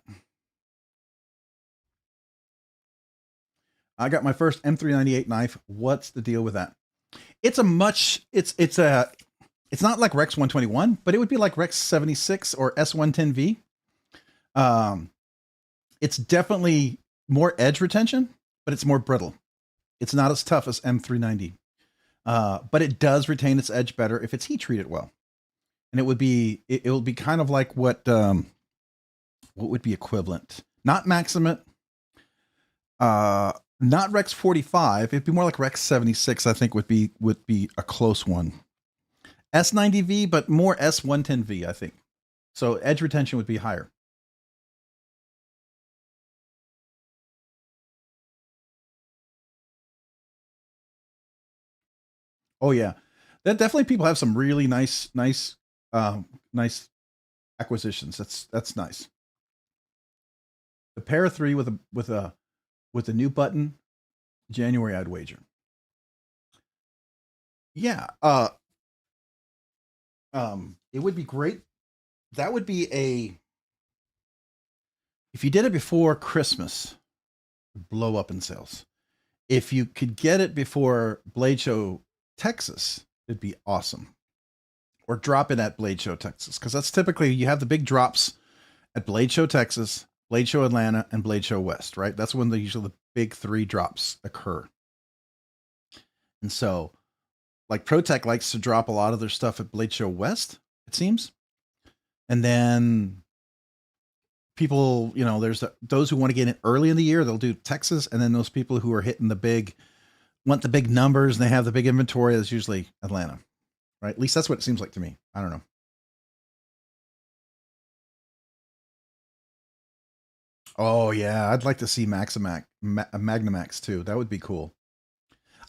I got my first M398 knife. What's the deal with that? It's not like Rex 121, but it would be like Rex 76 or S110V. It's definitely more edge retention, but it's more brittle. It's not as tough as M390. But it does retain its edge better if it's heat treated well. And it will be kind of like what would be equivalent? Not Maximate, not Rex 45. It'd be more like Rex 76, I think would be a close one. S90V, but more S110V, I think. So edge retention would be higher. Oh yeah, that definitely people have some really nice acquisitions. That's nice. The Para 3 with a new button, January, I'd wager. Yeah, it would be great. That would be if you did it before Christmas, blow up in sales. If you could get it before Blade Show Texas, it'd be awesome. Or drop it at Blade Show Texas, because that's typically, you have the big drops at Blade Show Texas, Blade Show Atlanta, and Blade Show West, right? That's when usually the big 3 drops occur. And so, like, ProTech likes to drop a lot of their stuff at Blade Show West, it seems. And then people, there's those who want to get in early in the year, they'll do Texas. And then those people who are hitting the big want the big numbers and they have the big inventory, that's usually Atlanta, right? At least that's what it seems like to me. I don't know. Oh yeah, I'd like to see Magnamax too. That would be cool.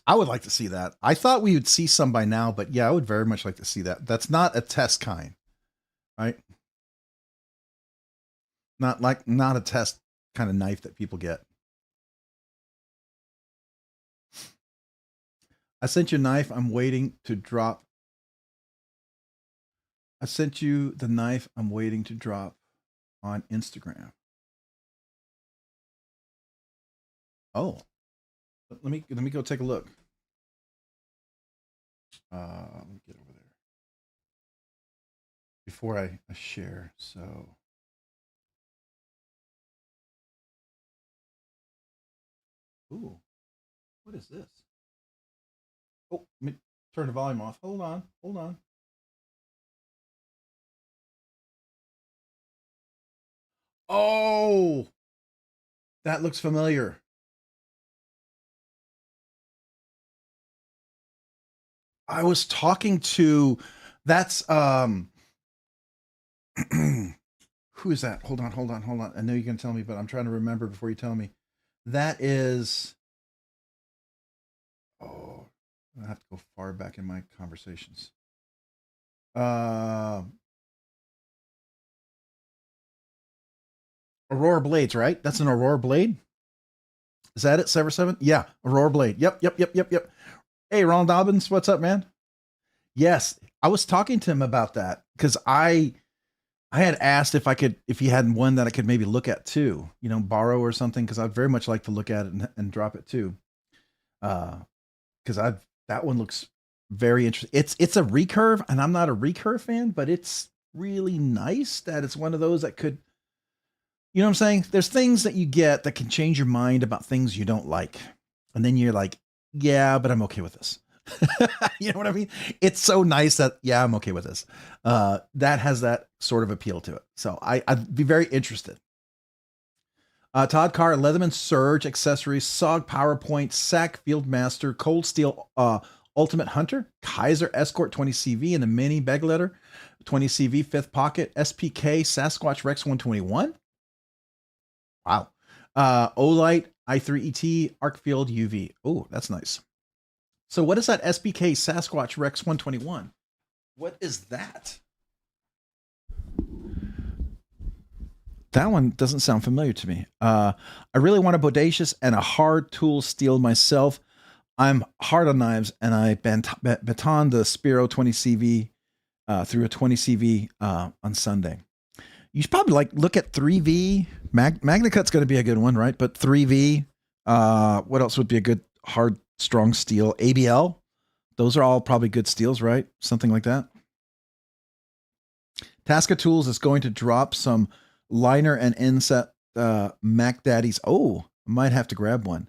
I would like to see that. I thought we would see some by now, but yeah, I would very much like to see that. That's not a test kind, right? Not a test kind of knife that people get. I sent you a knife. I'm waiting to drop. I sent you the knife. I'm waiting to drop on Instagram. Oh, let me go take a look. Let me get over there before I share. So, ooh, what is this? Oh, let me turn the volume off. Hold on, hold on. Oh, that looks familiar. I was talking to, that's who is that? Hold on. I know you're gonna tell me, but I'm trying to remember before you tell me. That is, oh, I have to go far back in my conversations. Aurora Blades, right? That's an Aurora Blade. Is that it? Sever 7? Yeah, Aurora Blade. Yep. Hey, Ron Dobbins, what's up, man? Yes, I was talking to him about that because I had asked if he had one that I could maybe look at too, borrow or something, because I'd very much like to look at it and drop it too. Because that one looks very interesting. It's a recurve, and I'm not a recurve fan, but it's really nice that it's one of those that could, you know what I'm saying? There's things that you get that can change your mind about things you don't like. And then you're like, yeah, but I'm okay with this. You know what I mean? It's so nice that, yeah, I'm okay with this. That has that sort of appeal to it. So I'd be very interested. Todd Carr, Leatherman Surge Accessories, SOG PowerPoint, SAC Fieldmaster, Cold Steel Ultimate Hunter, Kaiser Escort 20CV, and a Mini Bag Letter 20CV, Fifth Pocket, SPK, Sasquatch Rex 121. Wow. Olight, i3ET, Arcfield UV. Oh, that's nice. So what is that SPK Sasquatch Rex 121? What is that? That one doesn't sound familiar to me. I really want a bodacious and a hard tool steel myself. I'm hard on knives, and I baton the Spiro 20CV through a 20CV on Sunday. You should probably look at 3V. MagnaCut's going to be a good one, right? But 3V. What else would be a good hard, strong steel? ABL. Those are all probably good steels, right? Something like that. Tasca Tools is going to drop some liner and inset Mac Daddies. Oh, I might have to grab one.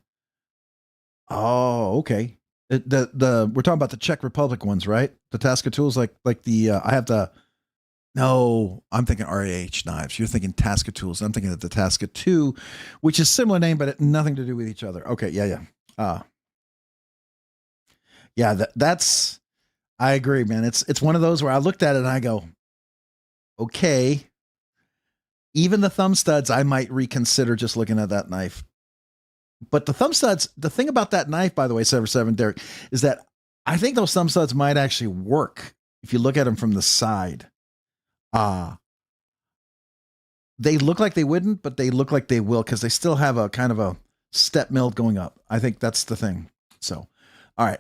Oh, okay. We're talking about the Czech Republic ones, right? The Tasca Tools, like the I have the. No, I'm thinking RH knives. You're thinking Tasca Tools. I'm thinking of the Tasca 2, which is similar name, but nothing to do with each other. Okay, yeah. Yeah, that's. I agree, man. It's one of those where I looked at it and I go, okay. Even the thumb studs, I might reconsider just looking at that knife. But the thumb studs, the thing about that knife, by the way, Sever 7, Derek, is that I think those thumb studs might actually work if you look at them from the side. They look like they wouldn't, but they look like they will because they still have a kind of a step mill going up. I think that's the thing. So, all right.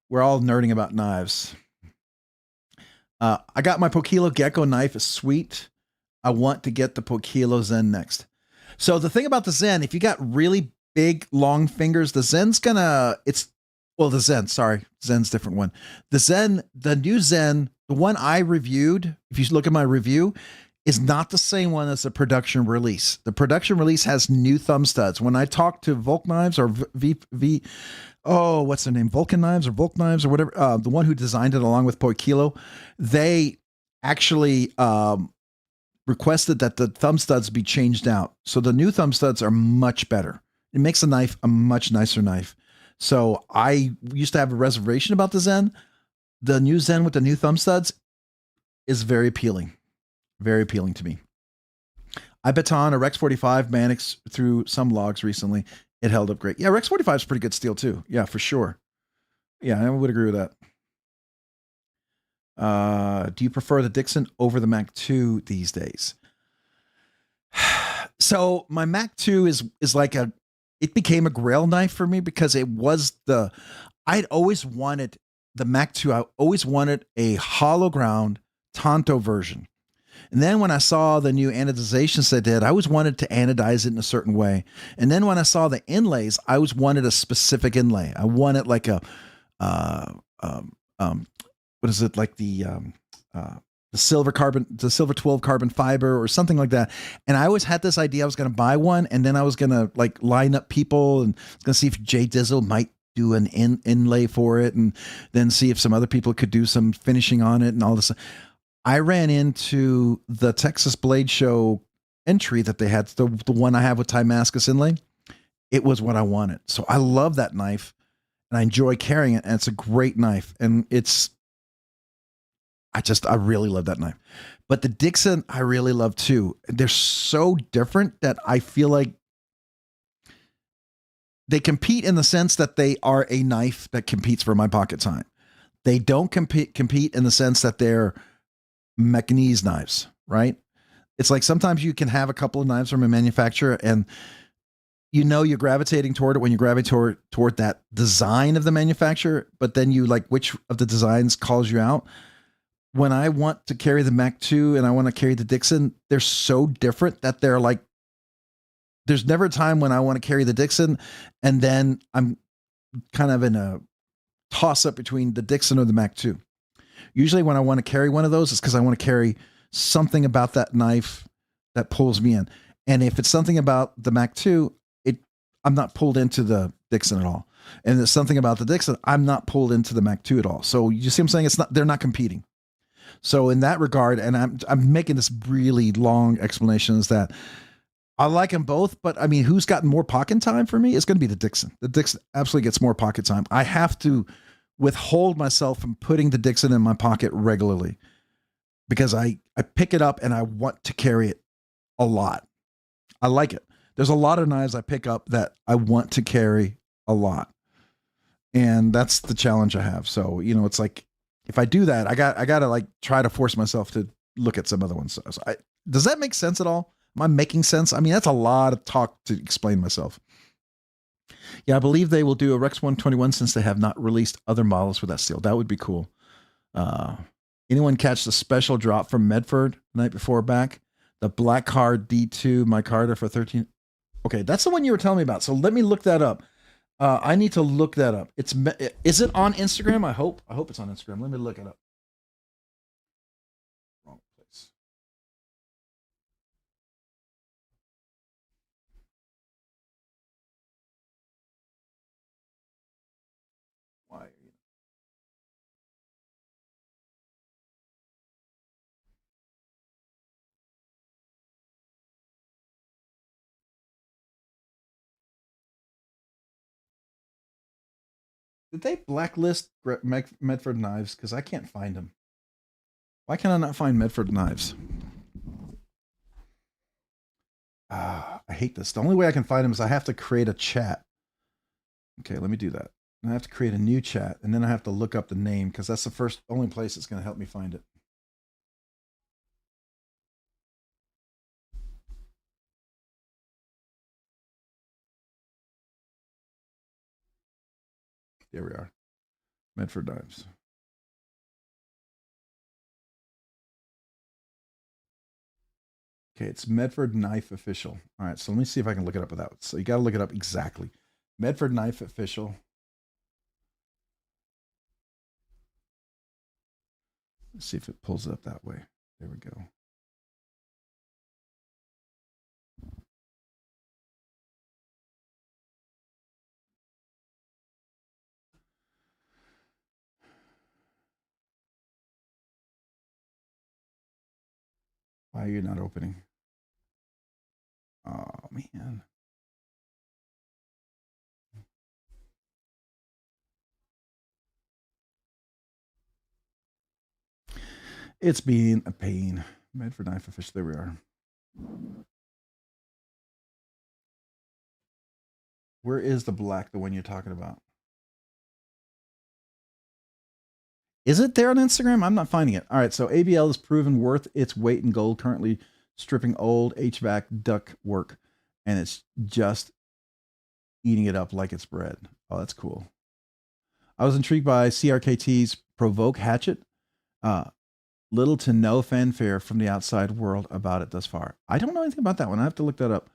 We're all nerding about knives. I got my Pokilo Gecko knife. It's sweet. I want to get the Pokilo Zen next. So the thing about the Zen, if you got really big, long fingers, the Zen's gonna, the Zen, sorry. Zen's a different one. The new Zen, the one I reviewed, if you look at my review, is not the same one as the production release. The production release has new thumb studs. When I talked to Volk Knives or what's their name? Vulcan Knives or Volk Knives or whatever, the one who designed it along with Pokilo, they actually requested that the thumb studs be changed out. So the new thumb studs are much better. It makes the knife a much nicer knife. So I used to have a reservation about the Zen. The new Zen with the new thumb studs is very appealing to me. I baton a Rex 45 Mannix through some logs recently. It held up great. Yeah, Rex 45 is pretty good steel too. Yeah, for sure. Yeah, I would agree with that. Do you prefer the Dixon over the Mac 2 these days? So my Mac 2 is like it became a grail knife for me because it was I'd always wanted the Mac 2. I always wanted a hollow ground Tonto version. And then when I saw the new anodizations they did, I always wanted to anodize it in a certain way. And then when I saw the inlays, I always wanted a specific inlay. I wanted like a, what is it, like the silver 12 carbon fiber or something like that. And I always had this idea I was going to buy one, and then I was going to like line up people and going to see if Jay Dizzle might do an inlay for it, and then see if some other people could do some finishing on it and all this. I ran into the Texas Blade Show entry that they had, the one I have with Timascus inlay. It was what I wanted. So I love that knife and I enjoy carrying it. And it's a great knife. And I really love that knife. But the Dixon, I really love too. They're so different that I feel like they compete in the sense that they are a knife that competes for my pocket time. They don't compete in the sense that they're Mecanese knives, right? It's like sometimes you can have a couple of knives from a manufacturer and you're gravitating toward it when you gravitate toward that design of the manufacturer, but then you like which of the designs calls you out. When I want to carry the Mac 2 and I want to carry the Dixon, they're so different that they're like, there's never a time when I want to carry the Dixon and then I'm kind of in a toss up between the Dixon or the Mac 2. Usually when I want to carry one of those, it's because I want to carry something about that knife that pulls me in. And if it's something about the Mac 2, I'm not pulled into the Dixon at all. And there's something about the Dixon, I'm not pulled into the Mac 2 at all. So you see what I'm saying? They're not competing. So in that regard, and I'm making this really long explanation, is that I like them both, but I mean, who's gotten more pocket time for me? It's going to be the Dixon. The Dixon absolutely gets more pocket time. I have to withhold myself from putting the Dixon in my pocket regularly because I pick it up and I want to carry it a lot. I like it. There's a lot of knives I pick up that I want to carry a lot. And that's the challenge I have. So, it's like, if I do that, I got to like try to force myself to look at some other ones. So does that make sense at all? Am I making sense? I mean, that's a lot of talk to explain myself. Yeah, I believe they will do a Rex 121 since they have not released other models with that steel. That would be cool. Anyone catch the special drop from Medford the night before back? The Black Card D2 micarta for 13. Okay, that's the one you were telling me about. So let me look that up. I need to look that up. Is it on Instagram? I hope it's on Instagram. Let me look it up. Wrong place. Why? Did they blacklist Medford Knives? Because I can't find them. Why can I not find Medford Knives? I hate this. The only way I can find them is I have to create a chat. Okay, let me do that. I have to create a new chat, and then I have to look up the name because that's the only place that's going to help me find it. There we are. Medford Knives. Okay, it's Medford Knife Official. All right, so let me see if I can look it up without. So you got to look it up exactly. Medford Knife Official. Let's see if it pulls it up that way. There we go. Why are you not opening? Oh, man. It's been a pain. Medford knife official. There we are. Where is the black, the one you're talking about? Is it there on Instagram? I'm not finding it. All right, so ABL is proven worth its weight in gold, currently stripping old HVAC duct work, and it's just eating it up like it's bread. Oh, that's cool. I was intrigued by CRKT's Provoke hatchet. Little to no fanfare from the outside world about it thus far. I don't know anything about that one. I have to look that up.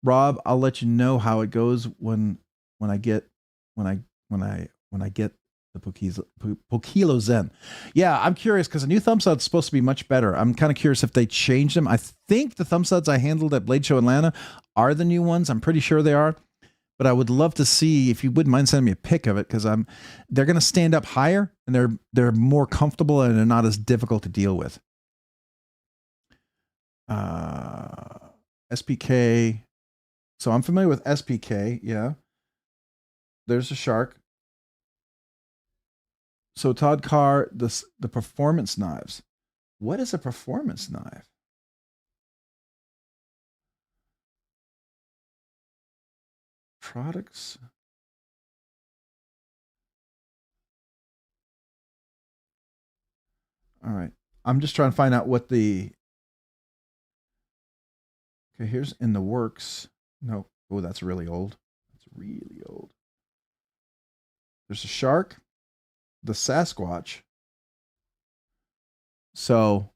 Rob, I'll let you know how it goes when I get the Pokilo Zen. Yeah, I'm curious because the new thumb stud's supposed to be much better. I'm kind of curious if they changed them. I think the thumb studs I handled at Blade Show Atlanta are the new ones. I'm pretty sure they are. But I would love to see if you wouldn't mind sending me a pic of it because they're going to stand up higher and they're more comfortable and they're not as difficult to deal with. SPK. So I'm familiar with SPK. Yeah. There's a shark. So Todd Carr, the performance knives. What is a performance knife? Products. All right. I'm just trying to find out what the. Okay, here's in the works. No. Oh, that's really old. That's really old. There's a shark, the Sasquatch. So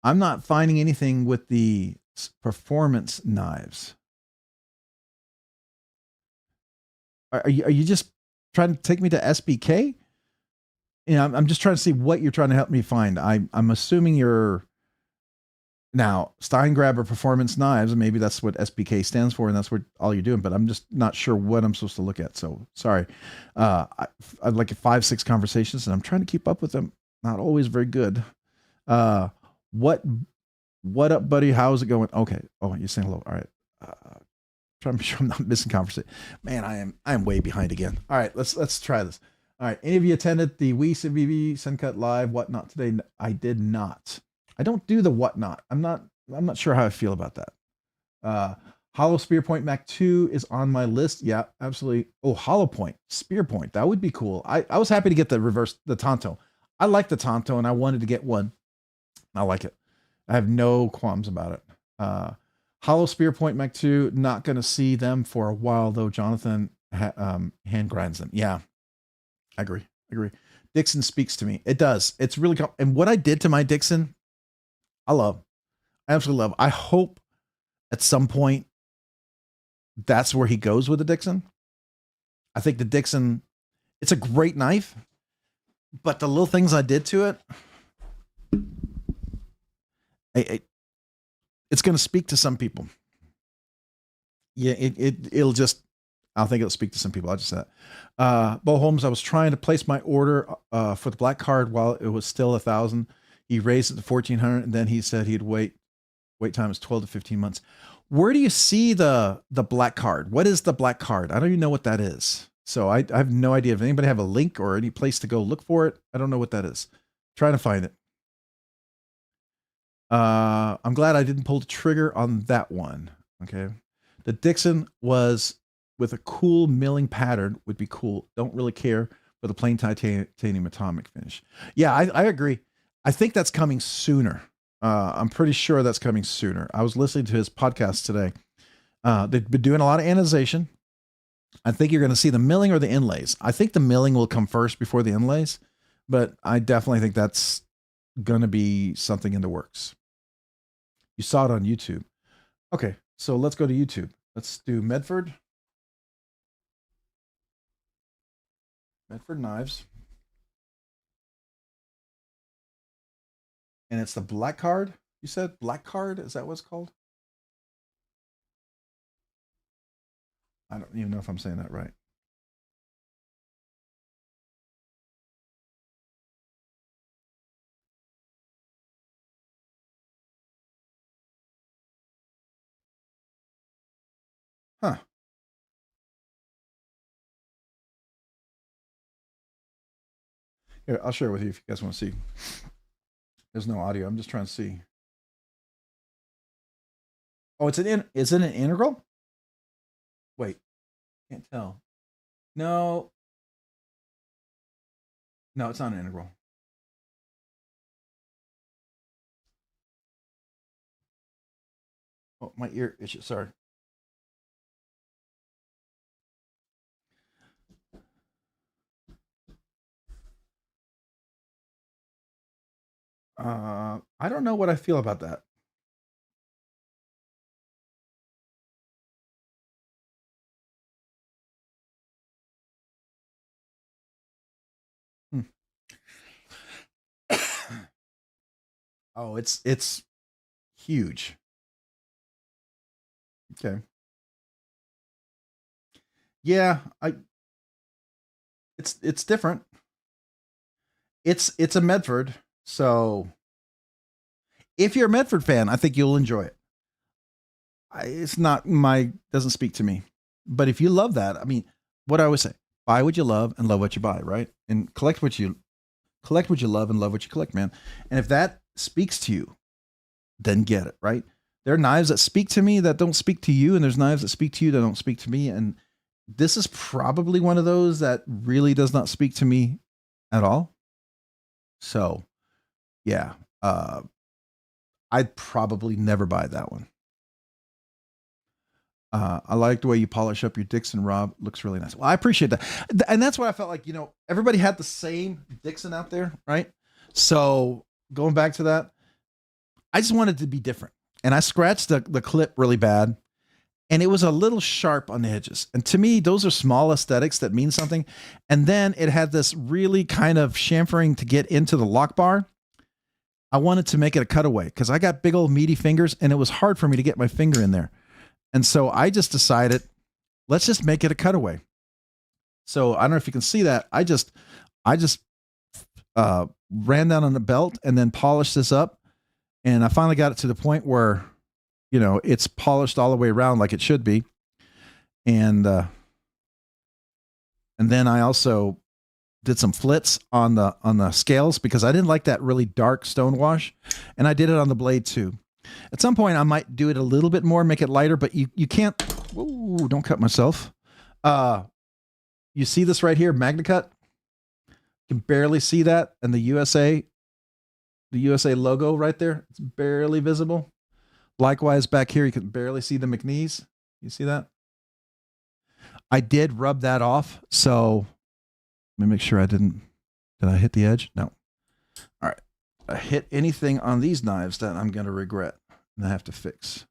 I'm not finding anything with the performance knives. Are you just trying to take me to SBK? You know, I'm just trying to see what you're trying to help me find. I'm assuming you're now Steingraber Performance Knives, and maybe that's what SBK stands for, and that's what all you're doing. But I'm just not sure what I'm supposed to look at. So sorry. I've like 5-6 conversations, and I'm trying to keep up with them. Not always very good. What up, buddy? How's it going? Okay. Oh, you're saying hello. All right. Trying to be sure I'm not missing conversation. Man, I am way behind again. All right, let's try this. All right, any of you attended the WeCVV Suncut Live whatnot today? I did not. I don't do the whatnot. I'm not sure how I feel about that. Hollow Spear Point Mac 2 is on my list. Yeah, absolutely. Oh, Hollow Point Spear Point. That would be cool. I was happy to get the Tonto. I like the Tonto and I wanted to get one. I like it. I have no qualms about it. Hollow Spear Point Mac 2, not going to see them for a while, though. Jonathan hand grinds them. Yeah, I agree. Dixon speaks to me. It does. It's really, and what I did to my Dixon, I love. I absolutely love. I hope at some point that's where he goes with the Dixon. I think the Dixon, it's a great knife, but the little things I did to it, it's going to speak to some people. Yeah, it'll just, I think it'll speak to some people. I just said that. Bo Holmes, I was trying to place my order for the black card while it was still 1,000. He raised it to 1,400, and then he said he'd wait time is 12 to 15 months. Where do you see the black card? What is the black card? I don't even know what that is. So I have no idea if anybody have a link or any place to go look for it. I don't know what that is. Trying to find it. I'm glad I didn't pull the trigger on that one. Okay. The Dixon was with a cool milling pattern would be cool. Don't really care for the plain titanium atomic finish. Yeah, I agree. I think that's coming sooner. I'm pretty sure that's coming sooner. I was listening to his podcast today. They've been doing a lot of anodization. I think you're going to see the milling or the inlays. I think the milling will come first before the inlays, but I definitely think that's going to be something in the works. You saw it on YouTube. Okay, so let's go to YouTube. Let's do Medford knives. And it's the black card. You said black card? Is that what it's called? I don't even know if I'm saying that right. Huh. Here, I'll share it with you if you guys want to see. There's no audio. I'm just trying to see. Oh, is it an integral? Wait, can't tell. No, it's not an integral. Oh, my ear itches. Sorry. I don't know what I feel about that. Hmm. Oh, it's huge. Okay. Yeah, it's different. It's a Medford, so if you're a Medford fan, I think you'll enjoy it. It's not doesn't speak to me. But if you love that, I mean, what I always say, buy what you love and love what you buy, right? And collect what you love and love what you collect, man. And if that speaks to you, then get it, right? There are knives that speak to me that don't speak to you, and there's knives that speak to you that don't speak to me. And this is probably one of those that really does not speak to me at all. So, yeah, I'd probably never buy that one. I like the way you polish up your Dixon, Rob. Looks really nice. Well, I appreciate that. And that's what I felt like, everybody had the same Dixon out there, right? So going back to that, I just wanted to be different. And I scratched the clip really bad. And it was a little sharp on the edges. And to me, those are small aesthetics that mean something. And then it had this really kind of chamfering to get into the lock bar. I wanted to make it a cutaway because I got big old meaty fingers and it was hard for me to get my finger in there. And so I just decided, let's just make it a cutaway. So I don't know if you can see that. I just ran down on the belt and then polished this up. And I finally got it to the point where, it's polished all the way around like it should be. And then I also did some flits on the scales because I didn't like that really dark stone wash. And I did it on the blade too. At some point I might do it a little bit more, make it lighter, but you can't, whoa, don't cut myself. You see this right here, Magna Cut? You can barely see that. And the USA logo right there, it's barely visible. Likewise, back here, you can barely see the McNees. You see that? I did rub that off. So let me make sure did I hit the edge? No. All right. I hit anything on these knives that I'm going to regret and I have to fix.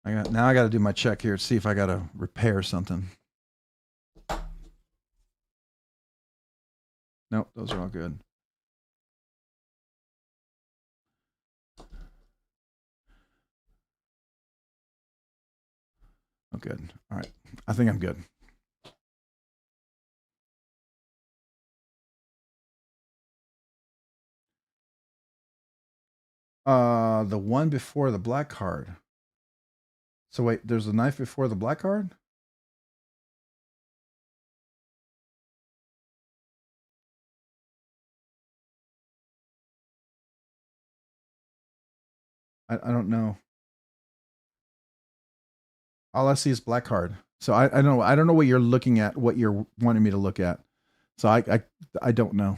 Now I got to do my check here to see if I got to repair something. Nope, those are all good. Oh, good. All right. I think I'm good. The one before the black card. So wait, there's a knife before the black card? I don't know. All I see is black card. So I don't know. I don't know what you're looking at, what you're wanting me to look at. So I don't know.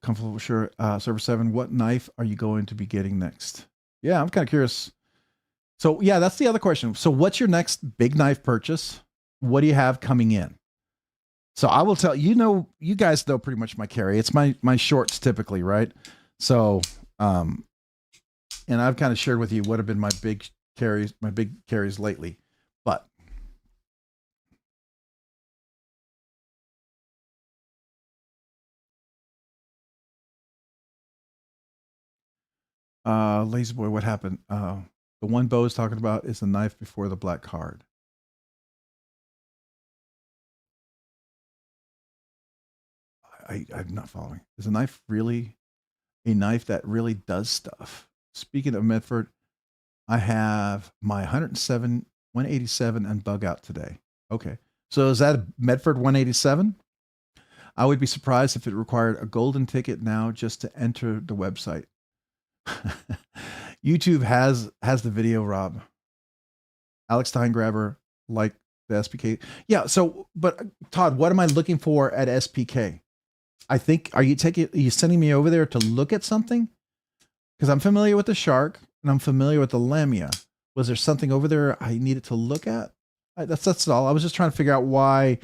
Comfortable, sure. Server 7, what knife are you going to be getting next? Yeah, I'm kind of curious. So yeah, that's the other question. So what's your next big knife purchase? What do you have coming in? So I will tell you guys know pretty much my carry. It's my shorts typically, right? So and I've kind of shared with you what have been my big carries lately. But Lazy Boy, what happened? The one Bo is talking about is the knife before the black card. I'm not following. Is a knife really a knife that really does stuff? Speaking of Medford, I have my 107 187 and bug out today. Okay. So is that a Medford 187? I would be surprised if it required a golden ticket now just to enter the website. YouTube has the video, Rob. Alex Steingraber, like the SPK. Yeah. So, but Todd, what am I looking for at SPK? I think, are you sending me over there to look at something? Because I'm familiar with the shark and I'm familiar with the lamia. Was there something over there I needed to look at? That's all. I was just trying to figure out why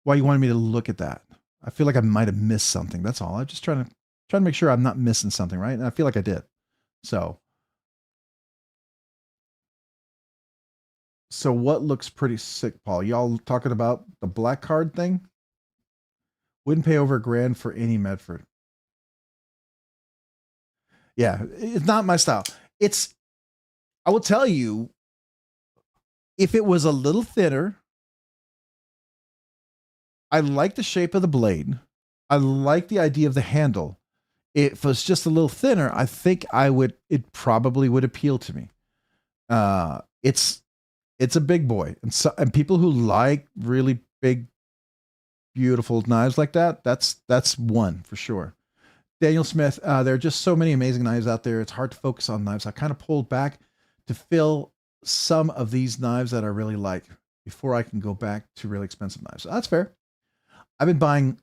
you wanted me to look at that. I feel like I might have missed something. That's all. I'm just trying to make sure I'm not missing something, right? And I feel like I did. So what looks pretty sick, Paul? Y'all talking about the black card thing? Wouldn't pay over $1,000 for any Medford. Yeah, it's not my style. I will tell you, if it was a little thinner, I like the shape of the blade. I like the idea of the handle. If it was just a little thinner, I think it probably would appeal to me. It's a big boy. And people who like really big, beautiful knives like that, that's one for sure. Daniel Smith, there are just so many amazing knives out there. It's hard to focus on knives. I kind of pulled back to fill some of these knives that I really like before I can go back to really expensive knives. So that's fair. I've been buying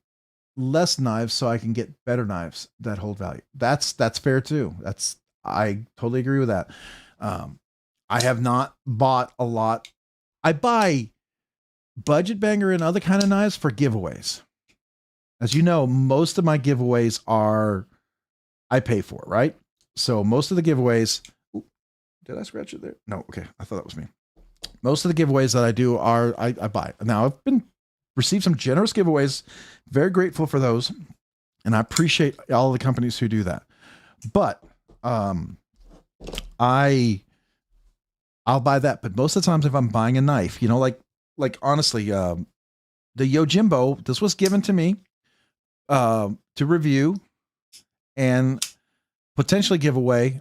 less knives so I can get better knives that hold value. That's fair too. I totally agree with that. I have not bought a lot. I buy budget banger and other kind of knives for giveaways. As you know, most of my giveaways I pay for, right? So most of the giveaways, did I scratch it there? No. Okay. I thought that was me. Most of the giveaways that I do I buy. Now I've received some generous giveaways. Very grateful for those. And I appreciate all the companies who do that. But, I'll buy that. But most of the times if I'm buying a knife, like honestly, the Yojimbo, this was given to me, to review and potentially give away.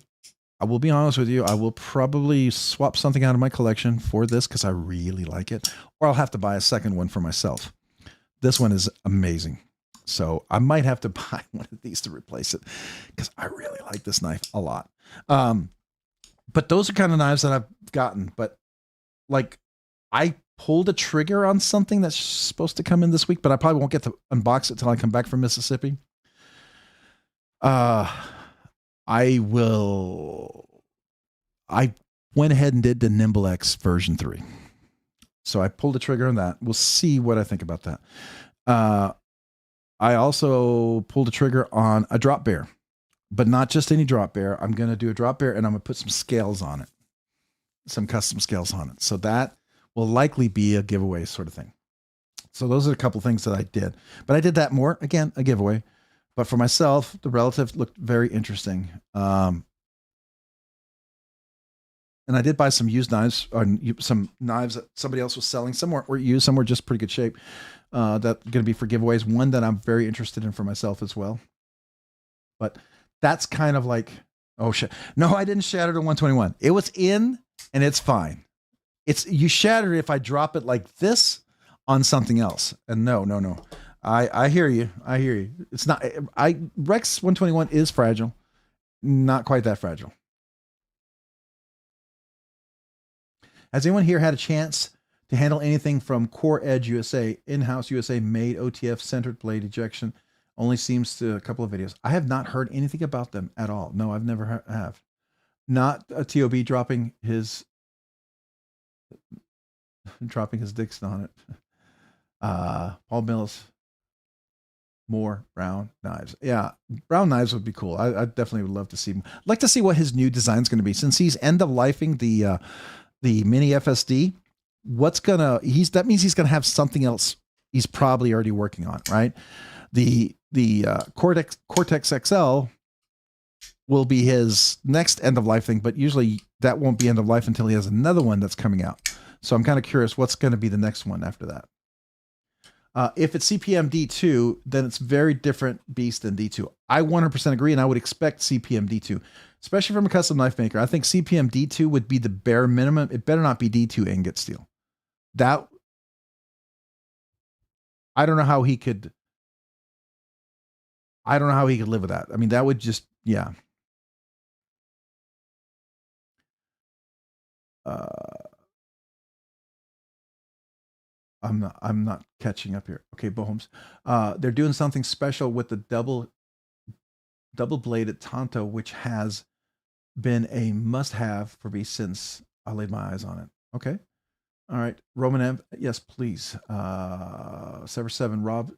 I will be honest with you. I will probably swap something out of my collection for this because I really like it, or I'll have to buy a second one for myself. This one is amazing. So I might have to buy one of these to replace it because I really like this knife a lot. But those are kind of knives that I've gotten, but like I pulled a trigger on something that's supposed to come in this week, but I probably won't get to unbox it till I come back from Mississippi. I went ahead and did the Nimble X version 3. So I pulled the trigger on that. We'll see what I think about that. I also pulled the trigger on a drop bear, but not just any drop bear. I'm going to do a drop bear and I'm going to put some scales on it, some custom scales on it. So that will likely be a giveaway sort of thing. So those are a couple things that I did, but I did that more, again, a giveaway. But for myself, the relative looked very interesting. And I did buy some used knives, or some knives that somebody else was selling. Some were used, some were just pretty good shape. That's going to be for giveaways. One that I'm very interested in for myself as well. But that's kind of like, oh shit. No, I didn't shatter the 121. It was in and it's fine. You shatter it if I drop it like this on something else. And no. I hear you. I hear you. It's not, Rex 121 is fragile. Not quite that fragile. Has anyone here had a chance to handle anything from Core Edge USA, in-house USA made OTF centered blade ejection? Only seems to a couple of videos. I have not heard anything about them at all. No, I've never have. Not a TOB dropping his dicks on it. Paul Mills. More brown knives. Yeah, brown knives would be cool. I definitely would love to see him. I'd like to see what his new design is going to be, since he's end of lifing the mini FSD. That means he's going to have something else he's probably already working on, right? The Cortex XL will be his next end of life thing, but usually that won't be end of life until he has another one that's coming out. So I'm kind of curious what's going to be the next one after that. If it's CPM D2, then it's very different beast than D2. I 100% agree, and I would expect CPM D2, especially from a custom knife maker. I think CPM D2 would be the bare minimum. It better not be D2 ingot steel. That, I don't know how he could. I don't know how he could live with that. I mean, that would just, yeah. I'm not catching up here. Okay, Bohms. They're doing something special with the double bladed Tonto, which has been a must-have for me since I laid my eyes on it. Okay. All right. Roman M. Yes, please. Sever 7, Rob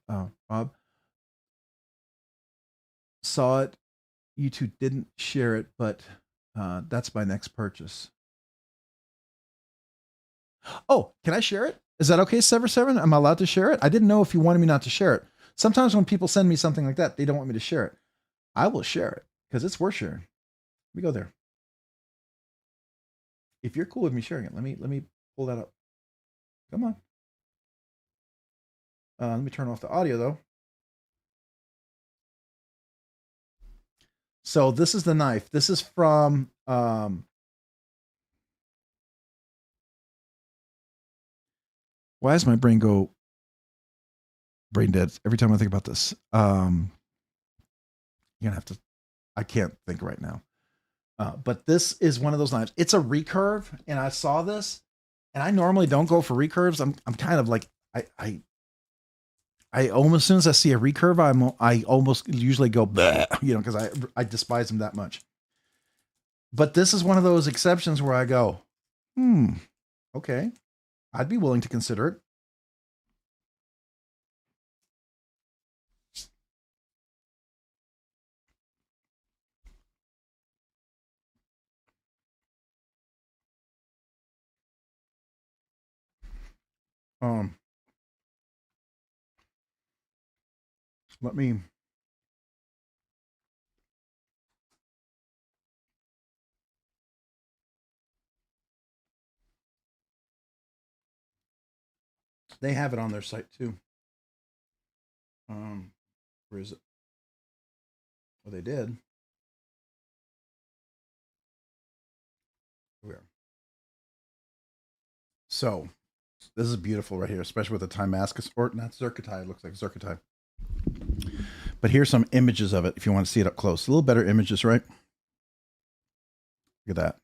saw it. You two didn't share it, but that's my next purchase. Oh, can I share it? Is that okay, Sever 7? Am I allowed to share it? I didn't know if you wanted me not to share it. Sometimes when people send me something like that, they don't want me to share it. I will share it because it's worth sharing. Let me go there. If you're cool with me sharing it, let me pull that up. Come on. Let me turn off the audio though. So this is the knife. This is from why does my brain go brain dead every time I think about this? You're gonna have to. I can't think right now. But this is one of those knives. It's a recurve, and I saw this, and I normally don't go for recurves. I'm kind of like I almost, as soon as I see a recurve, I almost usually go bleh, you know, because I despise them that much. But this is one of those exceptions where I go, okay, I'd be willing to consider it. Let me. They have it on their site too. Where is it? Oh, they did. Where? So this is beautiful right here, especially with the Timascus, or not Zircotite. It looks like Zircotite. But here's some images of it if you want to see it up close. A little better images, right? Look at that.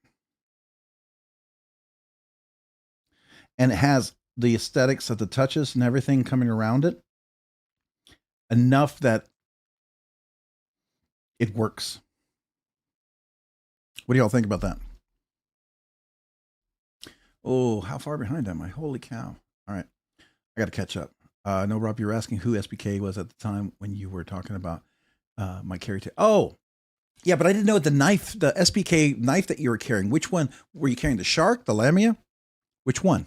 And it has the aesthetics of the touches and everything coming around it. Enough that it works. What do y'all think about that? Oh, how far behind am I? Holy cow. All right. I got to catch up. No, Rob, you were asking who SBK was at the time when you were talking about my carry. Oh, yeah, but I didn't know the knife, the SBK knife that you were carrying. Which one were you carrying? The Shark, the Lamia? Which one?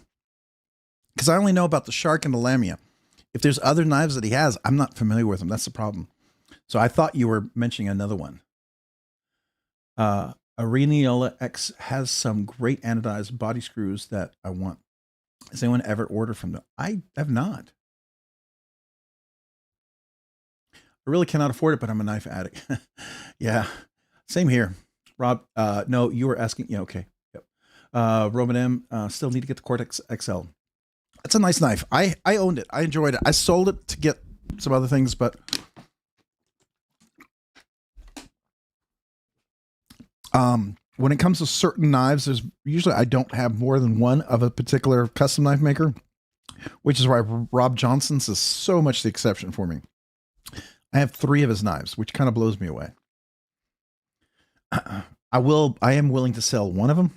Because I only know about the Shark and the Lamia. If there's other knives that he has, I'm not familiar with them. That's the problem. So I thought you were mentioning another one. Areniola X has some great anodized body screws that I want. Has anyone ever ordered from them? I have not. I really cannot afford it, but I'm a knife addict. Yeah, same here. Rob, no, you were asking. Yeah, okay. Yep. Roman M, still need to get the Cortex XL. That's a nice knife. I owned it. I enjoyed it. I sold it to get some other things, but when it comes to certain knives, there's usually I don't have more than one of a particular custom knife maker, which is why Rob Johnson's is so much the exception for me. I have 3 of his knives, which kind of blows me away. I am willing to sell one of them,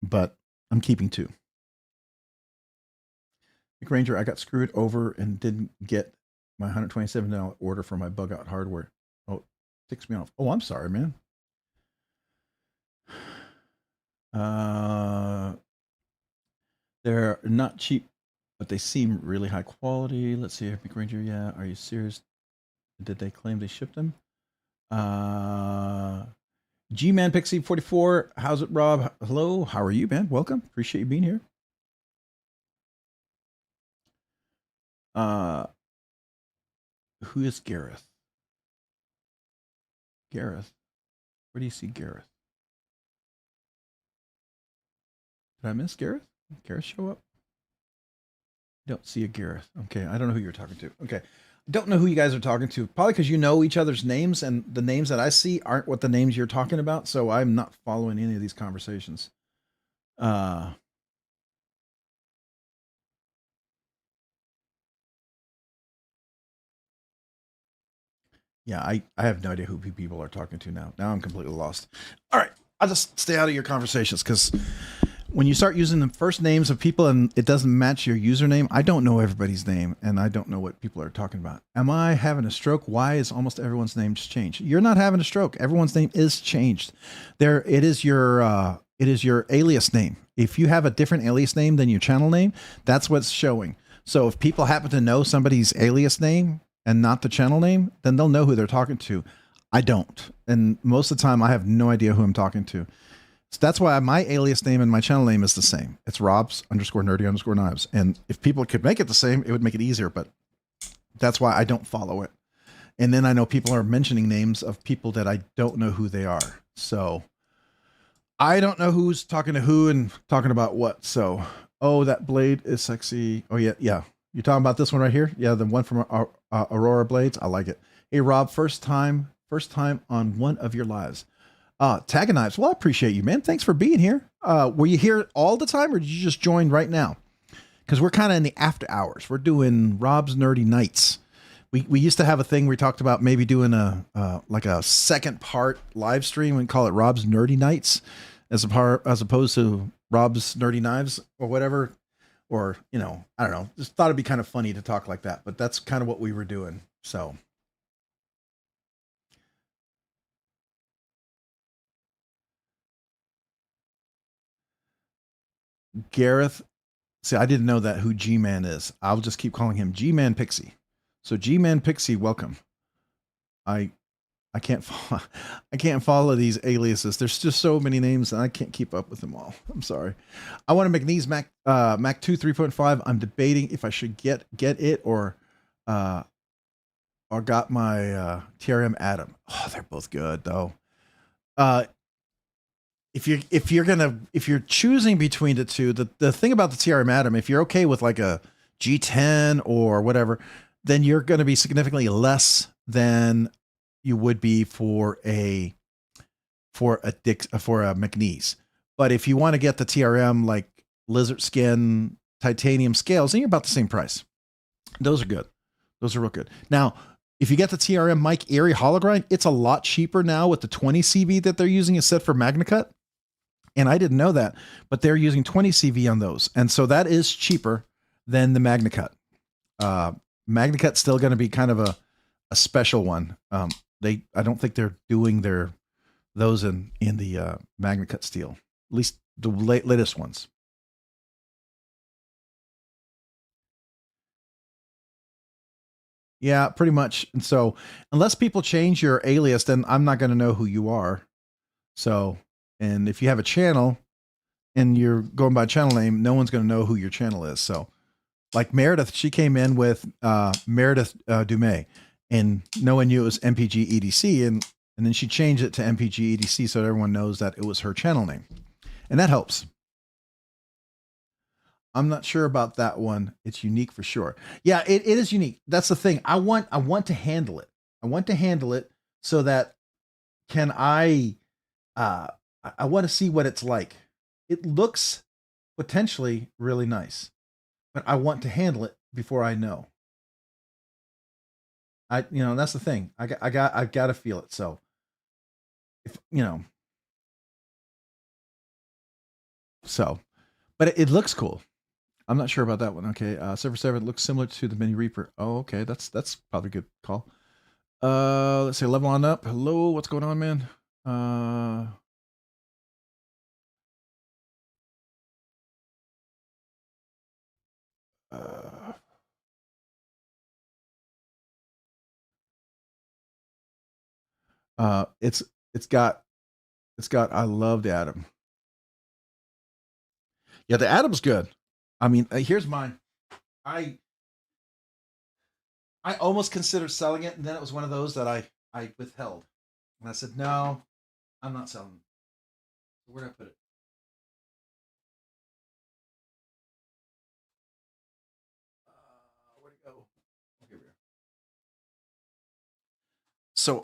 but I'm keeping 2. McRanger, I got screwed over and didn't get my $127 order for my bug out hardware. Oh, it ticks me off. Oh, I'm sorry, man. They're not cheap, but they seem really high quality. Let's see here, McRanger. Yeah, are you serious? Did they claim they shipped them? G-Man Pixie 44. How's it, Rob? Hello. How are you, man? Welcome. Appreciate you being here. Who is Gareth? Gareth. Where do you see Gareth? Did I miss Gareth? Did Gareth show up? Don't see a Gareth. Okay, I don't know who you're talking to. Okay. I don't know who you guys are talking to. Probably because you know each other's names, and the names that I see aren't what the names you're talking about, so I'm not following any of these conversations. Yeah, I have no idea who people are talking to now. Now I'm completely lost. All right, I'll just stay out of your conversations because when you start using the first names of people and it doesn't match your username, I don't know everybody's name and I don't know what people are talking about. Am I having a stroke? Why is almost everyone's name just changed? You're not having a stroke. Everyone's name is changed. There, it is your alias name. If you have a different alias name than your channel name, that's what's showing. So if people happen to know somebody's alias name and not the channel name, then they'll know who they're talking to. I don't. And most of the time I have no idea who I'm talking to. So that's why my alias name and my channel name is the same. It's Robs_nerdy_knives. And if people could make it the same, it would make it easier, but that's why I don't follow it. And then I know people are mentioning names of people that I don't know who they are. So I don't know who's talking to who and talking about what. So, oh, that blade is sexy. Oh yeah. Yeah. You're talking about this one right here? Yeah. The one from Aurora Blades. I like it. Hey, Rob, first time on one of your lives. Tag Knives. Well, I appreciate you, man. Thanks for being here. Were you here all the time or did you just join right now? Because we're kind of in the after hours. We're doing Rob's Nerdy Nights. We used to have a thing we talked about maybe doing a like a second part live stream and call it Rob's Nerdy Nights as opposed to Rob's Nerdy Knives or whatever. Or, you know, I don't know. Just thought it'd be kind of funny to talk like that, but that's kind of what we were doing. So Gareth, see, I didn't know that who G-Man is. I'll just keep calling him G-Man Pixie. So G-Man Pixie, welcome. I can't follow, I can't follow these aliases. There's just so many names and I can't keep up with them all. I'm sorry. I want to McNeese Mac 2 3.5. I'm debating if I should get it or got my TRM Atom. Oh, they're both good though. If you're choosing between the two, the thing about the TRM Atom, if you're okay with like a G10 or whatever, then you're going to be significantly less than you would be for a McNeese. But if you want to get the TRM like lizard skin titanium scales, then you're about the same price. Those are good. Those are real good. Now, if you get the TRM Mike Erie Hologrind, it's a lot cheaper now with the 20 CV that they're using instead for MagnaCut. And I didn't know that, but they're using 20 CV on those. And so that is cheaper than the MagnaCut. MagnaCut's still going to be kind of a special one. I don't think they're doing those in the MagnaCut steel, at least the latest ones. Yeah, pretty much. And so unless people change your alias, then I'm not going to know who you are. So, and if you have a channel and you're going by channel name, no one's going to know who your channel is. So like Meredith, she came in with Meredith Dumais and no one knew it was MPG EDC. And then she changed it to MPG EDC so everyone knows that it was her channel name. And that helps. I'm not sure about that one. It's unique for sure. Yeah, it is unique. That's the thing. I want to handle it. I want to handle it so that can I want to see what it's like. It looks potentially really nice, but I want to handle it before I know. That's the thing. I've got to feel it. So if, but it looks cool. I'm not sure about that one. Okay. Server 7 looks similar to the Mini Reaper. Oh, okay. That's probably a good call. Let's say level on up. Hello. What's going on, man? It's got I love the Atom. Yeah, the Atom's good. I mean, here's mine. I almost considered selling it, and then it was one of those that I withheld. And I said, no, I'm not selling it. Where did I put it? Where'd it go? Oh, here we are. So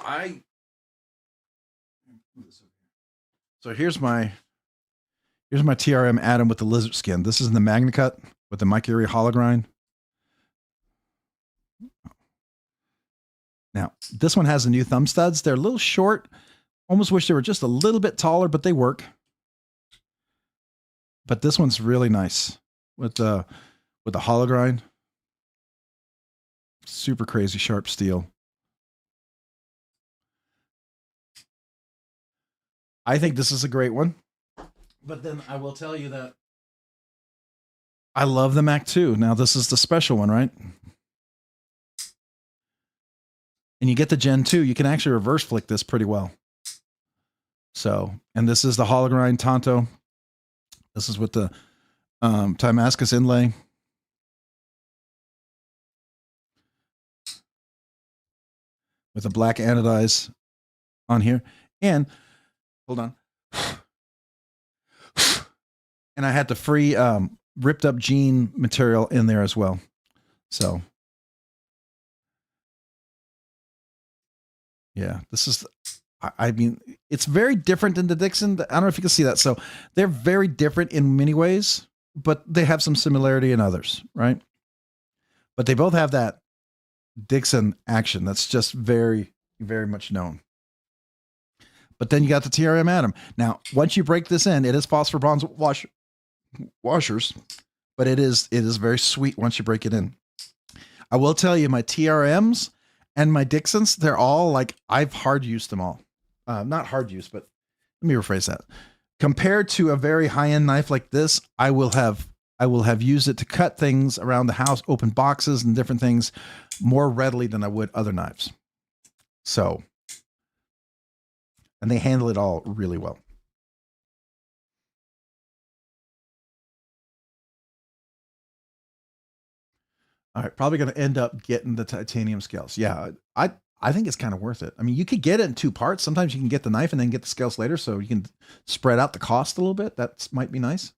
so here's my TRM Atom with the lizard skin. This is in the Magna Cut with the Mike Erie hollow grind. Now, this one has the new thumb studs. They're a little short. Almost wish they were just a little bit taller, but they work. But this one's really nice with the hollow grind. Super crazy sharp steel. I think this is a great one. But then I will tell you that I love the Mac 2. Now, this is the special one, right? And you get the Gen 2, you can actually reverse flick this pretty well. So, and this is the hollow grind Tonto. This is with the Timascus inlay. With the black anodize on here. And, hold on. And I had the free ripped up jean material in there as well. So, yeah, this is, I mean, it's very different than the Dixon. I don't know if you can see that. So they're very different in many ways, but they have some similarity in others, right? But they both have that Dixon action that's just very, very much known. But then you got the TRM Atom. Now, once you break this in, it is phosphor bronze washers, but it is very sweet once you break it in. I will tell you, my TRMs and my Dixons, they're all like, I've hard used them all. Not hard use, but let me rephrase that. Compared to a very high-end knife like this, I will have used it to cut things around the house, open boxes and different things more readily than I would other knives. So, and they handle it all really well. All right, probably going to end up getting the titanium scales. Yeah, I think it's kind of worth it. I mean, you could get it in two parts. Sometimes you can get the knife and then get the scales later, so you can spread out the cost a little bit. That might be nice.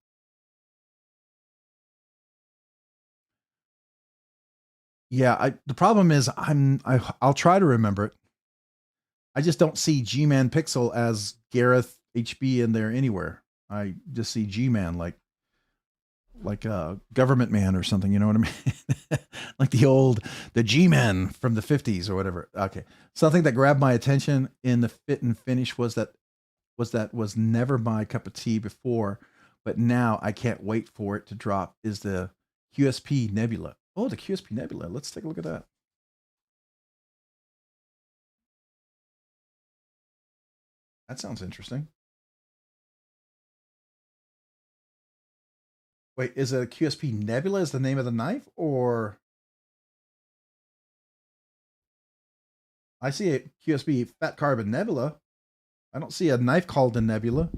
Yeah, the problem is I'll try to remember it. I just don't see G-Man Pixel as Gareth HB in there anywhere. I just see G-Man like a government man or something, you know what I mean? Like the G-Man from the 50s or whatever. Okay. Something that grabbed my attention in the fit and finish was never my cup of tea before, but now I can't wait for it to drop, is the QSP Nebula. Oh, the QSP Nebula. Let's take a look at that. That sounds interesting. Wait, is it a QSP Nebula is the name of the knife, or I see a QSP Fat Carbon Nebula. I don't see a knife called the Nebula.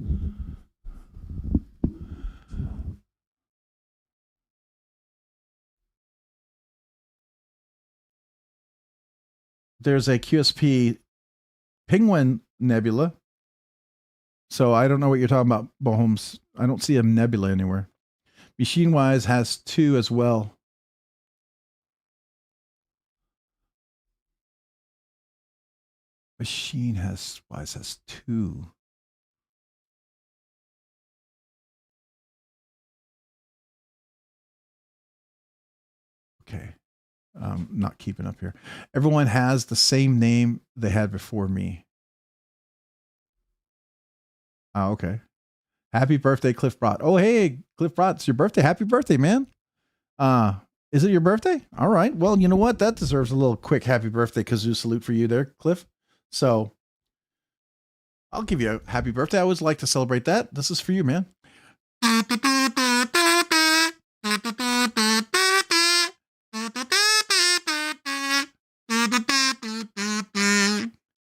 There's a QSP Penguin Nebula. So I don't know what you're talking about, Bohms. I don't see a Nebula anywhere. Machine Wise has two as well. Machine Wise has two. Okay. Not keeping up here. Everyone has the same name they had before me. Oh, okay. Happy birthday, Cliff Brott. Oh, hey, Cliff Brott, it's your birthday. Happy birthday, man. Is it your birthday? All right. Well, you know what? That deserves a little quick happy birthday kazoo salute for you there, Cliff. So I'll give you a happy birthday. I always like to celebrate that. This is for you, man.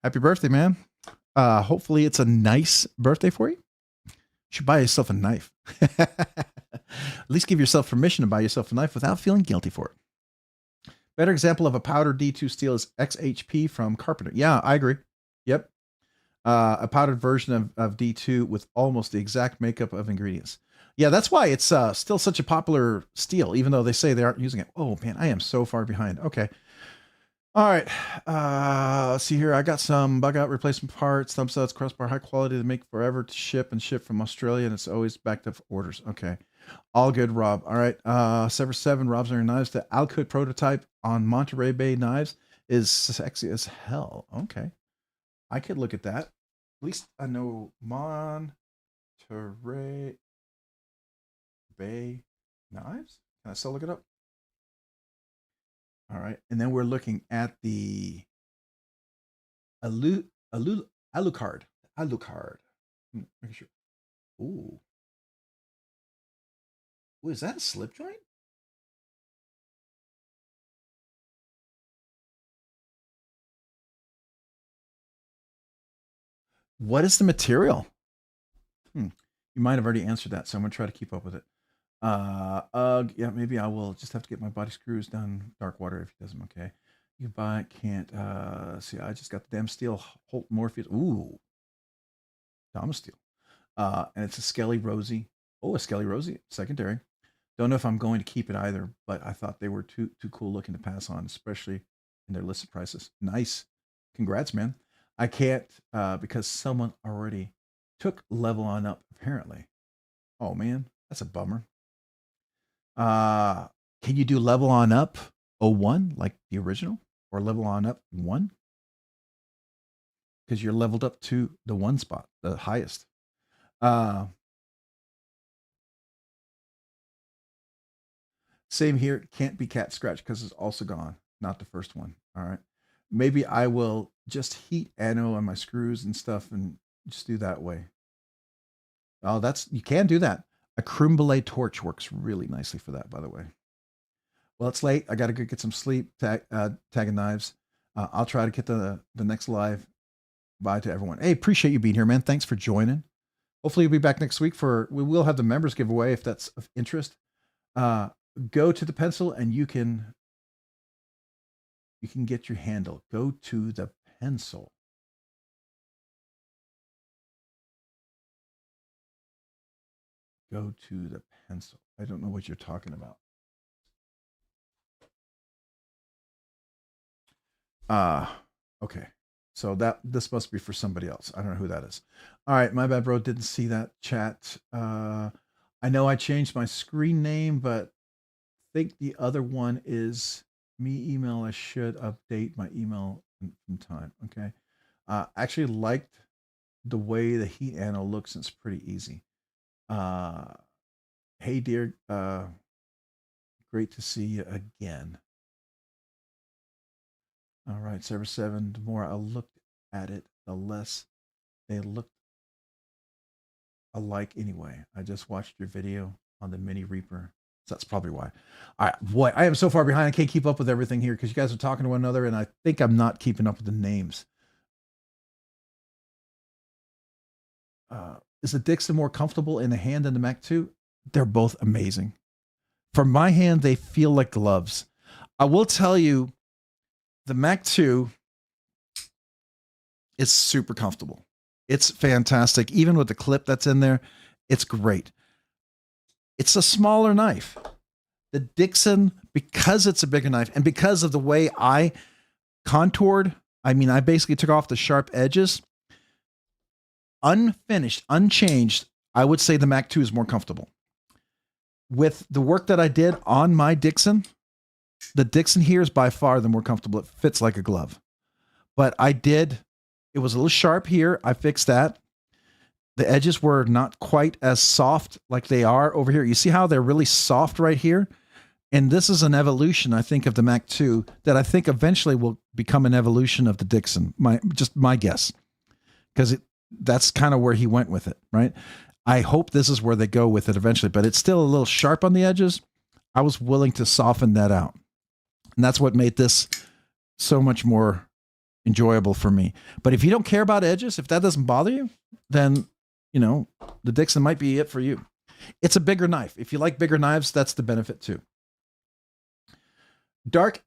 Happy birthday, man. Hopefully it's a nice birthday for you. You should buy yourself a knife. At least give yourself permission to buy yourself a knife without feeling guilty for it. Better example of a powdered D2 steel is XHP from Carpenter. Yeah, I agree. Yep. A powdered version of D2 with almost the exact makeup of ingredients. Yeah, that's why it's still such a popular steel, even though they say they aren't using it. Oh man, I am so far behind. Okay. All right. Let's see here. I got some bug out replacement parts, thumb studs, crossbar, high quality to make forever to ship and ship from Australia, and it's always backed up orders. Okay. All good, Rob. All right. Sever 7, Rob's Iron Knives. The Alcoot prototype on Monterey Bay Knives is sexy as hell. Okay. I could look at that. At least I know Monterey Bay Knives. Can I still look it up? All right. And then we're looking at the Alucard. Alucard. Make sure. Ooh. Ooh, is that a slip joint? What is the material? You might have already answered that, so I'm gonna try to keep up with it. Yeah, maybe I will just have to get my body screws done dark water if he does them. Okay. You buy can't see, I just got the damn steel Holt Morpheus. Ooh. Thomas steel. And it's a Skelly Rosie. Oh, a Skelly Rosie secondary. Don't know if I'm going to keep it either, but I thought they were too cool looking to pass on, especially in their listed prices. Nice. Congrats, man. I can't because someone already took level on up, apparently. Oh man, that's a bummer. Can you do level on up 01 like the original, or level on up 1? Because you're leveled up to the 1 spot, the highest. Same here. Can't be cat scratch because it's also gone. Not the first one. All right. Maybe I will just heat anno on my screws and stuff and just do that way. Oh, you can do that. A creme brulee torch works really nicely for that, by the way. Well, it's late. I got to go get some sleep. Tagging knives. I'll try to get the next live. Bye to everyone. Hey, appreciate you being here, man. Thanks for joining. Hopefully you'll be back next week we will have the members giveaway if that's of interest. Go to the pencil and you can get your handle. Go to the pencil. Go to the pencil. I don't know what you're talking about. Okay. So this must be for somebody else. I don't know who that is. All right, my bad, bro. Didn't see that chat. I know I changed my screen name, but I think the other one is me email. I should update my email from time. Okay. Actually liked the way the heat anno looks. It's pretty easy. Hey dear, great to see you again. All right, server 7. The more I looked at it, the less they looked alike anyway. I just watched your video on the Mini Reaper. So that's probably why. All right, boy, I am so far behind. I can't keep up with everything here because you guys are talking to one another, and I think I'm not keeping up with the names. Is the Dixon more comfortable in the hand than the Mac 2? They're both amazing. For my hand, they feel like gloves. I will tell you, the Mac 2 is super comfortable. It's fantastic. Even with the clip that's in there, it's great. It's a smaller knife. The Dixon, because it's a bigger knife and because of the way I contoured, I basically took off the sharp edges. Unfinished, unchanged, I would say the Mac 2 is more comfortable. With the work that I did on my Dixon, the Dixon here is by far the more comfortable. It fits like a glove. But it was a little sharp here. I fixed that. The edges were not quite as soft like they are over here. You see how they're really soft right here? And this is an evolution, I think, of the Mac 2 that I think eventually will become an evolution of the Dixon. My guess. Because that's kind of where he went with it, right? I hope this is where they go with it eventually, but it's still a little sharp on the edges. I was willing to soften that out. And that's what made this so much more enjoyable for me. But if you don't care about edges, if that doesn't bother you, then, the Dixon might be it for you. It's a bigger knife. If you like bigger knives, that's the benefit too. Dark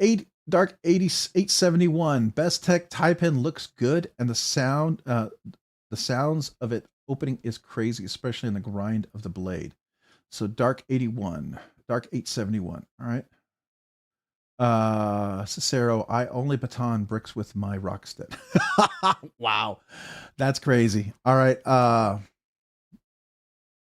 Dark 8871. Best Tech tie pin looks good, and the sounds of it opening is crazy, especially in the grind of the blade. So Dark 81, Dark 871. All right. Cicero, I only baton bricks with my rock stick. Wow. That's crazy. All right.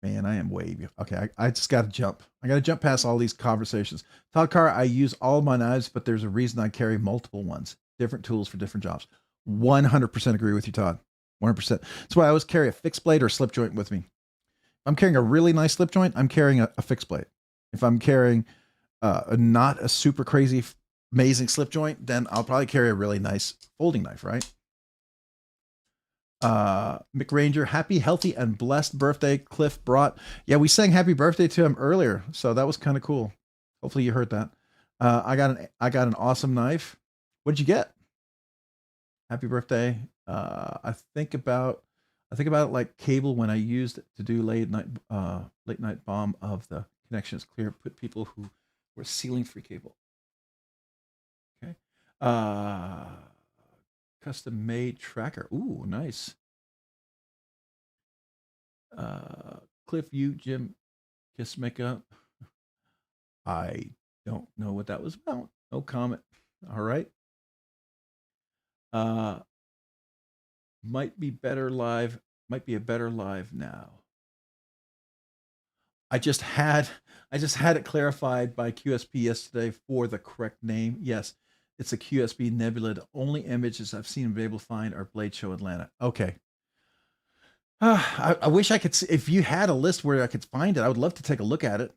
Man, I am wavy. Okay, I just got to jump. I got to jump past all these conversations. Todd Carr, I use all of my knives, but there's a reason I carry multiple ones. Different tools for different jobs. 100% agree with you, Todd. 100%. That's why I always carry a fixed blade or slip joint with me. If I'm carrying a really nice slip joint, I'm carrying a fixed blade. If I'm carrying not a super crazy, amazing slip joint, then I'll probably carry a really nice folding knife, right? McRanger, happy, healthy, and blessed birthday. Cliff brought. Yeah, we sang happy birthday to him earlier, so that was kind of cool. Hopefully you heard that. I got an awesome knife. What'd you get? Happy birthday. I think about it like cable when I used it to do late night bomb of the connections clear. Put people who were sealing free cable. Okay. Custom made tracker. Ooh, nice. Cliff, you, Jim, kiss makeup. I don't know what that was about. No comment. All right. Might be better live. Might be a better live now. I just had it clarified by QSP yesterday for the correct name. Yes, it's a QSP Nebula. The only images I've seen available to find are Blade Show Atlanta. Okay. I wish I could see, if you had a list where I could find it, I would love to take a look at it.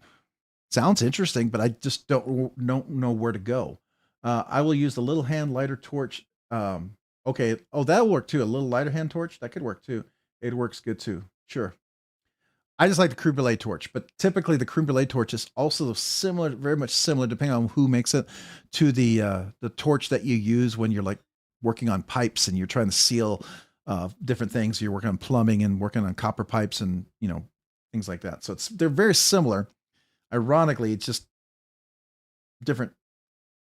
Sounds interesting, but I just don't know where to go. I will use the little hand lighter torch. Okay. Oh, that'll work too. A little lighter hand torch. That could work too. It works good too. Sure. I just like the creme brulee torch, but typically the creme brulee torch is also similar, very much similar, depending on who makes it, to the torch that you use when you're like working on pipes and you're trying to seal different things. You're working on plumbing and working on copper pipes and things like that. So they're very similar. Ironically, it's just different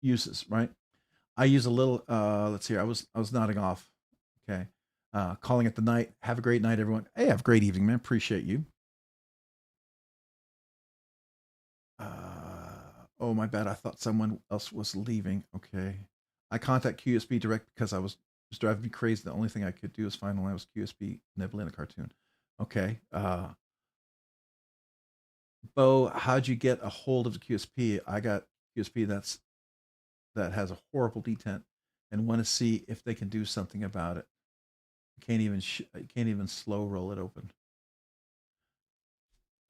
uses, right? I use a little. Let's see. I was nodding off. Okay. Calling it the night. Have a great night, everyone. Hey, have a great evening, man. Appreciate you. Oh, my bad. I thought someone else was leaving. Okay. I contact QSB direct because it was driving me crazy. The only thing I could do is find when I was QSB Nebula in a cartoon. Okay. Bo, how'd you get a hold of the QSP? I got QSP that has a horrible detent and want to see if they can do something about it. Can't even slow roll it open.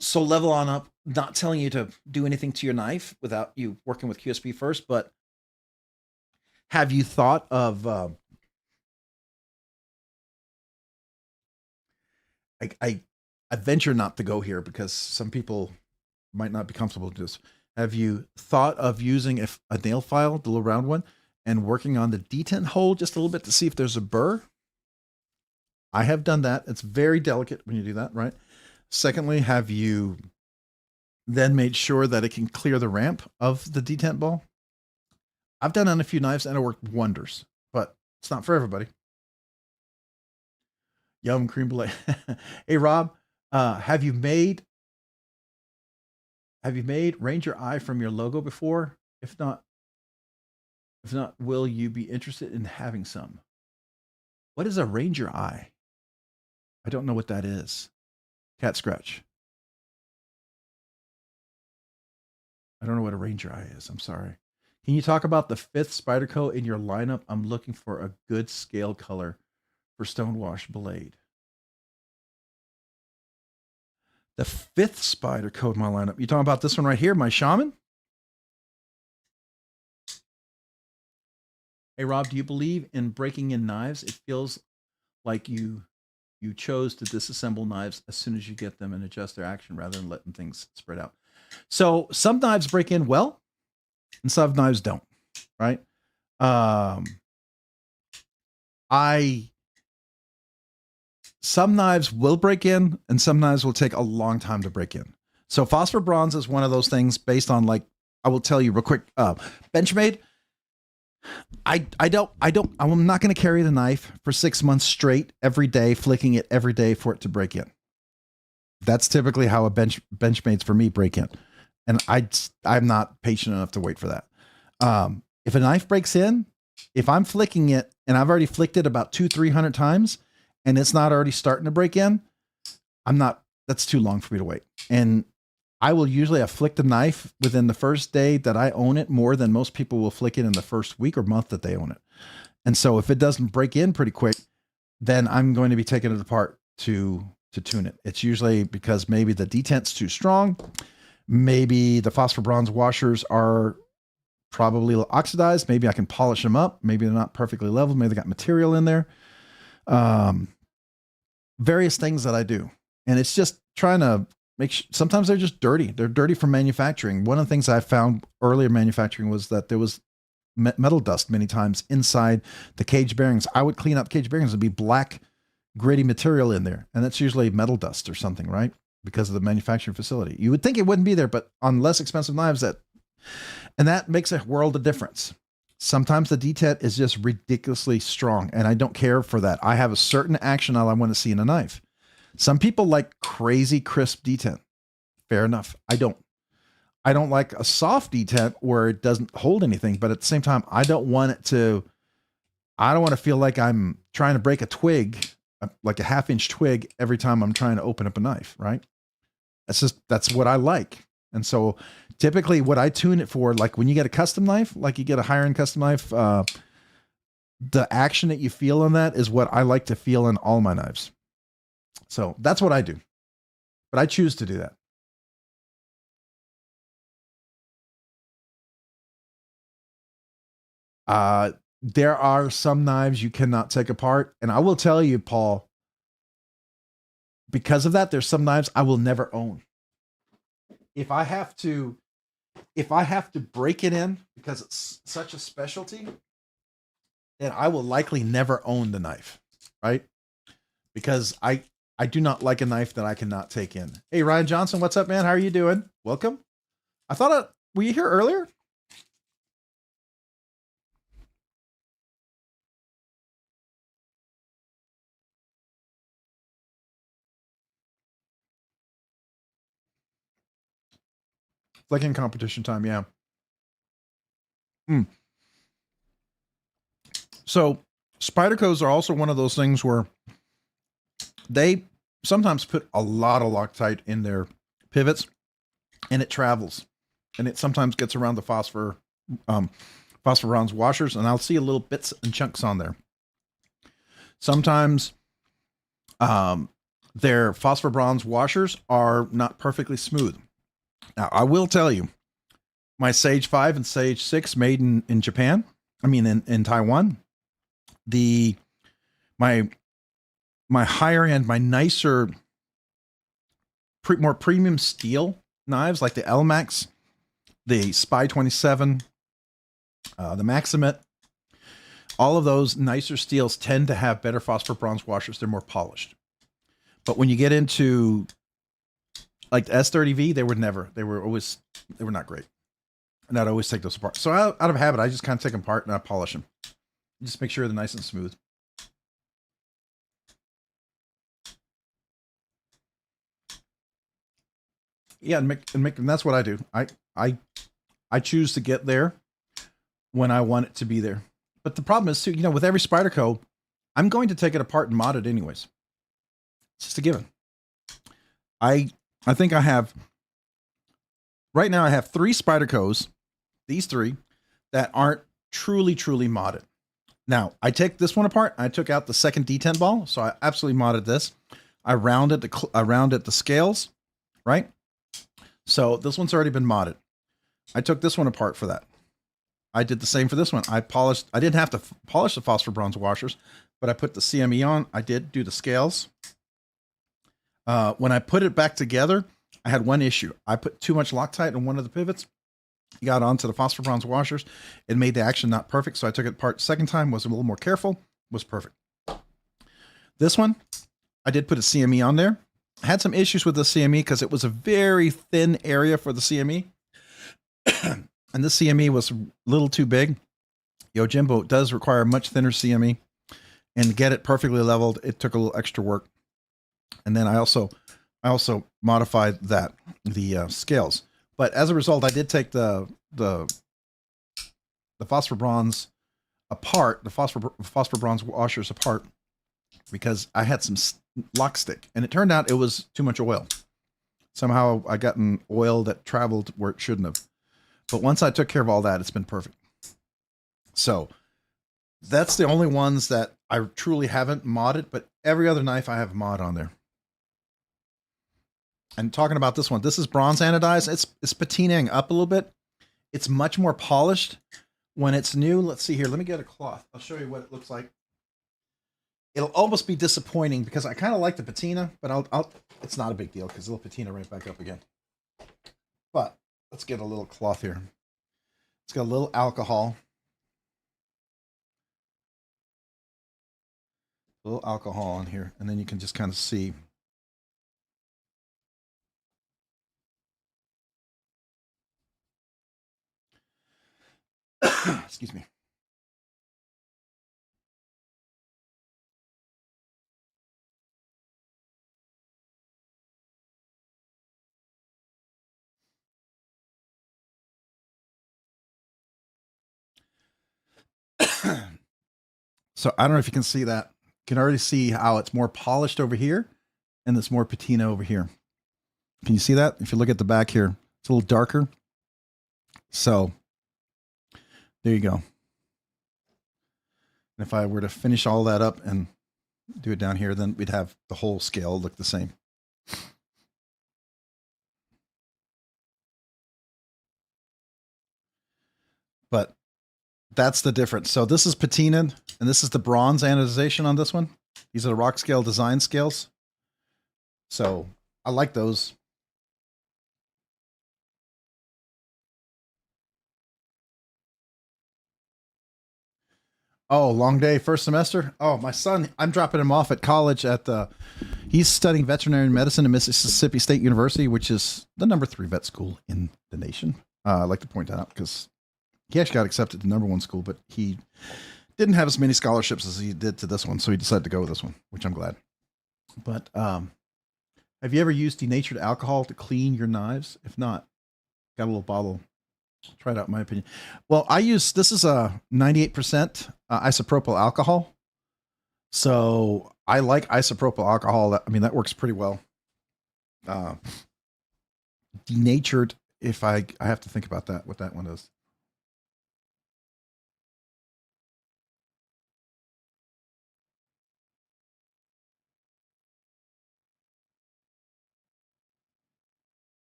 So level on up, not telling you to do anything to your knife without you working with QSP first, but have you thought of I venture not to go here because some people might not be comfortable with this. Have you thought of using a nail file, the little round one, and working on the detent hole just a little bit to see if there's a burr? I have done that. It's very delicate when you do that, right? Secondly, have you then made sure that it can clear the ramp of the detent ball? I've done it on a few knives and it worked wonders, but it's not for everybody. Yum, cream brulee. Hey, Rob, have you made Ranger Eye from your logo before? If not, will you be interested in having some? What is a Ranger Eye? I don't know what that is. Cat scratch. I don't know what a Ranger Eye is. I'm sorry. Can you talk about the 5th Spyderco in your lineup? I'm looking for a good scale color for Stonewash blade. The 5th Spyderco in my lineup. You talking about this one right here, my Shaman? Hey, Rob, do you believe in breaking in knives? It feels like you chose to disassemble knives as soon as you get them and adjust their action rather than letting things spread out. So some knives break in well and some knives don't, right? Some knives will break in and some knives will take a long time to break in. So phosphor bronze is one of those things based on, like, I will tell you real quick, Benchmade, I'm not going to carry the knife for 6 months straight every day, flicking it every day for it to break in. That's typically how a Benchmade's for me break in. And I'm not patient enough to wait for that. If a knife breaks in, if I'm flicking it and I've already flicked it about 200-300 times and it's not already starting to break in, that's too long for me to wait. And I will usually have flicked a knife within the first day that I own it more than most people will flick it in the first week or month that they own it. And so if it doesn't break in pretty quick, then I'm going to be taking it apart to tune it. It's usually because maybe the detent's too strong. Maybe the phosphor bronze washers are probably oxidized. Maybe I can polish them up. Maybe they're not perfectly level. Maybe they got material in there. Various things that I do. And it's just trying to make sure. Sometimes they're just dirty. They're dirty from manufacturing. One of the things I found earlier manufacturing was that there was metal dust many times inside the cage bearings. I would clean up cage bearings and be black, gritty material in there. And that's usually metal dust or something, right? Because of the manufacturing facility. You would think it wouldn't be there, but on less expensive knives that makes a world of difference. Sometimes the detent is just ridiculously strong and I don't care for that. I have a certain action I want to see in a knife. Some people like crazy crisp detent. Fair enough. I don't like a soft detent where it doesn't hold anything, but at the same time, I don't want to feel like I'm trying to break a twig, like a 1/2-inch twig every time I'm trying to open up a knife, right? That's what I like. And so typically what I tune it for, like when you get a custom knife, like you get a higher end custom knife, the action that you feel on that is what I like to feel in all my knives. So that's what I do, but I choose to do that. There are some knives you cannot take apart. And I will tell you, Paul, because of that, there's some knives I will never own. If I have to break it in because it's such a specialty, then I will likely never own the knife, right? Because I do not like a knife that I cannot take in. Hey, Ryan Johnson, what's up, man? How are you doing? Welcome. Were you here earlier? Flicking competition time, yeah. So Spydercos are also one of those things where they sometimes put a lot of Loctite in their pivots and it travels and it sometimes gets around the phosphor bronze washers, and I'll see a little bits and chunks on there. Sometimes their phosphor bronze washers are not perfectly smooth. Now, I will tell you, my Sage 5 and Sage 6 made in Japan, in Taiwan, my higher end, my nicer, more premium steel knives like the LMAX, the Spy 27, the Maximate, all of those nicer steels tend to have better phosphor bronze washers. They're more polished. But when you get into like the S30V, they were not great. And I'd always take those apart. So out of habit, I just kind of take them apart and I polish them. Just make sure they're nice and smooth. Yeah, and that's what I do. I choose to get there when I want it to be there. But the problem is too, with every Spyderco, I'm going to take it apart and mod it anyways. It's just a given. I think right now I have 3 Spydercos, these 3, that aren't truly modded. Now, I take this one apart. I took out the second detent ball, so I absolutely modded this. I rounded the scales, right? So this one's already been modded. I took this one apart for that. I did the same for this one. I didn't have to polish the phosphor bronze washers, but I put the CME on. I did do the scales. When I put it back together, I had one issue. I put too much Loctite on one of the pivots. Got onto the phosphor bronze washers. It made the action not perfect, so I took it apart second time, was a little more careful, was perfect. This one, I did put a CME on there. I had some issues with the CME because it was a very thin area for the CME. And this CME was a little too big. Yojimbo does require a much thinner CME, and to get it perfectly leveled, it took a little extra work. And then I also modified the scales. But as a result, I did take the phosphor bronze apart, the phosphor bronze washers apart, because I had some lock stick, and it turned out it was too much oil. Somehow I got an oil that traveled where it shouldn't have. But once I took care of all that, it's been perfect. So that's the only ones that I truly haven't modded, but every other knife I have mod on there. And talking about this one, this is bronze anodized. It's patinaing up a little bit. It's much more polished when it's new. Let's see here. Let me get a cloth. I'll show you what it looks like. It'll almost be disappointing because I kind of like the patina, but it's not a big deal because it'll patina right back up again. But let's get a little cloth here. It's got a little alcohol. A little alcohol on here, and then you can just kind of see. Excuse me. So I don't know if you can see that. You can already see how it's more polished over here and it's more patina over here. Can you see that? If you look at the back here, it's a little darker. So there you go. And if I were to finish all that up and do it down here, then we'd have the whole scale look the same. But that's the difference. So this is patinaed, and this is the bronze anodization on this one. These are the Rockscale design scales. So I like those. Oh, long day, first semester. Oh, my son, I'm dropping him off at college he's studying veterinary medicine at Mississippi State University, which is the #3 vet school in the nation. I'd like to point that out because he actually got accepted to #1 school, but he didn't have as many scholarships as he did to this one. So he decided to go with this one, which I'm glad. But have you ever used denatured alcohol to clean your knives? If not, got a little bottle. Try it out, in my opinion. Well, this is a 98% isopropyl alcohol. So I like isopropyl alcohol. That works pretty well. Denatured, if I have to think about that, what that one is.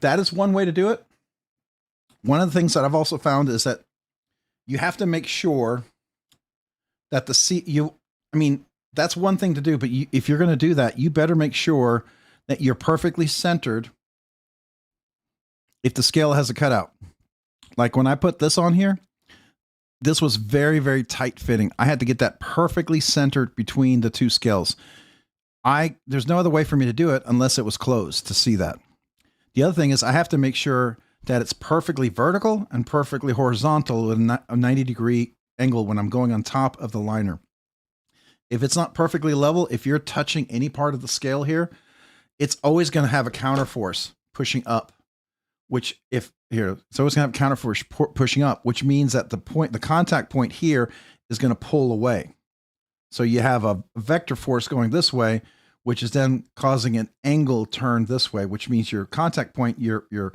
That is one way to do it. One of the things that I've also found is that you have to make sure that that's one thing to do, but if you're going to do that, you better make sure that you're perfectly centered if the scale has a cutout. Like when I put this on here, this was very, very tight fitting. I had to get that perfectly centered between the two scales. There's no other way for me to do it unless it was closed to see that. The other thing is I have to make sure that it's perfectly vertical and perfectly horizontal with a 90-degree angle when I'm going on top of the liner. If it's not perfectly level, if you're touching any part of the scale here, it's always going to have a counterforce pushing up, it's always going to have counterforce pushing up, which means that the contact point here is going to pull away. So you have a vector force going this way, which is then causing an angle turn this way, which means your contact point, your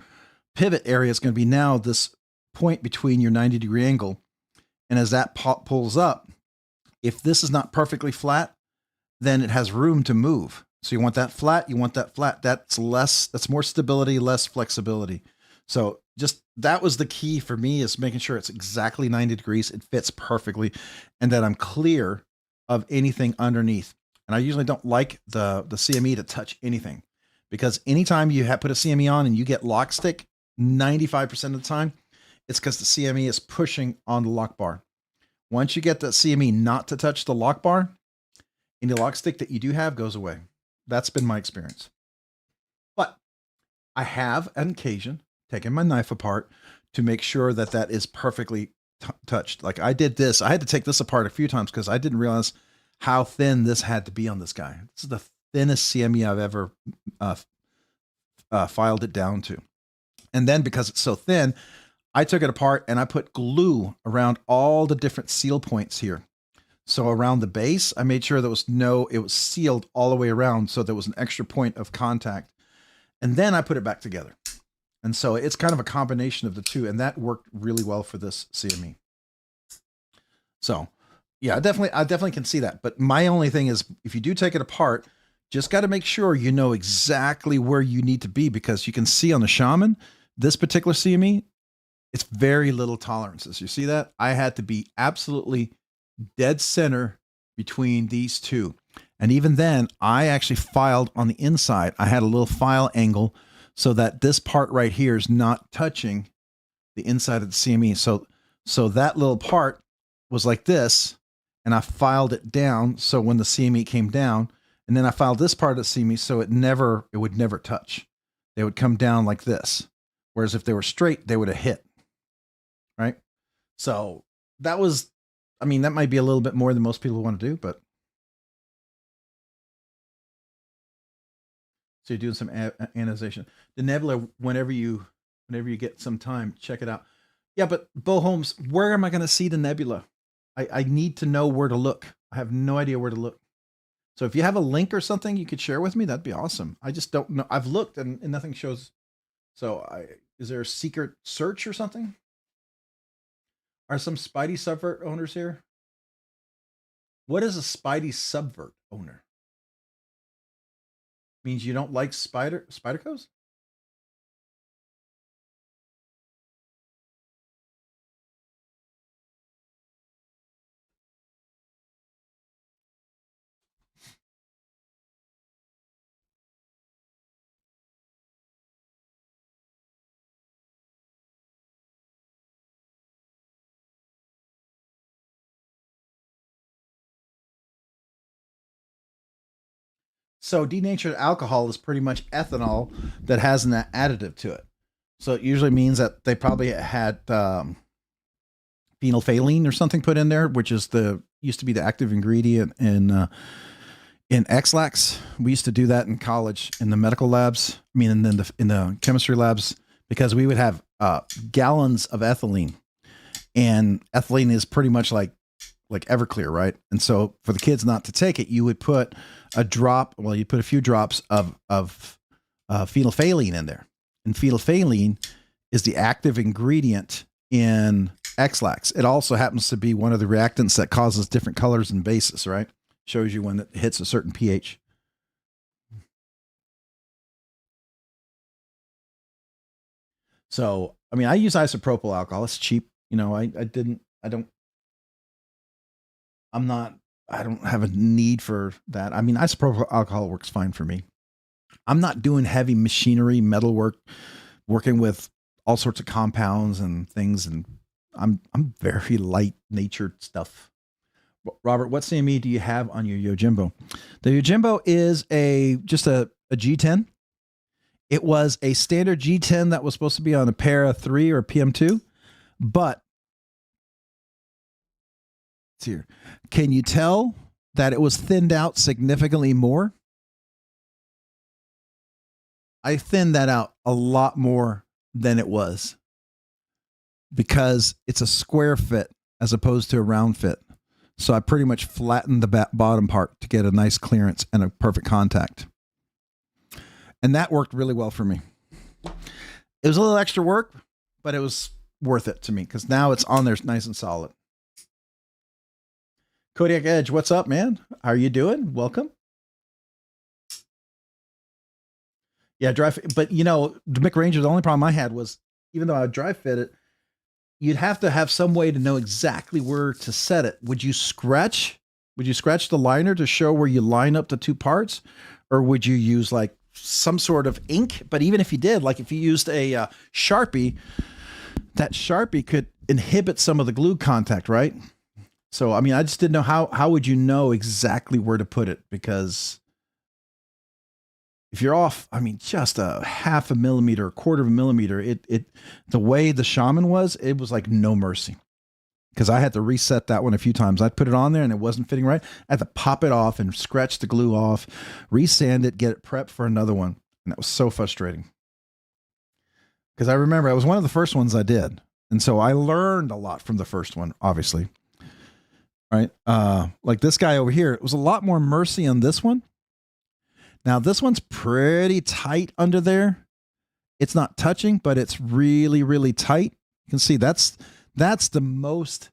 pivot area is going to be now this point between your 90-degree angle. And as that pulls up, if this is not perfectly flat, then it has room to move. So you want that flat, that's more stability, less flexibility. So that was the key for me, is making sure it's exactly 90 degrees. It fits perfectly, and that I'm clear of anything underneath. And I usually don't like the CME to touch anything, because anytime you put a CME on and you get lock stick, 95% of the time, it's because the CME is pushing on the lock bar. Once you get the CME not to touch the lock bar, any lock stick that you do have goes away. That's been my experience. But I have on occasion taken my knife apart to make sure that that is perfectly touched. Like I did this, I had to take this apart a few times because I didn't realize how thin this had to be on this guy. This is the thinnest CME I've ever filed it down to. And then because it's so thin, I took it apart and I put glue around all the different seal points here. So around the base, I made sure there was it was sealed all the way around. So there was an extra point of contact. And then I put it back together. And so it's kind of a combination of the two. And that worked really well for this CME. So yeah, I definitely can see that. But my only thing is if you do take it apart, just got to make sure you know exactly where you need to be, because you can see on the Shaman, this particular CME, it's very little tolerances. You see that? I had to be absolutely dead center between these two. And even then, I actually filed on the inside. I had a little file angle so that this part right here is not touching the inside of the CME. So that little part was like this, and I filed it down. So when the CME came down, and then I filed this part of the CME so it would never touch. They would come down like this. Whereas if they were straight, they would have hit. Right? So that was, I mean, that might be a little bit more than most people want to do, but. So you're doing some annotation. The Nebula, whenever you get some time, check it out. Yeah, but Bo Holmes, where am I going to see the Nebula? I need to know where to look. I have no idea where to look. So if you have a link or something you could share with me, that'd be awesome. I just don't know. I've looked and nothing shows. So is there a secret search or something? Are some Spidey Subvert owners here? What is a Spidey Subvert owner? Means you don't like Spyderco's? So denatured alcohol is pretty much ethanol that has an additive to it. So it usually means that they probably had phenolphthalein or something put in there, which is used to be the active ingredient in X-Lax. We used to do that in college in the medical labs. I mean, in the chemistry labs, because we would have gallons of ethylene, and ethylene is pretty much like Everclear, right? And so for the kids not to take it, you would put a few drops of phenolphthalein in there. And phenolphthalein is the active ingredient in X-Lax. It also happens to be one of the reactants that causes different colors and bases, right? Shows you when it hits a certain pH. So, I mean, I use isopropyl alcohol. It's cheap. You know, I don't have a need for that. I mean, isopropyl alcohol works fine for me. I'm not doing heavy machinery, metal work, working with all sorts of compounds and things. And I'm very light natured stuff. Robert, what CME do you have on your Yojimbo? The Yojimbo is just a G10. It was a standard G10 that was supposed to be on a Para 3 or PM2, but it's here. Can you tell that it was thinned out significantly more? I thinned that out a lot more than it was because it's a square fit as opposed to a round fit. So I pretty much flattened the bottom part to get a nice clearance and a perfect contact. And that worked really well for me. It was a little extra work, but it was worth it to me because now it's on there nice and solid. Kodiak Edge, what's up, man? How are you doing? Welcome. Yeah, but you know, the Mick Ranger, the only problem I had was even though I would dry fit it, you'd have to have some way to know exactly where to set it. Would you scratch the liner to show where you line up the two parts? Or would you use like some sort of ink? But even if you did, like if you used a Sharpie, that Sharpie could inhibit some of the glue contact, right? So, I mean, I just didn't know how would you know exactly where to put it? Because if you're off, I mean, just a half a millimeter, a quarter of a millimeter, the way the shaman was, it was like no mercy. Because I had to reset that one a few times. I put it on there and it wasn't fitting right. I had to pop it off and scratch the glue off, resand it, get it prepped for another one. And that was so frustrating. Because I remember it was one of the first ones I did. And so I learned a lot from the first one, obviously. Right? Like this guy over here, it was a lot more mercy on this one. Now this one's pretty tight under there. It's not touching, but it's really, really tight. You can see that's the most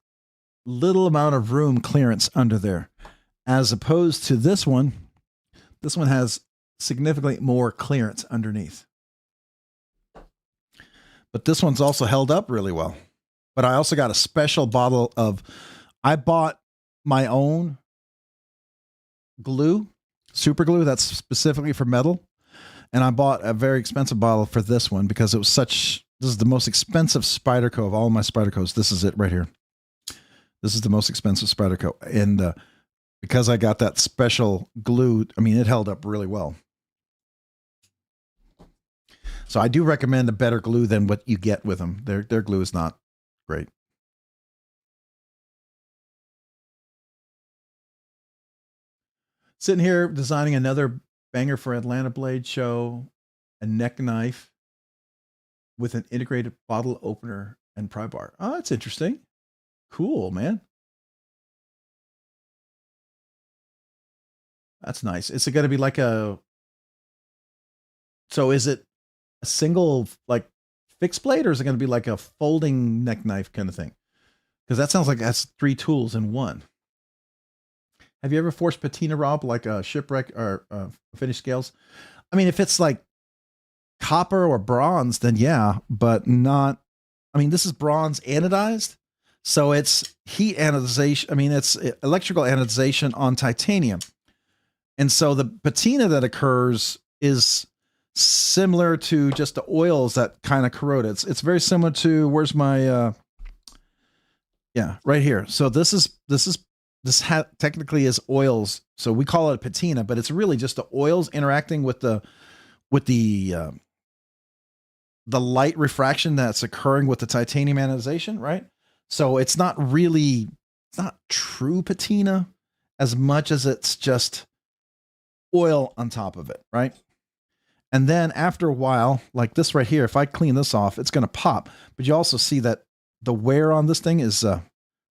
little amount of room clearance under there, as opposed to this one. This one has significantly more clearance underneath. But this one's also held up really well. But I also got a special bottle of, I bought my own glue, super glue that's specifically for metal. And I bought a very expensive bottle for this one because it was this is the most expensive Spyderco of all my Spydercos. This is it right here. This is the most expensive Spyderco. And because I got that special glue, I mean, it held up really well. So I do recommend a better glue than what you get with them. Their glue is not great. Sitting here designing another banger for Atlanta Blade Show, a neck knife with an integrated bottle opener and pry bar. Oh, that's interesting. Cool, man. That's nice. Is it going to be like so is it a single like fixed blade, or is it going to be like a folding neck knife kind of thing? Because that sounds like that's 3 tools in one. Have you ever forced patina, Rob, like a shipwreck or finished scales? I mean, if it's like copper or bronze, then yeah, but not. I mean, this is bronze anodized, so it's heat anodization. I mean, it's electrical anodization on titanium, and so the patina that occurs is similar to just the oils that kind of corrode. It's very similar to, where's my yeah, right here. So this technically is oils. So we call it patina, but it's really just the oils interacting with the light refraction that's occurring with the titanium anodization, right? So it's not true patina as much as it's just oil on top of it, right? And then after a while, like this right here, if I clean this off, it's going to pop. But you also see that the wear on this thing is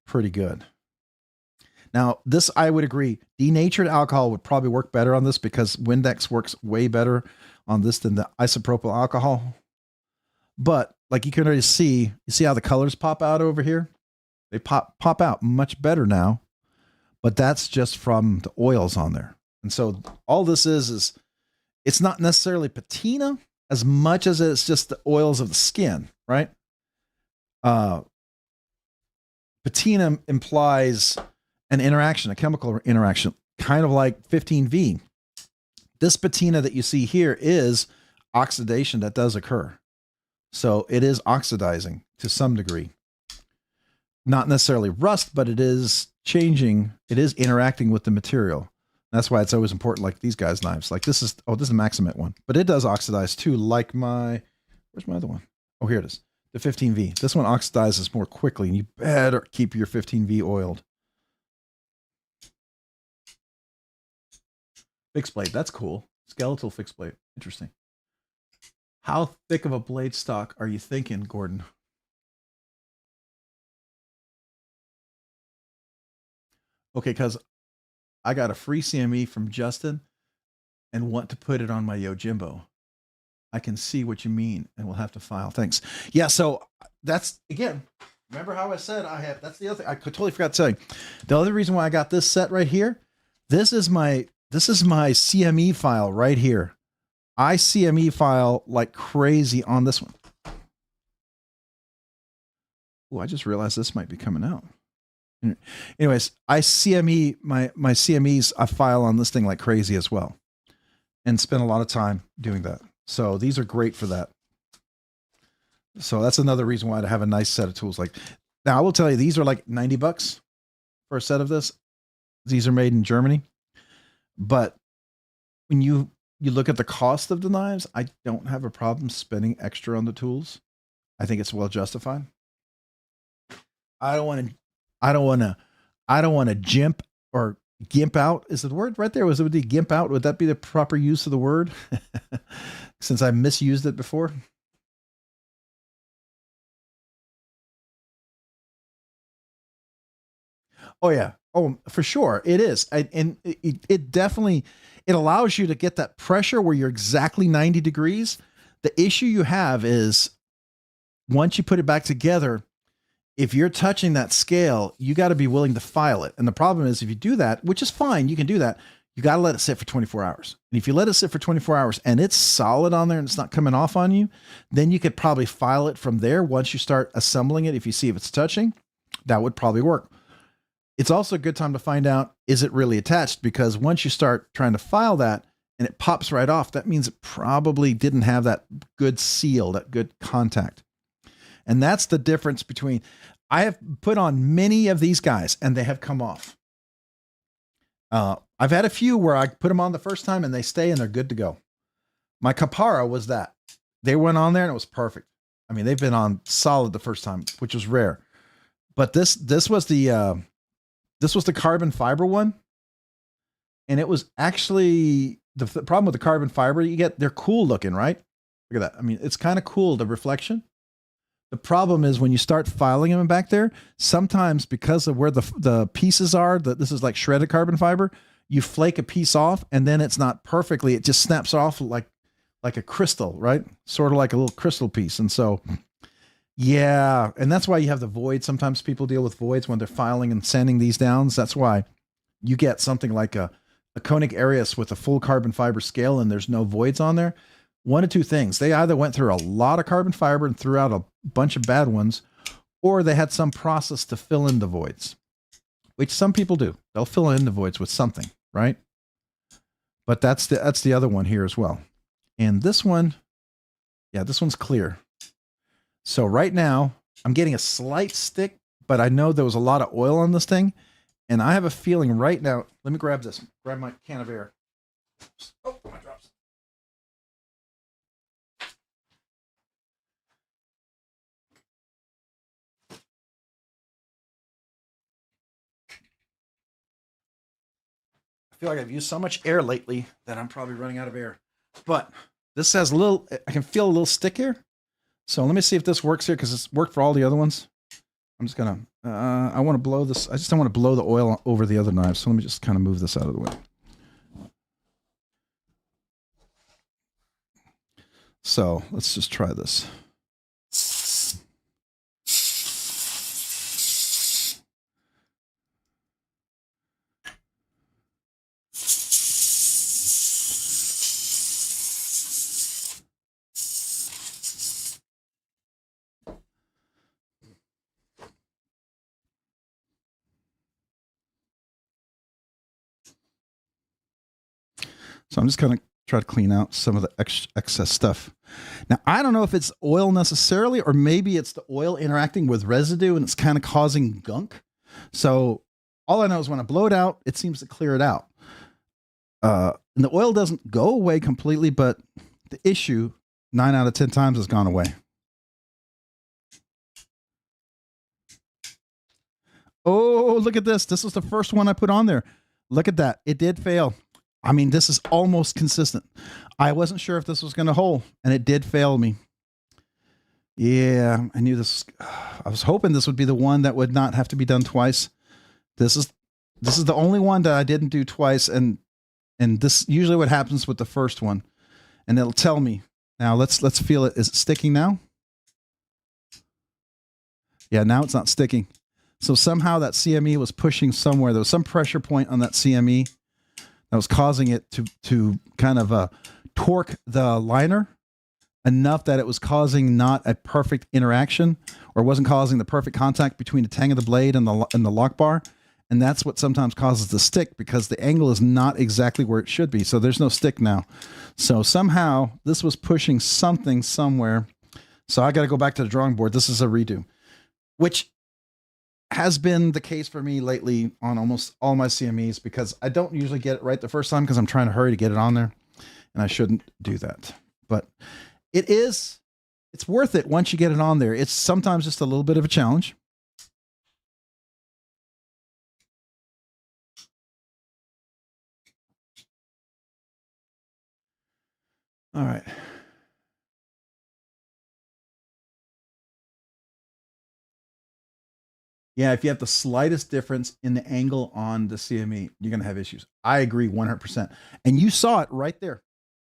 pretty good. Now, this, I would agree, denatured alcohol would probably work better on this because Windex works way better on this than the isopropyl alcohol. But like you can already see, you see how the colors pop out over here? They pop out much better now, but that's just from the oils on there. And so all this is it's not necessarily patina as much as it's just the oils of the skin, right? Patina implies an interaction, a chemical interaction, kind of like 15V. This patina that you see here is oxidation that does occur. So it is oxidizing to some degree. Not necessarily rust, but it is changing. It is interacting with the material. That's why it's always important, like these guys' knives. Like this is a Maximate one, but it does oxidize too, like where's my other one? Oh, here it is. The 15V. This one oxidizes more quickly, and you better keep your 15V oiled. Fixed blade. That's cool. Skeletal fixed blade. Interesting. How thick of a blade stock are you thinking, Gordon? Okay, because I got a free CME from Justin and want to put it on my Yojimbo. I can see what you mean and we'll have to file. Thanks. Yeah, so that's, again, remember how I said that's the other thing. I totally forgot to tell you. The other reason why I got this set right here, this is my CME file right here. I CME file like crazy on this one. Oh, I just realized this might be coming out. Anyways, I CME my CMEs, I file on this thing like crazy as well, and spend a lot of time doing that. So these are great for that. So that's another reason why to have a nice set of tools. Like now, I will tell you, these are like $90 for a set of this. These are made in Germany, but when you you look at the cost of the knives, I don't have a problem spending extra on the tools. I think it's well justified. I don't want to, I don't want to gimp or gimp out. Is the word right there? Was it the gimp out? Would that be the proper use of the word? Since I misused it before. Oh yeah. Oh, for sure. It is. And it definitely, it allows you to get that pressure where you're exactly 90 degrees. The issue you have is once you put it back together, if you're touching that scale, you got to be willing to file it. And the problem is if you do that, which is fine, you can do that. You got to let it sit for 24 hours. And if you let it sit for 24 hours and it's solid on there and it's not coming off on you, then you could probably file it from there. Once you start assembling it, if you see if it's touching, that would probably work. It's also a good time to find out, is it really attached? Because once you start trying to file that and it pops right off, that means it probably didn't have that good seal, that good contact. And that's the difference between, I have put on many of these guys and they have come off. I've had a few where I put them on the first time and they stay and they're good to go. My Kapara was that. They went on there and it was perfect. I mean, they've been on solid the first time, which was rare. But this was the carbon fiber one. And it was actually the problem with the carbon fiber you get, they're cool looking, right? Look at that. I mean, it's kind of cool, the reflection. The problem is when you start filing them back there, sometimes because of where the pieces are, this is like shredded carbon fiber, you flake a piece off and then it's not perfectly, it just snaps off like a crystal, right? Sort of like a little crystal piece. And so, yeah. And that's why you have the void. Sometimes people deal with voids when they're filing and sanding these down. That's why you get something like a conic Arius with a full carbon fiber scale and there's no voids on there. One of two things. They either went through a lot of carbon fiber and threw out a bunch of bad ones, or they had some process to fill in the voids, which some people do. They'll fill in the voids with something, right? But that's the other one here as well. And this one, yeah, this one's clear. So right now I'm getting a slight stick, but I know there was a lot of oil on this thing. And I have a feeling right now, let me grab this, grab my can of air. Oh, my drops. I feel like I've used so much air lately that I'm probably running out of air. But this has a little, I can feel a little stick here. So let me see if this works here because it's worked for all the other ones. I'm just going to, I want to blow this. I just don't want to blow the oil over the other knives. So let me just kind of move this out of the way. So let's just try this. So I'm just going to try to clean out some of the excess stuff. Now, I don't know if it's oil necessarily, or maybe it's the oil interacting with residue and it's kind of causing gunk. So all I know is when I blow it out, it seems to clear it out. And the oil doesn't go away completely, but the issue 9 out of 10 times has gone away. Oh, look at this. This was the first one I put on there. Look at that. It did fail. I mean, this is almost consistent. I wasn't sure if this was going to hold, and it did fail me. Yeah, I knew this. I was hoping this would be the one that would not have to be done twice. This is the only one that I didn't do twice, and this usually what happens with the first one, and it'll tell me. Now let's feel it. Is it sticking now? Yeah, now it's not sticking. So somehow that CME was pushing somewhere. There was some pressure point on that CME that was causing it to kind of torque the liner enough that it was causing not a perfect interaction, or wasn't causing the perfect contact between the tang of the blade and the lock bar. And that's what sometimes causes the stick, because the angle is not exactly where it should be. So there's no stick now. So somehow this was pushing something somewhere. So I got to go back to the drawing board. This is a redo, which has been the case for me lately on almost all my CMEs, because I don't usually get it right the first time because I'm trying to hurry to get it on there. and I shouldn't do that. But it's worth it once you get it on there. It's sometimes just a little bit of a challenge. All right. Yeah, if you have the slightest difference in the angle on the CME, you're going to have issues. I agree 100%. And you saw it right there.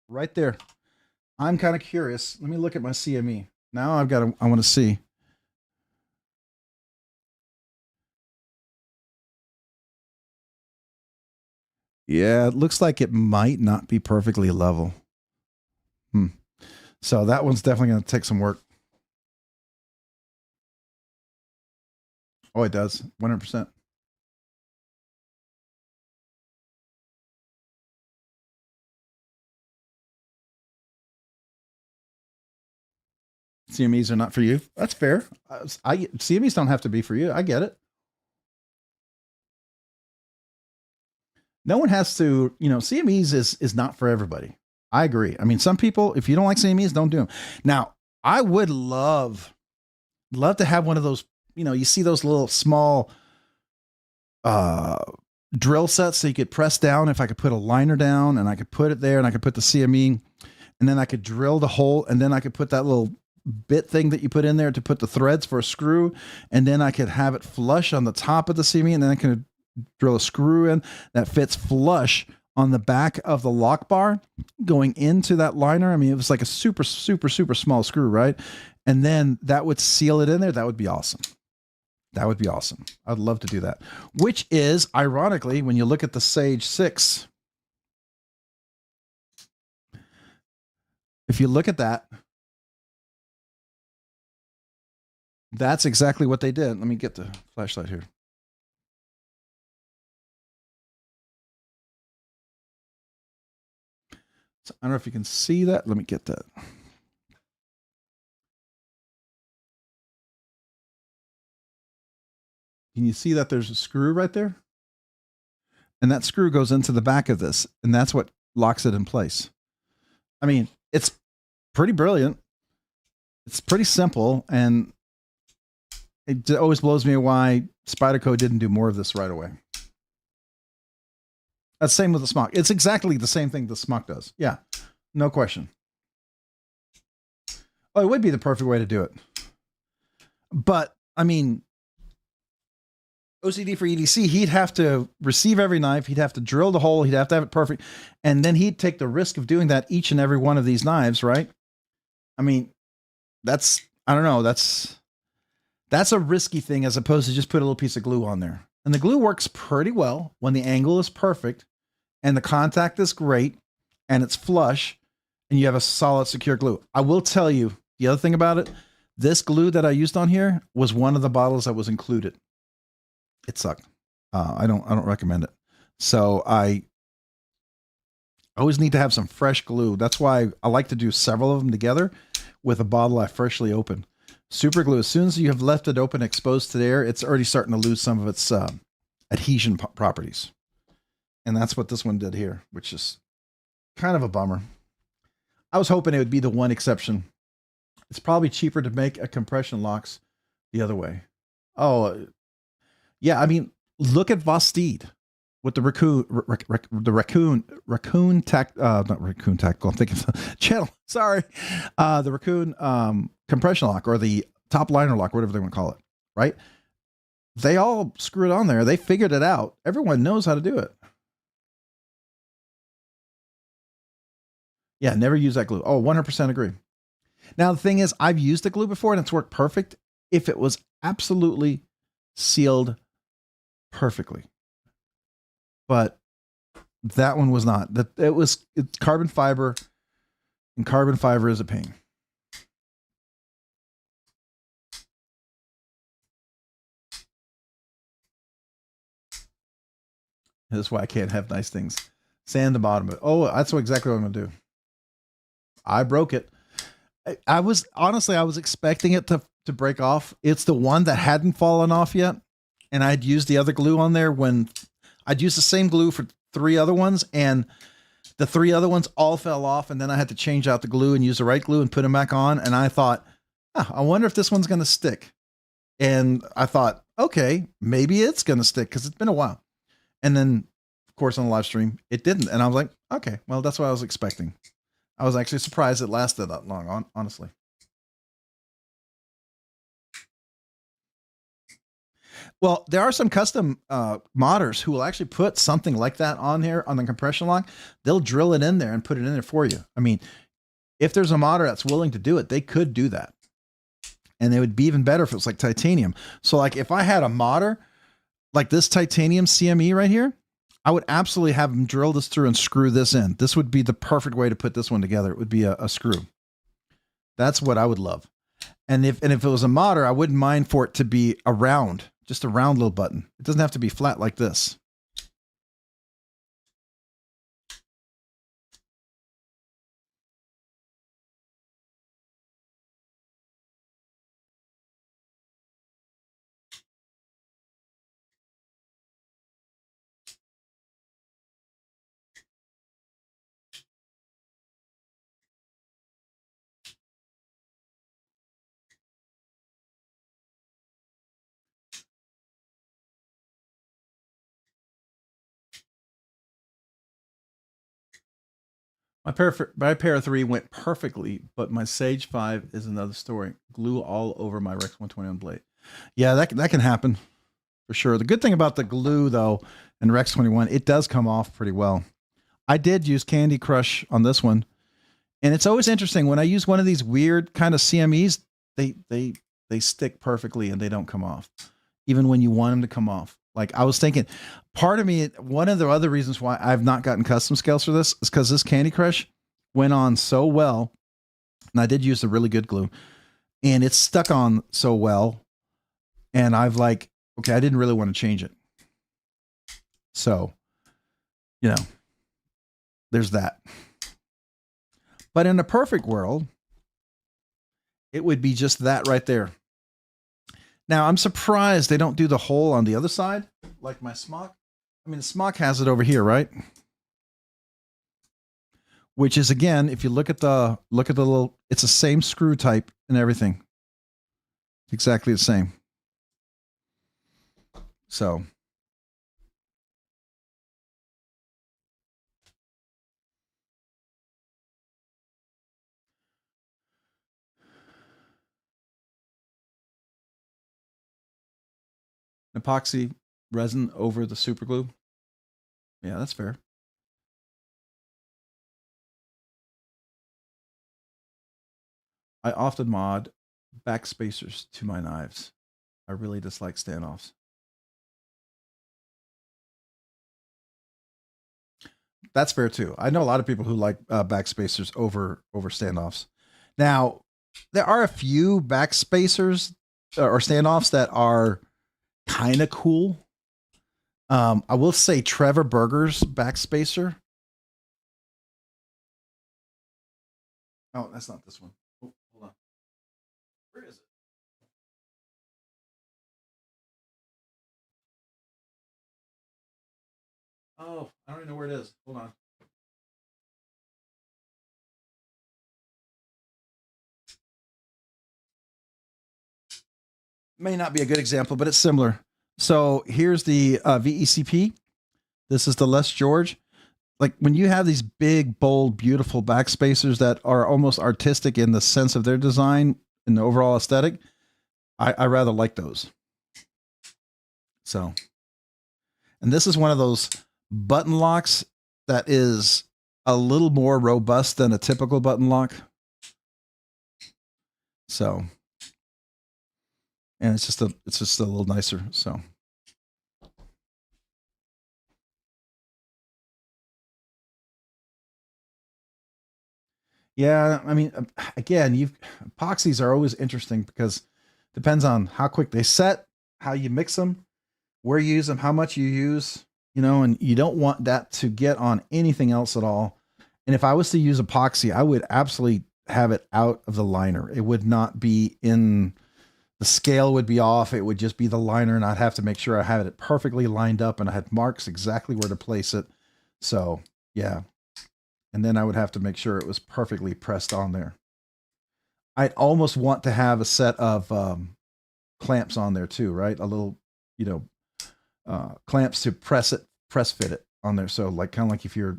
Right there. I'm kind of curious. Let me look at my CME. Now I want to see. Yeah, it looks like it might not be perfectly level. So that one's definitely going to take some work. Oh, it does. 100%. CMEs are not for you. That's fair. CMEs don't have to be for you. I get it. No one has to, CMEs is not for everybody. I agree. I mean, some people, if you don't like CMEs, don't do them. Now, I would love to have one of those, you see those little small drill sets so you could press down. If I could put a liner down and I could put it there and I could put the CME and then I could drill the hole and then I could put that little bit thing that you put in there to put the threads for a screw. And then I could have it flush on the top of the CME and then I could drill a screw in that fits flush on the back of the lock bar going into that liner. I mean, it was like a super, super, super small screw, right? And then that would seal it in there. That would be awesome. That would be awesome. I'd love to do that. Which is, ironically, when you look at the Sage 6, if you look at that, that's exactly what they did. Let me get the flashlight here. So I don't know if you can see that. Let me get that. Can you see that there's a screw right there? And that screw goes into the back of this, and that's what locks it in place. I mean, it's pretty brilliant. It's pretty simple, and it always blows me why Spyderco didn't do more of this right away. That's same with the smock. It's exactly the same thing the smock does. Yeah, no question. Oh, it would be the perfect way to do it. But, I mean, OCD for EDC, he'd have to receive every knife. He'd have to drill the hole. He'd have to have it perfect. And then he'd take the risk of doing that each and every one of these knives, right? I mean, I don't know. That's a risky thing as opposed to just put a little piece of glue on there. And the glue works pretty well when the angle is perfect and the contact is great and it's flush and you have a solid, secure glue. I will tell you the other thing about it. This glue that I used on here was one of the bottles that was included. It sucked. I don't recommend it. So I always need to have some fresh glue. That's why I like to do several of them together with a bottle I freshly opened. Super glue, as soon as you have left it open, exposed to the air, it's already starting to lose some of its adhesion properties. And that's what this one did here, which is kind of a bummer. I was hoping it would be the one exception. It's probably cheaper to make a compression locks the other way. Oh, yeah. I mean, look at Vosteed with the raccoon tactical. I'm thinking channel. Sorry. The raccoon compression lock or the top liner lock, whatever they want to call it, right? They all screw it on there. They figured it out. Everyone knows how to do it. Yeah, never use that glue. Oh, 100% agree. Now, the thing is, I've used the glue before and it's worked perfect if it was absolutely sealed perfectly. But that one was not. It's carbon fiber, and carbon fiber is a pain. That's why I can't have nice things. Sand the bottom of it. Oh, that's exactly what I'm gonna do. I broke it. I was expecting it to break off. It's the one that hadn't fallen off yet. And I'd used the other glue on there when I'd used the same glue for 3 other ones. And The 3 other ones all fell off, and then I had to change out the glue and use the right glue and put them back on. And I thought, I wonder if this one's going to stick. And I thought, okay, maybe it's going to stick because it's been a while. And then, of course, on the live stream, it didn't. And I was like, okay, well, that's what I was expecting. I was actually surprised it lasted that long, honestly. Well, there are some custom modders who will actually put something like that on here on the compression lock. They'll drill it in there and put it in there for you. I mean, if there's a modder that's willing to do it, they could do that. And it would be even better if it was like titanium. So like if I had a modder like this titanium CME right here, I would absolutely have them drill this through and screw this in. This would be the perfect way to put this one together. It would be a screw. That's what I would love. And if it was a modder, I wouldn't mind for it to be a round, just a round little button. It doesn't have to be flat like this. My Para 3 went perfectly, but my Sage 5 is another story. Glue all over my Rex 121 blade. Yeah, that can happen for sure. The good thing about the glue, though, in Rex 21, it does come off pretty well. I did use Candy Crush on this one, and it's always interesting when I use one of these weird kind of CMEs. They stick perfectly and they don't come off, even when you want them to come off. Like I was thinking, part of me, one of the other reasons why I've not gotten custom scales for this is because this Candy Crush went on so well, and I did use the really good glue, and it's stuck on so well, and I've like, okay, I didn't really want to change it. So, you know, there's that. But in a perfect world, it would be just that right there. Now, I'm surprised they don't do the hole on the other side, like my smock. I mean, the smock has it over here, right? Which is, again, if you look at the little, it's the same screw type and everything. Exactly the same. So. Epoxy resin over the super glue. Yeah, that's fair. I often mod back spacers to my knives. I really dislike standoffs. That's fair too. I know a lot of people who like back spacers over standoffs. Now, there are a few back spacers or standoffs that are kind of cool. I will say Trevor Berger's backspacer. Oh, that's not this one. Oh, hold on. Where is it? Oh, I don't even know where it is. Hold on. May not be a good example, but it's similar. So here's the VECP. This is the Les George. Like when you have these big, bold, beautiful backspacers that are almost artistic in the sense of their design and the overall aesthetic, I rather like those. So, and this is one of those button locks that is a little more robust than a typical button lock. So, and it's just a little nicer. So. Yeah, I mean, again, epoxies are always interesting because it depends on how quick they set, how you mix them, where you use them, how much you use, you know, and you don't want that to get on anything else at all. And if I was to use epoxy, I would absolutely have it out of the liner. It would not be in the scale would be off. It would just be the liner, and I'd have to make sure I had it perfectly lined up and I had marks exactly where to place it. So yeah. and then I would have to make sure it was perfectly pressed on there. I'd almost want to have a set of clamps on there too, right? A little, clamps to press fit it on there. So like kind of like if you're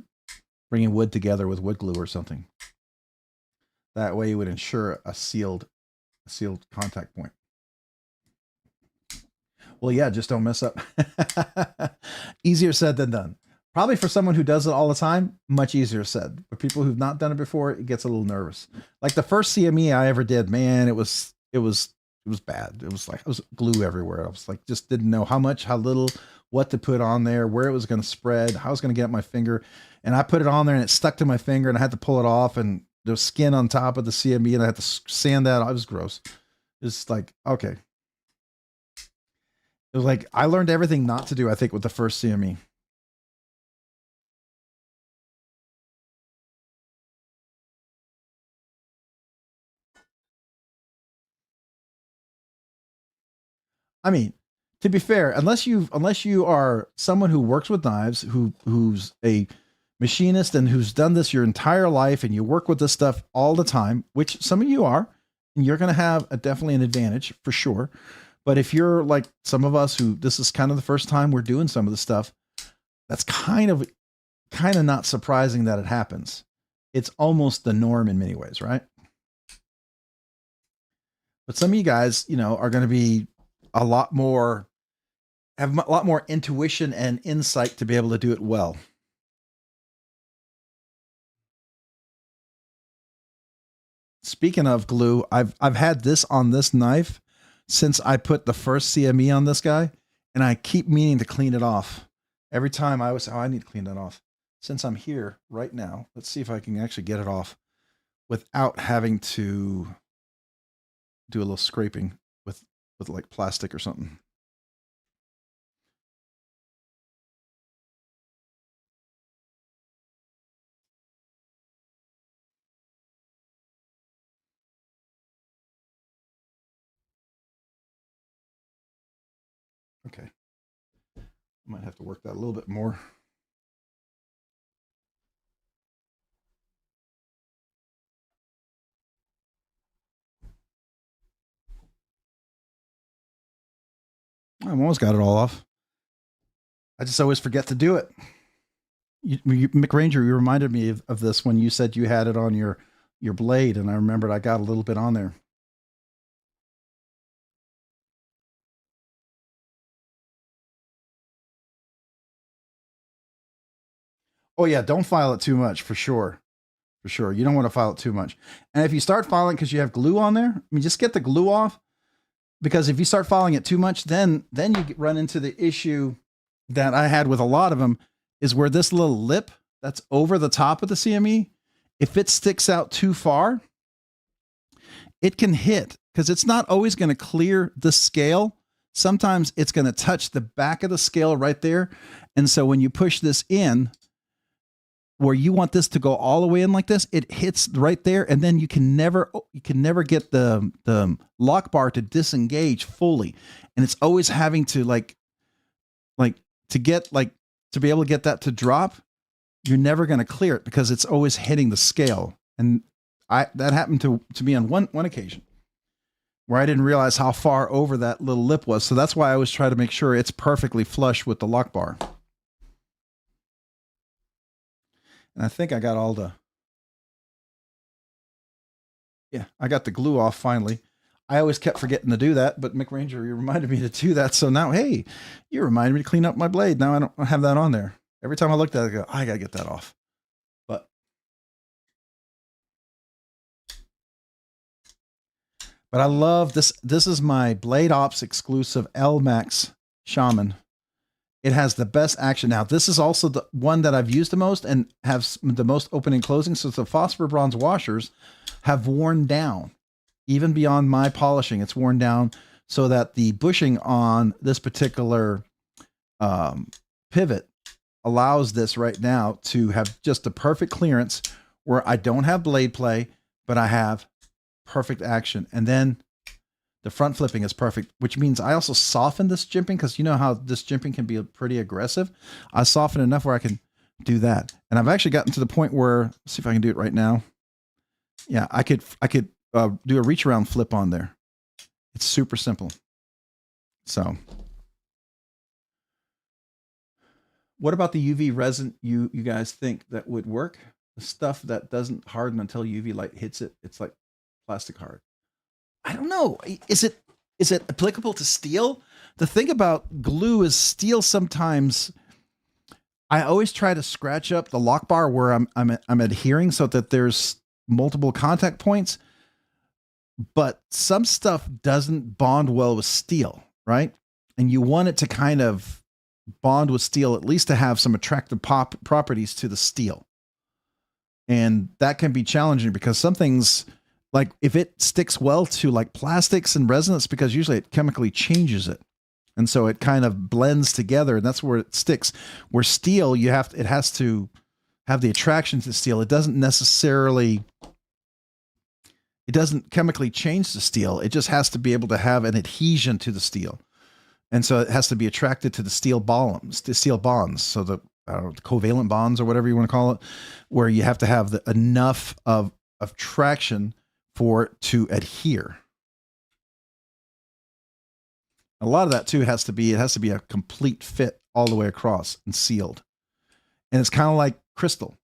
bringing wood together with wood glue or something. That way you would ensure a sealed contact point. Well, yeah, just don't mess up. Easier said than done. Probably for someone who does it all the time, much easier said. For people who've not done it before, it gets a little nervous. Like the first CME I ever did, man, it was bad. It was like I was glue everywhere. I was like, just didn't know how much, how little, what to put on there, where it was going to spread, how I was going to get my finger. And I put it on there and it stuck to my finger and I had to pull it off, and there was skin on top of the CME and I had to sand that off. It was gross. It's like, okay. It was like, I learned everything not to do, I think, with the first CME. I mean, to be fair, unless you are someone who works with knives, who's a machinist and who's done this your entire life and you work with this stuff all the time, which some of you are, and you're going to have definitely an advantage for sure. But if you're like some of us who this is kind of the first time we're doing some of the stuff, that's kind of not surprising that it happens. It's almost the norm in many ways, right? But some of you guys, are going to be have a lot more intuition and insight to be able to do it well. Speaking of glue, I've had this on this knife since I put the first CME on this guy, and I keep meaning to clean it off. Every time I need to clean that off. Since I'm here right now, let's see if I can actually get it off without having to do a little scraping with like plastic or something. Okay. I might have to work that a little bit more. I've almost got it all off. I just always forget to do it. Mick Ranger, you reminded me of this when you said you had it on your blade, and I remembered I got a little bit on there. Oh yeah, don't file it too much for sure. For sure. You don't want to file it too much. And if you start filing because you have glue on there, I mean, just get the glue off, because if you start filing it too much, then you run into the issue that I had with a lot of them, is where this little lip that's over the top of the CME, if it sticks out too far, it can hit, because it's not always going to clear the scale. Sometimes it's going to touch the back of the scale right there. And so when you push this in, where you want this to go all the way in like this, it hits right there, and then you can never get the lock bar to disengage fully, and it's always having to to be able to get that to drop. You're never going to clear it because it's always hitting the scale, and that happened to me on one occasion where I didn't realize how far over that little lip was. So that's why I always try to make sure it's perfectly flush with the lock bar. And I think I got I got the glue off finally. I always kept forgetting to do that, but Mick Ranger, you reminded me to do that. So now, hey, you reminded me to clean up my blade. Now I don't have that on there. Every time I looked at it, I go, I gotta get that off. But I love this. This is my Blade Ops exclusive L-Max Shaman. It has the best action. Now, this is also the one that I've used the most and have the most open and closing. So the phosphor bronze washers have worn down, even beyond my polishing. It's worn down so that the bushing on this particular pivot allows this right now to have just the perfect clearance where I don't have blade play, but I have perfect action. And then the front flipping is perfect, which means I also soften this jimping, because you know how this jimping can be pretty aggressive. I soften enough where I can do that. And I've actually gotten to the point where, let's see if I can do it right now. Yeah, I could do a reach around flip on there. It's super simple. So what about the UV resin you guys think that would work? The stuff that doesn't harden until UV light hits it, it's like plastic hard. I don't know. Is it applicable to steel? The thing about glue is steel sometimes, I always try to scratch up the lock bar where I'm adhering so that there's multiple contact points. But some stuff doesn't bond well with steel, right? And you want it to kind of bond with steel, at least to have some attractive properties to the steel. And that can be challenging because some things, like if it sticks well to like plastics and resins, because usually it chemically changes it. And so it kind of blends together and that's where it sticks. Where steel, it has to have the attraction to steel. It doesn't chemically change the steel. It just has to be able to have an adhesion to the steel. And so it has to be attracted to the steel bonds. So the covalent bonds or whatever you want to call it, where you have to have enough of traction for it to adhere. A lot of that too has to be a complete fit all the way across and sealed. And it's kind of like crystal.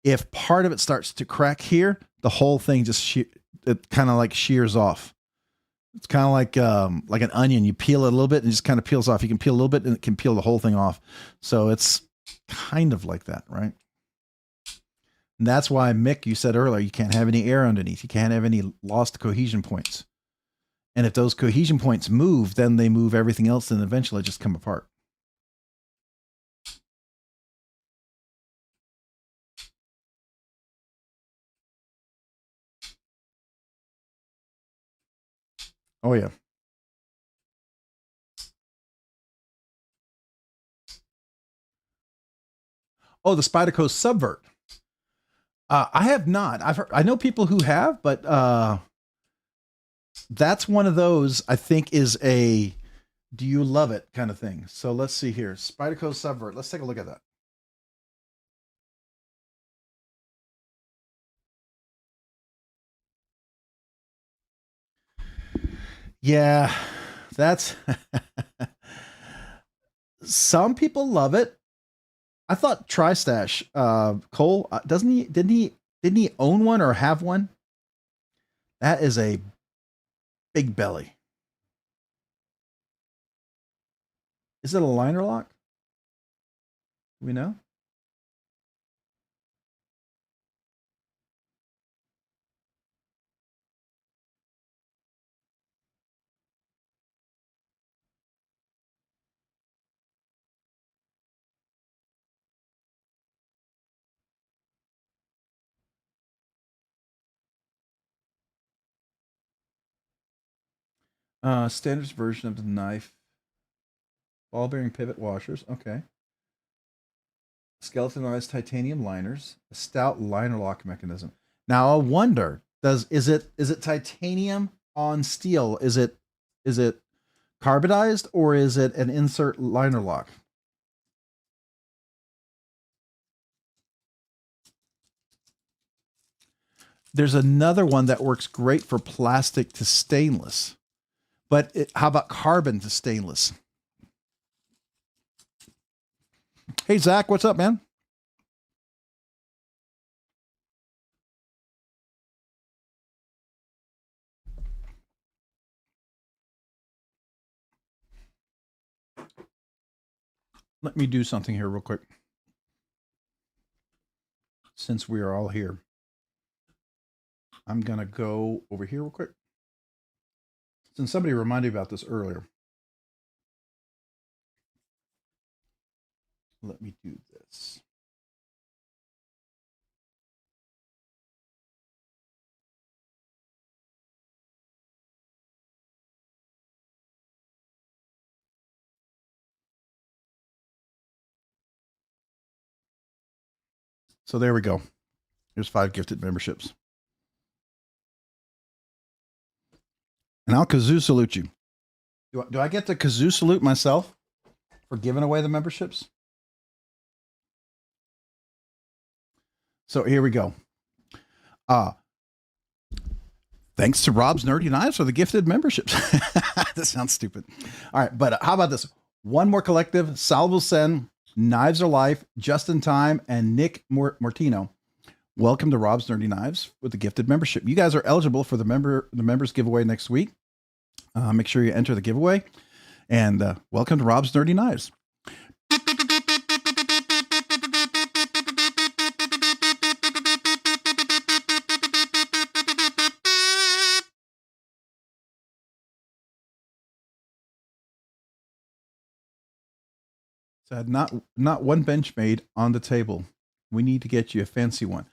If part of it starts to crack here, the whole thing just it kind of like shears off. It's kind of like an onion. You peel it a little bit and it just kind of peels off. You can peel a little bit and it can peel the whole thing off. So it's kind of like that, right? And that's why, Mick, you said earlier, you can't have any air underneath. You can't have any lost cohesion points. And if those cohesion points move, then they move everything else and eventually just come apart. Oh, yeah. Oh, the Spyderco Subvert. I have not. I know people who have, but that's one of those I think is a do you love it kind of thing. So let's see here. Spyderco Subvert. Let's take a look at that. Yeah, that's some people love it. I thought TriStash, Cole, didn't he own one or have one? That is a big belly. Is it a liner lock? Do we know? Standards version of the knife. Ball bearing pivot washers. Okay. Skeletonized titanium liners. A stout liner lock mechanism. Now I wonder, is it titanium on steel? Is it carbidized or is it an insert liner lock? There's another one that works great for plastic to stainless. But how about carbon to stainless? Hey, Zach, what's up, man? Let me do something here real quick. Since we are all here, I'm going to go over here real quick. Since somebody reminded me about this earlier. Let me do this. So there we go. Here's 5 gifted memberships. And I'll kazoo salute you. Do I get to kazoo salute myself for giving away the memberships? So here we go. Thanks to Rob's Nerdy Knives for the gifted memberships. That sounds stupid. All right, but how about this? One More Collective, Salvo Sen, Knives Are Life, Just in Time, and Nick Mortino. Welcome to Rob's Nerdy Knives with the gifted membership. You guys are eligible for the members giveaway next week. Make sure you enter the giveaway. And welcome to Rob's Nerdy Knives. Said not one Benchmade on the table. We need to get you a fancy one.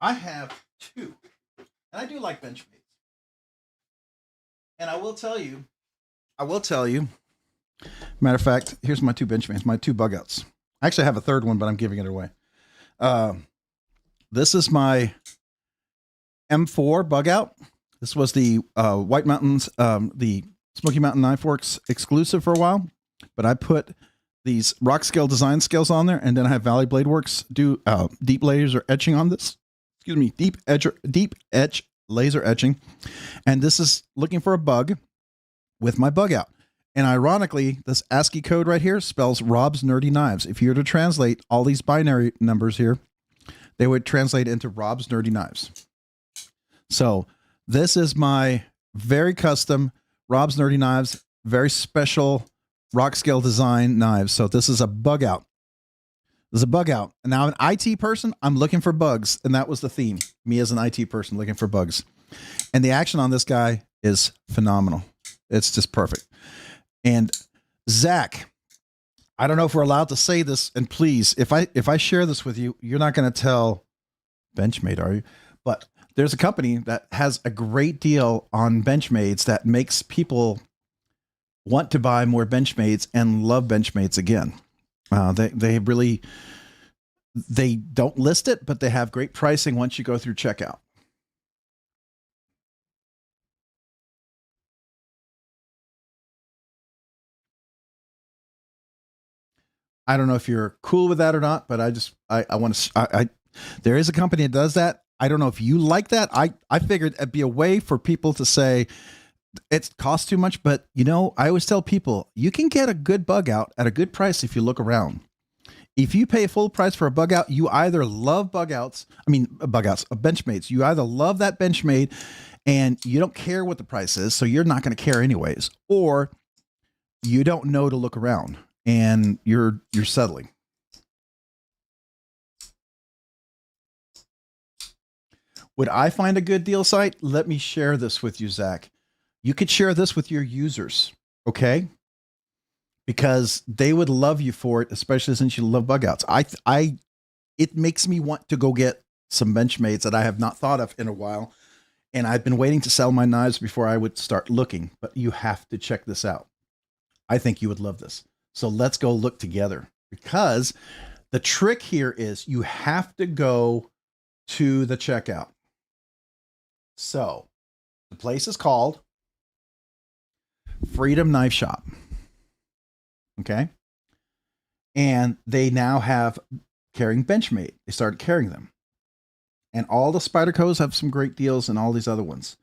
I have two, and I do like Benchmades. And I will tell you. Matter of fact, here's my two Benchmades, my two bug outs. I actually have a third one, but I'm giving it away. This is my M4 bug out. This was the White Mountains, the Smoky Mountain Knife Works exclusive for a while, but I put these Rockscale design scales on there, and then I have Valley Blade Works do deep laser etching on this. Excuse me, deep etch laser etching, and this is looking for a bug with my bug out. And ironically, this ASCII code right here spells Rob's Nerdy Knives. If you were to translate all these binary numbers here, they would translate into Rob's Nerdy Knives. So this is my very custom Rob's Nerdy Knives, very special Rockscale Design knives. So this is a bug out. This is a bug out. And now, an IT person, I'm looking for bugs. And that was the theme. Me as an IT person looking for bugs. And the action on this guy is phenomenal. It's just perfect. And Zach, I don't know if we're allowed to say this. And please, if I share this with you, you're not going to tell Benchmade, are you? But there's a company that has a great deal on Benchmades that makes people want to buy more Benchmades and love Benchmades again. They don't list it, but they have great pricing once you go through checkout. I don't know if you're cool with that or not, but I want to, there is a company that does that. I don't know if you like that. I figured it'd be a way for people to say, it costs too much, but I always tell people you can get a good bug out at a good price if you look around. If you pay full price for a bug out, you either love Benchmades. You either love that Benchmade and you don't care what the price is, so you're not going to care anyways, or you don't know to look around and you're settling. Would I find a good deal site? Let me share this with you, Zach. You could share this with your users, okay? Because they would love you for it, especially since you love bug outs. It makes me want to go get some Benchmades that I have not thought of in a while. And I've been waiting to sell my knives before I would start looking, but you have to check this out. I think you would love this. So let's go look together, because the trick here is you have to go to the checkout. So the place is called Freedom Knife Shop. Okay. And they now have carrying Benchmade. They started carrying them. And all the Spydercos have some great deals, and all these other ones.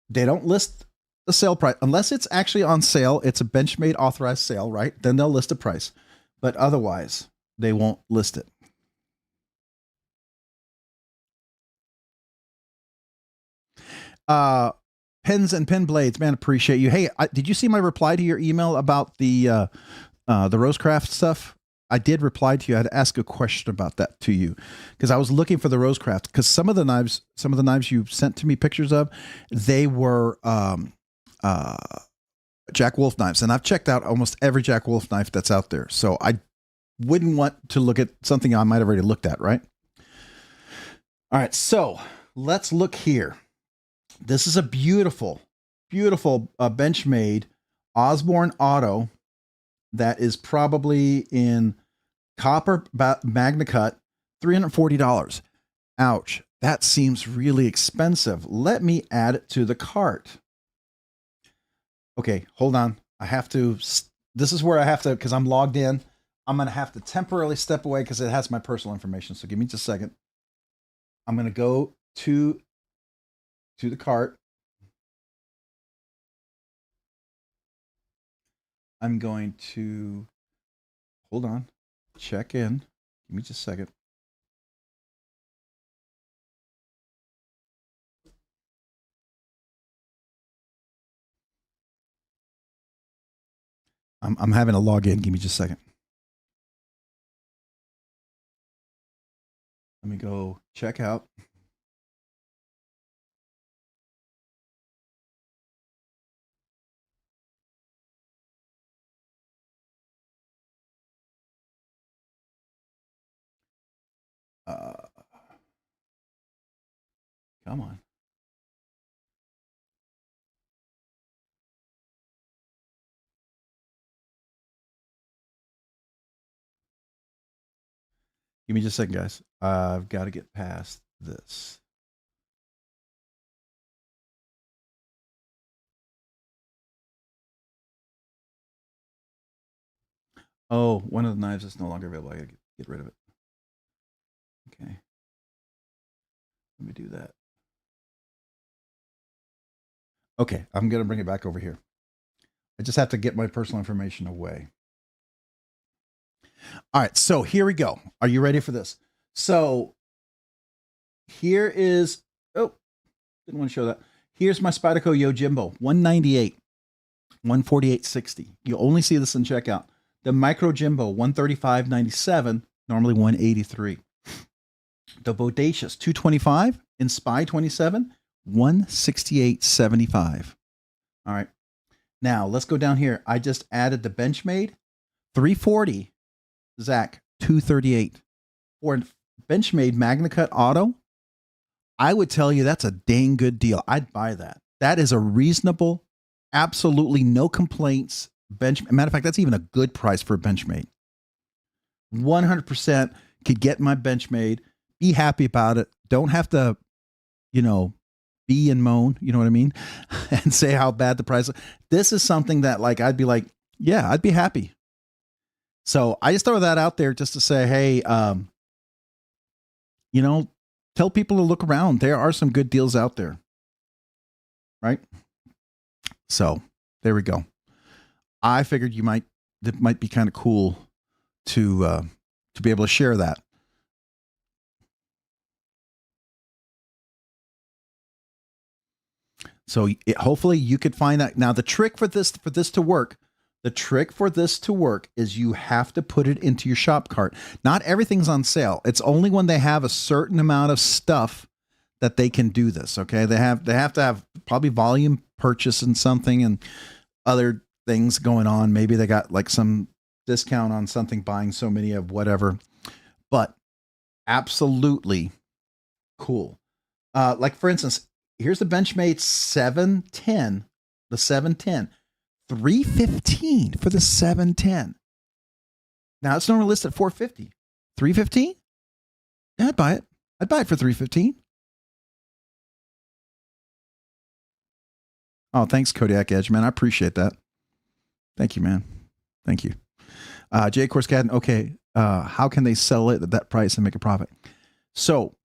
They don't list the sale price unless it's actually on sale. It's a Benchmade authorized sale, right? Then they'll list a price. But otherwise, they won't list it. Pens and pen blades, man, appreciate you. Hey, did you see my reply to your email about the Rosecraft stuff? I did reply to you. I had to ask a question about that to you, because I was looking for the Rosecraft, because some of the knives you sent to me pictures of, they were Jack Wolf knives, and I've checked out almost every Jack Wolf knife that's out there. So I wouldn't want to look at something I might have already looked at, right? All right, so let's look here. This is a beautiful, beautiful Benchmade Osborne Auto that is probably in copper Magna Cut, $340. Ouch, that seems really expensive. Let me add it to the cart. Okay, hold on. I have to, this is where I have to, because I'm logged in, I'm going to have to temporarily step away because it has my personal information. So give me just a second. I'm going to go to the cart. I'm going to, hold on, check in. Give me just a second. I'm having to log in. Give me just a second. Let me go check out. Come on. Give me just a second, guys. I've got to get past this. Oh, one of the knives is no longer available. I got to get rid of it. Okay. Let me do that. Okay, I'm going to bring it back over here. I just have to get my personal information away. All right, so here we go. Are you ready for this? So here is, oh, didn't want to show that. Here's my Spyderco Yojimbo, 198, 148.60. You'll only see this in checkout. The Micro Jimbo, 135.97, normally 183. The Bodacious, 225 in Spy 27, 168.75. All right. Now let's go down here. I just added the Benchmade, 340. Zach, 238. For Benchmade MagnaCut Auto, I would tell you that's a dang good deal. I'd buy that. That is a reasonable, absolutely no complaints matter of fact, that's even a good price for a Benchmade. 100% could get my Benchmade, be happy about it. Don't have to, be and moan, you know what I mean? And say how bad the price is. This is something that I'd be like, yeah, I'd be happy. So I just throw that out there just to say, hey, tell people to look around. There are some good deals out there. Right? So there we go. I figured it might be kind of cool to be able to share that. So hopefully you could find that. Now the trick for this to work, is you have to put it into your shop cart. Not everything's on sale. It's only when they have a certain amount of stuff that they can do this. Okay, they have to have probably volume purchase and something and other things going on. Maybe they got some discount on something, buying so many of whatever. But absolutely cool. For instance, here's the Benchmade 710, the 710, $315 for the 710. Now it's normally listed at $450. $315? Yeah, I'd buy it. I'd buy it for $315. Oh, thanks, Kodiak Edge, man. I appreciate that. Thank you, man. Thank you. Jay Corscadden, okay. How can they sell it at that price and make a profit? So,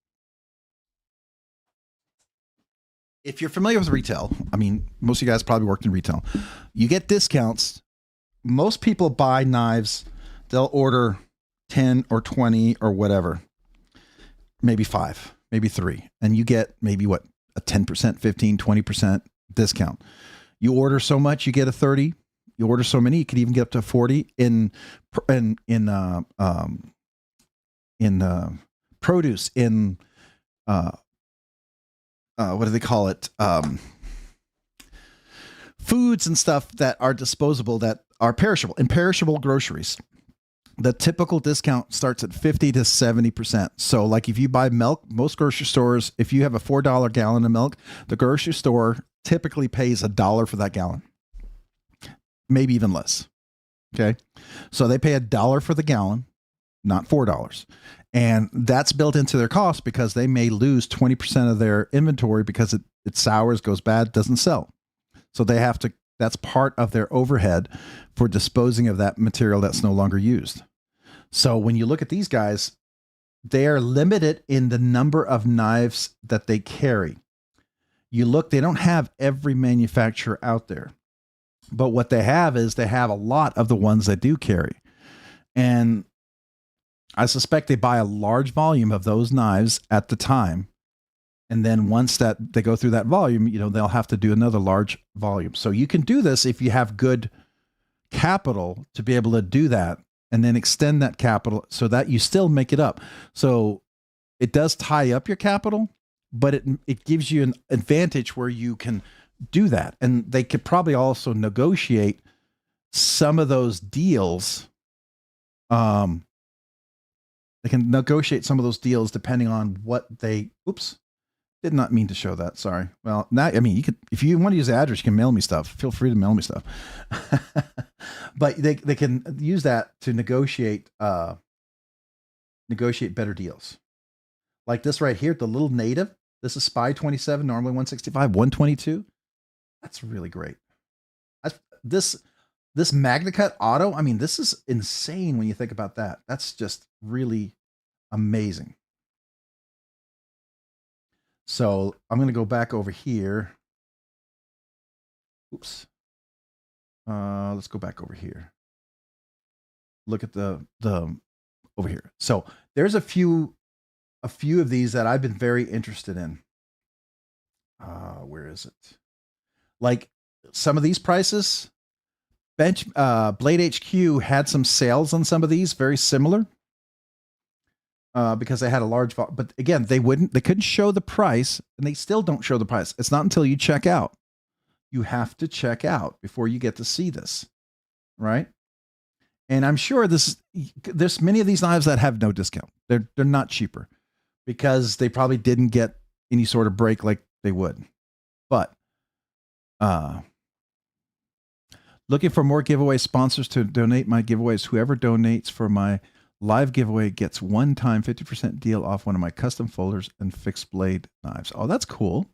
if you're familiar with retail, I mean, most of you guys probably worked in retail. You get discounts. Most people buy knives. They'll order 10 or 20 or whatever. Maybe 5, maybe 3. And you get maybe a 10%, 15, 20% discount. You order so much, you get a 30. You order so many, you could even get up to 40 in produce, in what do they call it? Foods and stuff that are disposable, that are perishable, in perishable groceries. The typical discount starts at 50 to 70%. So if you buy milk, most grocery stores, if you have a $4 gallon of milk, the grocery store typically pays $1 for that gallon. Maybe even less. Okay. So they pay $1 for the gallon, not $4. And that's built into their cost because they may lose 20% of their inventory because it sours, goes bad, doesn't sell. So they have to, that's part of their overhead for disposing of that material that's no longer used. So when you look at these guys, they are limited in the number of knives that they carry. You look, they don't have every manufacturer out there, but what they have is they have a lot of the ones that do carry. And I suspect they buy a large volume of those knives at the time. And then once that they go through that volume, you know, they'll have to do another large volume. So you can do this if you have good capital to be able to do that, and then extend that capital so that you still make it up. So it does tie up your capital, but it gives you an advantage where you can do that. And they could probably also negotiate some of those deals. They can negotiate some of those deals depending on what they, oops, did not mean to show that. Sorry. Well, now, I mean, you could, if you want to use the address, you can mail me stuff. Feel free to mail me stuff. But they can use that to negotiate better deals. Like this right here, the little native. This is Spy 27, normally 165, 122. That's really great. This MagnaCut Auto, I mean, this is insane when you think about that. That's just really amazing. So I'm going to go back over here. Oops. Let's go back over here. Look at the over here. So there's a few of these that I've been very interested in. Where is it? Like some of these prices, Blade HQ had some sales on some of these, very similar. Because they had a large volume, but again, they couldn't show the price, and they still don't show the price. It's not until you check out. You have to check out before you get to see this, right? And I'm sure there's many of these knives that have no discount. They're not cheaper because they probably didn't get any sort of break like they would. But looking for more giveaway sponsors to donate my giveaways. Whoever donates for my live giveaway gets one-time 50% deal off one of my custom folders and fixed blade knives. Oh, that's cool.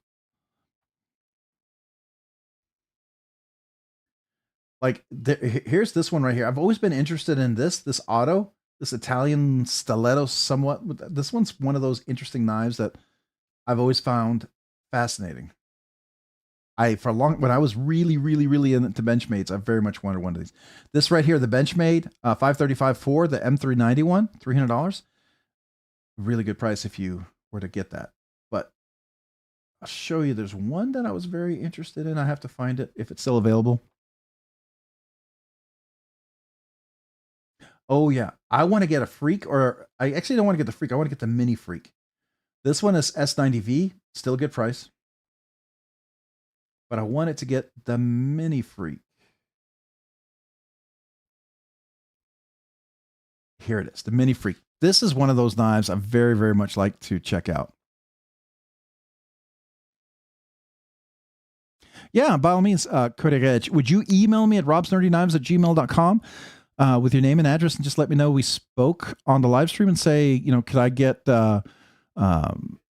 Like here's this one right here. I've always been interested in this auto, this Italian stiletto somewhat. This one's one of those interesting knives that I've always found fascinating. When I was really into Benchmades, I very much wanted one of these. This right here, the Benchmade 535-4, the M391, $300. Really good price if you were to get that. But I'll show you. There's one that I was very interested in. I have to find it if it's still available. Oh yeah, I want to get a Freak, or I actually don't want to get the Freak. I want to get the Mini Freak. This one is S90V, still a good price. But I wanted to get the Mini Freak. Here it is, the Mini Freak. This is one of those knives I very much like to check out. Yeah, by all means, Edge, would you email me at robsnerdyknives@gmail.com with your name and address, and just let me know we spoke on the live stream, and say, you know, could I get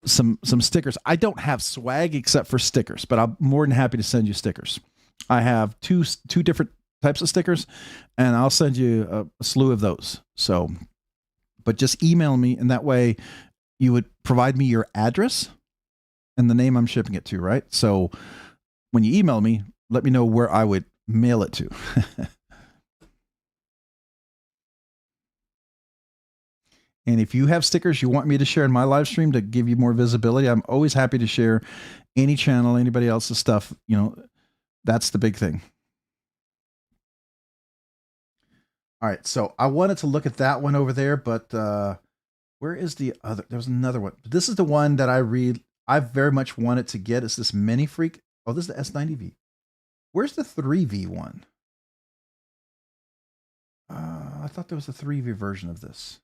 some stickers? I don't have swag except for stickers, but I'm more than happy to send you stickers. I have two different types of stickers, and I'll send you a slew of those. So, but just email me, and that way you would provide me your address and the name I'm shipping it to, right? So when you email me, let me know where I would mail it to. And if you have stickers you want me to share in my live stream to give you more visibility, I'm always happy to share any channel, anybody else's stuff. You know, that's the big thing. All right, so I wanted to look at that one over there, but where is the other? There was another one. This is the one that I very much wanted to get. Is this Mini Freak? Oh, this is the S90V. Where's the 3V one? I thought there was a 3V version of this.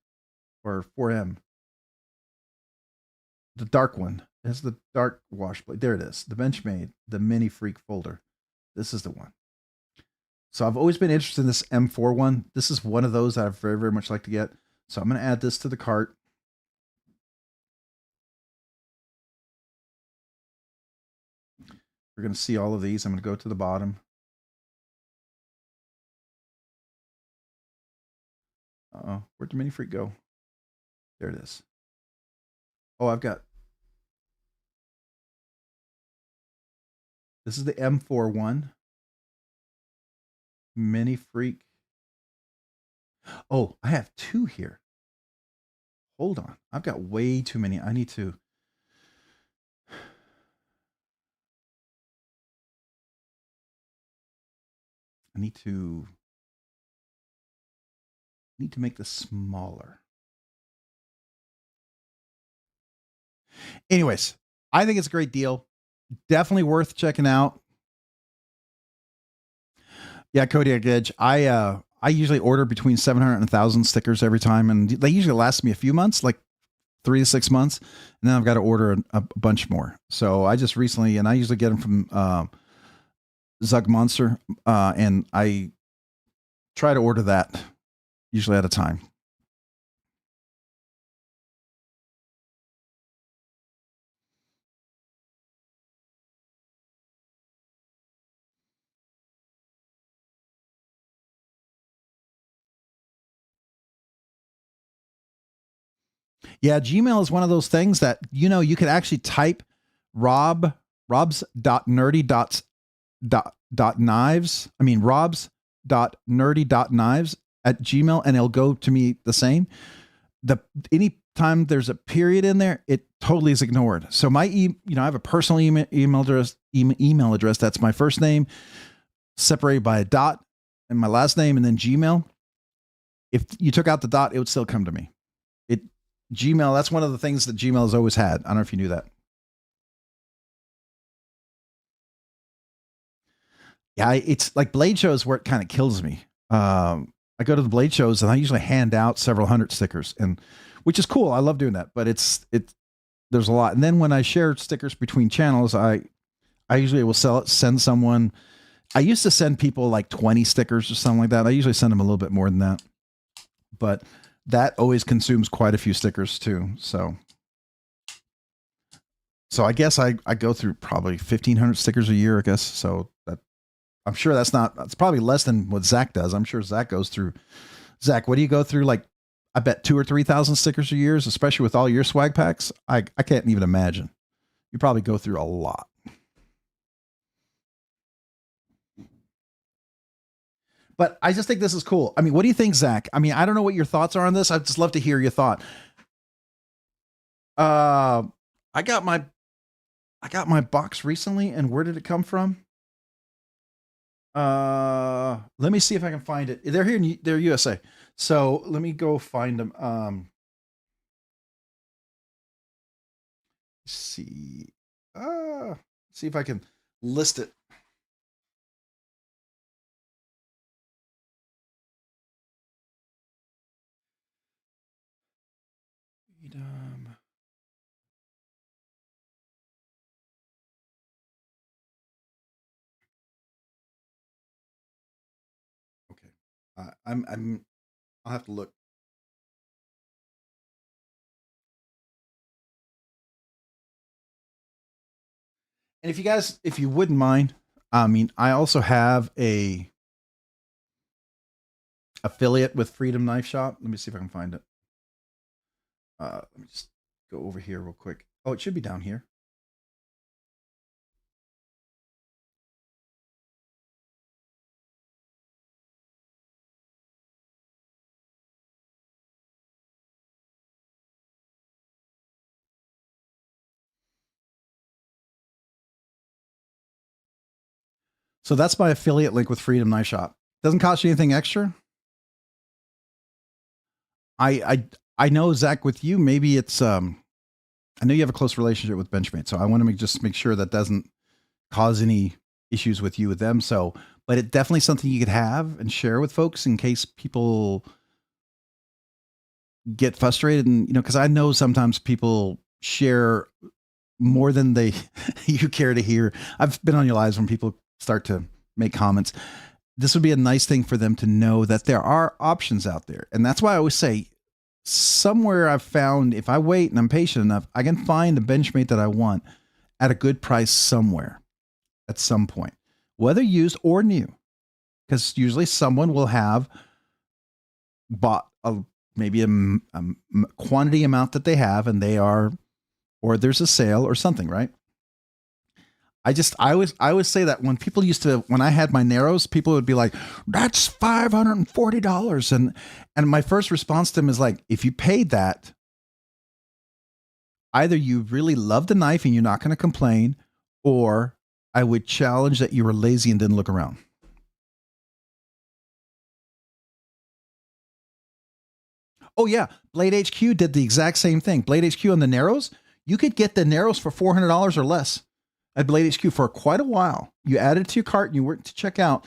Or 4M. The dark one. It has the dark wash blade. There it is. The Benchmade, the Mini Freak folder. This is the one. So I've always been interested in this M4 one. This is one of those that I very much like to get. So I'm going to add this to the cart. We're going to see all of these. I'm going to go to the bottom. Uh-oh. Where'd the Mini Freak go? There it is. Oh, I've got. This is the M41 Mini Freak. Oh, I have two here. Hold on. I've got way too many. I need to. I need to make this smaller. Anyways, I think it's a great deal. Definitely worth checking out. Yeah, Kodiak Edge. I usually order between 700 and 1,000 stickers every time, and they usually last me a few months, like 3 to 6 months, and then I've got to order a bunch more. So I just recently, and I usually get them from Zug Monster, and I try to order that usually at a time. Yeah, Gmail is one of those things that, you know, you could actually type robs.nerdy.knives at Gmail, and it'll go to me the same. Anytime there's a period in there, it totally is ignored. So my I have a personal email address. That's my first name separated by a dot and my last name, and then Gmail. If you took out the dot, it would still come to me. Gmail, that's one of the things that Gmail has always had. I don't know if you knew that. Yeah, it's like Blade shows where it kind of kills me. I go to the Blade shows and I usually hand out several hundred stickers, and which is cool. I love doing that, but there's a lot. And then when I share stickers between channels, I usually will send someone. I used to send people like 20 stickers or something like that. I usually send them a little bit more than that, but that always consumes quite a few stickers too. So I guess I go through probably 1,500 stickers a year, I guess. So that I'm sure that's probably less than what Zach does. I'm sure Zach goes through. Zach, what do you go through? Like, I bet 2,000 or 3,000 stickers a year, especially with all your swag packs. I can't even imagine. You probably go through a lot. But I just think this is cool. I mean, what do you think, Zach? I mean, I don't know what your thoughts are on this. I'd just love to hear your thought. I got my box recently, and where did it come from? Let me see if I can find it. They're here they're USA. So let me go find them. See if I can list it. Okay. I'll have to look. And if you wouldn't mind, I mean, I also have a affiliate with Freedom Knife Shop. Let me see if I can find it. Let me just go over here real quick. Oh, it should be down here. So that's my affiliate link with Freedom Knife Shop. Doesn't cost you anything extra. I know, Zach, with you, maybe it's I know you have a close relationship with Benchmade, so I want to just make sure that doesn't cause any issues with you with them. So, but it definitely something you could have and share with folks in case people get frustrated, and because I know sometimes people share more than they you care to hear. I've been on your lives when people start to make comments. This would be a nice thing for them to know that there are options out there. And that's why I always say, somewhere I've found, if I wait and I'm patient enough, I can find the Benchmade that I want at a good price somewhere at some point, whether used or new, because usually someone will have bought maybe a quantity amount that they have, and they are or there's a sale or something, right? I always say that when people when I had my narrows, people would be like, that's $540. And my first response to them is like, if you paid that, either you really love the knife and you're not going to complain, or I would challenge that you were lazy and didn't look around. Oh yeah, Blade HQ did the exact same thing. Blade HQ on the narrows, you could get the narrows for $400 or less at Blade HQ for quite a while. You added it to your cart and you went to check out,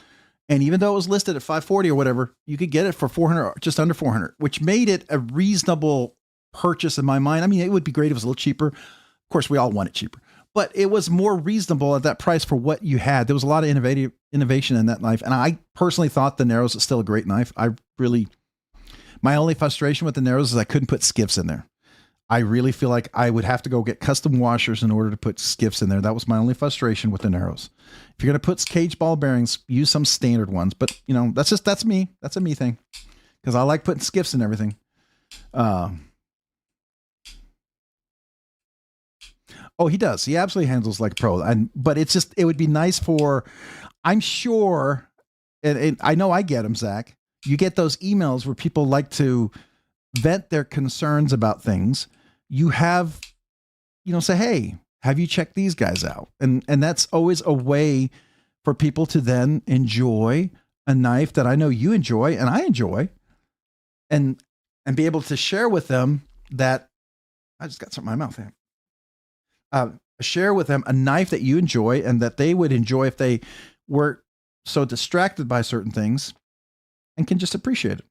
and even though it was listed at $540 or whatever, you could get it for $400, just under $400, which made it a reasonable purchase in my mind. I mean, it would be great if it was a little cheaper. Of course, we all want it cheaper, but it was more reasonable at that price for what you had. There was a lot of innovation in that knife, and I personally thought the narrows is still a great knife. My only frustration with the narrows is I couldn't put skiffs in there. I really feel like I would have to go get custom washers in order to put skiffs in there. That was my only frustration with the narrows. If you're going to put cage ball bearings, use some standard ones. But, you know, that's me. That's a me thing. Because I like putting skiffs in everything. Oh, he does. He absolutely handles like a pro. But it's just, it would be nice for, I'm sure, and I know I get them, Zach. You get those emails where people like to vent their concerns about things. You have, say, hey, have you checked these guys out? And that's always a way for people to then enjoy a knife that I know you enjoy and I enjoy, and be able to share with them that I just got something in my mouth there. Share with them a knife that you enjoy and that they would enjoy if they were so distracted by certain things and can just appreciate it.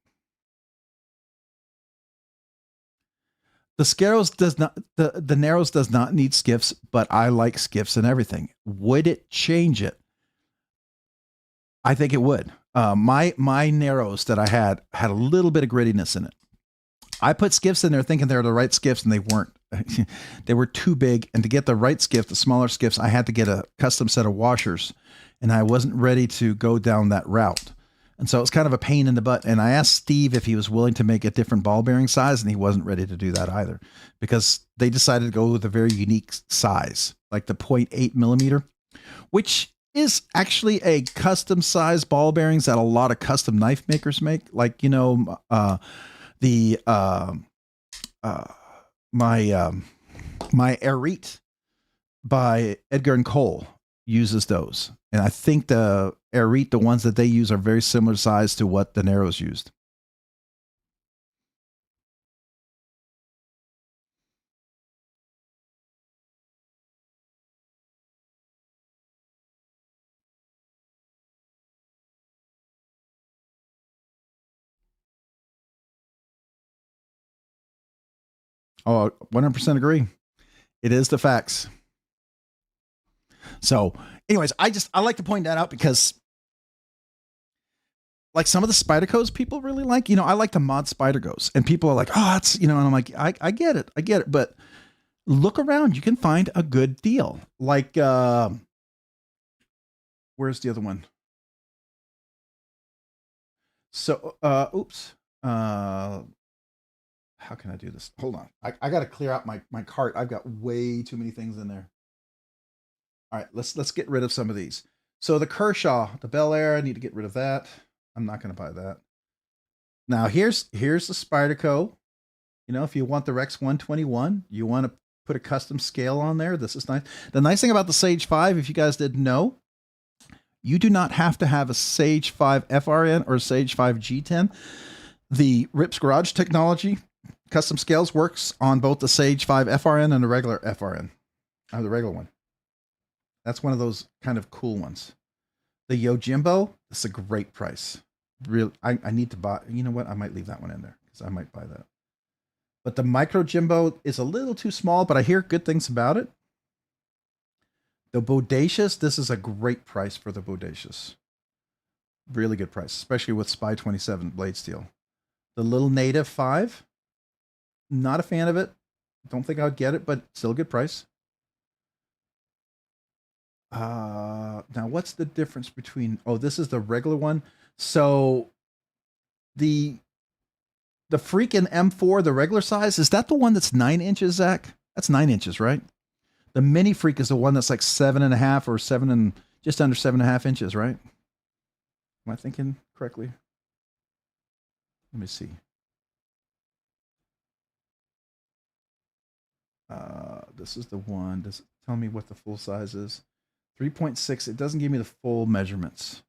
The narrows does not need skiffs, but I like skiffs and everything. Would it change it? I think it would. My narrows that I had a little bit of grittiness in it. I put skiffs in there thinking they were the right skiffs, and they weren't. They were too big, and to get the right skiff, the smaller skiffs, I had to get a custom set of washers, and I wasn't ready to go down that route. And so it was kind of a pain in the butt. And I asked Steve if he was willing to make a different ball bearing size, and he wasn't ready to do that either, because they decided to go with a very unique size, like the 0.8 millimeter, which is actually a custom size ball bearings that a lot of custom knife makers make. Like, my Airite by Edgar & Cole uses those. And I think the Airite, the ones that they use, are very similar size to what the narrows used. Oh, 100% agree. It is the facts. So anyways, I like to point that out because, like, some of the Spydercos people really like, I like to mod Spydercos, and people are like, oh, that's, and I'm like, I get it. But look around, you can find a good deal. Like, where's the other one? So, oops. How can I do this? Hold on. I got to clear out my cart. I've got way too many things in there. All right, let's get rid of some of these. So the Kershaw, the Bel Air, I need to get rid of that. I'm not going to buy that. Now here's the Spyderco. If you want the Rex 121, you want to put a custom scale on there. This is nice. The nice thing about the Sage 5, if you guys didn't know, you do not have to have a Sage 5 FRN or Sage 5 G10. The Rips Garage technology custom scales works on both the Sage 5 FRN and the regular FRN, the regular one. That's one of those kind of cool ones. The Yojimbo, that's a great price. Real, I need to buy. You know what? I might leave that one in there because I might buy that. But the Micro Jimbo is a little too small, but I hear good things about it. The Bodacious, this is a great price for the Bodacious. Really good price, especially with Spy 27 blade steel. The Little Native 5, not a fan of it. Don't think I would get it, but still a good price. Now what's the difference between, this is the regular one. So the freaking M4, the regular size, is that the one that's 9 inches, Zach? That's 9 inches, right? The Mini Freak is the one that's like 7.5 or just under 7.5 inches, right? Am I thinking correctly? Let me see. This is the one. Does it tell me what the full size is? 3.6. It doesn't give me the full measurements.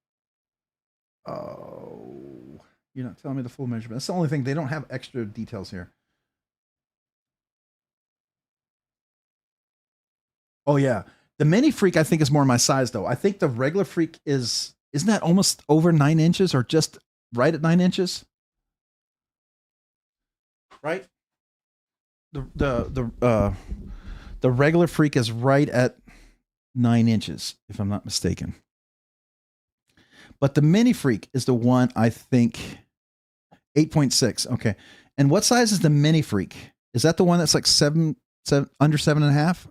Oh, you're not telling me the full measurement. That's the only thing. They don't have extra details here. Oh yeah, the Mini Freak I think is more my size though. I think the regular Freak isn't that almost over 9 inches or just right at 9 inches? Right. The regular Freak is right at 9 inches, if I'm not mistaken. But the Mini Freak is the one I think 8.6. Okay. And what size is the Mini Freak? Is that the one that's like seven under 7.5?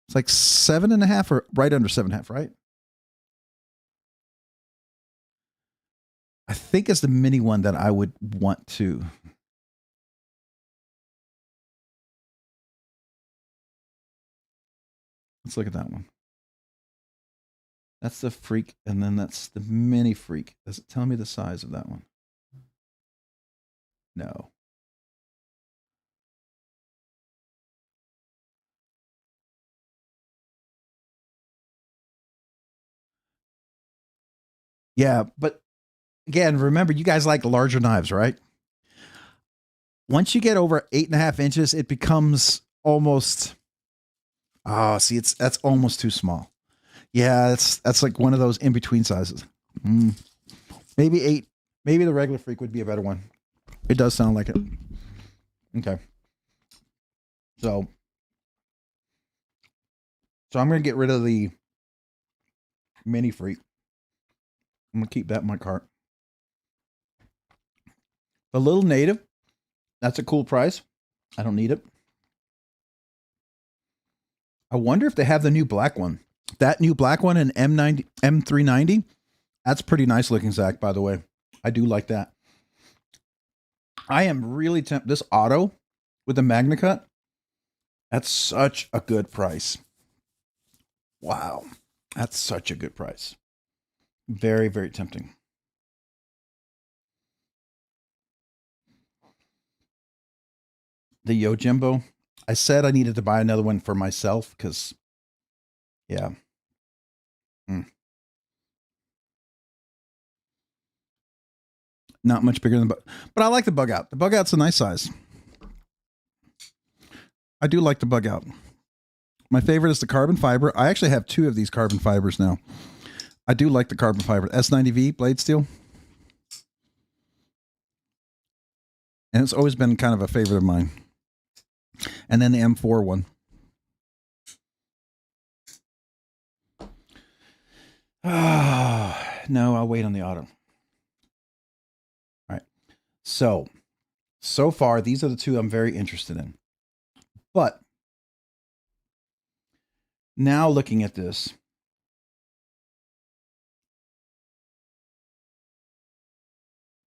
It's like 7.5 or right under 7.5, right? I think it's the mini one that I would want to. Let's look at that one. That's the Freak, and then that's the Mini Freak. Does it tell me the size of that one? No. Yeah, but again, remember, you guys like larger knives, right? Once you get over 8.5 inches, it becomes almost. Oh, see, that's almost too small. Yeah, that's like one of those in between sizes. Maybe 8. Maybe the regular Freak would be a better one. It does sound like it. Okay. So I'm gonna get rid of the Mini Freak. I'm gonna keep that in my cart. The little native, that's a cool price. I don't need it. I wonder if they have the new black one. That new black one in M390. That's pretty nice looking, Zach, by the way. I do like that. I am really tempted. This auto with the Magna Cut, that's such a good price. Wow. That's such a good price. Very, very tempting. The Yojimbo. I said I needed to buy another one for myself because, yeah. Not much bigger than, but I like the bug out. The bug out's a nice size. I do like the bug out. My favorite is the carbon fiber. I actually have 2 of these carbon fibers now. I do like the carbon fiber. S90V blade steel. And it's always been kind of a favorite of mine. And then the M4 one. No, I'll wait on the auto. All right. So far, these are the 2 I'm very interested in. But now looking at this,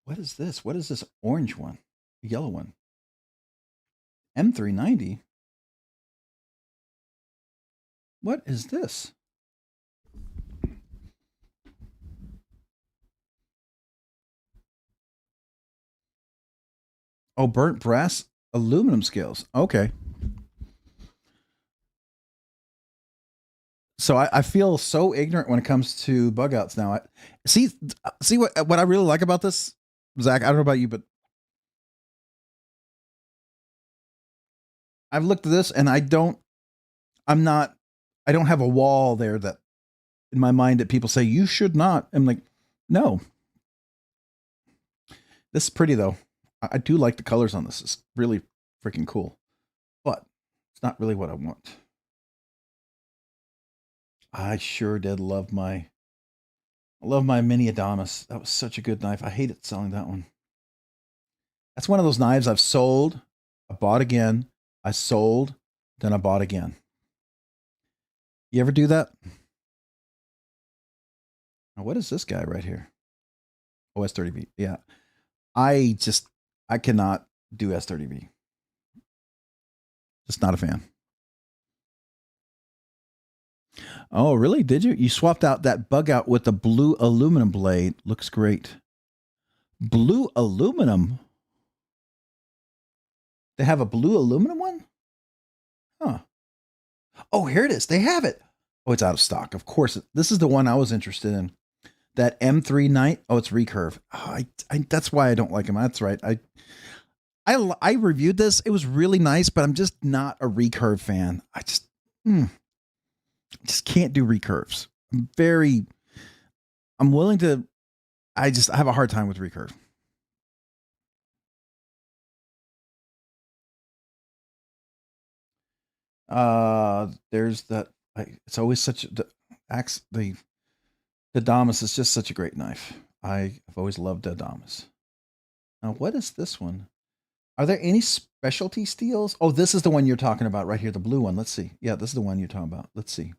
what is this? What is this orange one? The yellow one? M390? What is this? Oh, burnt brass aluminum scales. Okay. So I feel so ignorant when it comes to bug outs now. See what I really like about this, Zach. I don't know about you, but I've looked at this and I don't have a wall there that in my mind that people say you should not. I'm like, no. This is pretty though. I do like the colors on this. It's really freaking cool, but it's not really what I want. I sure did love my mini Adamas. That was such a good knife. I hated selling that one. That's one of those knives I've sold, I bought again, I sold, then I bought again. You ever do that? Now, what is this guy right here? Oh, S30V. Yeah. I cannot do S30V. Just not a fan. Oh, really? Did you? You swapped out that bug out with the blue aluminum blade. Looks great. Blue aluminum? They have a blue aluminum one? Huh. Oh, here it is. They have it. Oh, it's out of stock. Of course. This is the one I was interested in. That M3 Knight. Oh, it's recurve. Oh, that's why I don't like them. That's right. I reviewed this. It was really nice, but I'm just not a recurve fan. I just can't do recurves. I'm willing to, I have a hard time with recurve. There's that. It's always such the Adamas is just such a great knife. I've always loved Adamas. Now, what is this one? Are there any specialty steels? Oh, this is the one you're talking about right here, the blue one. Let's see. Yeah, this is the one you're talking about. Let's see.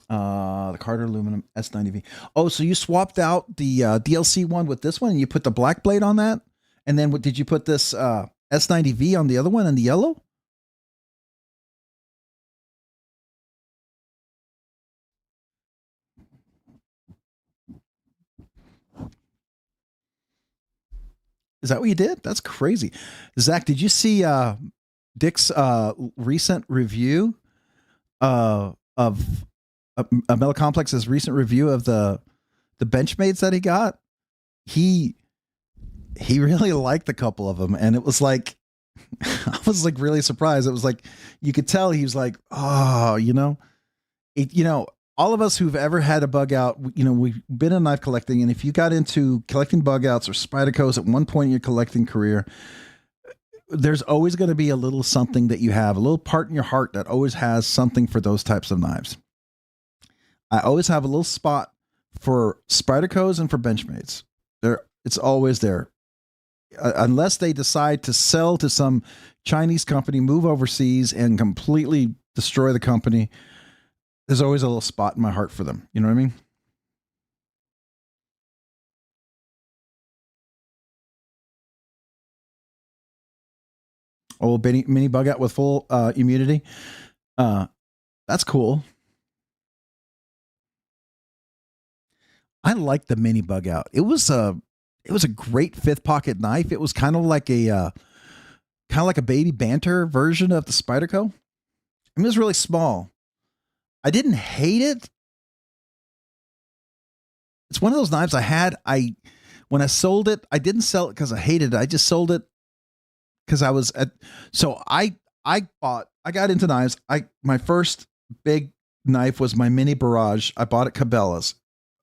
The Carter Aluminum S90V. Oh, so you swapped out the DLC one with this one, and you put the black blade on that, and then what did you put this S90V on the other one in the yellow? Is that what you did? That's crazy. Zach, did you see Dick's recent review of Metal Complex's recent review of the Benchmates that he got? He really liked a couple of them, and it was like I was like really surprised. It was like you could tell he was like, oh, all of us who've ever had a bug out, we've been in knife collecting, and if you got into collecting bug outs or Spydercos at one point in your collecting career, there's always going to be a little something that you have, a little part in your heart that always has something for those types of knives. I always have a little spot for Spydercos and for Benchmates. It's always there. Unless they decide to sell to some Chinese company, move overseas, and completely destroy the company, there's always a little spot in my heart for them. You know what I mean? Oh, mini bug out with full immunity. That's cool. I like the mini bug out. It was a great fifth pocket knife. It was kind of like a baby banter version of the Spyderco. I mean, it was really small. I didn't hate it. It's one of those knives I had. When I sold it, I didn't sell it because I hated it. I just sold it because I was at. So I got into knives. My first big knife was my mini Barrage. I bought at Cabela's.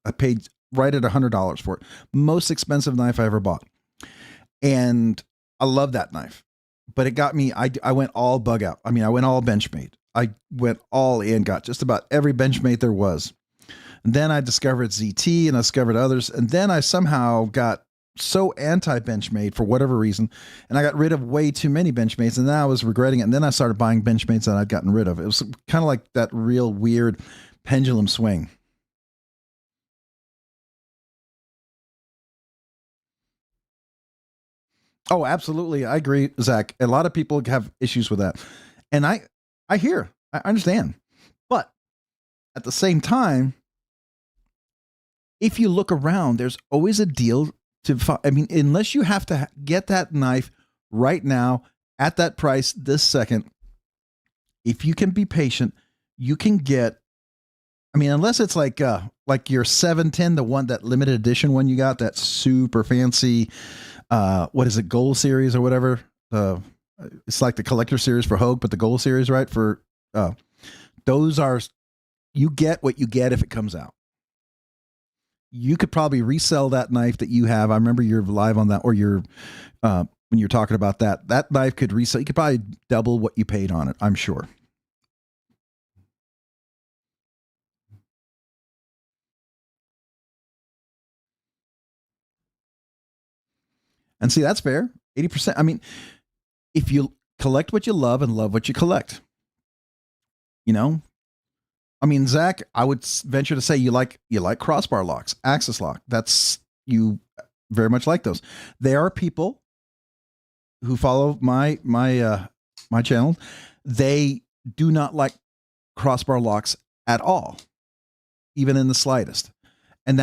I paid right at $100 for it. Most expensive knife I ever bought. And I love that knife. But it got me, I went all bug out. I mean, I went all Benchmate. I went all in, got just about every Benchmate there was. And then I discovered ZT and I discovered others. And then I somehow got so anti-Benchmate for whatever reason. And I got rid of way too many Benchmates. And then I was regretting it. And then I started buying Benchmates that I'd gotten rid of. It was kind of like that real weird pendulum swing. Oh, absolutely. I agree, Zach. A lot of people have issues with that. And I understand. But at the same time, if you look around, there's always a deal I mean, unless you have to get that knife right now at that price this second, if you can be patient, you can get, I mean, unless it's like your 710, the one, that limited edition one you got, that super fancy, what is it, Gold Series or whatever. It's like the collector series for Hogue, but the Gold Series, right? For those are, you get what you get if it comes out. You could probably resell that knife that you have. I remember you're live on that, or you're when you're talking about that knife could resell. You could probably double what you paid on it, I'm sure. And see, that's fair. 80%. I mean, if you collect what you love and love what you collect, I mean, Zach, I would venture to say you like crossbar locks, axis lock. You very much like those. There are people who follow my my channel, they do not like crossbar locks at all, even in the slightest. And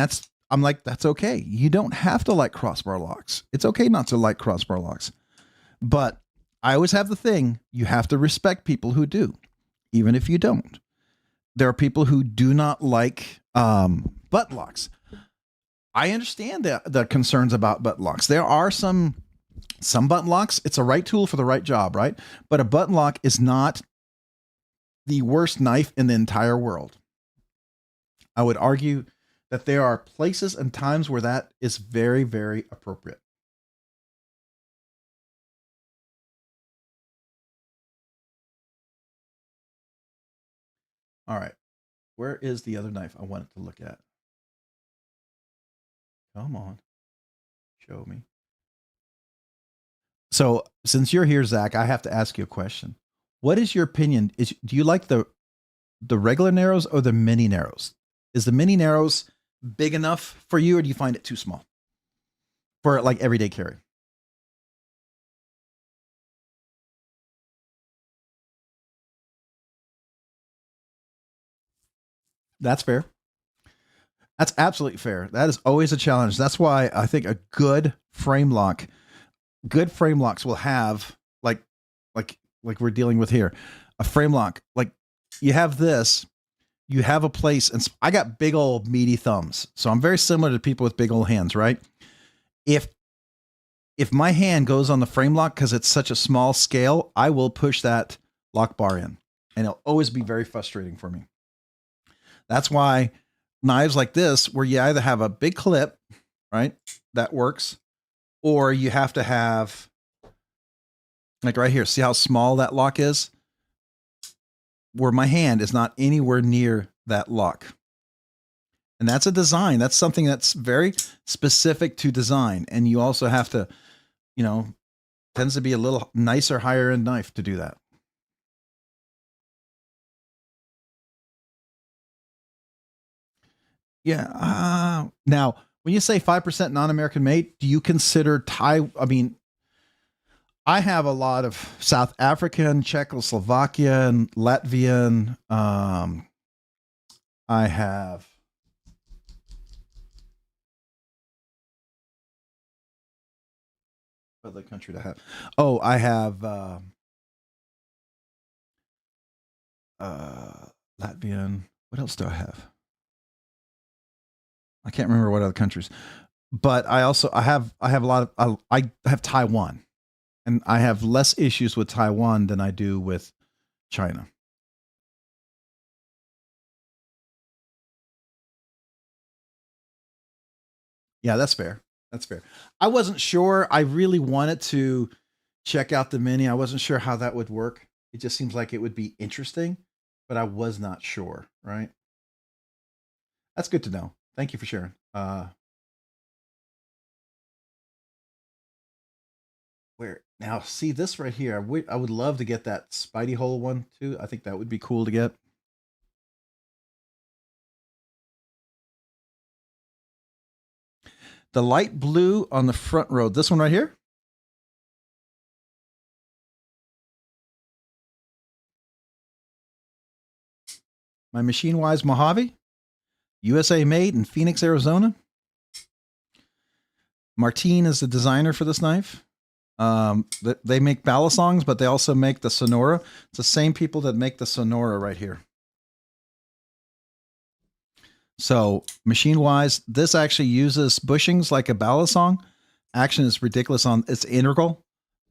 I'm like, that's okay. You don't have to like crossbar locks. It's okay not to like crossbar locks. But I always have the thing, you have to respect people who do, even if you don't. There are people who do not like butt locks. I understand the concerns about butt locks. There are some button locks. It's a right tool for the right job, right? But a button lock is not the worst knife in the entire world. I would argue that there are places and times where that is very, very appropriate. All right. Where is the other knife I wanted to look at? Come on. Show me. So since you're here, Zach, I have to ask you a question. What is your opinion? Do you like the regular narrows or the mini narrows? Is the mini narrows big enough for you, or do you find it too small for like everyday carry? That's fair. That's absolutely fair. That is always a challenge. That's why I think a good frame locks will have like we're dealing with here, a frame lock. Like you have this, you have a place, and I got big old meaty thumbs, so I'm very similar to people with big old hands, right? If my hand goes on the frame lock because it's such a small scale, I will push that lock bar in, and it'll always be very frustrating for me. That's why knives like this, where you either have a big clip, right, that works, or you have to have, like right here, see how small that lock is? Where my hand is not anywhere near that lock. And that's a design. That's something that's very specific to design. And you also have to, tends to be a little nicer, higher end knife to do that. Yeah. Now, when you say 5% non-American made, do you consider Thai? I mean, I have a lot of South African, Czechoslovakian, Latvian. I have what other country to have? Oh, I have Latvian. What else do I have? I can't remember what other countries, but I have a lot of, I have Taiwan, and I have less issues with Taiwan than I do with China. Yeah, that's fair. That's fair. I wasn't sure. I really wanted to check out the mini. I wasn't sure how that would work. It just seems like it would be interesting, but I was not sure, right? That's good to know. Thank you for sharing. Where now? See this right here. I would love to get that Spidey hole one too. I think that would be cool to get. The light blue on the front row. This one right here. My Machine Wise Mojave, USA made in Phoenix, Arizona. Martine is the designer for this knife. They make balisongs, but they also make the Sonora. It's the same people that make the Sonora right here. So Machine Wise, this actually uses bushings like a balisong. Action is ridiculous on its integral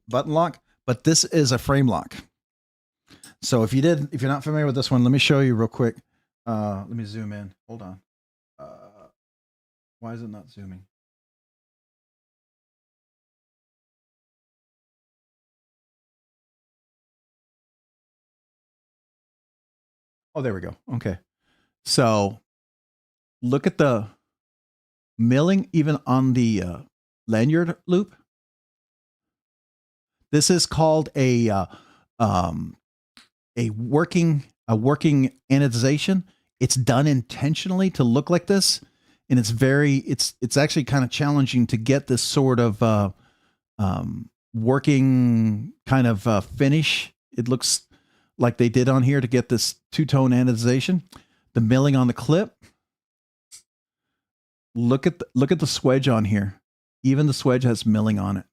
button lock, but this is a frame lock. So if you're not familiar with this one, let me show you real quick. Let me zoom in. Hold on. Why is it not zooming? Oh, there we go. Okay. So look at the milling even on the lanyard loop. This is called a working anodization. It's done intentionally to look like this, and it's actually kind of challenging to get this sort of working kind of finish it looks like they did on here to get this two-tone anodization. The milling on the clip. Look at the swedge on here. Even the swedge has milling on it.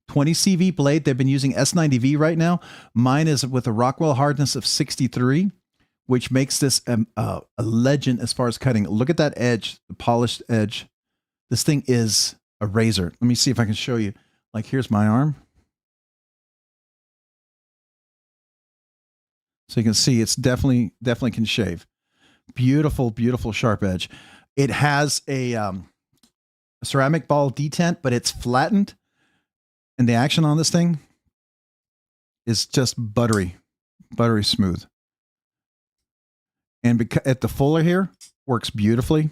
20 CV blade. They've been using S90V right now. Mine is with a Rockwell hardness of 63, which makes this a legend as far as cutting. Look at that edge, the polished edge. This thing is a razor. Let me see if I can show you. Like, here's my arm. So you can see it's definitely can shave. Beautiful, beautiful sharp edge. It has a ceramic ball detent, but it's flattened. And the action on this thing is just buttery smooth. And at the fuller here, works beautifully.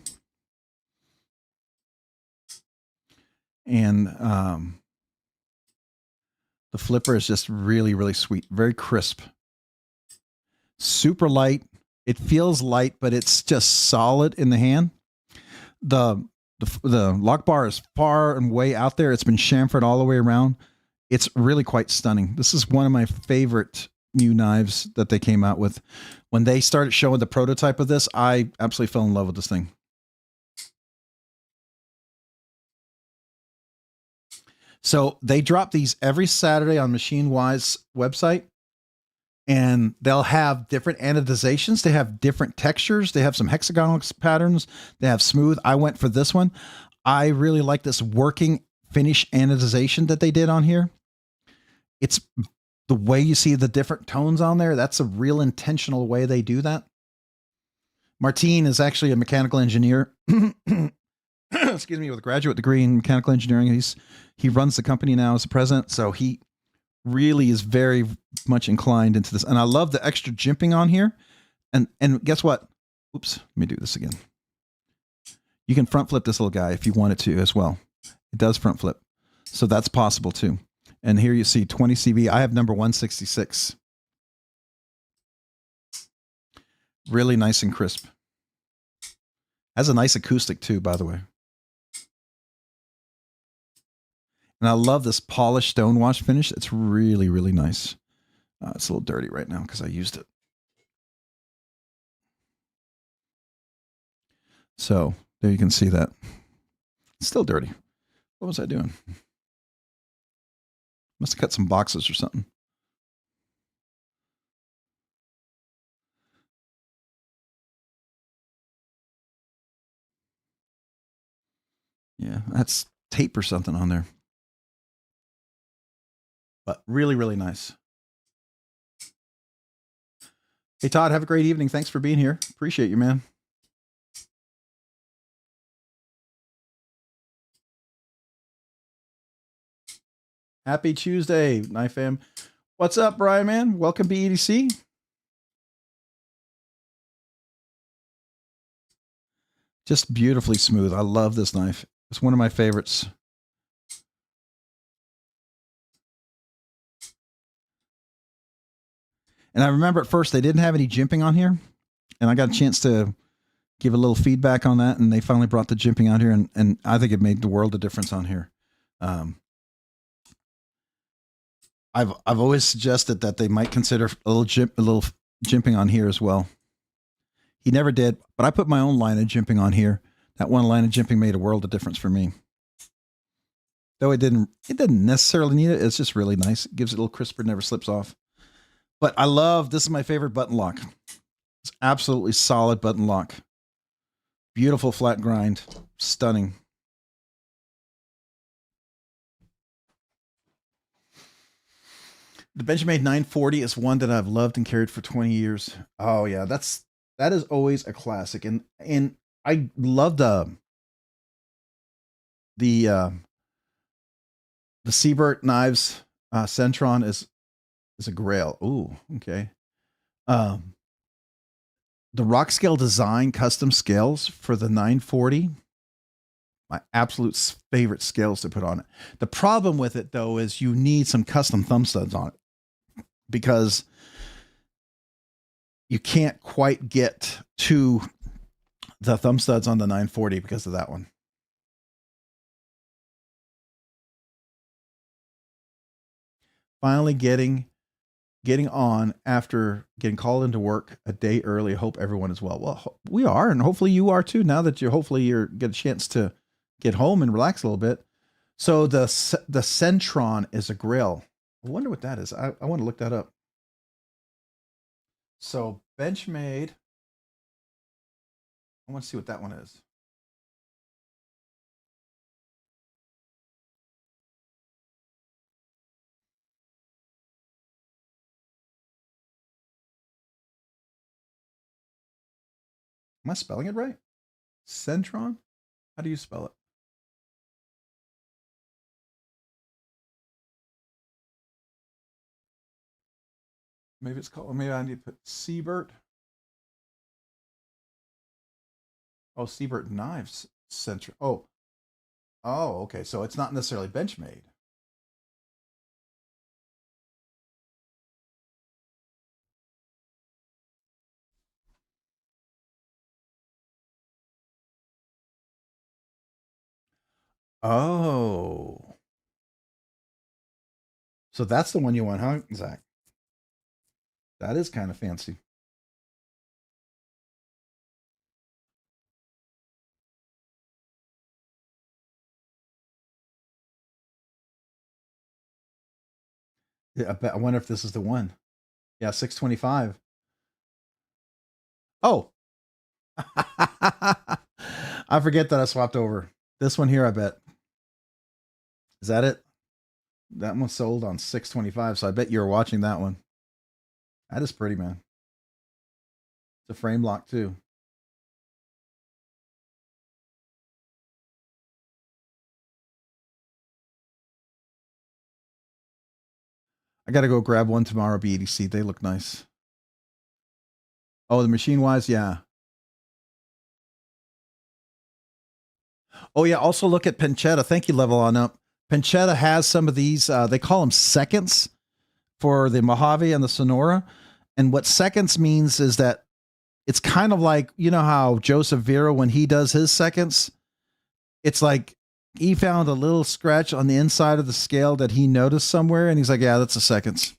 And the flipper is just really, really sweet. Very crisp. Super light. It feels light, but it's just solid in the hand. The lock bar is far and way out there. It's been chamfered all the way around. It's really quite stunning. This is one of my favorite new knives that they came out with. When they started showing the prototype of this, I absolutely fell in love with this thing. So they drop these every Saturday on Machine Wise website, and they'll have different anodizations. They have different textures. They have some hexagonal patterns. They have smooth. I went for this one. I really like this working finish anodization that they did on here. It's the way you see the different tones on there. That's a real intentional way they do that. Martine is actually a mechanical engineer. Excuse me, with a graduate degree in mechanical engineering. He runs the company now as the president. So he really is very much inclined into this. And I love the extra jimping on here. And guess what? Oops, let me do this again. You can front flip this little guy if you wanted to as well. It does front flip. So that's possible too. And here you see 20 CV. I have number 166. Really nice and crisp. Has a nice acoustic too, by the way. And I love this polished stonewash finish. It's really, really nice. It's a little dirty right now because I used it. So there you can see that. It's still dirty. What was I doing? Must have cut some boxes or something. Yeah, that's tape or something on there. But really, really nice. Hey, Todd, have a great evening. Thanks for being here. Appreciate you, man. Happy Tuesday, Knife Fam. What's up, Brian, man? Welcome to EDC. Just beautifully smooth. I love this knife. It's one of my favorites. And I remember at first they didn't have any jimping on here. And I got a chance to give a little feedback on that. And they finally brought the jimping out here. And I think it made the world of difference on here. I've always suggested that they might consider a little jimping on here as well. He never did, but I put my own line of jimping on here. That one line of jimping made a world of difference for me. Though it didn't necessarily need it. It's just really nice. It gives it a little crisper, never slips off. But I love, this is my favorite button lock. It's absolutely solid button lock. Beautiful flat grind. Stunning. The Benchmade 940 is one that I've loved and carried for 20 years. Oh yeah, that is always a classic. And I love the Siebert Knives Centron is a grail. Ooh, okay. The Rockscale Design custom scales for the 940. My absolute favorite scales to put on it. The problem with it though is you need some custom thumb studs on it because you can't quite get to the thumb studs on the 940 because of that one. Finally getting getting on after getting called into work a day early. I hope everyone is well. Well, we are, and hopefully you are too. Now that you're get a chance to get home and relax a little bit. So the Centron is a grill. I wonder what that is. I want to look that up. So Benchmade. I want to see what that one is. Am I spelling it right? Centron? How do you spell it? Maybe it's called, maybe I need to put Siebert. Oh, Siebert Knives Centron. Oh, okay. So it's not necessarily Benchmade. Oh. So that's the one you want, huh, Zach? That is kind of fancy. Yeah, I wonder if this is the one. Yeah, 625. Oh. I forget that I swapped over. This one here, I bet. Is that it? That one sold on 625, so I bet you were watching that one. That is pretty, man. It's a frame lock too. I got to go grab one tomorrow, BDC. They look nice. Oh, the machine wise, yeah. Oh, yeah. Also look at Penchetta. Thank you, Level On Up. Penchetta has some of these. They call them seconds for the Mojave and the Sonora. And what seconds means is that it's kind of like, you know how Joseph Vera, when he does his seconds, it's like he found a little scratch on the inside of the scale that he noticed somewhere. And he's like, yeah, that's a seconds.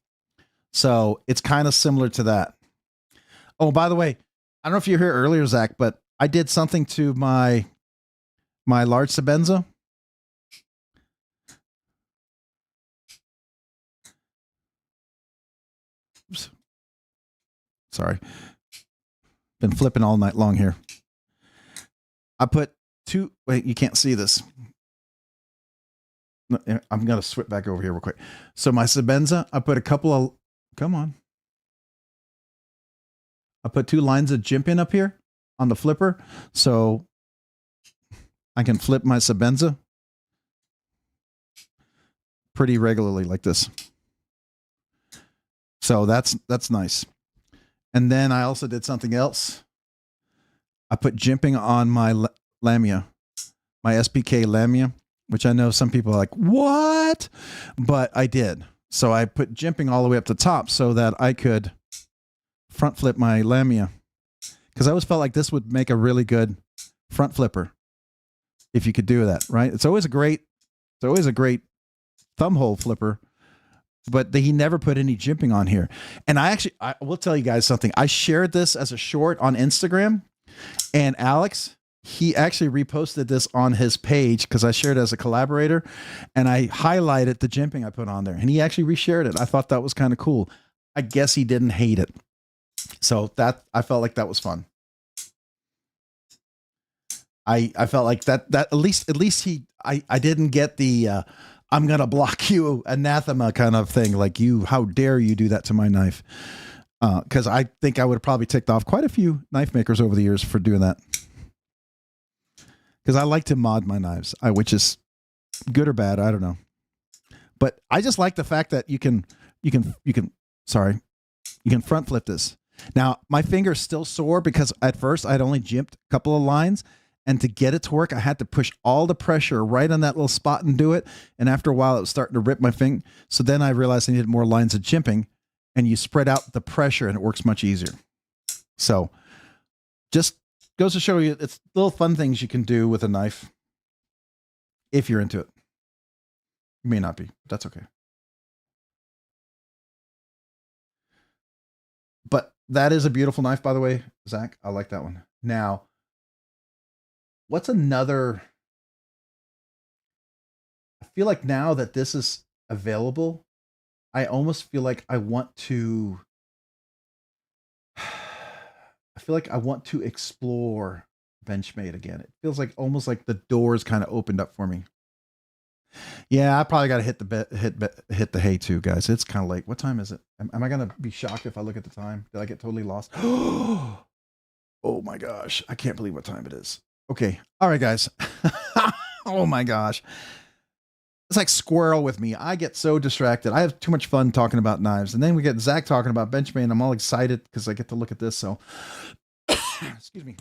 So it's kind of similar to that. Oh, by the way, I don't know if you were here earlier, Zach, but I did something to my large Sabenza. Oops. Sorry. Been flipping all night long here. I put two, wait, you can't see this. I'm going to switch back over here real quick. So my Sabenza, I put a couple of, come on. I put 2 lines of jimping up here on the flipper. So I can flip my Sabenza pretty regularly like this. So that's nice. And then I also did something else. I put jimping on my Lamia, my SPK Lamia, which I know some people are like, what? But I did. So I put jimping all the way up the top so that I could front flip my Lamia. Because I always felt like this would make a really good front flipper if you could do that, right? It's always a great thumb hole flipper, but he never put any jimping on here. And I will tell you guys something. I shared this as a short on Instagram, and Alex, he actually reposted this on his page because I shared it as a collaborator, and I highlighted the jimping I put on there, and he actually reshared it. I thought that was kind of cool. I guess he didn't hate it. So that, I felt like that was fun. I felt like that at least I didn't get the I'm gonna block you anathema kind of thing, like, how dare you do that to my knife, because I think I would have probably ticked off quite a few knife makers over the years for doing that, because I like to mod my knives, which is good or bad, I don't know, but I just like the fact that you can front flip this. Now my finger's still sore because at first I'd only jimped a couple of lines, and to get it to work, I had to push all the pressure right on that little spot and do it. And after a while, it was starting to rip my finger. So then I realized I needed more lines of jimping, and you spread out the pressure and it works much easier. So just goes to show you, it's little fun things you can do with a knife if you're into it. You may not be, but that's okay. That is a beautiful knife, by the way, Zach. I like that one. Now, what's another? I feel like now that this is available, I almost feel like I want to. I feel like I want to explore Benchmade again. It feels like almost like the doors kind of opened up for me. Yeah, I probably got to hit the hay too, guys. It's kind of late. What time is it? Am I gonna be shocked if I look at the time? Did I get totally lost? Oh my gosh, I can't believe what time it is. Okay, all right, guys. Oh my gosh, it's like squirrel with me. I get so distracted. I have too much fun talking about knives, and then we get Zach talking about Benchmade, and I'm all excited because I get to look at this. So, excuse me.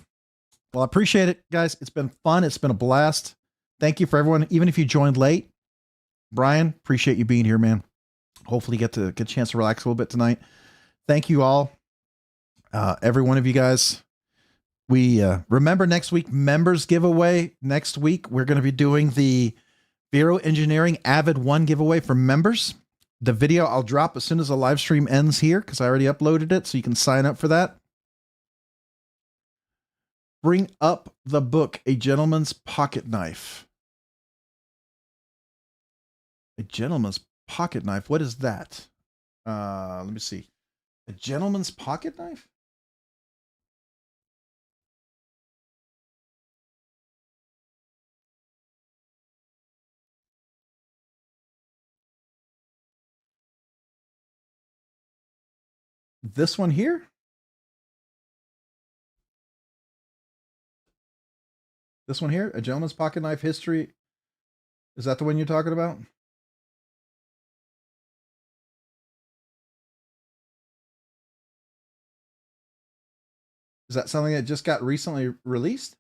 Well, I appreciate it, guys. It's been fun. It's been a blast. Thank you for everyone, even if you joined late. Brian, appreciate you being here, man. Hopefully you get a chance to relax a little bit tonight. Thank you all. Every one of you guys. We remember next week, members giveaway. Next week, we're going to be doing the Vero Engineering Avid 1 giveaway for members. The video I'll drop as soon as the live stream ends here because I already uploaded it, so you can sign up for that. Bring up the book, A Gentleman's Pocket Knife. A gentleman's pocket knife. What is that? Let me see. A gentleman's pocket knife? This one here? This one here? A gentleman's pocket knife history. Is that the one you're talking about? Is that something that just got recently released?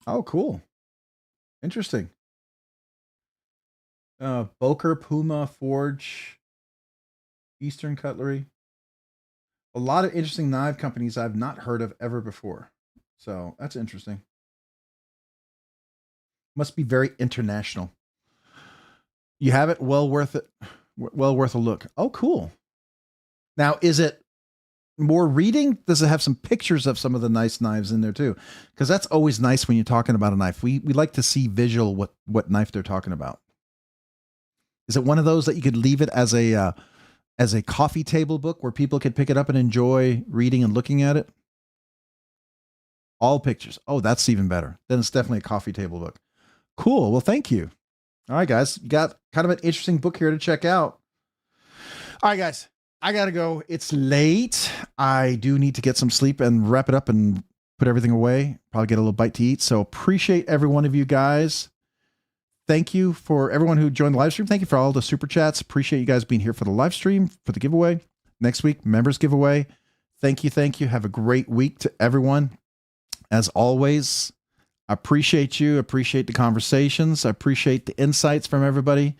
Oh, cool. Interesting. Boker, Puma, Forge, Eastern Cutlery. A lot of interesting knife companies I've not heard of ever before. So that's interesting. Must be very international. You have it? Well worth it. Well worth a look. Oh, cool. Now, is it more reading? Does it have some pictures of some of the nice knives in there too? Because that's always nice when you're talking about a knife. We like to see visual what knife they're talking about. Is it one of those that you could leave it as a coffee table book where people could pick it up and enjoy reading and looking at it? All pictures. Oh, that's even better. Then it's definitely a coffee table book. Cool. Well, thank you. All right, guys. You got kind of an interesting book here to check out. All right, guys. I got to go. It's late. I do need to get some sleep and wrap it up and put everything away. Probably get a little bite to eat. So appreciate every one of you guys. Thank you for everyone who joined the live stream. Thank you for all the super chats. Appreciate you guys being here for the live stream, for the giveaway. Next week, members giveaway. Thank you. Thank you. Have a great week to everyone. As always, I appreciate you. Appreciate the conversations. I appreciate the insights from everybody.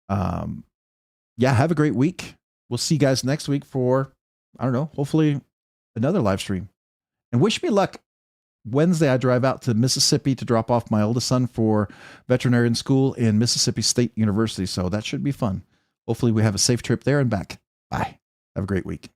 Yeah, have a great week. We'll see you guys next week for, I don't know, hopefully another live stream. And wish me luck. Wednesday, I drive out to Mississippi to drop off my oldest son for veterinarian school in Mississippi State University. So that should be fun. Hopefully we have a safe trip there and back. Bye. Have a great week.